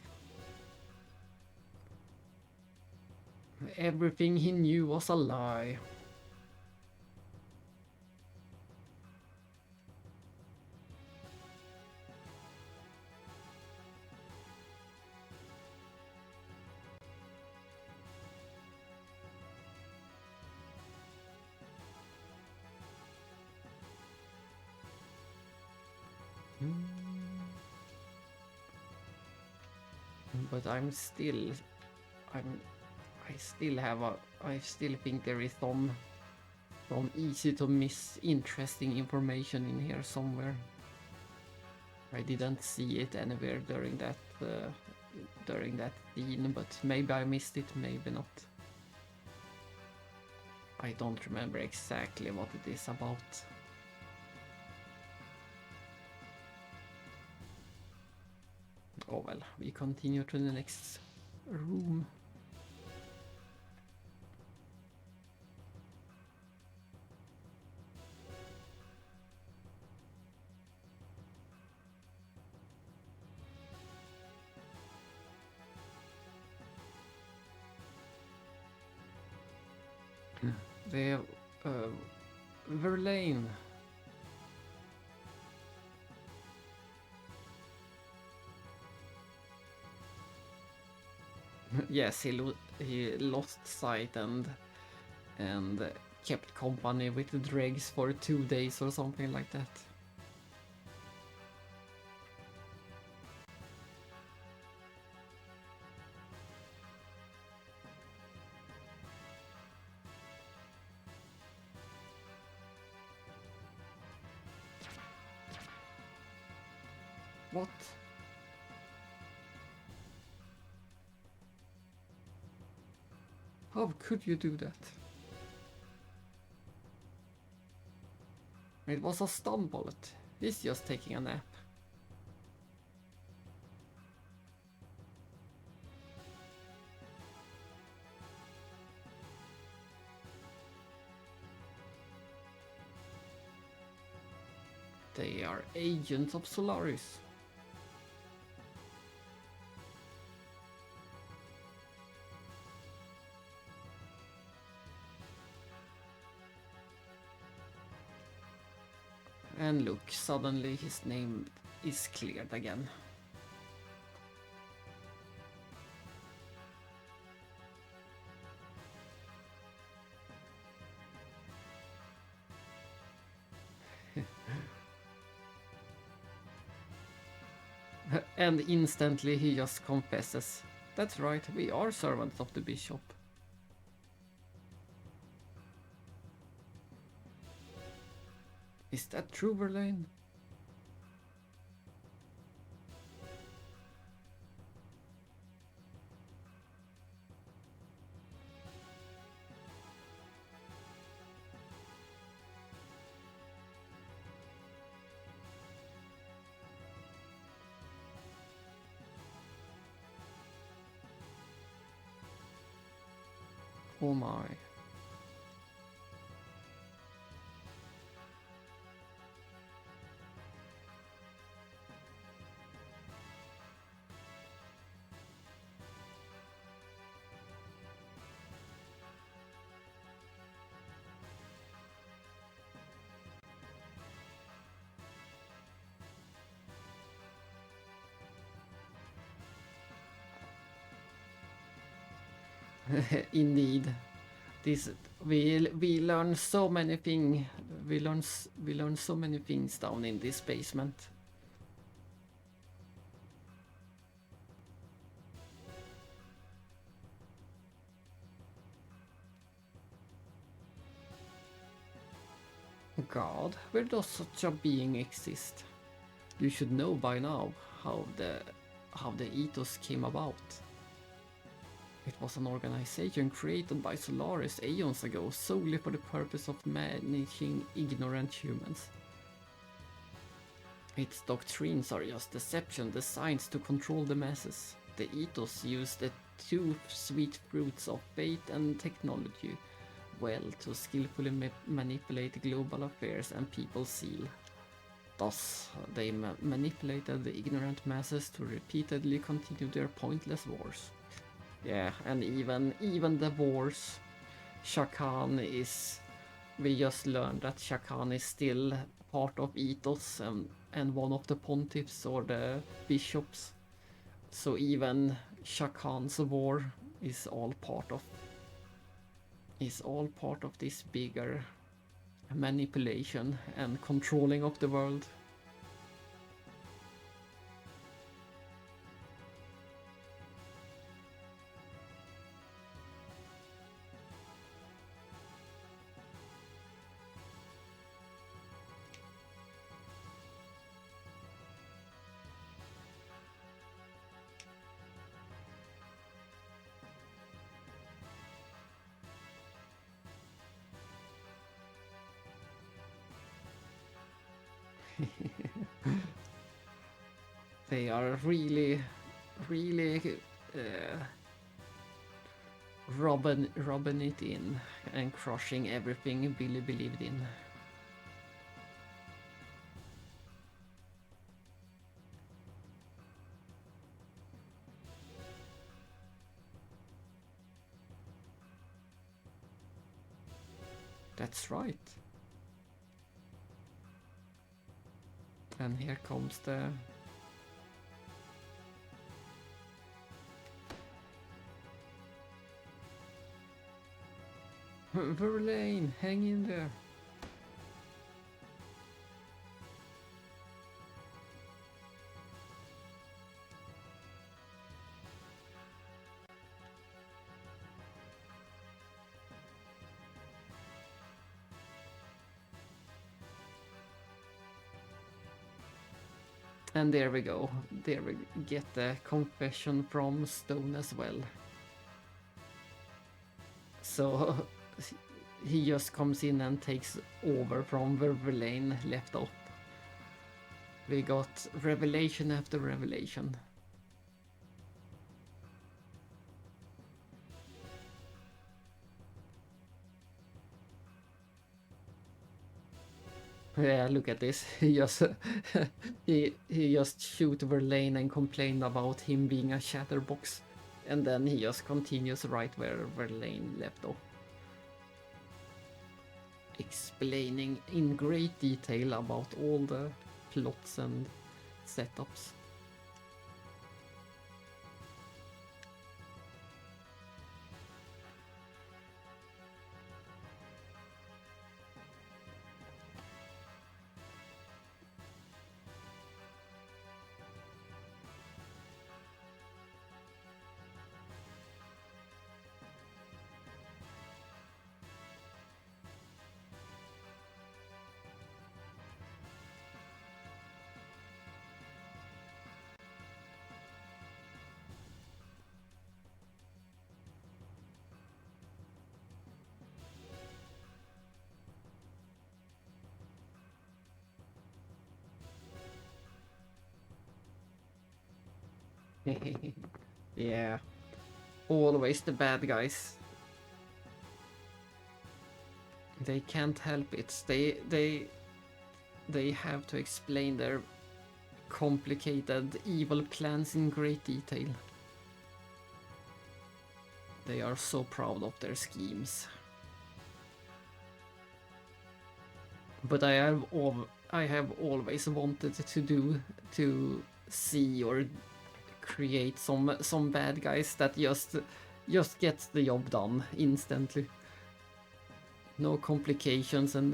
Everything he knew was a lie. But I still think there is some easy to miss interesting information in here somewhere. I didn't see it anywhere during that scene, but maybe I missed it, maybe not. I don't remember exactly what it is about. Oh well, we continue to the next room. The Verlaine. Yes, he lost sight and kept company with the dregs for 2 days or something like that. What? How could you do that? It was a stun bullet. He's just taking a nap. They are agents of Solaris. And look, suddenly his name is cleared again. And instantly he just confesses. That's right, we are servants of the bishop. Is that true, Verlaine? Oh my. Indeed. This we learn so many things. We learn so many things down in this basement. God, where does such a being exist? You should know by now how the ethos came about. It was an organization created by Solaris aeons ago solely for the purpose of managing ignorant humans. Its doctrines are just deception designed to control the masses. The ethos used the two sweet fruits of faith and technology well to skillfully manipulate global affairs and people's zeal. Thus, they manipulated the ignorant masses to repeatedly continue their pointless wars. Yeah, and even the wars, Shakan is... We just learned that Shakan is still part of ethos and one of the pontiffs or the bishops. So even Shakan's war is all part of this bigger manipulation and controlling of the world. They are really rubbing it in and crushing everything Billy believed in. That's right. And here comes the... Verlaine, hang in there. And there we go. There we get the confession from Stone as well. So he just comes in and takes over from where Verlaine left off. We got revelation after revelation. Yeah, look at this. He just he just shoot Verlaine and complain about him being a chatterbox, and then he just continues right where Verlaine left off, explaining in great detail about all the plots and setups. Yeah, always the bad guys. They can't help it. They have to explain their complicated evil plans in great detail. They are so proud of their schemes. But I have always wanted to see or create some bad guys that just get the job done instantly. No complications and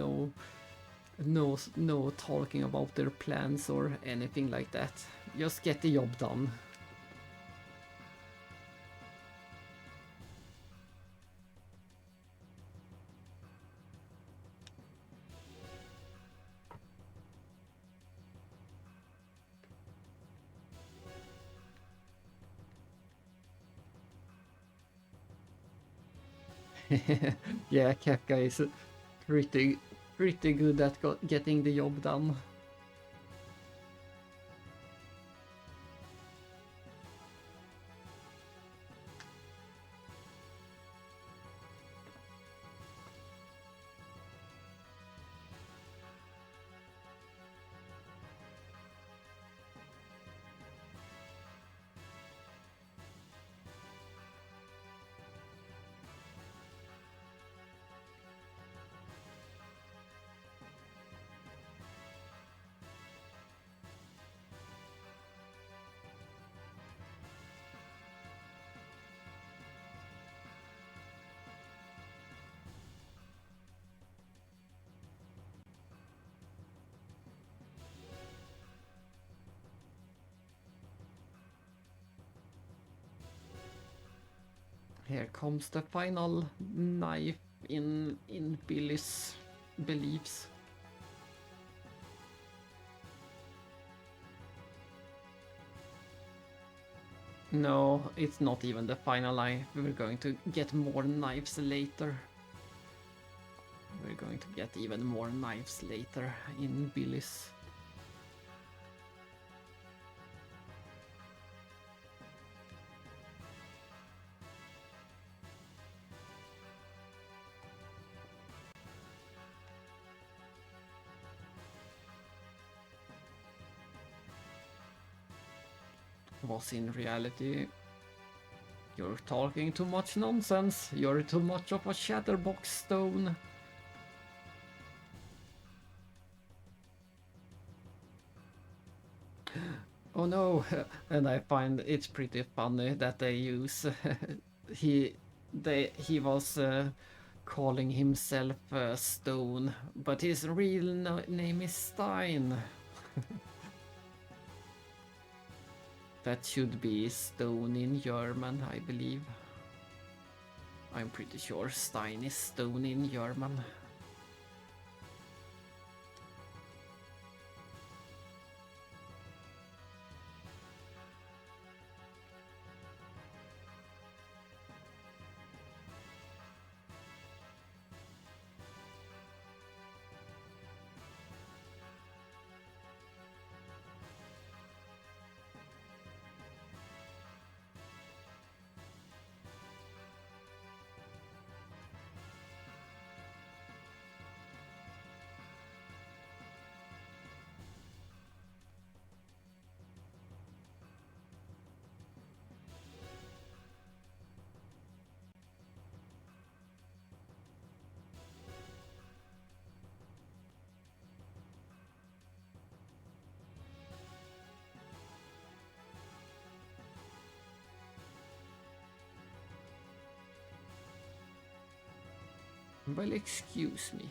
no talking about their plans or anything like that. Just get the job done. Yeah, Kefka is pretty good at getting the job done. Here comes the final knife in Billy's beliefs. No, it's not even the final knife. We're going to get more knives later. We're going to get even more knives later in Billy's. Was in reality, you're talking too much nonsense. You're too much of a chatterbox stone. Oh no, and I find it's pretty funny that they use he was calling himself Stone, but his real name is Stein. That should be stone in German, I believe. I'm pretty sure Stein is stone in German. Well, excuse me.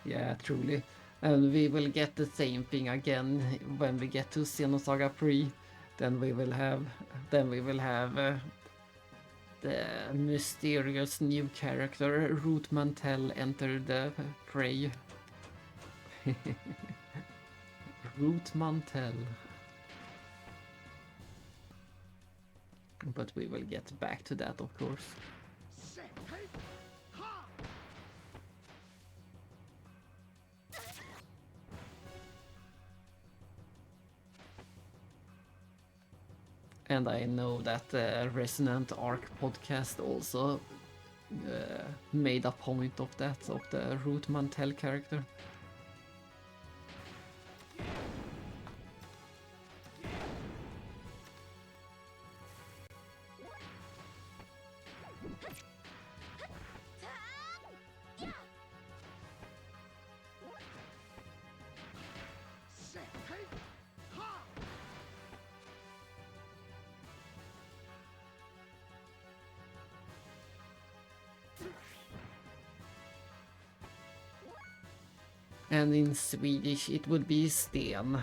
Yeah, truly. And we will get the same thing again when we get to Xenosaga 3. Then we will have the mysterious new character Root Mantel enter the fray. Root Mantel. but we will get back to that, of course. And I know that the Resonant Arc podcast also made a point of that, of the Ruth Mantel character. And in Swedish it would be sten.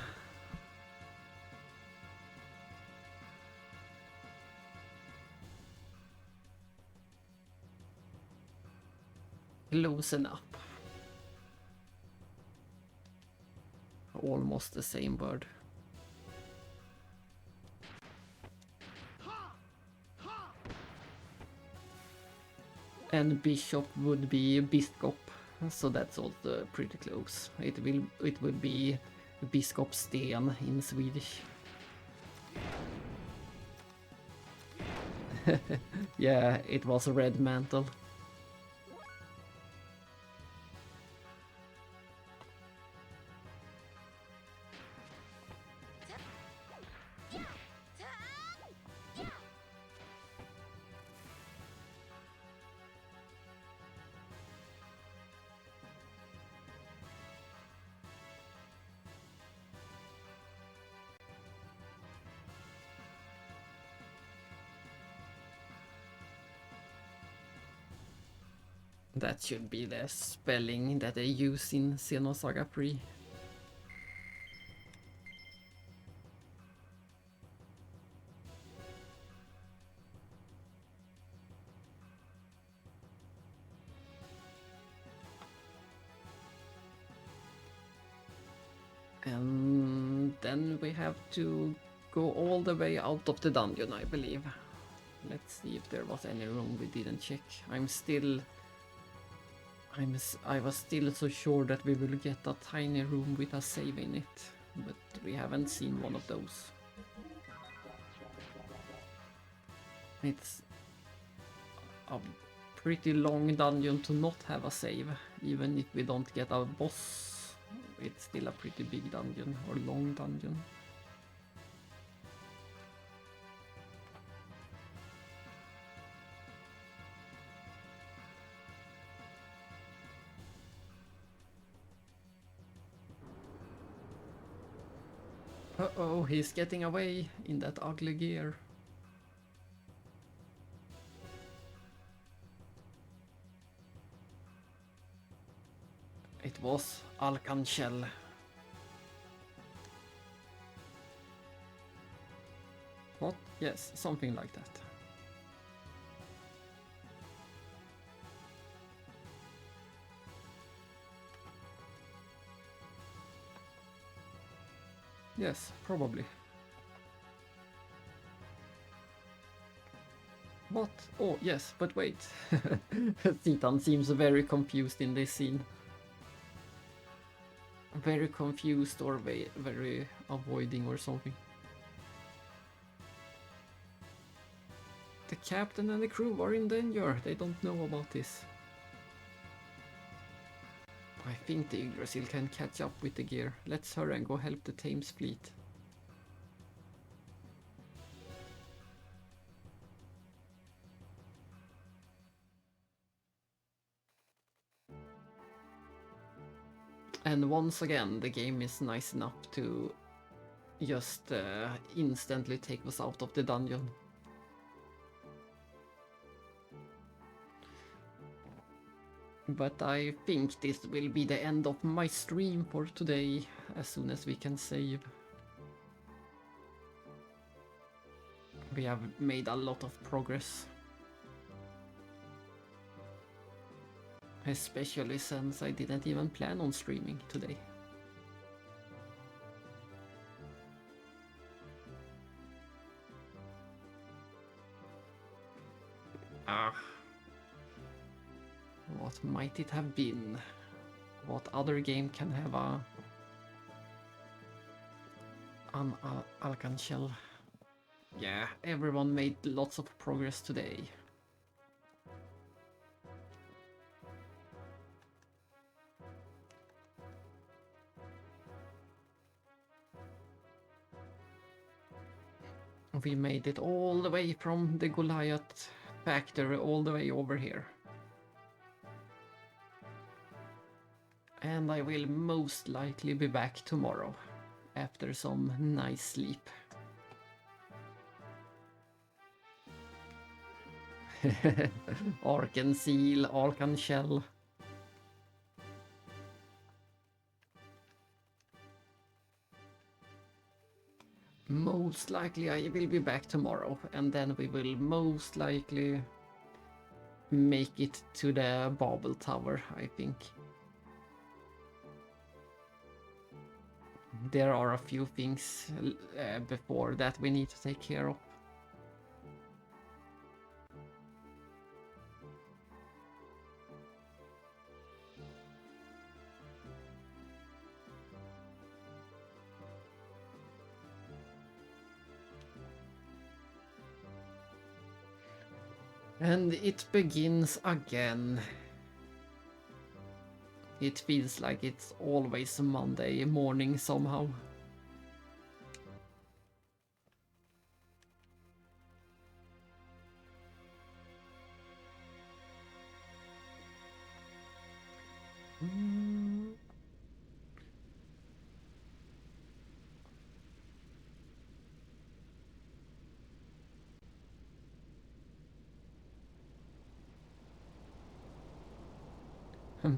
Loosen up. Almost the same word. And bishop would be biskop, so that's also pretty close. It will be biskop sten in Swedish. Yeah, it was a red mantle. That should be the spelling that they use in Xenosaga 3. And then we have to go all the way out of the dungeon, I believe. Let's see if there was any room we didn't check. I was still so sure that we will get a tiny room with a save in it, but we haven't seen one of those. It's a pretty long dungeon to not have a save, even if we don't get a boss. It's still a pretty big dungeon, or long dungeon. Uh-oh, he's getting away in that ugly gear. It was Alcanchel. What? Yes, something like that. Yes, probably. What? Oh, yes, but wait. Titan seems very confused in this scene. Very confused or very avoiding or something. The captain and the crew are in danger. They don't know about this. I think the Yggdrasil can catch up with the gear. Let's hurry and go help the Thames fleet. And once again, the game is nice enough to just instantly take us out of the dungeon. But I think this will be the end of my stream for today, as soon as we can save. We have made a lot of progress. Especially since I didn't even plan on streaming today. Ah. What might it have been? What other game can have an Alcan shell? Yeah, everyone made lots of progress today. We made it all the way from the Goliath factory all the way over here. And I will most likely be back tomorrow after some nice sleep. Arcan seal, Arcan shell. Most likely I will be back tomorrow, and then we will most likely make it to the Babel Tower, I think. There are a few things before that we need to take care of. And it begins again. It feels like it's always Monday morning somehow.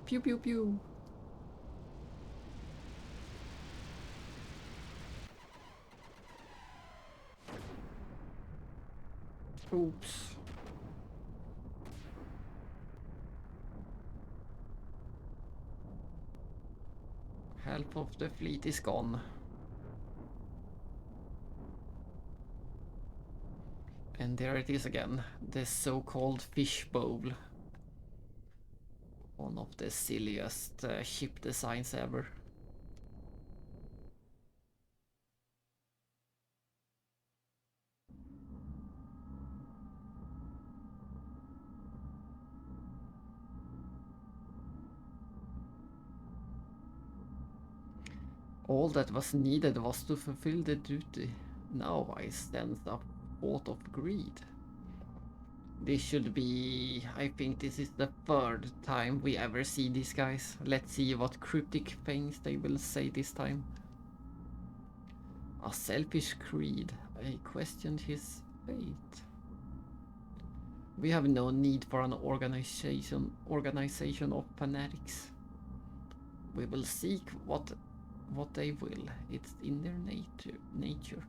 Pew pew pew. Oops. Half of the fleet is gone. And there it is again, the so-called fish bowl. One of the silliest ship designs ever. All that was needed was to fulfill the duty. Now I sense a thought of greed. This should be... I think this is the third time we ever see these guys. Let's see what cryptic things they will say this time. A selfish greed. I questioned his fate. We have no need for an organization of fanatics. We will seek what they will. It's in their nature.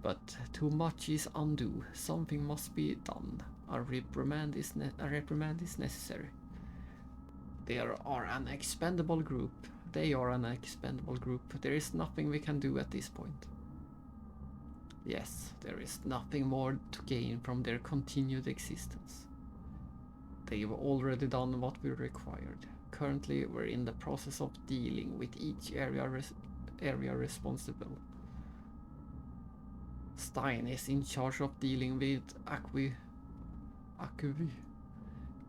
But too much is undue. Something must be done. A reprimand is necessary. They are an expendable group. They are an expendable group. There is nothing we can do at this point. Yes, there is nothing more to gain from their continued existence. They've already done what we required. Currently, we're in the process of dealing with each area responsible. Stein is in charge of dealing with Akvi.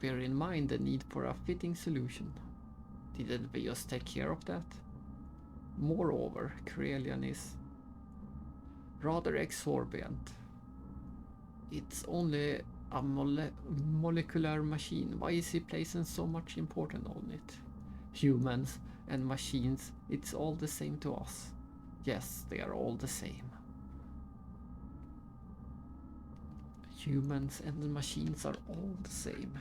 Bear in mind the need for a fitting solution. Didn't we just take care of that? Moreover, Krelian is rather exorbitant. It's only a molecular machine. Why is he placing so much importance on it? Humans and machines, it's all the same to us. Yes, they are all the same. Humans and machines are all the same.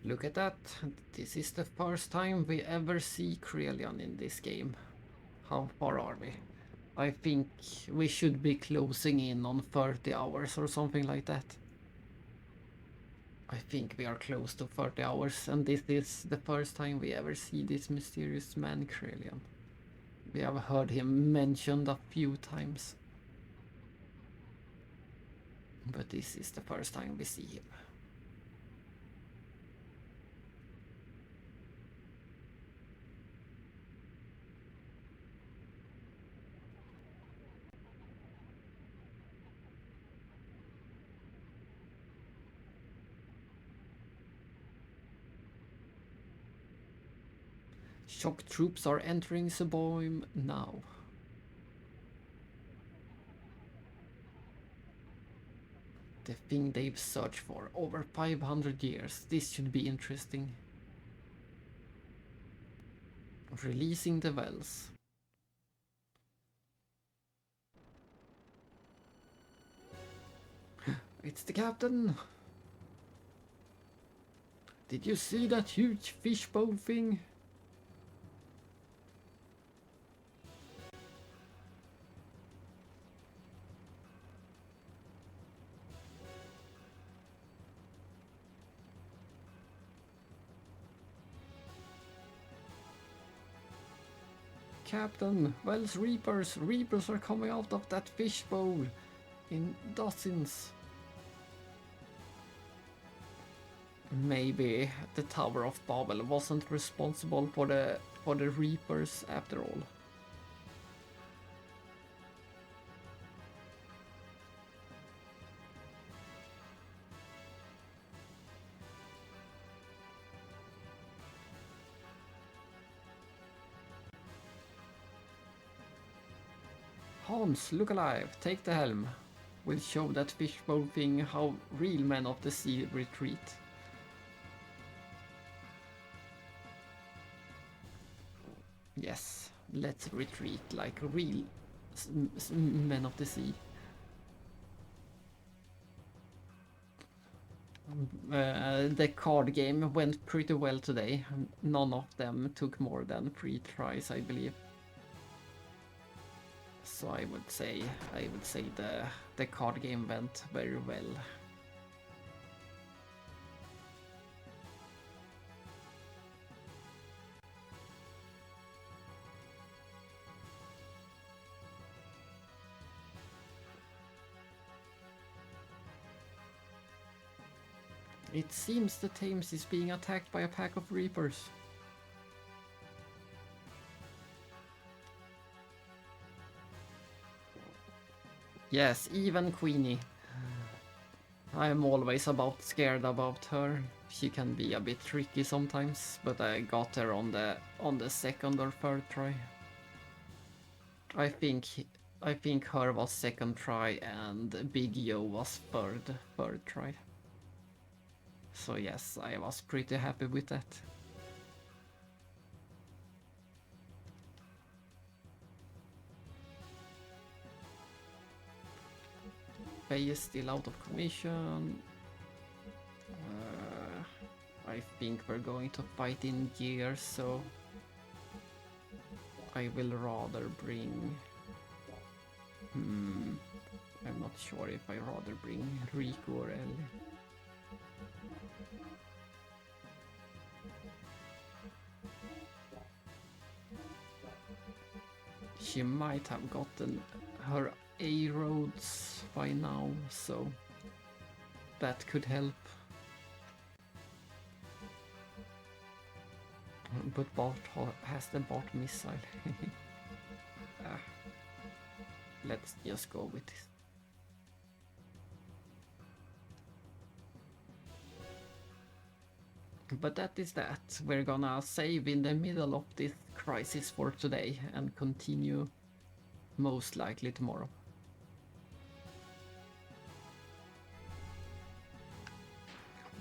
Look at that. This is the first time we ever see Krelian in this game. How far are we? I think we should be closing in on 30 hours or something like that. I think we are close to 30 hours, and this is the first time we ever see this mysterious man Krelian. We have heard him mentioned a few times, but this is the first time we see him. Shock troops are entering Suboim now. The thing they've searched for over 500 years. This should be interesting. Releasing the wells. It's the captain. Did you see that huge fishbowl thing? Captain, Wells Reapers. Reapers are coming out of that fishbowl in dozens. Maybe the Tower of Babel wasn't responsible for the Reapers after all. Hans, look alive, take the helm. We'll show that fishbowl thing how real men of the sea retreat. Yes, let's retreat like real men of the sea. The card game went pretty well today. None of them took more than 3 tries, I believe. So I would say the card game went very well. It seems the Thames is being attacked by a pack of Reapers. Yes, even Queenie. I am always scared about her. She can be a bit tricky sometimes, but I got her on the second or third try. I think her was second try and Big Yo was third try. So yes, I was pretty happy with that. Bay is still out of commission. I think we're going to fight in gear, so I will rather bring... I'm not sure if I rather bring Rico or Ellie. She might have gotten her A roads by now, so that could help. But Bart has the Bart missile. Let's just go with this. But that is that. We're gonna save in the middle of this crisis for today and continue most likely tomorrow.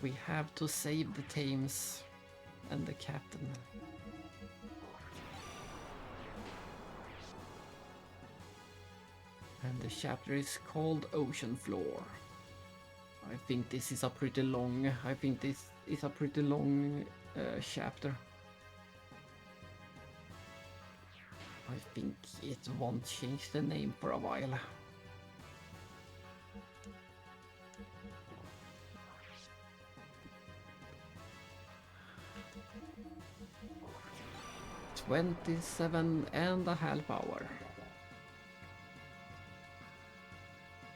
We have to save the Thames and the captain. And the chapter is called Ocean Floor. I think this is a pretty long. I think this is a pretty long chapter. I think it won't change the name for a while. $27.5 hours.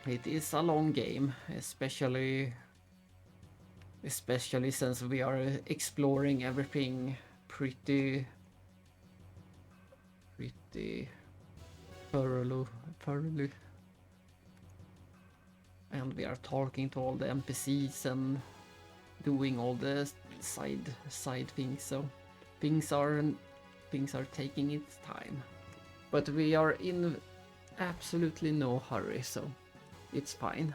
It is a long game, especially since we are exploring everything pretty thoroughly. And we are talking to all the NPCs and doing all the side things, so things are taking its time. But we are in absolutely no hurry, so it's fine.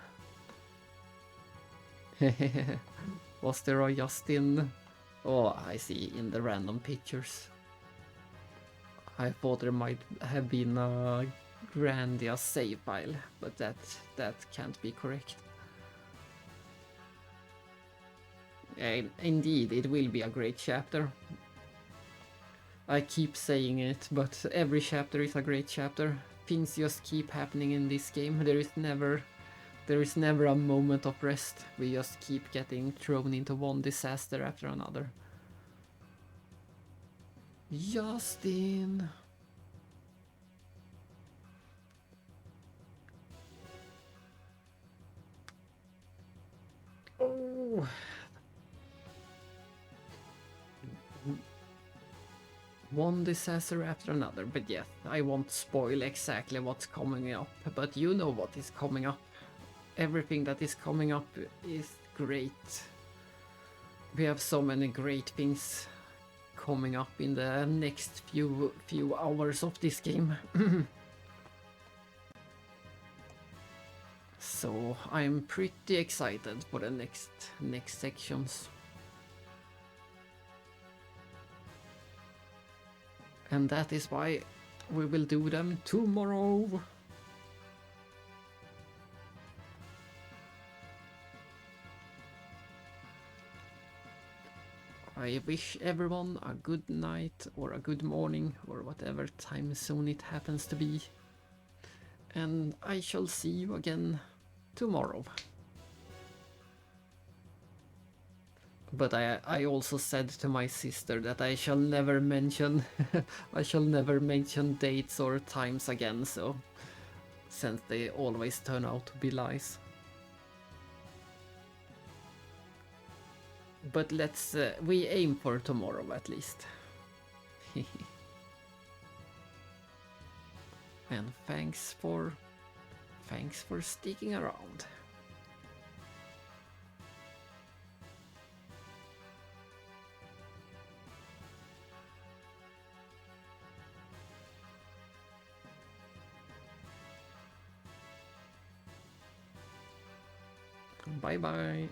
Was there a Justin? Oh, I see, in the random pictures. I thought there might have been a Grandia save file, but that can't be correct. Indeed, it will be a great chapter. I keep saying it, but every chapter is a great chapter. Things just keep happening in this game. There is never a moment of rest. We just keep getting thrown into one disaster after another. Justin! Oh! One disaster after another, but yes, I won't spoil exactly what's coming up, but you know what is coming up. Everything that is coming up is great. We have so many great things coming up in the next few hours of this game. So I'm pretty excited for the next sections. And that is why we will do them tomorrow. I wish everyone a good night or a good morning or whatever time zone it happens to be. And I shall see you again tomorrow. But I also said to my sister that I shall never mention dates or times again, so since they always turn out to be lies. But let's we aim for tomorrow at least. And thanks for sticking around. Bye bye.